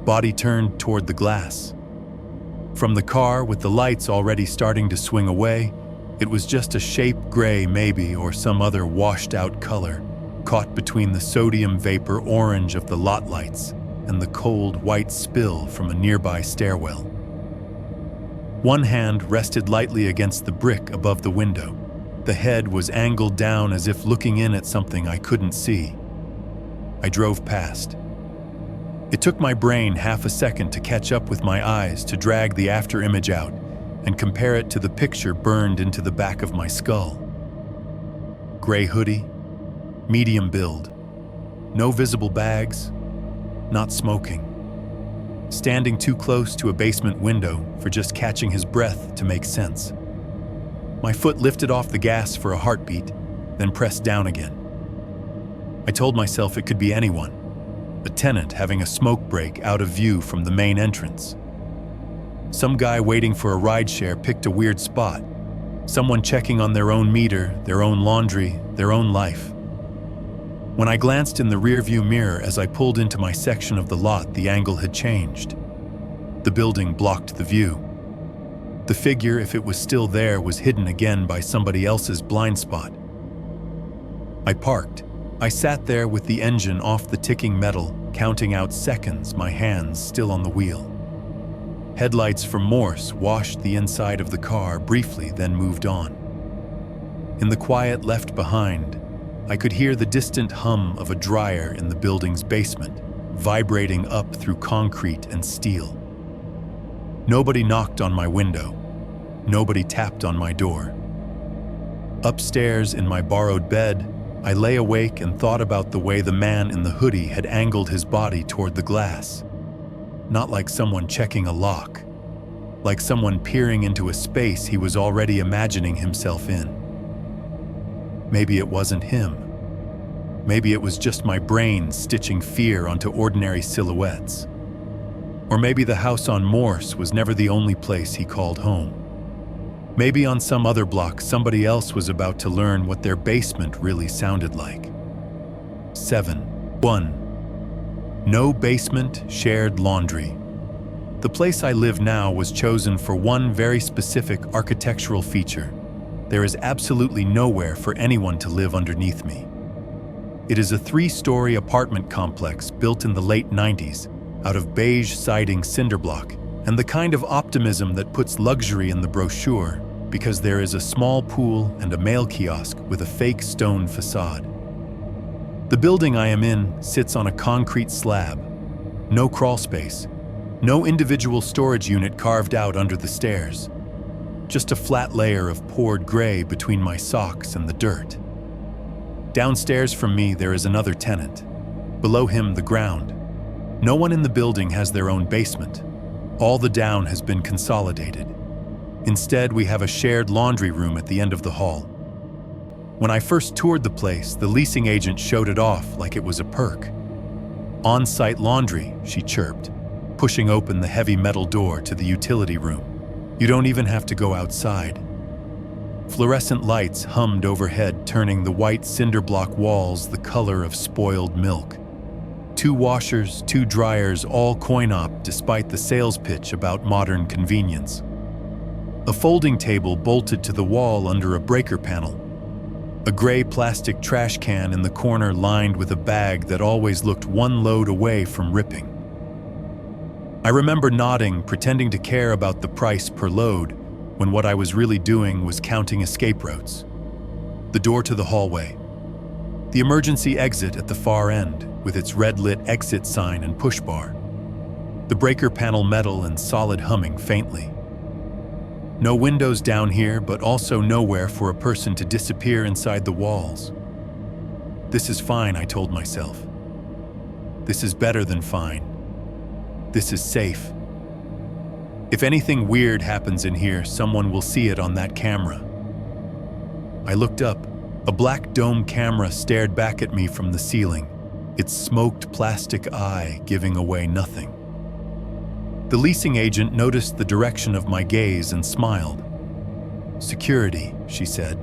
body turned toward the glass. From the car, with the lights already starting to swing away, it was just a shape, gray maybe, or some other washed-out color, caught between the sodium vapor orange of the lot lights and the cold white spill from a nearby stairwell. One hand rested lightly against the brick above the window. The head was angled down as if looking in at something I couldn't see. I drove past. It took my brain half a second to catch up with my eyes, to drag the after image out and compare it to the picture burned into the back of my skull. Gray hoodie, medium build, no visible bags, not smoking. Standing too close to a basement window for just catching his breath to make sense. My foot lifted off the gas for a heartbeat, then pressed down again. I told myself it could be anyone, a tenant having a smoke break out of view from the main entrance. Some guy waiting for a rideshare picked a weird spot, someone checking on their own meter, their own laundry, their own life. When I glanced in the rearview mirror as I pulled into my section of the lot, the angle had changed. The building blocked the view. The figure, if it was still there, was hidden again by somebody else's blind spot. I parked. I sat there with the engine off the ticking metal, counting out seconds, my hands still on the wheel. Headlights from Morse washed the inside of the car briefly, then moved on. In the quiet left behind, I could hear the distant hum of a dryer in the building's basement, vibrating up through concrete and steel. Nobody knocked on my window. Nobody tapped on my door. Upstairs in my borrowed bed, I lay awake and thought about the way the man in the hoodie had angled his body toward the glass. Not like someone checking a lock, like someone peering into a space he was already imagining himself in. Maybe it wasn't him. Maybe it was just my brain stitching fear onto ordinary silhouettes. Or maybe the house on Morse was never the only place he called home. Maybe on some other block, somebody else was about to learn what their basement really sounded like. 7.1. No basement, shared laundry. The place I live now was chosen for one very specific architectural feature. There is absolutely nowhere for anyone to live underneath me. It is a 3-story apartment complex built in the late 90s out of beige siding cinder block, and the kind of optimism that puts luxury in the brochure because there is a small pool and a mail kiosk with a fake stone facade. The building I am in sits on a concrete slab. No crawl space, no individual storage unit carved out under the stairs. Just a flat layer of poured gray between my socks and the dirt. Downstairs from me there is another tenant. Below him, the ground. No one in the building has their own basement. All the down has been consolidated. Instead, we have a shared laundry room at the end of the hall. When I first toured the place, the leasing agent showed it off like it was a perk. On-site laundry, she chirped, pushing open the heavy metal door to the utility room. You don't even have to go outside. Fluorescent lights hummed overhead, turning the white cinder block walls the color of spoiled milk. 2 washers, 2 dryers, all coin-op despite the sales pitch about modern convenience. A folding table bolted to the wall under a breaker panel. A gray plastic trash can in the corner lined with a bag that always looked one load away from ripping. I remember nodding, pretending to care about the price per load, when what I was really doing was counting escape routes. The door to the hallway. The emergency exit at the far end, with its red-lit exit sign and push bar. The breaker panel metal and solid humming faintly. No windows down here, but also nowhere for a person to disappear inside the walls. This is fine, I told myself. This is better than fine. This is safe. If anything weird happens in here, someone will see it on that camera. I looked up. A black dome camera stared back at me from the ceiling, its smoked plastic eye giving away nothing. The leasing agent noticed the direction of my gaze and smiled. "Security," she said.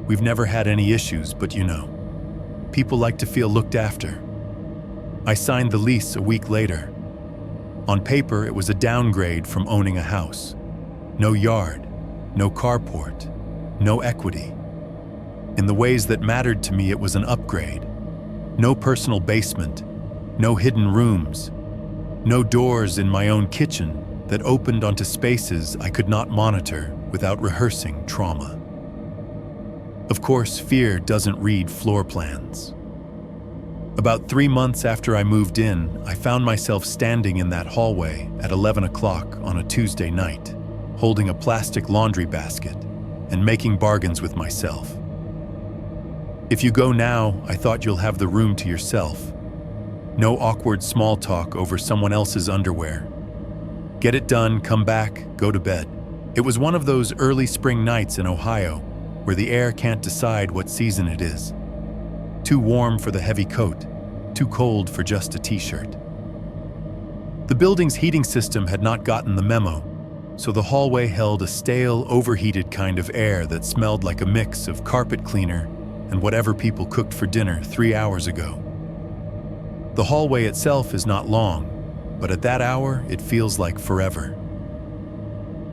"We've never had any issues, but you know, people like to feel looked after." I signed the lease a week later. On paper, it was a downgrade from owning a house. No yard, no carport, no equity. In the ways that mattered to me, it was an upgrade. No personal basement, no hidden rooms, no doors in my own kitchen that opened onto spaces I could not monitor without rehearsing trauma. Of course, fear doesn't read floor plans. About 3 months after I moved in, I found myself standing in that hallway at 11 o'clock on a Tuesday night, holding a plastic laundry basket and making bargains with myself. If you go now, I thought you'll have the room to yourself. No awkward small talk over someone else's underwear. Get it done, come back, go to bed. It was one of those early spring nights in Ohio where the air can't decide what season it is. Too warm for the heavy coat, too cold for just a t-shirt. The building's heating system had not gotten the memo, so the hallway held a stale, overheated kind of air that smelled like a mix of carpet cleaner and whatever people cooked for dinner 3 hours ago. The hallway itself is not long, but at that hour it feels like forever.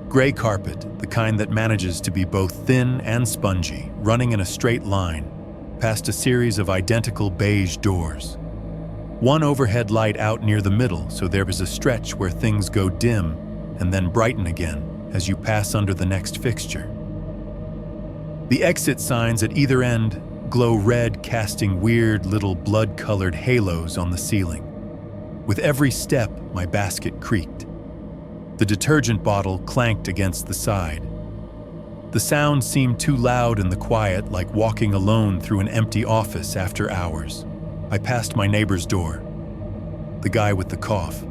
Gray carpet, the kind that manages to be both thin and spongy, running in a straight line, past a series of identical beige doors. One overhead light out near the middle, so there is a stretch where things go dim and then brighten again as you pass under the next fixture. The exit signs at either end glow red, casting weird little blood-colored halos on the ceiling. With every step, my basket creaked. The detergent bottle clanked against the side. The sound seemed too loud in the quiet, like walking alone through an empty office after hours. I passed my neighbor's door, the guy with the cough.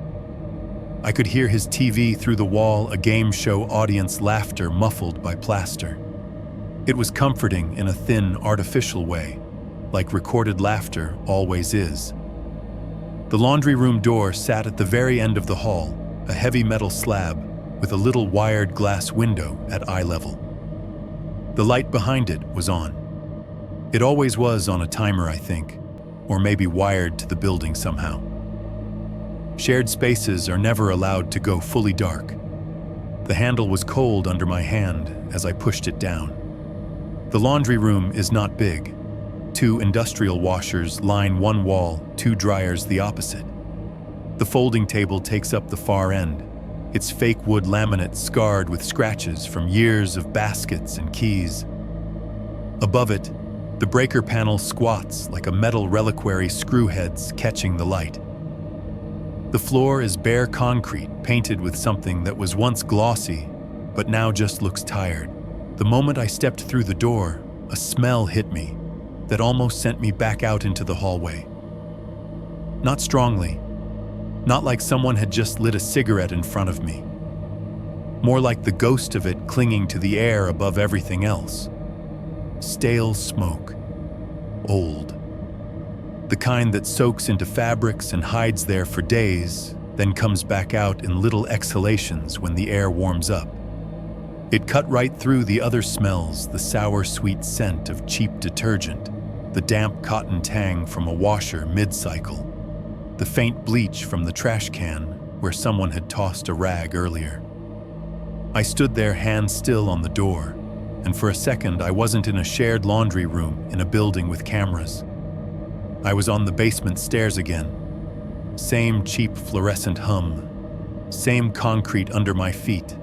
I could hear his TV through the wall, a game show audience laughter muffled by plaster. It was comforting in a thin, artificial way, like recorded laughter always is. The laundry room door sat at the very end of the hall, a heavy metal slab with a little wired glass window at eye level. The light behind it was on. It always was on a timer, I think, or maybe wired to the building somehow. Shared spaces are never allowed to go fully dark. The handle was cold under my hand as I pushed it down. The laundry room is not big. 2 industrial washers line one wall, 2 dryers the opposite. The folding table takes up the far end, its fake wood laminate scarred with scratches from years of baskets and keys. Above it, the breaker panel squats like a metal reliquary, screwheads catching the light. The floor is bare concrete, painted with something that was once glossy, but now just looks tired. The moment I stepped through the door, a smell hit me that almost sent me back out into the hallway. Not strongly, not like someone had just lit a cigarette in front of me. More like the ghost of it clinging to the air above everything else. Stale smoke. Old. The kind that soaks into fabrics and hides there for days, then comes back out in little exhalations when the air warms up. It cut right through the other smells, the sour, sweet scent of cheap detergent, the damp cotton tang from a washer mid-cycle, the faint bleach from the trash can where someone had tossed a rag earlier. I stood there, hands still on the door, and for a second I wasn't in a shared laundry room in a building with cameras. I was on the basement stairs again. Same cheap fluorescent hum, same concrete under my feet,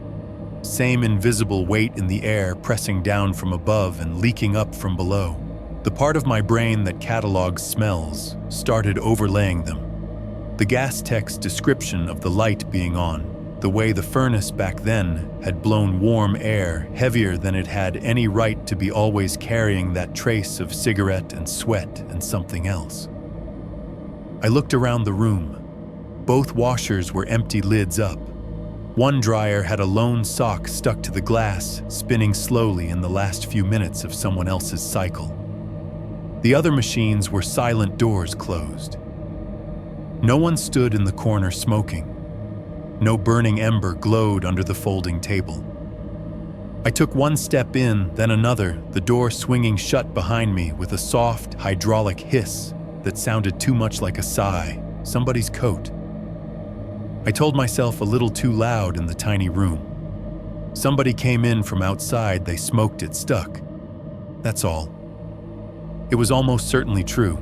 same invisible weight in the air pressing down from above and leaking up from below. The part of my brain that catalogs smells started overlaying them. The gas tech's description of the light being on, the way the furnace back then had blown warm air heavier than it had any right to be, always carrying that trace of cigarette and sweat and something else. I looked around the room. Both washers were empty, lids up. One dryer had a lone sock stuck to the glass, spinning slowly in the last few minutes of someone else's cycle. The other machines were silent, doors closed. No one stood in the corner smoking. No burning ember glowed under the folding table. I took one step in, then another, the door swinging shut behind me with a soft, hydraulic hiss that sounded too much like a sigh, somebody's coat. I told myself a little too loud in the tiny room. Somebody came in from outside, they smoked, it stuck. That's all. It was almost certainly true.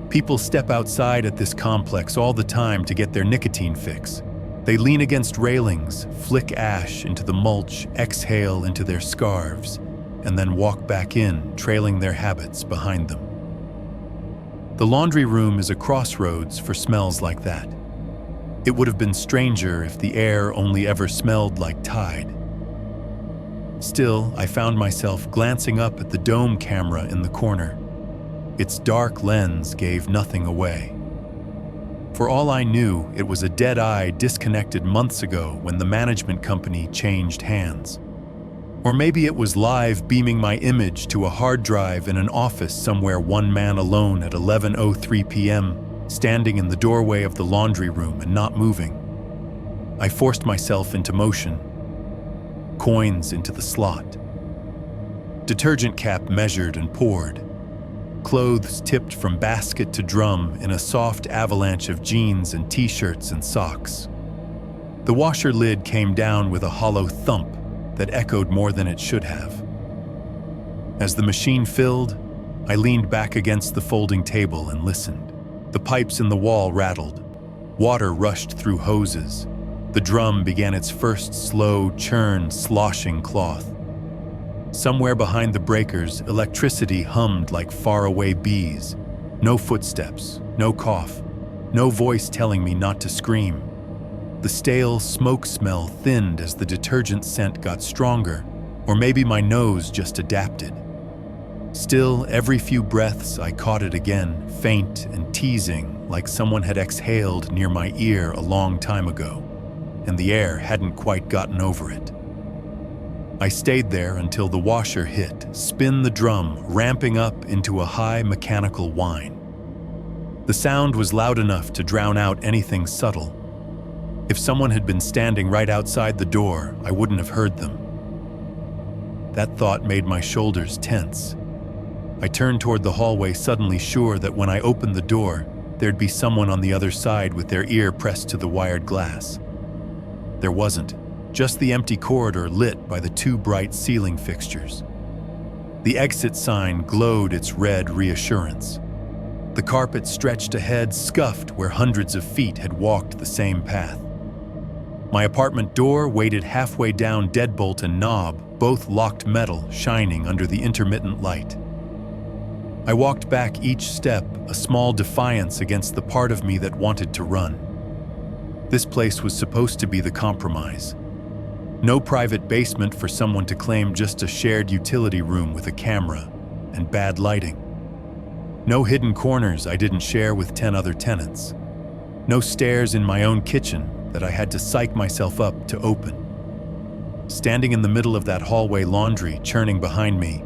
People step outside at this complex all the time to get their nicotine fix. They lean against railings, flick ash into the mulch, exhale into their scarves, and then walk back in, trailing their habits behind them. The laundry room is a crossroads for smells like that. It would have been stranger if the air only ever smelled like Tide. Still, I found myself glancing up at the dome camera in the corner. Its dark lens gave nothing away. For all I knew, it was a dead eye disconnected months ago when the management company changed hands. Or maybe it was live, beaming my image to a hard drive in an office somewhere, one man alone at 11:03 p.m., standing in the doorway of the laundry room and not moving. I forced myself into motion. Coins into the slot. Detergent cap measured and poured. clothes tipped from basket to drum in a soft avalanche of jeans and t-shirts and socks. The washer lid came down with a hollow thump that echoed more than it should have. As the machine filled, I leaned back against the folding table and listened. The pipes in the wall rattled. Water rushed through hoses. The drum began its first slow churn, sloshing cloth. Somewhere behind the breakers, electricity hummed like faraway bees. No footsteps, no cough, no voice telling me not to scream. The stale smoke smell thinned as the detergent scent got stronger, or maybe my nose just adapted. Still, every few breaths I caught it again, faint and teasing, like someone had exhaled near my ear a long time ago, and the air hadn't quite gotten over it. I stayed there until the washer hit, spin the drum, ramping up into a high mechanical whine. The sound was loud enough to drown out anything subtle. If someone had been standing right outside the door, I wouldn't have heard them. That thought made my shoulders tense. I turned toward the hallway, suddenly sure that when I opened the door, there'd be someone on the other side with their ear pressed to the wired glass. There wasn't. Just the empty corridor lit by the two bright ceiling fixtures. The exit sign glowed its red reassurance. The carpet stretched ahead, scuffed where hundreds of feet had walked the same path. My apartment door waited halfway down, deadbolt and knob, both locked metal, shining under the intermittent light. I walked back each step, a small defiance against the part of me that wanted to run. This place was supposed to be the compromise. No private basement for someone to claim, just a shared utility room with a camera and bad lighting. No hidden corners I didn't share with 10 other tenants. No stairs in my own kitchen that I had to psych myself up to open. Standing in the middle of that hallway, laundry churning behind me,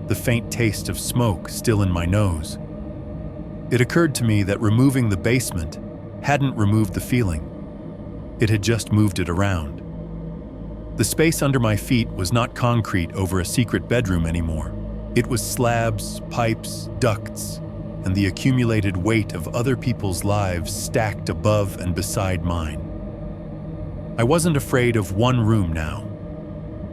the faint taste of smoke still in my nose. It occurred to me that removing the basement hadn't removed the feeling. It had just moved it around. The space under my feet was not concrete over a secret bedroom anymore. It was slabs, pipes, ducts, and the accumulated weight of other people's lives stacked above and beside mine. I wasn't afraid of one room now.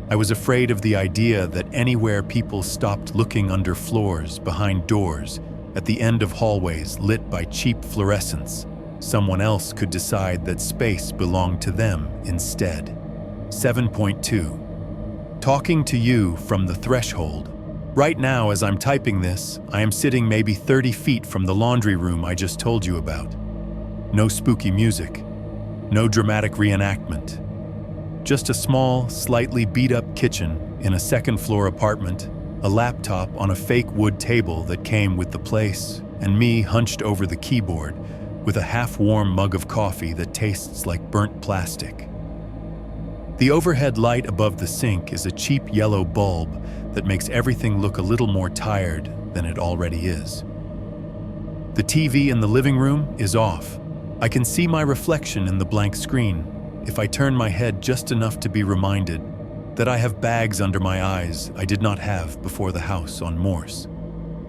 I was afraid of the idea that anywhere people stopped looking under floors, behind doors, at the end of hallways lit by cheap fluorescents, someone else could decide that space belonged to them instead. 7.2. Talking to you from the threshold. Right now, as I'm typing this, I am sitting maybe 30 feet from the laundry room I just told you about. No spooky music. No dramatic reenactment. Just a small, slightly beat-up kitchen in a second-floor apartment, a laptop on a fake wood table that came with the place, and me hunched over the keyboard with a half-warm mug of coffee that tastes like burnt plastic. The overhead light above the sink is a cheap yellow bulb that makes everything look a little more tired than it already is. The TV in the living room is off. I can see my reflection in the blank screen if I turn my head just enough to be reminded that I have bags under my eyes I did not have before the house on Morse.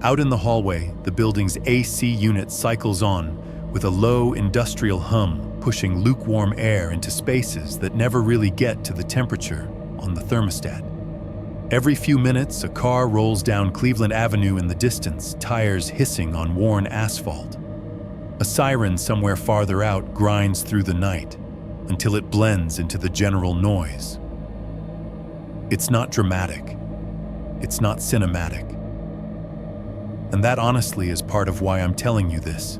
Out in the hallway, the building's AC unit cycles on with a low industrial hum, pushing lukewarm air into spaces that never really get to the temperature on the thermostat. Every few minutes, a car rolls down Cleveland Avenue in the distance, tires hissing on worn asphalt. A siren somewhere farther out grinds through the night until it blends into the general noise. It's not dramatic. It's not cinematic. And that honestly is part of why I'm telling you this.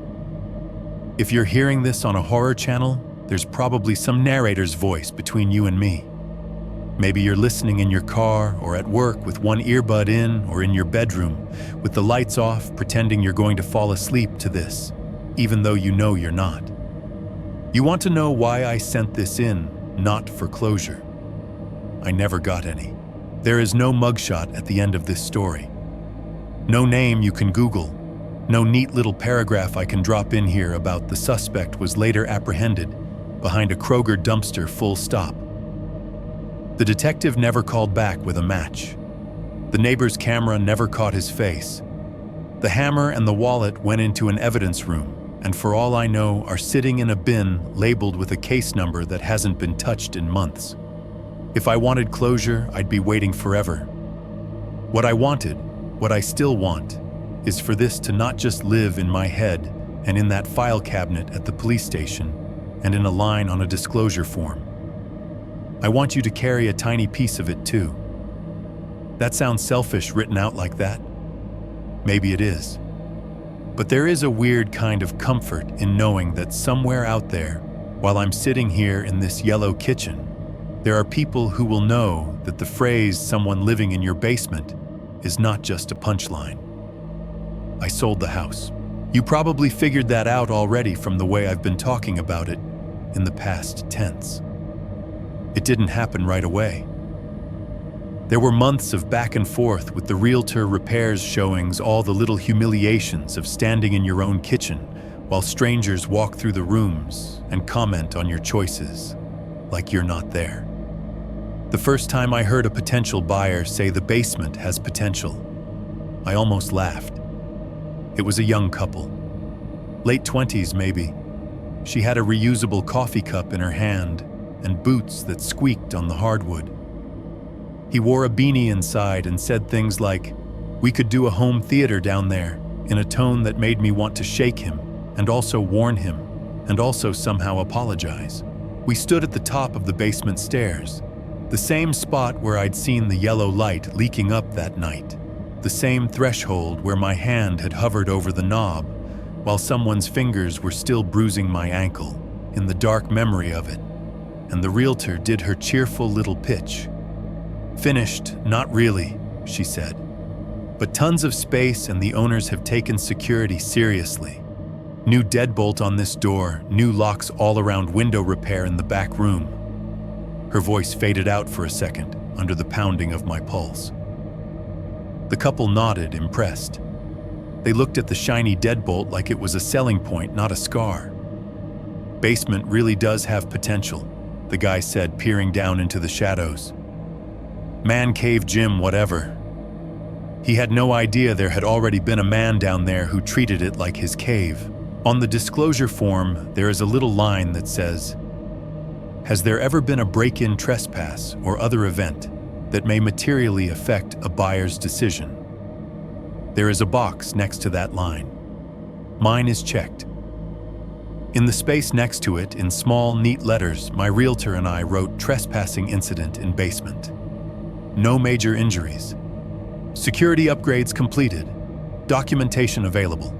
If you're hearing this on a horror channel, there's probably some narrator's voice between you and me. Maybe you're listening in your car or at work with one earbud in, or in your bedroom with the lights off, pretending you're going to fall asleep to this, even though you know you're not. You want to know why I sent this in, not for closure. I never got any. There is no mugshot at the end of this story. No name you can Google. No neat little paragraph I can drop in here about the suspect was later apprehended behind a Kroger dumpster, full stop. The detective never called back with a match. The neighbor's camera never caught his face. The hammer and the wallet went into an evidence room, and for all I know, are sitting in a bin labeled with a case number that hasn't been touched in months. If I wanted closure, I'd be waiting forever. What I wanted, what I still want, is for this to not just live in my head and in that file cabinet at the police station and in a line on a disclosure form. I want you to carry a tiny piece of it too. That sounds selfish written out like that. Maybe it is. But there is a weird kind of comfort in knowing that somewhere out there, while I'm sitting here in this yellow kitchen, there are people who will know that the phrase "someone living in your basement" is not just a punchline. I sold the house. You probably figured that out already from the way I've been talking about it in the past tense. It didn't happen right away. There were months of back and forth with the realtor repairs showings, all the little humiliations of standing in your own kitchen while strangers walk through the rooms and comment on your choices like you're not there. The first time I heard a potential buyer say the basement has potential, I almost laughed. It was a young couple, late 20s maybe. She had a reusable coffee cup in her hand and boots that squeaked on the hardwood. He wore a beanie inside and said things like, "We could do a home theater down there," in a tone that made me want to shake him and also warn him and also somehow apologize. We stood at the top of the basement stairs, the same spot where I'd seen the yellow light leaking up that night, the same threshold where my hand had hovered over the knob while someone's fingers were still bruising my ankle in the dark memory of it, and the realtor did her cheerful little pitch. "Finished, not really," she said. "But tons of space and the owners have taken security seriously. New deadbolt on this door, new locks all around, window repair in the back room." Her voice faded out for a second under the pounding of my pulse. The couple nodded, impressed. They looked at the shiny deadbolt like it was a selling point, not a scar. "Basement really does have potential," the guy said, peering down into the shadows. "Man cave, gym, whatever." He had no idea there had already been a man down there who treated it like his cave. On the disclosure form, there is a little line that says, "Has there ever been a break-in, trespass, or other event that may materially affect a buyer's decision?" There is a box next to that line. Mine is checked. In the space next to it, in small, neat letters, my realtor and I wrote "trespassing incident in basement." No major injuries. Security upgrades completed. Documentation available.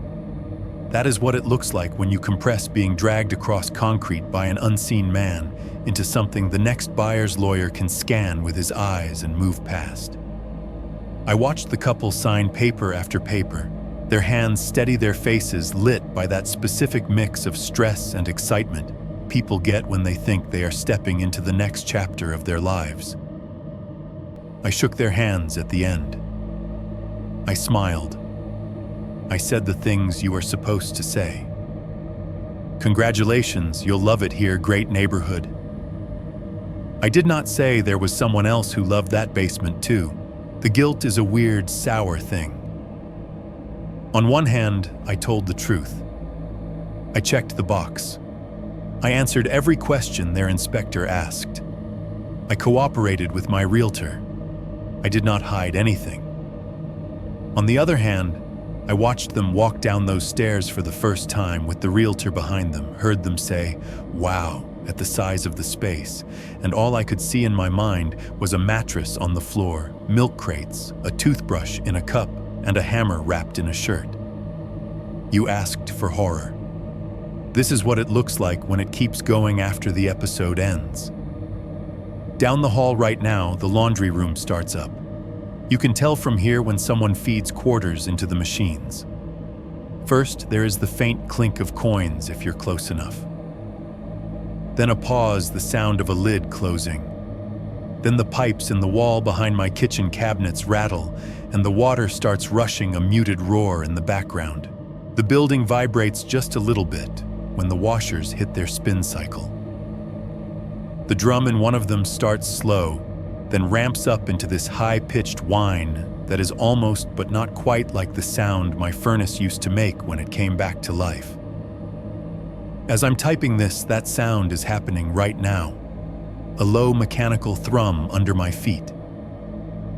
That is what it looks like when you compress being dragged across concrete by an unseen man into something the next buyer's lawyer can scan with his eyes and move past. I watched the couple sign paper after paper, their hands steady, their faces lit by that specific mix of stress and excitement people get when they think they are stepping into the next chapter of their lives. I shook their hands at the end. I smiled. I said the things you are supposed to say. "Congratulations, you'll love it here, great neighborhood." I did not say there was someone else who loved that basement too. The guilt is a weird, sour thing. On one hand, I told the truth. I checked the box. I answered every question their inspector asked. I cooperated with my realtor. I did not hide anything. On the other hand, I watched them walk down those stairs for the first time with the realtor behind them, heard them say, "Wow," at the size of the space, and all I could see in my mind was a mattress on the floor, milk crates, a toothbrush in a cup, and a hammer wrapped in a shirt. You asked for horror. This is what it looks like when it keeps going after the episode ends. Down the hall right now, the laundry room starts up. You can tell from here when someone feeds quarters into the machines. First, there is the faint clink of coins if you're close enough. Then a pause, the sound of a lid closing. Then the pipes in the wall behind my kitchen cabinets rattle, and the water starts rushing, a muted roar in the background. The building vibrates just a little bit when the washers hit their spin cycle. The drum in one of them starts slow, then ramps up into this high-pitched whine that is almost but not quite like the sound my furnace used to make when it came back to life. As I'm typing this, that sound is happening right now. A low mechanical thrum under my feet.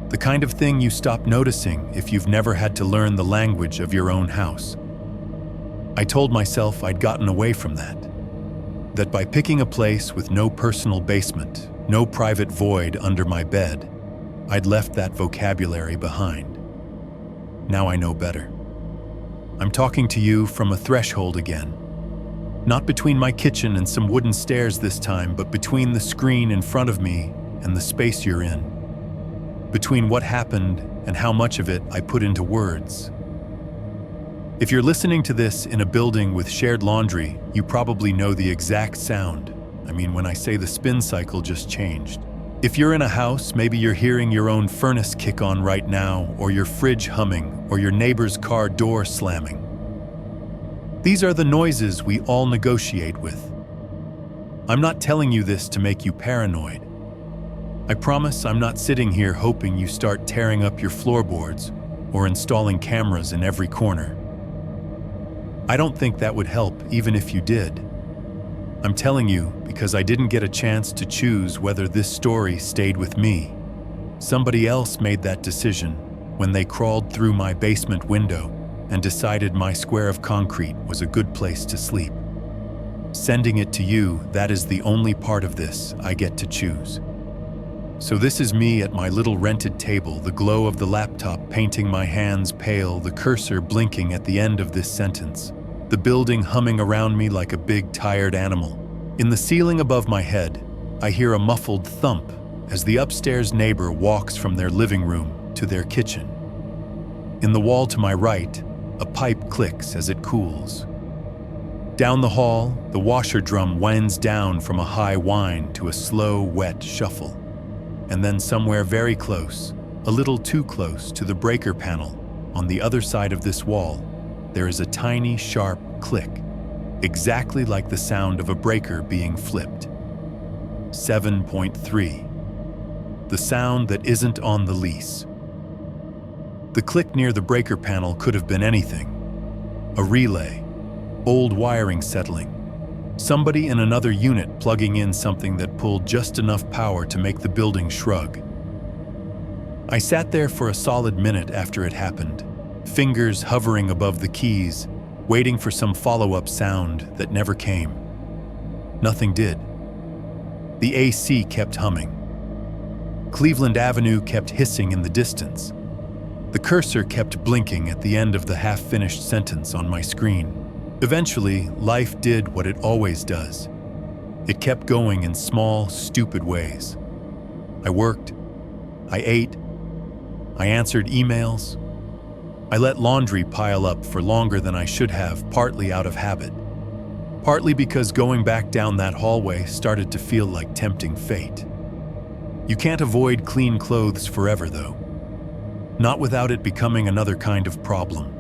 The kind of thing you stop noticing if you've never had to learn the language of your own house. I told myself I'd gotten away from that. That by picking a place with no personal basement, no private void under my bed, I'd left that vocabulary behind. Now I know better. I'm talking to you from a threshold again. Not between my kitchen and some wooden stairs this time, but between the screen in front of me and the space you're in. Between what happened and how much of it I put into words. If you're listening to this in a building with shared laundry, you probably know the exact sound. I mean, when I say the spin cycle just changed. If you're in a house, maybe you're hearing your own furnace kick on right now, or your fridge humming, or your neighbor's car door slamming. These are the noises we all negotiate with. I'm not telling you this to make you paranoid. I promise I'm not sitting here hoping you start tearing up your floorboards or installing cameras in every corner. I don't think that would help even if you did. I'm telling you because I didn't get a chance to choose whether this story stayed with me. Somebody else made that decision when they crawled through my basement window and decided my square of concrete was a good place to sleep. Sending it to you, that is the only part of this I get to choose. So this is me at my little rented table, the glow of the laptop painting my hands pale, the cursor blinking at the end of this sentence, the building humming around me like a big tired animal. In the ceiling above my head, I hear a muffled thump as the upstairs neighbor walks from their living room to their kitchen. In the wall to my right, a pipe clicks as it cools. Down the hall, the washer drum winds down from a high whine to a slow, wet shuffle. And then somewhere very close, a little too close to the breaker panel, on the other side of this wall, there is a tiny, sharp click, exactly like the sound of a breaker being flipped. 7.3. The sound that isn't on the lease. The click near the breaker panel could have been anything. A relay, old wiring settling, somebody in another unit plugging in something that pulled just enough power to make the building shrug. I sat there for a solid minute after it happened, fingers hovering above the keys, waiting for some follow-up sound that never came. Nothing did. The AC kept humming. Cleveland Avenue kept hissing in the distance. The cursor kept blinking at the end of the half-finished sentence on my screen. Eventually, life did what it always does. It kept going in small, stupid ways. I worked. I ate. I answered emails. I let laundry pile up for longer than I should have, partly out of habit. Partly because going back down that hallway started to feel like tempting fate. You can't avoid clean clothes forever, though. Not without it becoming another kind of problem.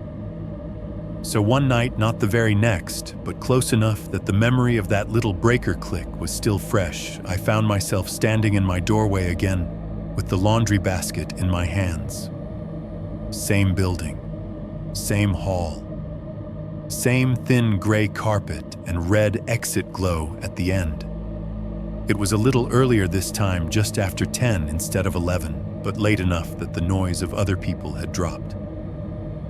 So one night, not the very next, but close enough that the memory of that little breaker click was still fresh, I found myself standing in my doorway again, with the laundry basket in my hands. Same building, same hall, same thin gray carpet and red exit glow at the end. It was a little earlier this time, just after 10 instead of 11, but late enough that the noise of other people had dropped.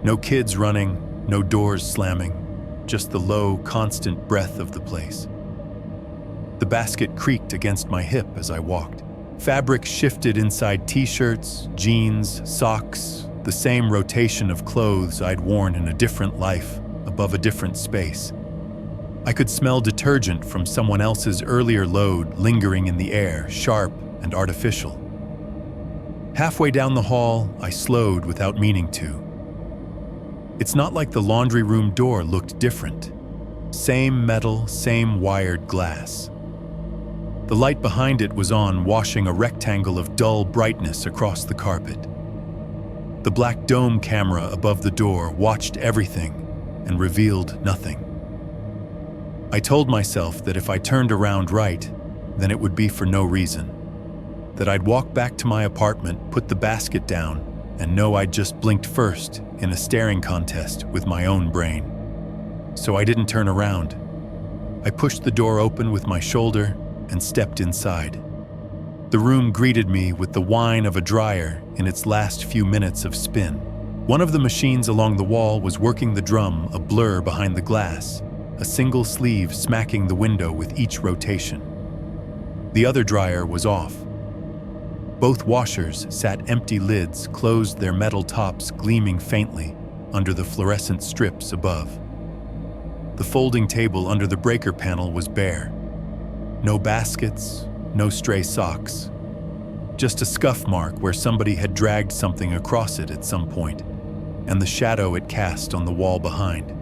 No kids running, no doors slamming, just the low, constant breath of the place. The basket creaked against my hip as I walked. Fabric shifted inside t-shirts, jeans, socks, the same rotation of clothes I'd worn in a different life, above a different space. I could smell detergent from someone else's earlier load lingering in the air, sharp and artificial. Halfway down the hall, I slowed without meaning to. It's not like the laundry room door looked different. Same metal, same wired glass. The light behind it was on, washing a rectangle of dull brightness across the carpet. The black dome camera above the door watched everything and revealed nothing. I told myself that if I turned around right, then it would be for no reason. That I'd walk back to my apartment, put the basket down, and know I'd just blinked first in a staring contest with my own brain. So I didn't turn around. I pushed the door open with my shoulder and stepped inside. The room greeted me with the whine of a dryer in its last few minutes of spin. One of the machines along the wall was working the drum, a blur behind the glass, a single sleeve smacking the window with each rotation. The other dryer was off. Both washers sat empty lids, closed, their metal tops gleaming faintly under the fluorescent strips above. The folding table under the breaker panel was bare. No baskets, no stray socks. Just a scuff mark where somebody had dragged something across it at some point, and the shadow it cast on the wall behind.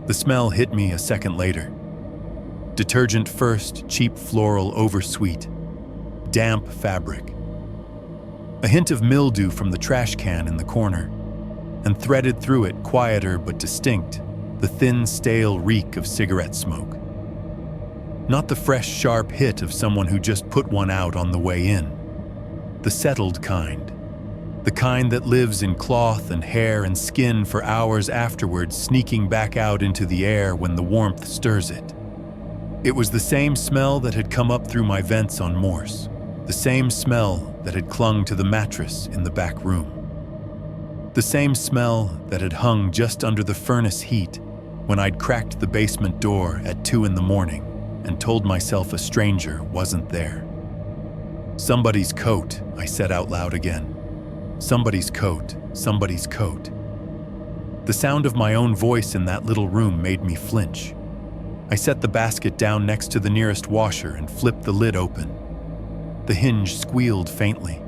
The smell hit me a second later. Detergent first, cheap floral oversweet, damp fabric. A hint of mildew from the trash can in the corner, and threaded through it, quieter but distinct, the thin, stale reek of cigarette smoke. Not the fresh, sharp hit of someone who just put one out on the way in. The settled kind. The kind that lives in cloth and hair and skin for hours afterwards, sneaking back out into the air when the warmth stirs it. It was the same smell that had come up through my vents on Morse. The same smell that had clung to the mattress in the back room. The same smell that had hung just under the furnace heat when I'd cracked the basement door at 2 in the morning and told myself a stranger wasn't there. Somebody's coat, I said out loud again. Somebody's coat, somebody's coat. The sound of my own voice in that little room made me flinch. I set the basket down next to the nearest washer and flipped the lid open. The hinge squealed faintly.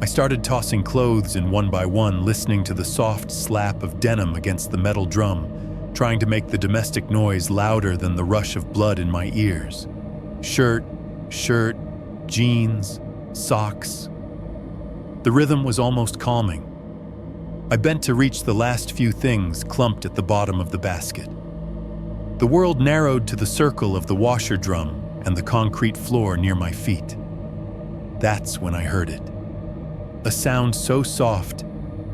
I started tossing clothes in one by one, listening to the soft slap of denim against the metal drum, trying to make the domestic noise louder than the rush of blood in my ears. Shirt, jeans, socks. The rhythm was almost calming. I bent to reach the last few things clumped at the bottom of the basket. The world narrowed to the circle of the washer drum and the concrete floor near my feet. That's when I heard it. A sound so soft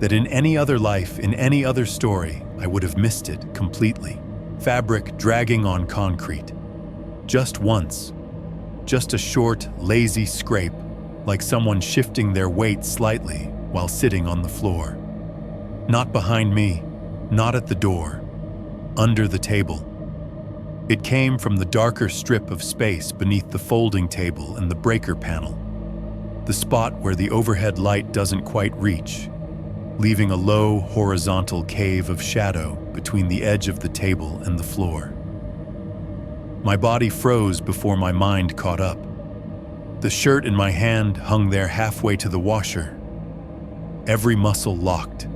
that in any other life, in any other story, I would have missed it completely. Fabric dragging on concrete. Just once. Just a short, lazy scrape, like someone shifting their weight slightly while sitting on the floor. Not behind me, not at the door, under the table. It came from the darker strip of space beneath the folding table and the breaker panel. The spot where the overhead light doesn't quite reach, leaving a low, horizontal cave of shadow between the edge of the table and the floor. My body froze before my mind caught up. The shirt in my hand hung there halfway to the washer, every muscle locked.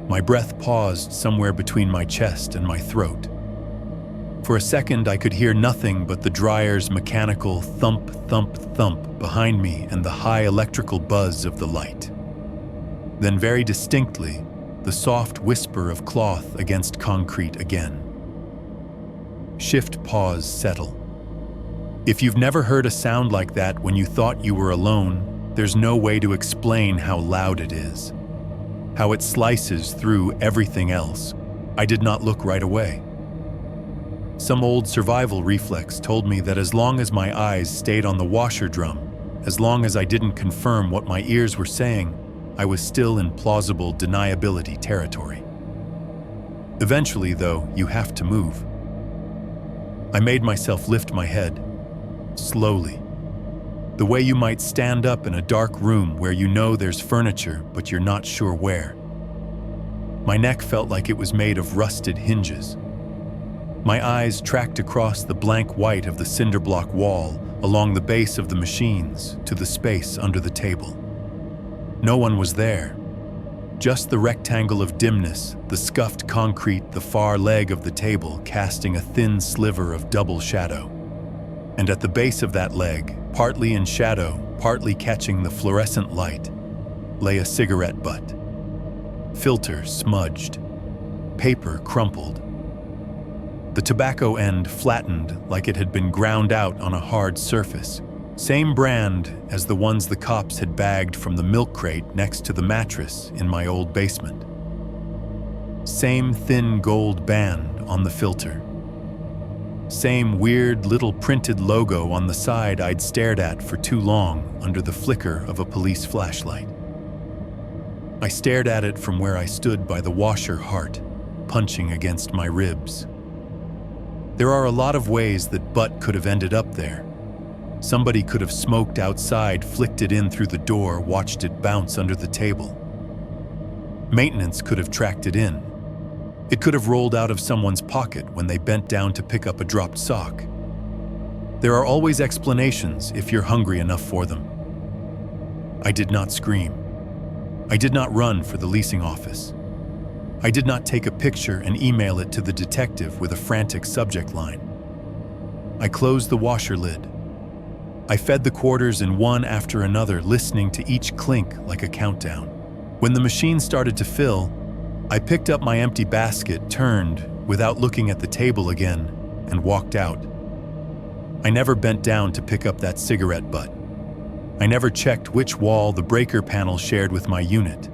My breath paused somewhere between my chest and my throat. For a second, I could hear nothing but the dryer's mechanical thump, thump, thump behind me and the high electrical buzz of the light. Then very distinctly, the soft whisper of cloth against concrete again. Shift, pause, settle. If you've never heard a sound like that when you thought you were alone, there's no way to explain how loud it is, how it slices through everything else. I did not look right away. Some old survival reflex told me that as long as my eyes stayed on the washer drum, as long as I didn't confirm what my ears were saying, I was still in plausible deniability territory. Eventually, though, you have to move. I made myself lift my head, slowly. The way you might stand up in a dark room where you know there's furniture, but you're not sure where. My neck felt like it was made of rusted hinges. My eyes tracked across the blank white of the cinder block wall, along the base of the machines, to the space under the table. No one was there. Just the rectangle of dimness, the scuffed concrete, the far leg of the table casting a thin sliver of double shadow. And at the base of that leg, partly in shadow, partly catching the fluorescent light, lay a cigarette butt. Filter smudged. Paper crumpled. The tobacco end flattened like it had been ground out on a hard surface, Same brand as the ones the cops had bagged from the milk crate next to the mattress in my old basement. Same thin gold band on the filter. Same weird little printed logo on the side I'd stared at for too long under the flicker of a police flashlight. I stared at it from where I stood by the washer heart, punching against my ribs. There are a lot of ways that butt could have ended up there. Somebody could have smoked outside, flicked it in through the door, watched it bounce under the table. Maintenance could have tracked it in. It could have rolled out of someone's pocket when they bent down to pick up a dropped sock. There are always explanations if you're hungry enough for them. I did not scream. I did not run for the leasing office. I did not take a picture and email it to the detective with a frantic subject line. I closed the washer lid. I fed the quarters in one after another, listening to each clink like a countdown. When the machine started to fill, I picked up my empty basket, turned without looking at the table again, and walked out. I never bent down to pick up that cigarette butt. I never checked which wall the breaker panel shared with my unit.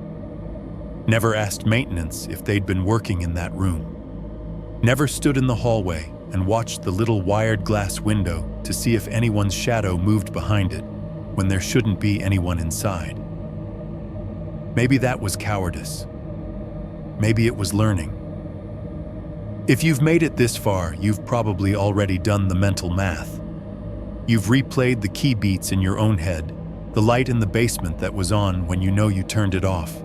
Never asked maintenance if they'd been working in that room. Never stood in the hallway and watched the little wired glass window to see if anyone's shadow moved behind it when there shouldn't be anyone inside. Maybe that was cowardice. Maybe it was learning. If you've made it this far, you've probably already done the mental math. You've replayed the key beats in your own head, the light in the basement that was on when you know you turned it off,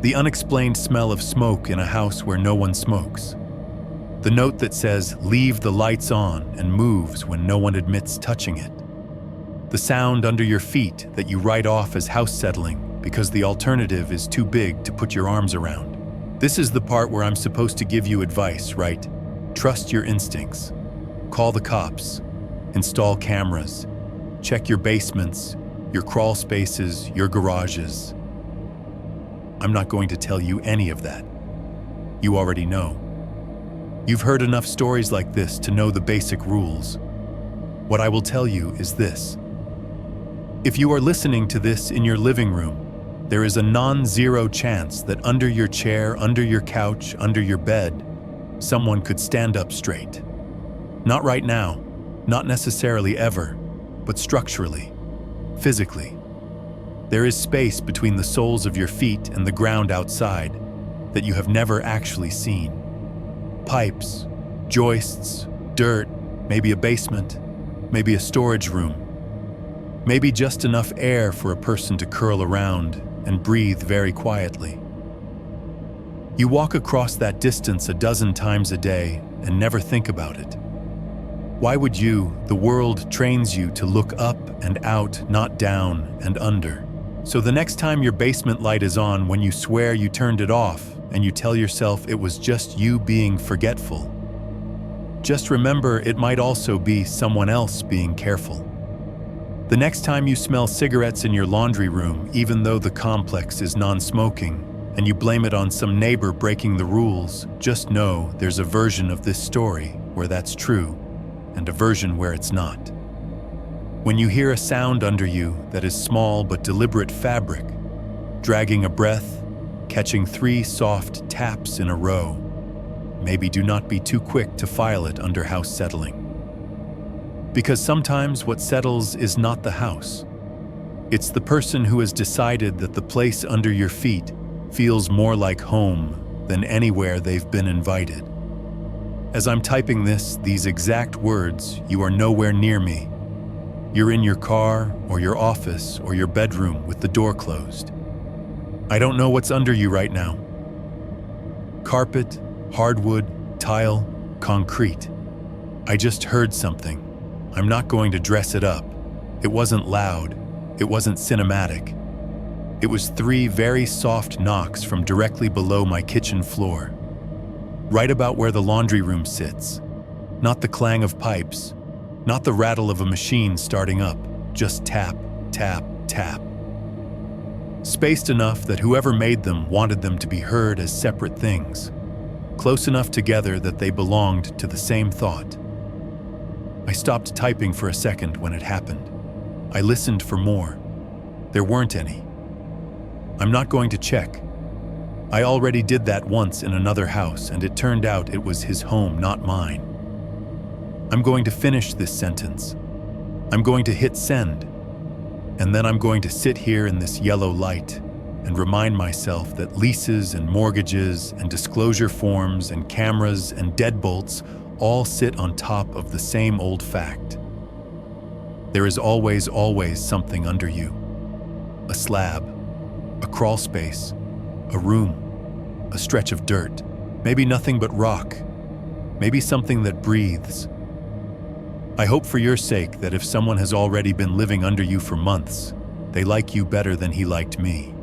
the unexplained smell of smoke in a house where no one smokes, the note that says, "Leave the lights on," and moves when no one admits touching it, the sound under your feet that you write off as house settling because the alternative is too big to put your arms around. This is the part where I'm supposed to give you advice, right? Trust your instincts. Call the cops. Install cameras. Check your basements, your crawl spaces, your garages. I'm not going to tell you any of that. You already know. You've heard enough stories like this to know the basic rules. What I will tell you is this. If you are listening to this in your living room, there is a non-zero chance that under your chair, under your couch, under your bed, someone could stand up straight. Not right now, not necessarily ever, but structurally, physically. There is space between the soles of your feet and the ground outside that you have never actually seen. Pipes, joists, dirt, maybe a basement, maybe a storage room, maybe just enough air for a person to curl around and breathe very quietly. You walk across that distance a dozen times a day and never think about it. Why would you? The world trains you to look up and out, not down and under. So the next time your basement light is on when you swear you turned it off and you tell yourself it was just you being forgetful, just remember it might also be someone else being careful. The next time you smell cigarettes in your laundry room, even though the complex is non-smoking, and you blame it on some neighbor breaking the rules, just know there's a version of this story where that's true, and a version where it's not. When you hear a sound under you that is small but deliberate fabric, dragging a breath, catching 3 soft taps in a row, maybe do not be too quick to file it under house settling. Because sometimes what settles is not the house. It's the person who has decided that the place under your feet feels more like home than anywhere they've been invited. As I'm typing these exact words, you are nowhere near me. You're in your car or your office or your bedroom with the door closed. I don't know what's under you right now. Carpet, hardwood, tile, concrete. I just heard something. I'm not going to dress it up. It wasn't loud. It wasn't cinematic. It was 3 very soft knocks from directly below my kitchen floor. Right about where the laundry room sits. Not the clang of pipes. Not the rattle of a machine starting up. Just tap, tap, tap. Spaced enough that whoever made them wanted them to be heard as separate things. Close enough together that they belonged to the same thought. I stopped typing for a second when it happened. I listened for more. There weren't any. I'm not going to check. I already did that once in another house, and it turned out it was his home, not mine. I'm going to finish this sentence. I'm going to hit send. And then I'm going to sit here in this yellow light and remind myself that leases and mortgages and disclosure forms and cameras and deadbolts all sit on top of the same old fact. There is always, always something under you. A slab, a crawl space, a room, a stretch of dirt, maybe nothing but rock, maybe something that breathes. I hope for your sake that if someone has already been living under you for months, they like you better than he liked me.